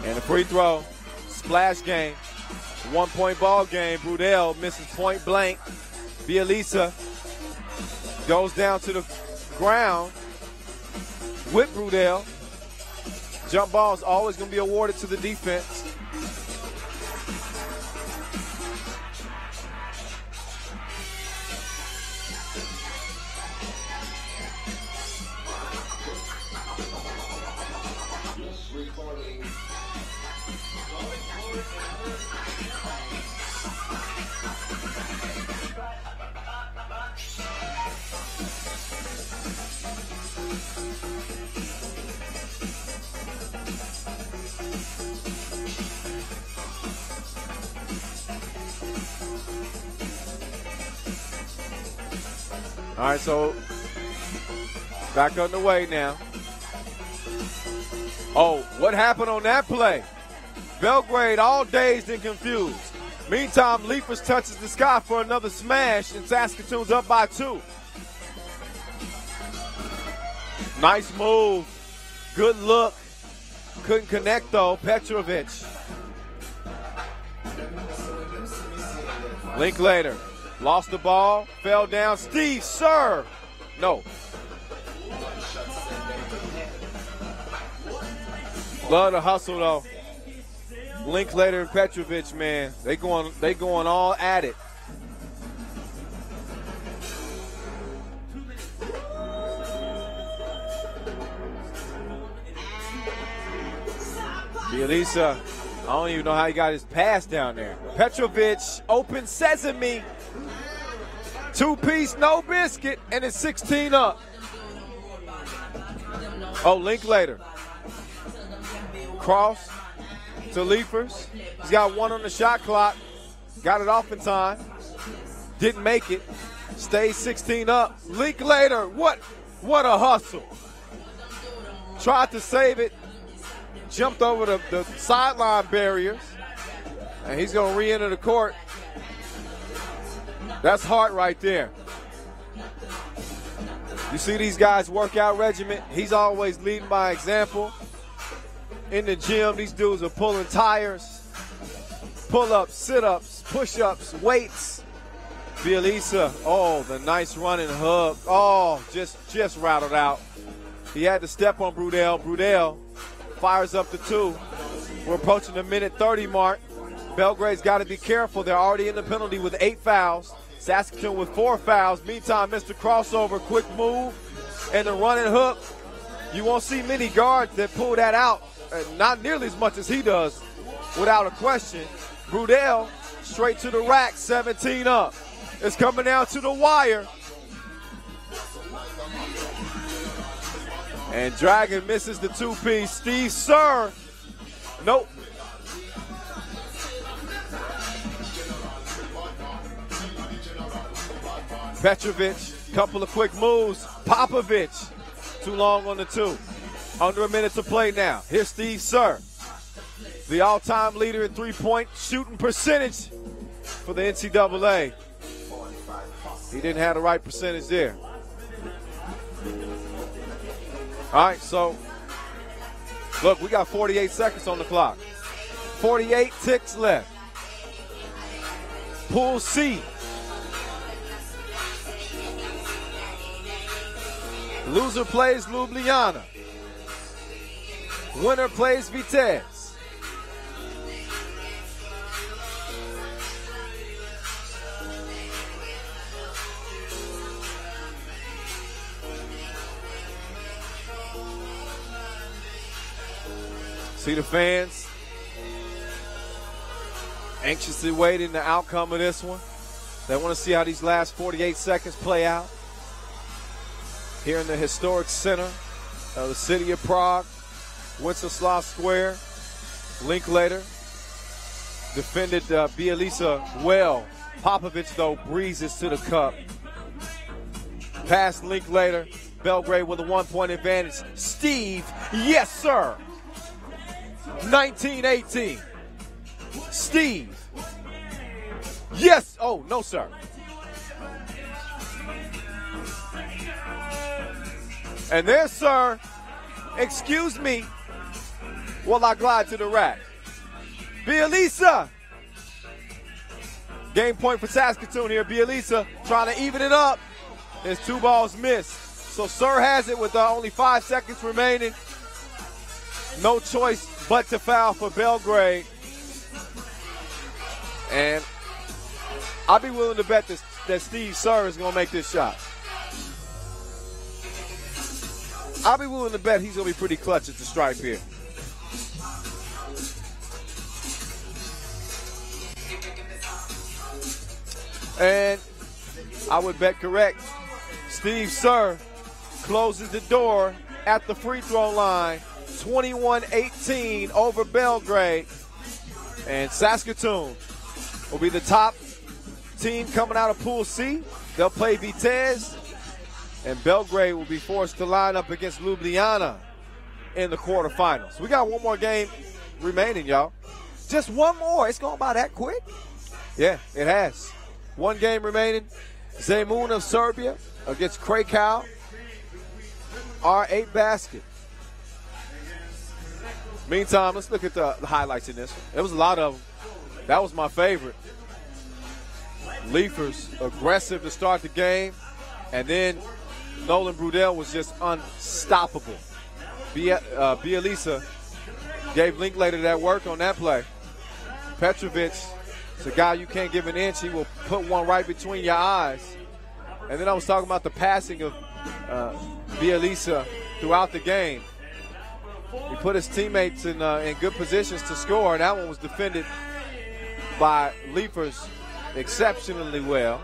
And a free throw, splash game. 1-point ball game. Brudell misses point blank. Bielisa goes down to the ground with Brudell. Jump ball is always going to be awarded to the defense. All right, so back underway now. Oh, what happened on that play? Belgrade all dazed and confused. Meantime, Leapers touches the sky for another smash, and Saskatoon's up by 2. Nice move. Good look. Couldn't connect, though. Petrovic. Linklater. Lost the ball, fell down. Steve, sir. No. Love the hustle, though. Linklater and Petrovic, man, they going all at it. Bielisa, I don't even know how he got his pass down there. Petrovic, open sesame. 2-piece, no biscuit, and it's 16 up. Oh, Linklater. Cross to Leapers. He's got 1 on the shot clock. Got it off in time. Didn't make it. Stays 16 up. Linklater, what a hustle. Tried to save it. Jumped over the sideline barriers. And he's going to re-enter the court. That's heart right there. You see these guys' workout regimen? He's always leading by example. In the gym, these dudes are pulling tires, pull-ups, sit-ups, push-ups, weights. Bielisa, oh, the nice running hook. Oh, just rattled out. He had to step on Brudell. Brudell fires up to 2. We're approaching the minute 30 mark. Belgrade's got to be careful. They're already in the penalty with 8 fouls. Saskatoon with 4 fouls. Meantime, Mr. Crossover, quick move, and the running hook. You won't see many guards that pull that out, not nearly as much as he does, without a question. Brudell, straight to the rack, 17 up. It's coming down to the wire. And Dragon misses the 2-piece. Steve Sir, nope. Petrovic Couple of quick moves. Popovich, too long on the 2. Under a minute to play now. Here's Steve Sir, the all-time leader in three-point shooting percentage for the NCAA. He didn't have the right percentage there. All right, so, look, we got 48 seconds on the clock. 48 ticks left. Pool C. Loser plays Ljubljana. Winner plays Vitez. See the fans anxiously waiting the outcome of this one. They want to see how these last 48 seconds play out here in the historic center of the city of Prague, Wenceslav Square. Linklater defended Bielisa well. Popovich, though, breezes to the cup. Pass Linklater. Belgrade with a 1-point advantage. Steve, yes, sir. 19-18. Steve. Yes. Oh, no, sir. And there, sir, excuse me while I glide to the rack. Bielisa. Game point for Saskatoon here. Bielisa trying to even it up. His 2 balls missed. So Sir has it with only 5 seconds remaining. No choice but to foul for Belgrade. And I'll be willing to bet that Steve Sir is going to make this shot. I'll be willing to bet he's going to be pretty clutch at the stripe here. And I would bet correct. Steve Sir closes the door at the free throw line. 21-18 over Belgrade. And Saskatoon will be the top team coming out of Pool C. They'll play Vitez. And Belgrade will be forced to line up against Ljubljana in the quarterfinals. We got one more game remaining, y'all. Just one more. It's going by that quick? Yeah, it has. One game remaining. Zemun of Serbia against Krakow. R8 basket. Meantime, let's look at the highlights in this one. There was a lot of them. That was my favorite. Liefers aggressive to start the game. And then Nolan Brudell was just unstoppable. Bielisa gave Linklater that work on that play. Petrovic is a guy you can't give an inch. He will put one right between your eyes. And then I was talking about the passing of Bielisa throughout the game. He put his teammates in good positions to score, and that one was defended by Liefers exceptionally well.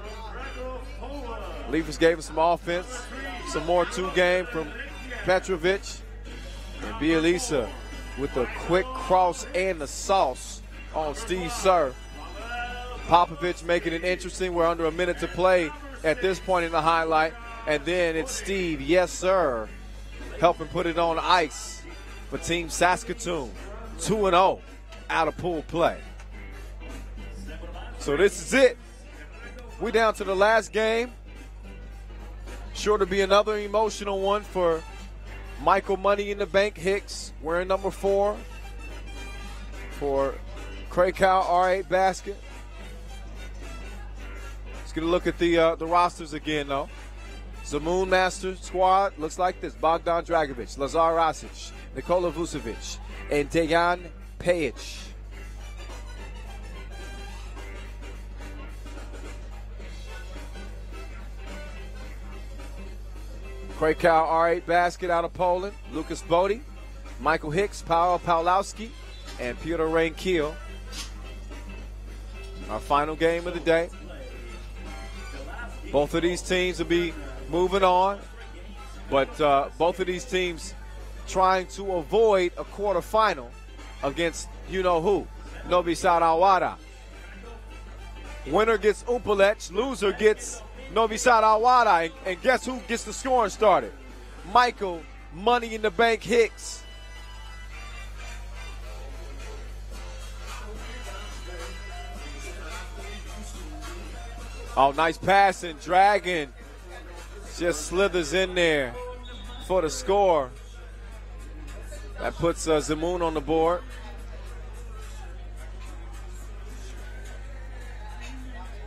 Liefers gave him some offense, some more 2-game from Petrovic. And Bielisa with the quick cross and the sauce on Steve Sir. Popovich making it interesting. We're under a minute to play at this point in the highlight. And then it's Steve, yes, sir, helping put it on ice for Team Saskatoon. 2-0 out of pool play. So this is it. We down to the last game. Sure to be another emotional one for Michael Money in the Bank Hicks, wearing number 4 for Krakow R8 basket. Let's get a look at the rosters again, though. Zemun Master squad looks like this. Bogdan Dragovic, Lazar Rasic, Nikola Vucevic, and Dejan Pejic. Krakow R8 basket out of Poland. Lucas Bodie, Michael Hicks, Paweł Pawlowski, and Piotr Rękiel. Our final game of the day. Both of these teams will be moving on, but both of these teams trying to avoid a quarterfinal against you-know-who, Novi AlWahda. Winner gets Humpolec, loser gets Novi side AlWahda, and guess who gets the scoring started? Michael Money in the Bank Hicks. Oh, nice pass, and Dragon just slithers in there for the score. That puts Zemun on the board.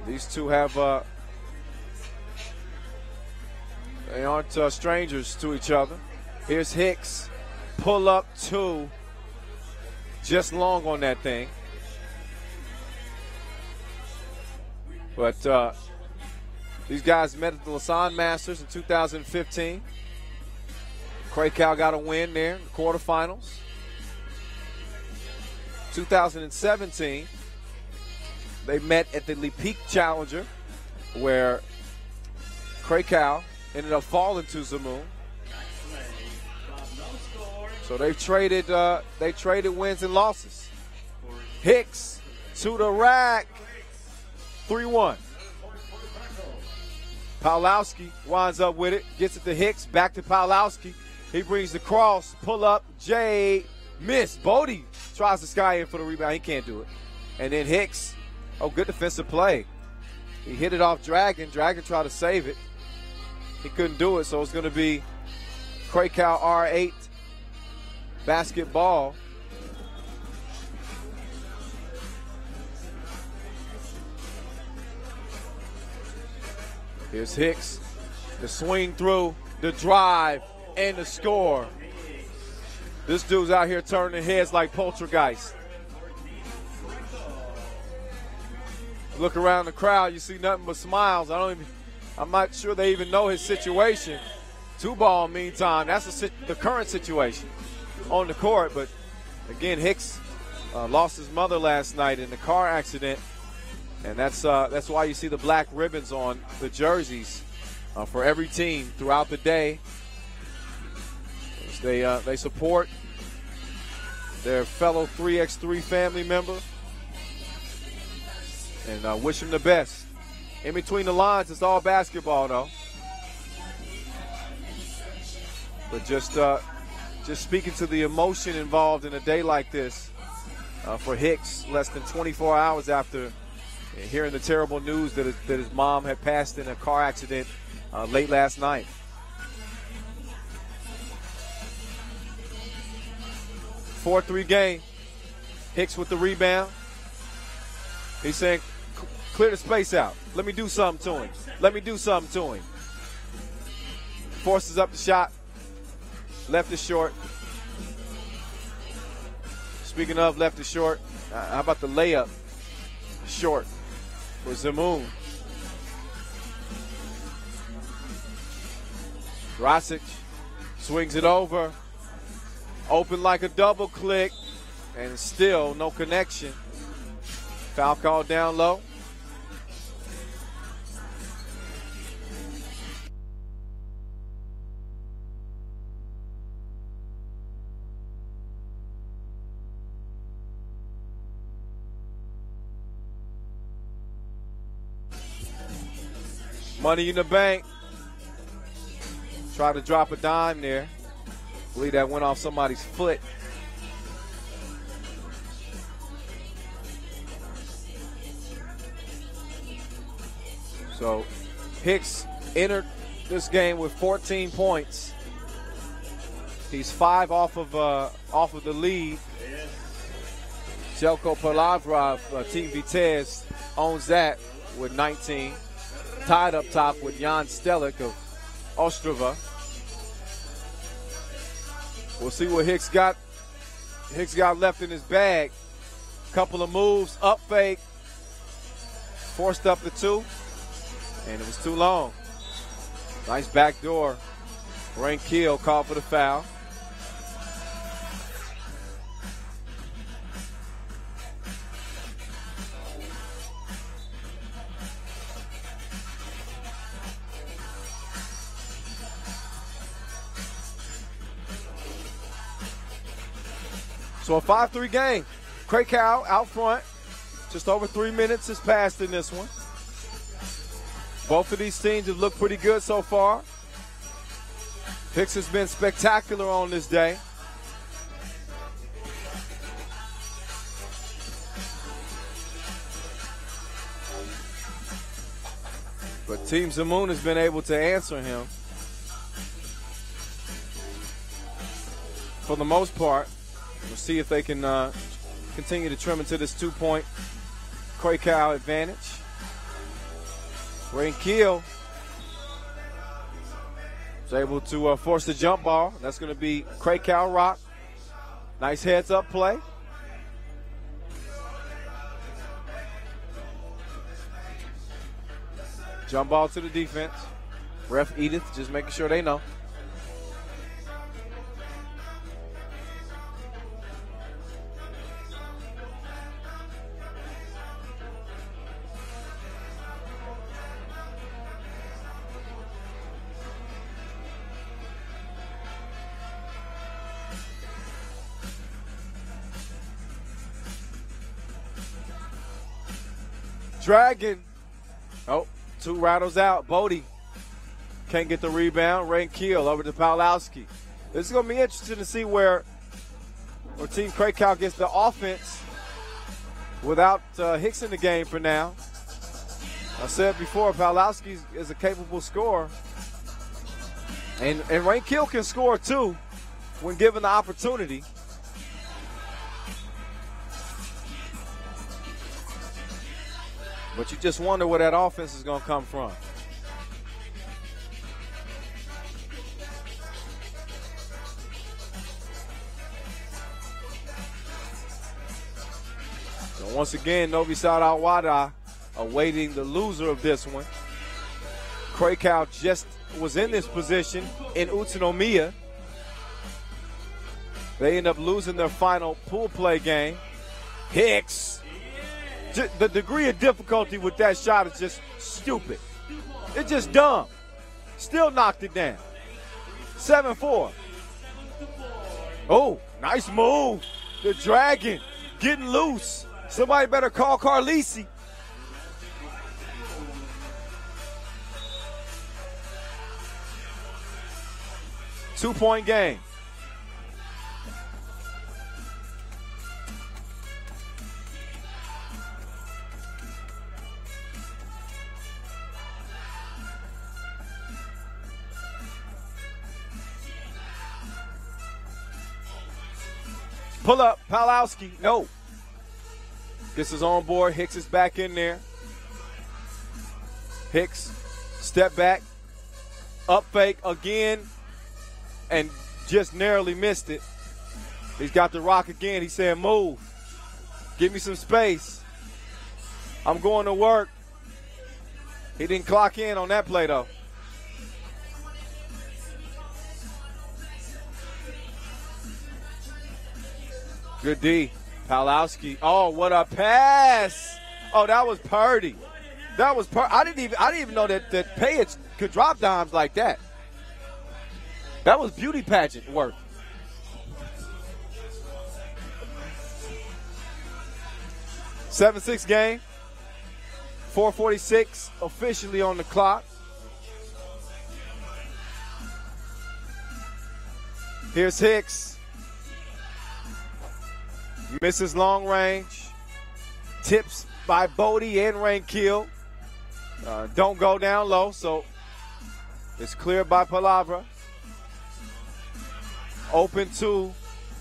These two have, they aren't strangers to each other. Here's Hicks, pull up 2, just long on that thing. But these guys met at the Lausanne Masters in 2015. Krakow got a win there in the quarterfinals. 2017, they met at the Lepeak Challenger, where Krakow ended up falling to Zemun. So they traded wins and losses. Hicks to the rack, 3-1. Pawlowski winds up with it, gets it to Hicks, back to Pawlowski. He brings the cross, pull up, Jade, miss. Bodie tries to sky in for the rebound. He can't do it. And then Hicks, oh, good defensive play. He hit it off Dragon. Dragon tried to save it. He couldn't do it, so it's going to be Krakow R8 basketball. Here's Hicks, the swing through, the drive, and the score. This dude's out here turning heads like poltergeist. Look around the crowd, you see nothing but smiles. I'm not sure they even know his situation. 2-ball meantime, that's the current situation on the court. But again, Hicks lost his mother last night in a car accident. And that's why you see the black ribbons on the jerseys for every team throughout the day. They support their fellow 3x3 family member and wish them the best. In between the lines, it's all basketball, though. But just speaking to the emotion involved in a day like this for Hicks, less than 24 hours after hearing the terrible news that his mom had passed in a car accident late last night. Four-3 game. Hicks with the rebound. He's saying, clear the space out. Let me do something to him. Let me do something to him. Forces up the shot. Left is short. Speaking of left is short, how about the layup? Short for Zemun. Rosic swings it over. Open like a double click, and still no connection. Foul call down low. Money in the Bank. Try to drop a dime there. I believe that went off somebody's foot. So Hicks entered this game with 14 points. He's 5 off of the lead. Jelko Palavrov, Team Vitez, owns that with 19. Tied up top with Jan Stelik of Ostrava. We'll see what Hicks got left in his bag. Couple of moves, up fake, forced up the 2, and it was too long. Nice backdoor. Rain Keel called for the foul. So a 5-3 game. Krakow out front. Just over 3 minutes has passed in this one. Both of these teams have looked pretty good so far. Hicks has been spectacular on this day. But Team Zemun has been able to answer him for the most part. We'll see if they can continue to trim into this 2-point Krakow advantage. Rain Keel is able to force the jump ball. That's going to be Krakow rock. Nice heads-up play. Jump ball to the defense. Ref Edith just making sure they know. Dragon. Oh. 2 rattles out. Bodie can't get the rebound. Rain Keel over to Pawlowski. This is going to be interesting to see where Team Krakow gets the offense without Hicks in the game for now. I said before, Pawlowski is a capable scorer. And Rain Keel can score too when given the opportunity. But you just wonder where that offense is going to come from. So once again, Novi Sad AlWahda awaiting the loser of this one. Krakow just was in this position in Utsunomiya. They end up losing their final pool play game. Hicks. The degree of difficulty with that shot is just stupid. It's just dumb. Still knocked it down. 7-4. Oh, nice move. The Dragon getting loose. Somebody better call Carlisi. Two-point game. Pull up, Pawlowski, no. Gets his on board, Hicks is back in there. Hicks, step back, up fake again, and just narrowly missed it. He's got the rock again, he's saying move. Give me some space. I'm going to work. He didn't clock in on that play though. Good D. Pawlowski. Oh, what a pass. Oh, that was Purdy. That was I didn't even know that Payage could drop dimes like that. That was beauty pageant work. Seven-6 game. 4:46 officially on the clock. Here's Hicks. Misses long range. Tips by Bodie and Rain Keel. Don't go down low, so it's cleared by Palavra. Open 2.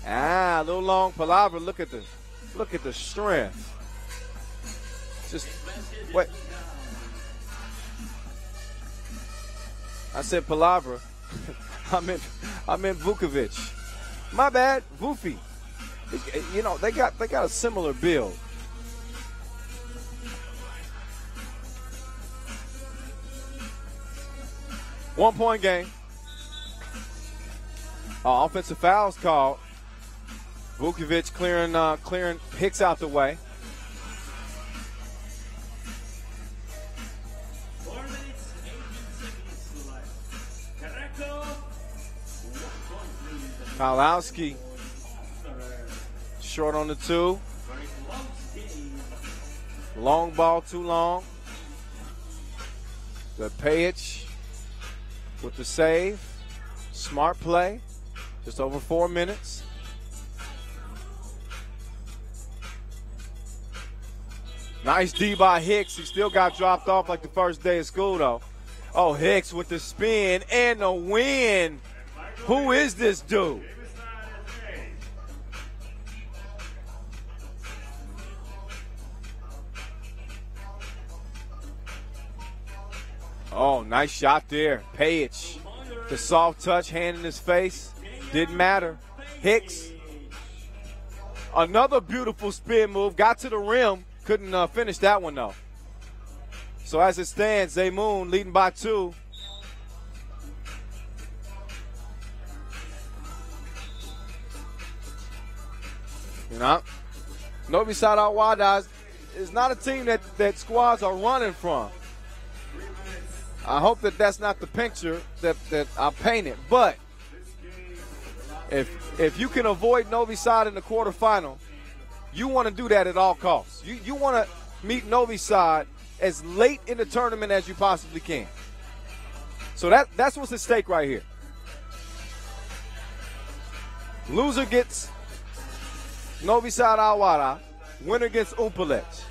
A little long. Palavra, look at the strength. Just wait. I said Palavra. I meant Vukovic. My bad, Vufi. You know, they got a similar build. One-point game. Offensive fouls called. Vukovic clearing Hicks out the way. Pawlowski. Short on the 2. Long ball, too long. The Page with the save. Smart play. Just over 4 minutes. Nice D by Hicks. He still got dropped off like the first day of school, though. Oh, Hicks with the spin and the win. Who is this dude? Oh, nice shot there. Page, the soft touch, hand in his face. Didn't matter. Hicks, another beautiful spin move. Got to the rim. Couldn't finish that one, though. So as it stands, Zemun leading by 2. You know, Novi side AlWahda is not a team that squads are running from. I hope that that's not the picture that I painted. But if you can avoid Novi side in the quarterfinal, you want to do that at all costs. You want to meet Novi side as late in the tournament as you possibly can. So that's what's at stake right here. Loser gets Novi side AlWahda. Winner gets Humpolec.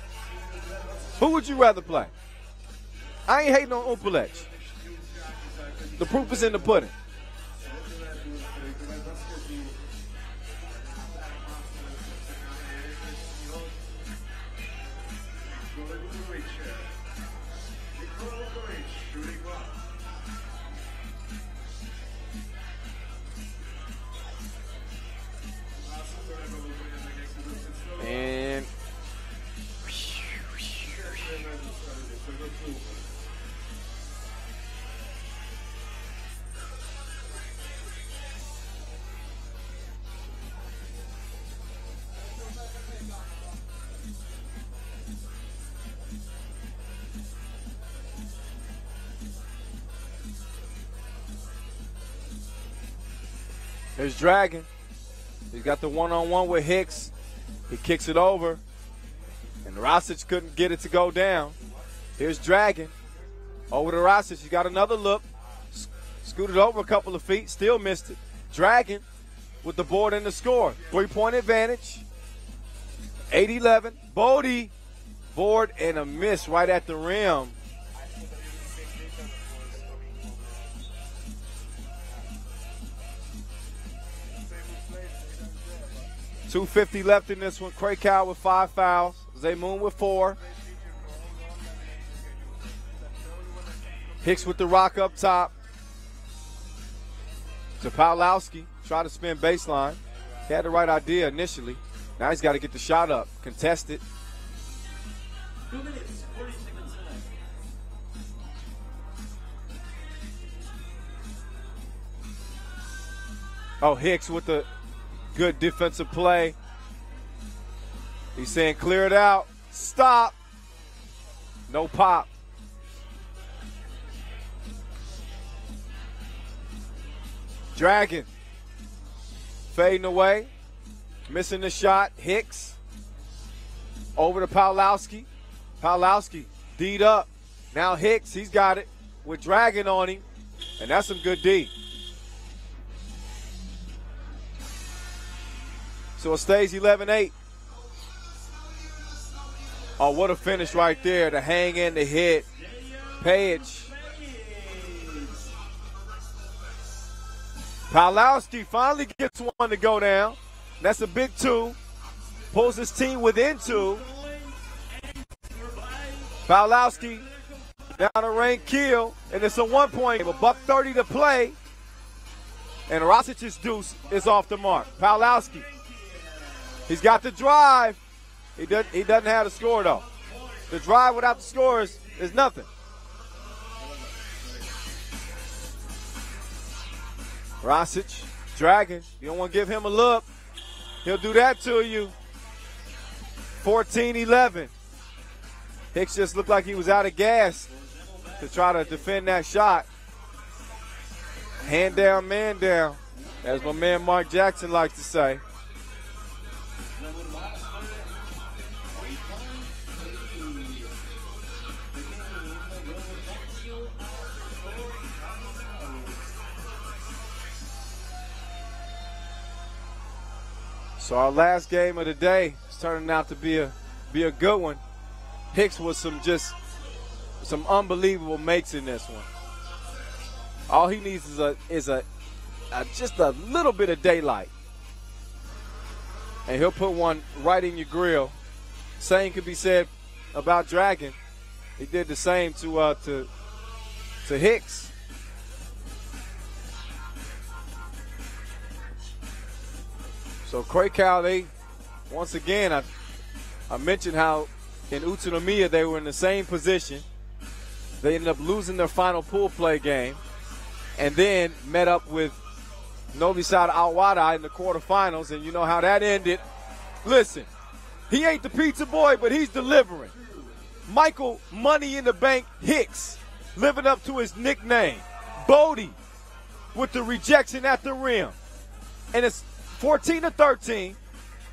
Who would you rather play? I ain't hating on Humpolec. The proof is in the pudding. And there's Dragon. He's got the one-on-one with Hicks. He kicks it over, and Rosic couldn't get it to go down. Here's Dragon. Over to Rosic. He got another look. Scooted over a couple of feet. Still missed it. Dragon with the board and the score. 3-point advantage. 8-11. Bodie. Board and a miss right at the rim. .250 left in this one. Krakow with 5 fouls. Zemun with 4. Hicks with the rock up top. To Pawlowski. Try to spin baseline. He had the right idea initially. Now he's got to get the shot up. Contested. 2 minutes, 40 seconds left. Oh, Hicks with the good defensive play. He's saying clear it out. Stop. No pop. Dragon. Fading away. Missing the shot. Hicks. Over to Pawlowski. Pawlowski D'd up. Now Hicks, he's got it with Dragon on him. And that's some good D. So it stays 11-8. Oh, what a finish right there. The hang and the hit. Page. Pawlowski finally gets one to go down. That's a big 2. Pulls his team within 2. Pawlowski down a rain kill. And it's a 1-point game. $1:30 to play. And Rosic's deuce is off the mark. Pawlowski. He's got the drive. He doesn't have the score, though. The drive without the score is nothing. Rosic, Dragon. You don't want to give him a look. He'll do that to you. 14-11. Hicks just looked like he was out of gas to try to defend that shot. Hand down, man down, as my man Mark Jackson likes to say. So our last game of the day is turning out to be a good one. Hicks with some unbelievable makes in this one. All he needs is just a little bit of daylight, and he'll put one right in your grill. Same could be said about Dragon. He did the same to Hicks. So Krakow, they, once again, I mentioned how in Utsunomiya they were in the same position. They ended up losing their final pool play game and then met up with Novi AlWahda in the quarterfinals, and you know how that ended. Listen, he ain't the pizza boy, but he's delivering. Michael Money in the Bank Hicks living up to his nickname. Bodie with the rejection at the rim. And it's 14-13.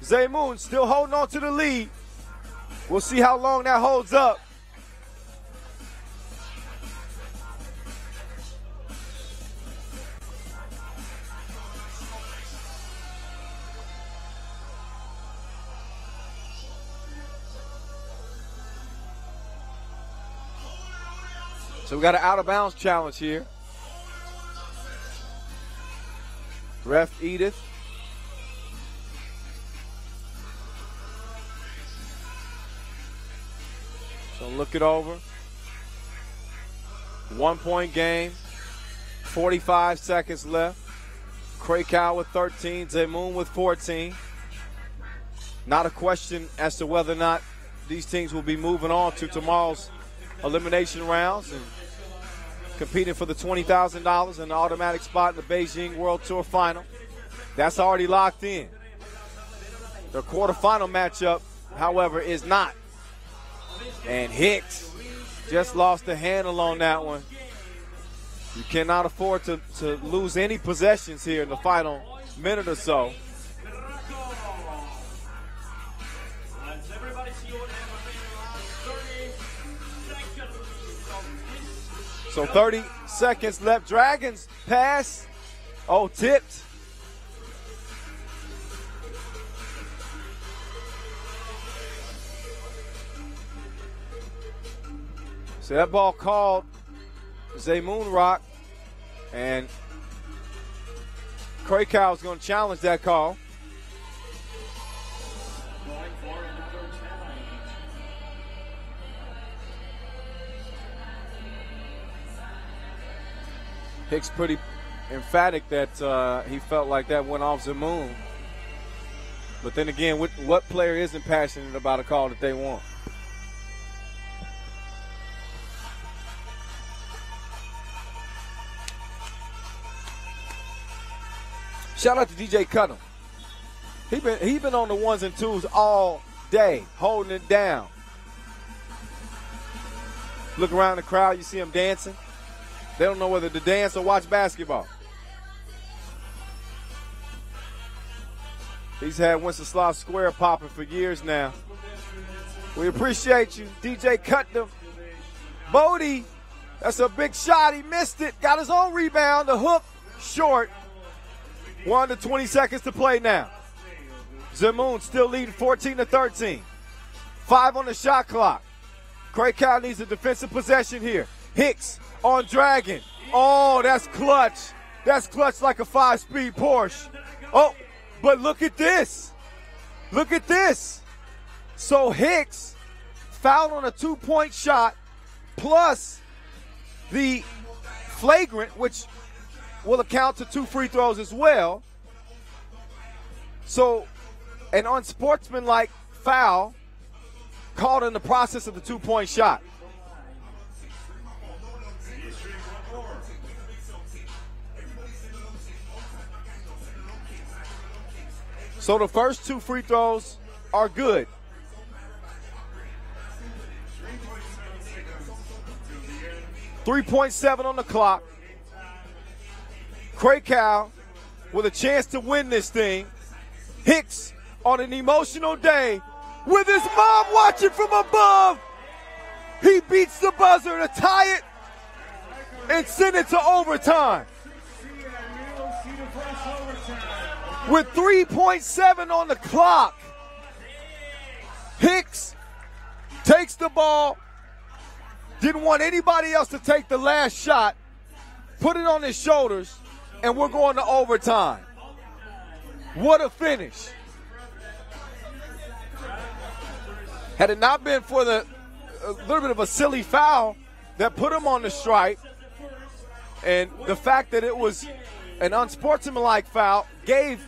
Zemun still holding on to the lead. We'll see how long that holds up. So we got an out-of-bounds challenge here. Ref Edith. So look it over. 1 point game. 45 seconds left. Krakow with 13. Zemun with 14. Not a question as to whether or not these teams will be moving on to tomorrow's elimination rounds and competing for the $20,000 and the automatic spot in the Beijing World Tour Final. That's already locked in. The quarterfinal matchup, however, is not. And Hicks just lost the handle on that one. You cannot afford to lose any possessions here in the final minute or so. So 30 seconds left. Dragons pass. Oh, tipped. So that ball called Zemun Rock, and Krakow is going to challenge that call. Hicks pretty emphatic that he felt like that went off Zemun. But then again, what player isn't passionate about a call that they want? Shout out to DJ Cuttum. He been on the ones and twos all day, holding it down. Look around the crowd, you see him dancing. They don't know whether to dance or watch basketball. He's had Wenceslaus Square popping for years now. We appreciate you, DJ Cuttum. Bodie, that's a big shot. He missed it. Got his own rebound. The hook short. 1 to 20 seconds to play now. Zemun still leading 14-13. 5 on the shot clock. Krakow needs a defensive possession here. Hicks on Dragon. Oh, that's clutch. That's clutch like a 5-speed Porsche. Oh, but look at this. Look at this. So Hicks fouled on a 2-point shot plus the flagrant, which will account to 2 free throws as well. So an unsportsmanlike foul called in the process of the 2-point shot. So the first 2 free throws are good. .7 on the clock. Krakow with a chance to win this thing. Hicks on an emotional day with his mom watching from above. He beats the buzzer to tie it and send it to overtime. With 3.7 on the clock, Hicks takes the ball, didn't want anybody else to take the last shot, put it on his shoulders, and we're going to overtime. What a finish. Had it not been for a little bit of a silly foul that put him on the strike, and the fact that it was an unsportsmanlike foul gave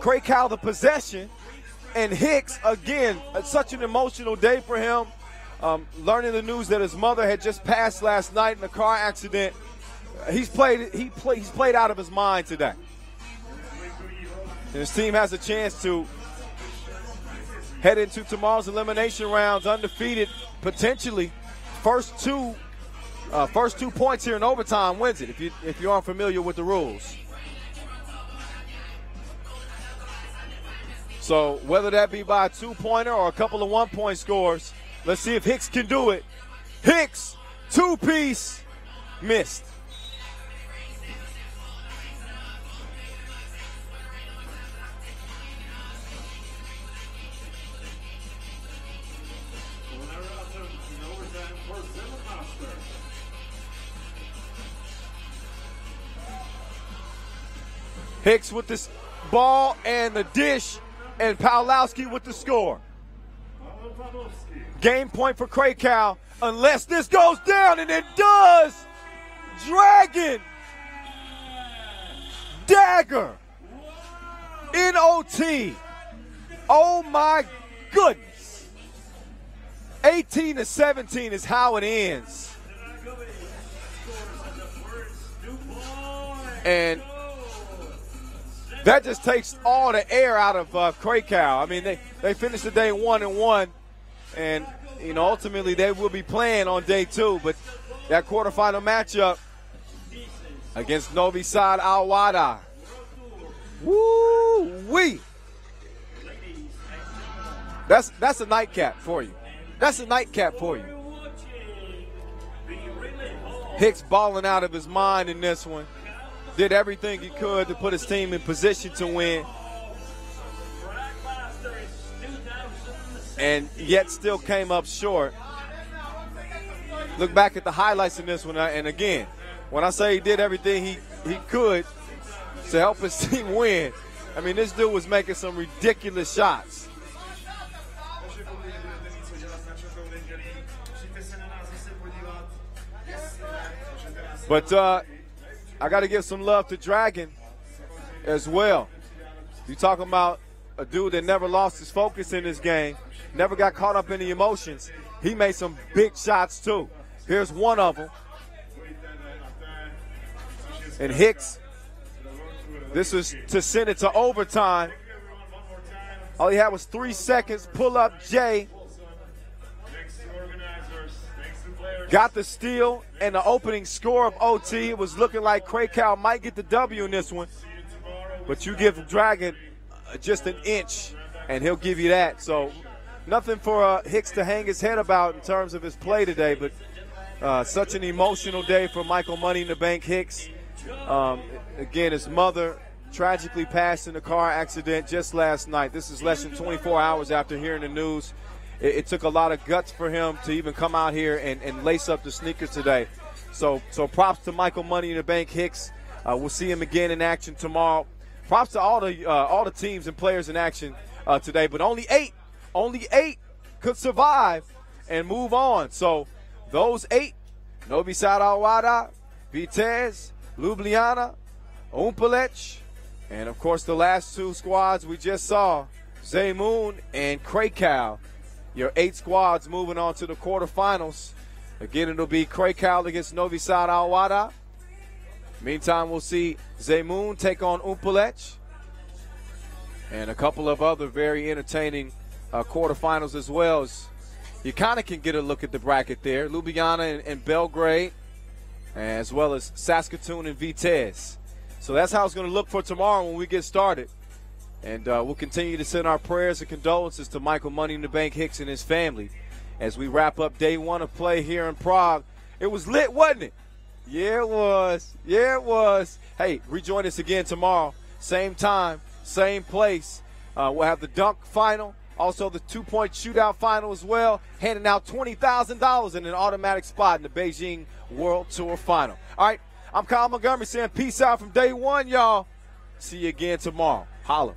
Krakow the possession, and Hicks, again, such an emotional day for him, learning the news that his mother had just passed last night in a car accident. He's played out of his mind today. And his team has a chance to head into tomorrow's elimination rounds undefeated, potentially first two points here in overtime wins it, if you aren't familiar with the rules. So whether that be by a two-pointer or a couple of one-point scores, let's see if Hicks can do it. Hicks, two-piece, missed. Hicks with this ball and the dish, and Pawlowski with the score. Game point for Krakow, unless this goes down, and it does. Dragon, dagger, in OT. Oh my goodness. 18-17 is how it ends. And that just takes all the air out of Krakow. I mean, they finished the day 1-1, and ultimately they will be playing on day 2. But that quarterfinal matchup against Novi side AlWahda, woo-wee! That's a nightcap for you. That's a nightcap for you. Hicks balling out of his mind in this one. Did everything he could to put his team in position to win, and yet still came up short. Look back at the highlights in this one, and again, when I say he did everything he could to help his team win, I mean, this dude was making some ridiculous shots. But I got to give some love to Dragon as well. You're talking about a dude that never lost his focus in this game, never got caught up in the emotions. He made some big shots too. Here's one of them. And Hicks, this was to send it to overtime. All he had was 3 seconds. Pull up Jay. Got the steal and the opening score of OT. It was looking like Krakow might get the W in this one. But you give Dragon just an inch, and he'll give you that. So nothing for Hicks to hang his head about in terms of his play today. But such an emotional day for Michael Money in the Bank Hicks. Again, his mother tragically passed in a car accident just last night. This is less than 24 hours after hearing the news. It took a lot of guts for him to even come out here and lace up the sneakers today. So props to Michael Money in the Bank Hicks. We'll see him again in action tomorrow. Props to all the teams and players in action today. But only eight could survive and move on. So those 8, Novi side AlWahda, Vitez, Ljubljana, Humpolec, and of course the last 2 squads we just saw, Zemun and Krakow. Your 8 squads moving on to the quarterfinals. Again, it'll be Krakow against Novi Sad AlWahda. Meantime, we'll see Zemun take on Humpolec, and a couple of other very entertaining quarterfinals as well. You kind of can get a look at the bracket there. Ljubljana and Belgrade, as well as Saskatoon and Vitez. So that's how it's going to look for tomorrow when we get started. And we'll continue to send our prayers and condolences to Michael Money in the Bank Hicks and his family as we wrap up day 1 of play here in Prague. It was lit, wasn't it? Yeah, it was. Yeah, it was. Hey, rejoin us again tomorrow. Same time, same place. We'll have the dunk final, also the two-point shootout final as well, handing out $20,000 in an automatic spot in the Beijing World Tour final. All right, I'm Kyle Montgomery saying peace out from day one, y'all. See you again tomorrow. Holla.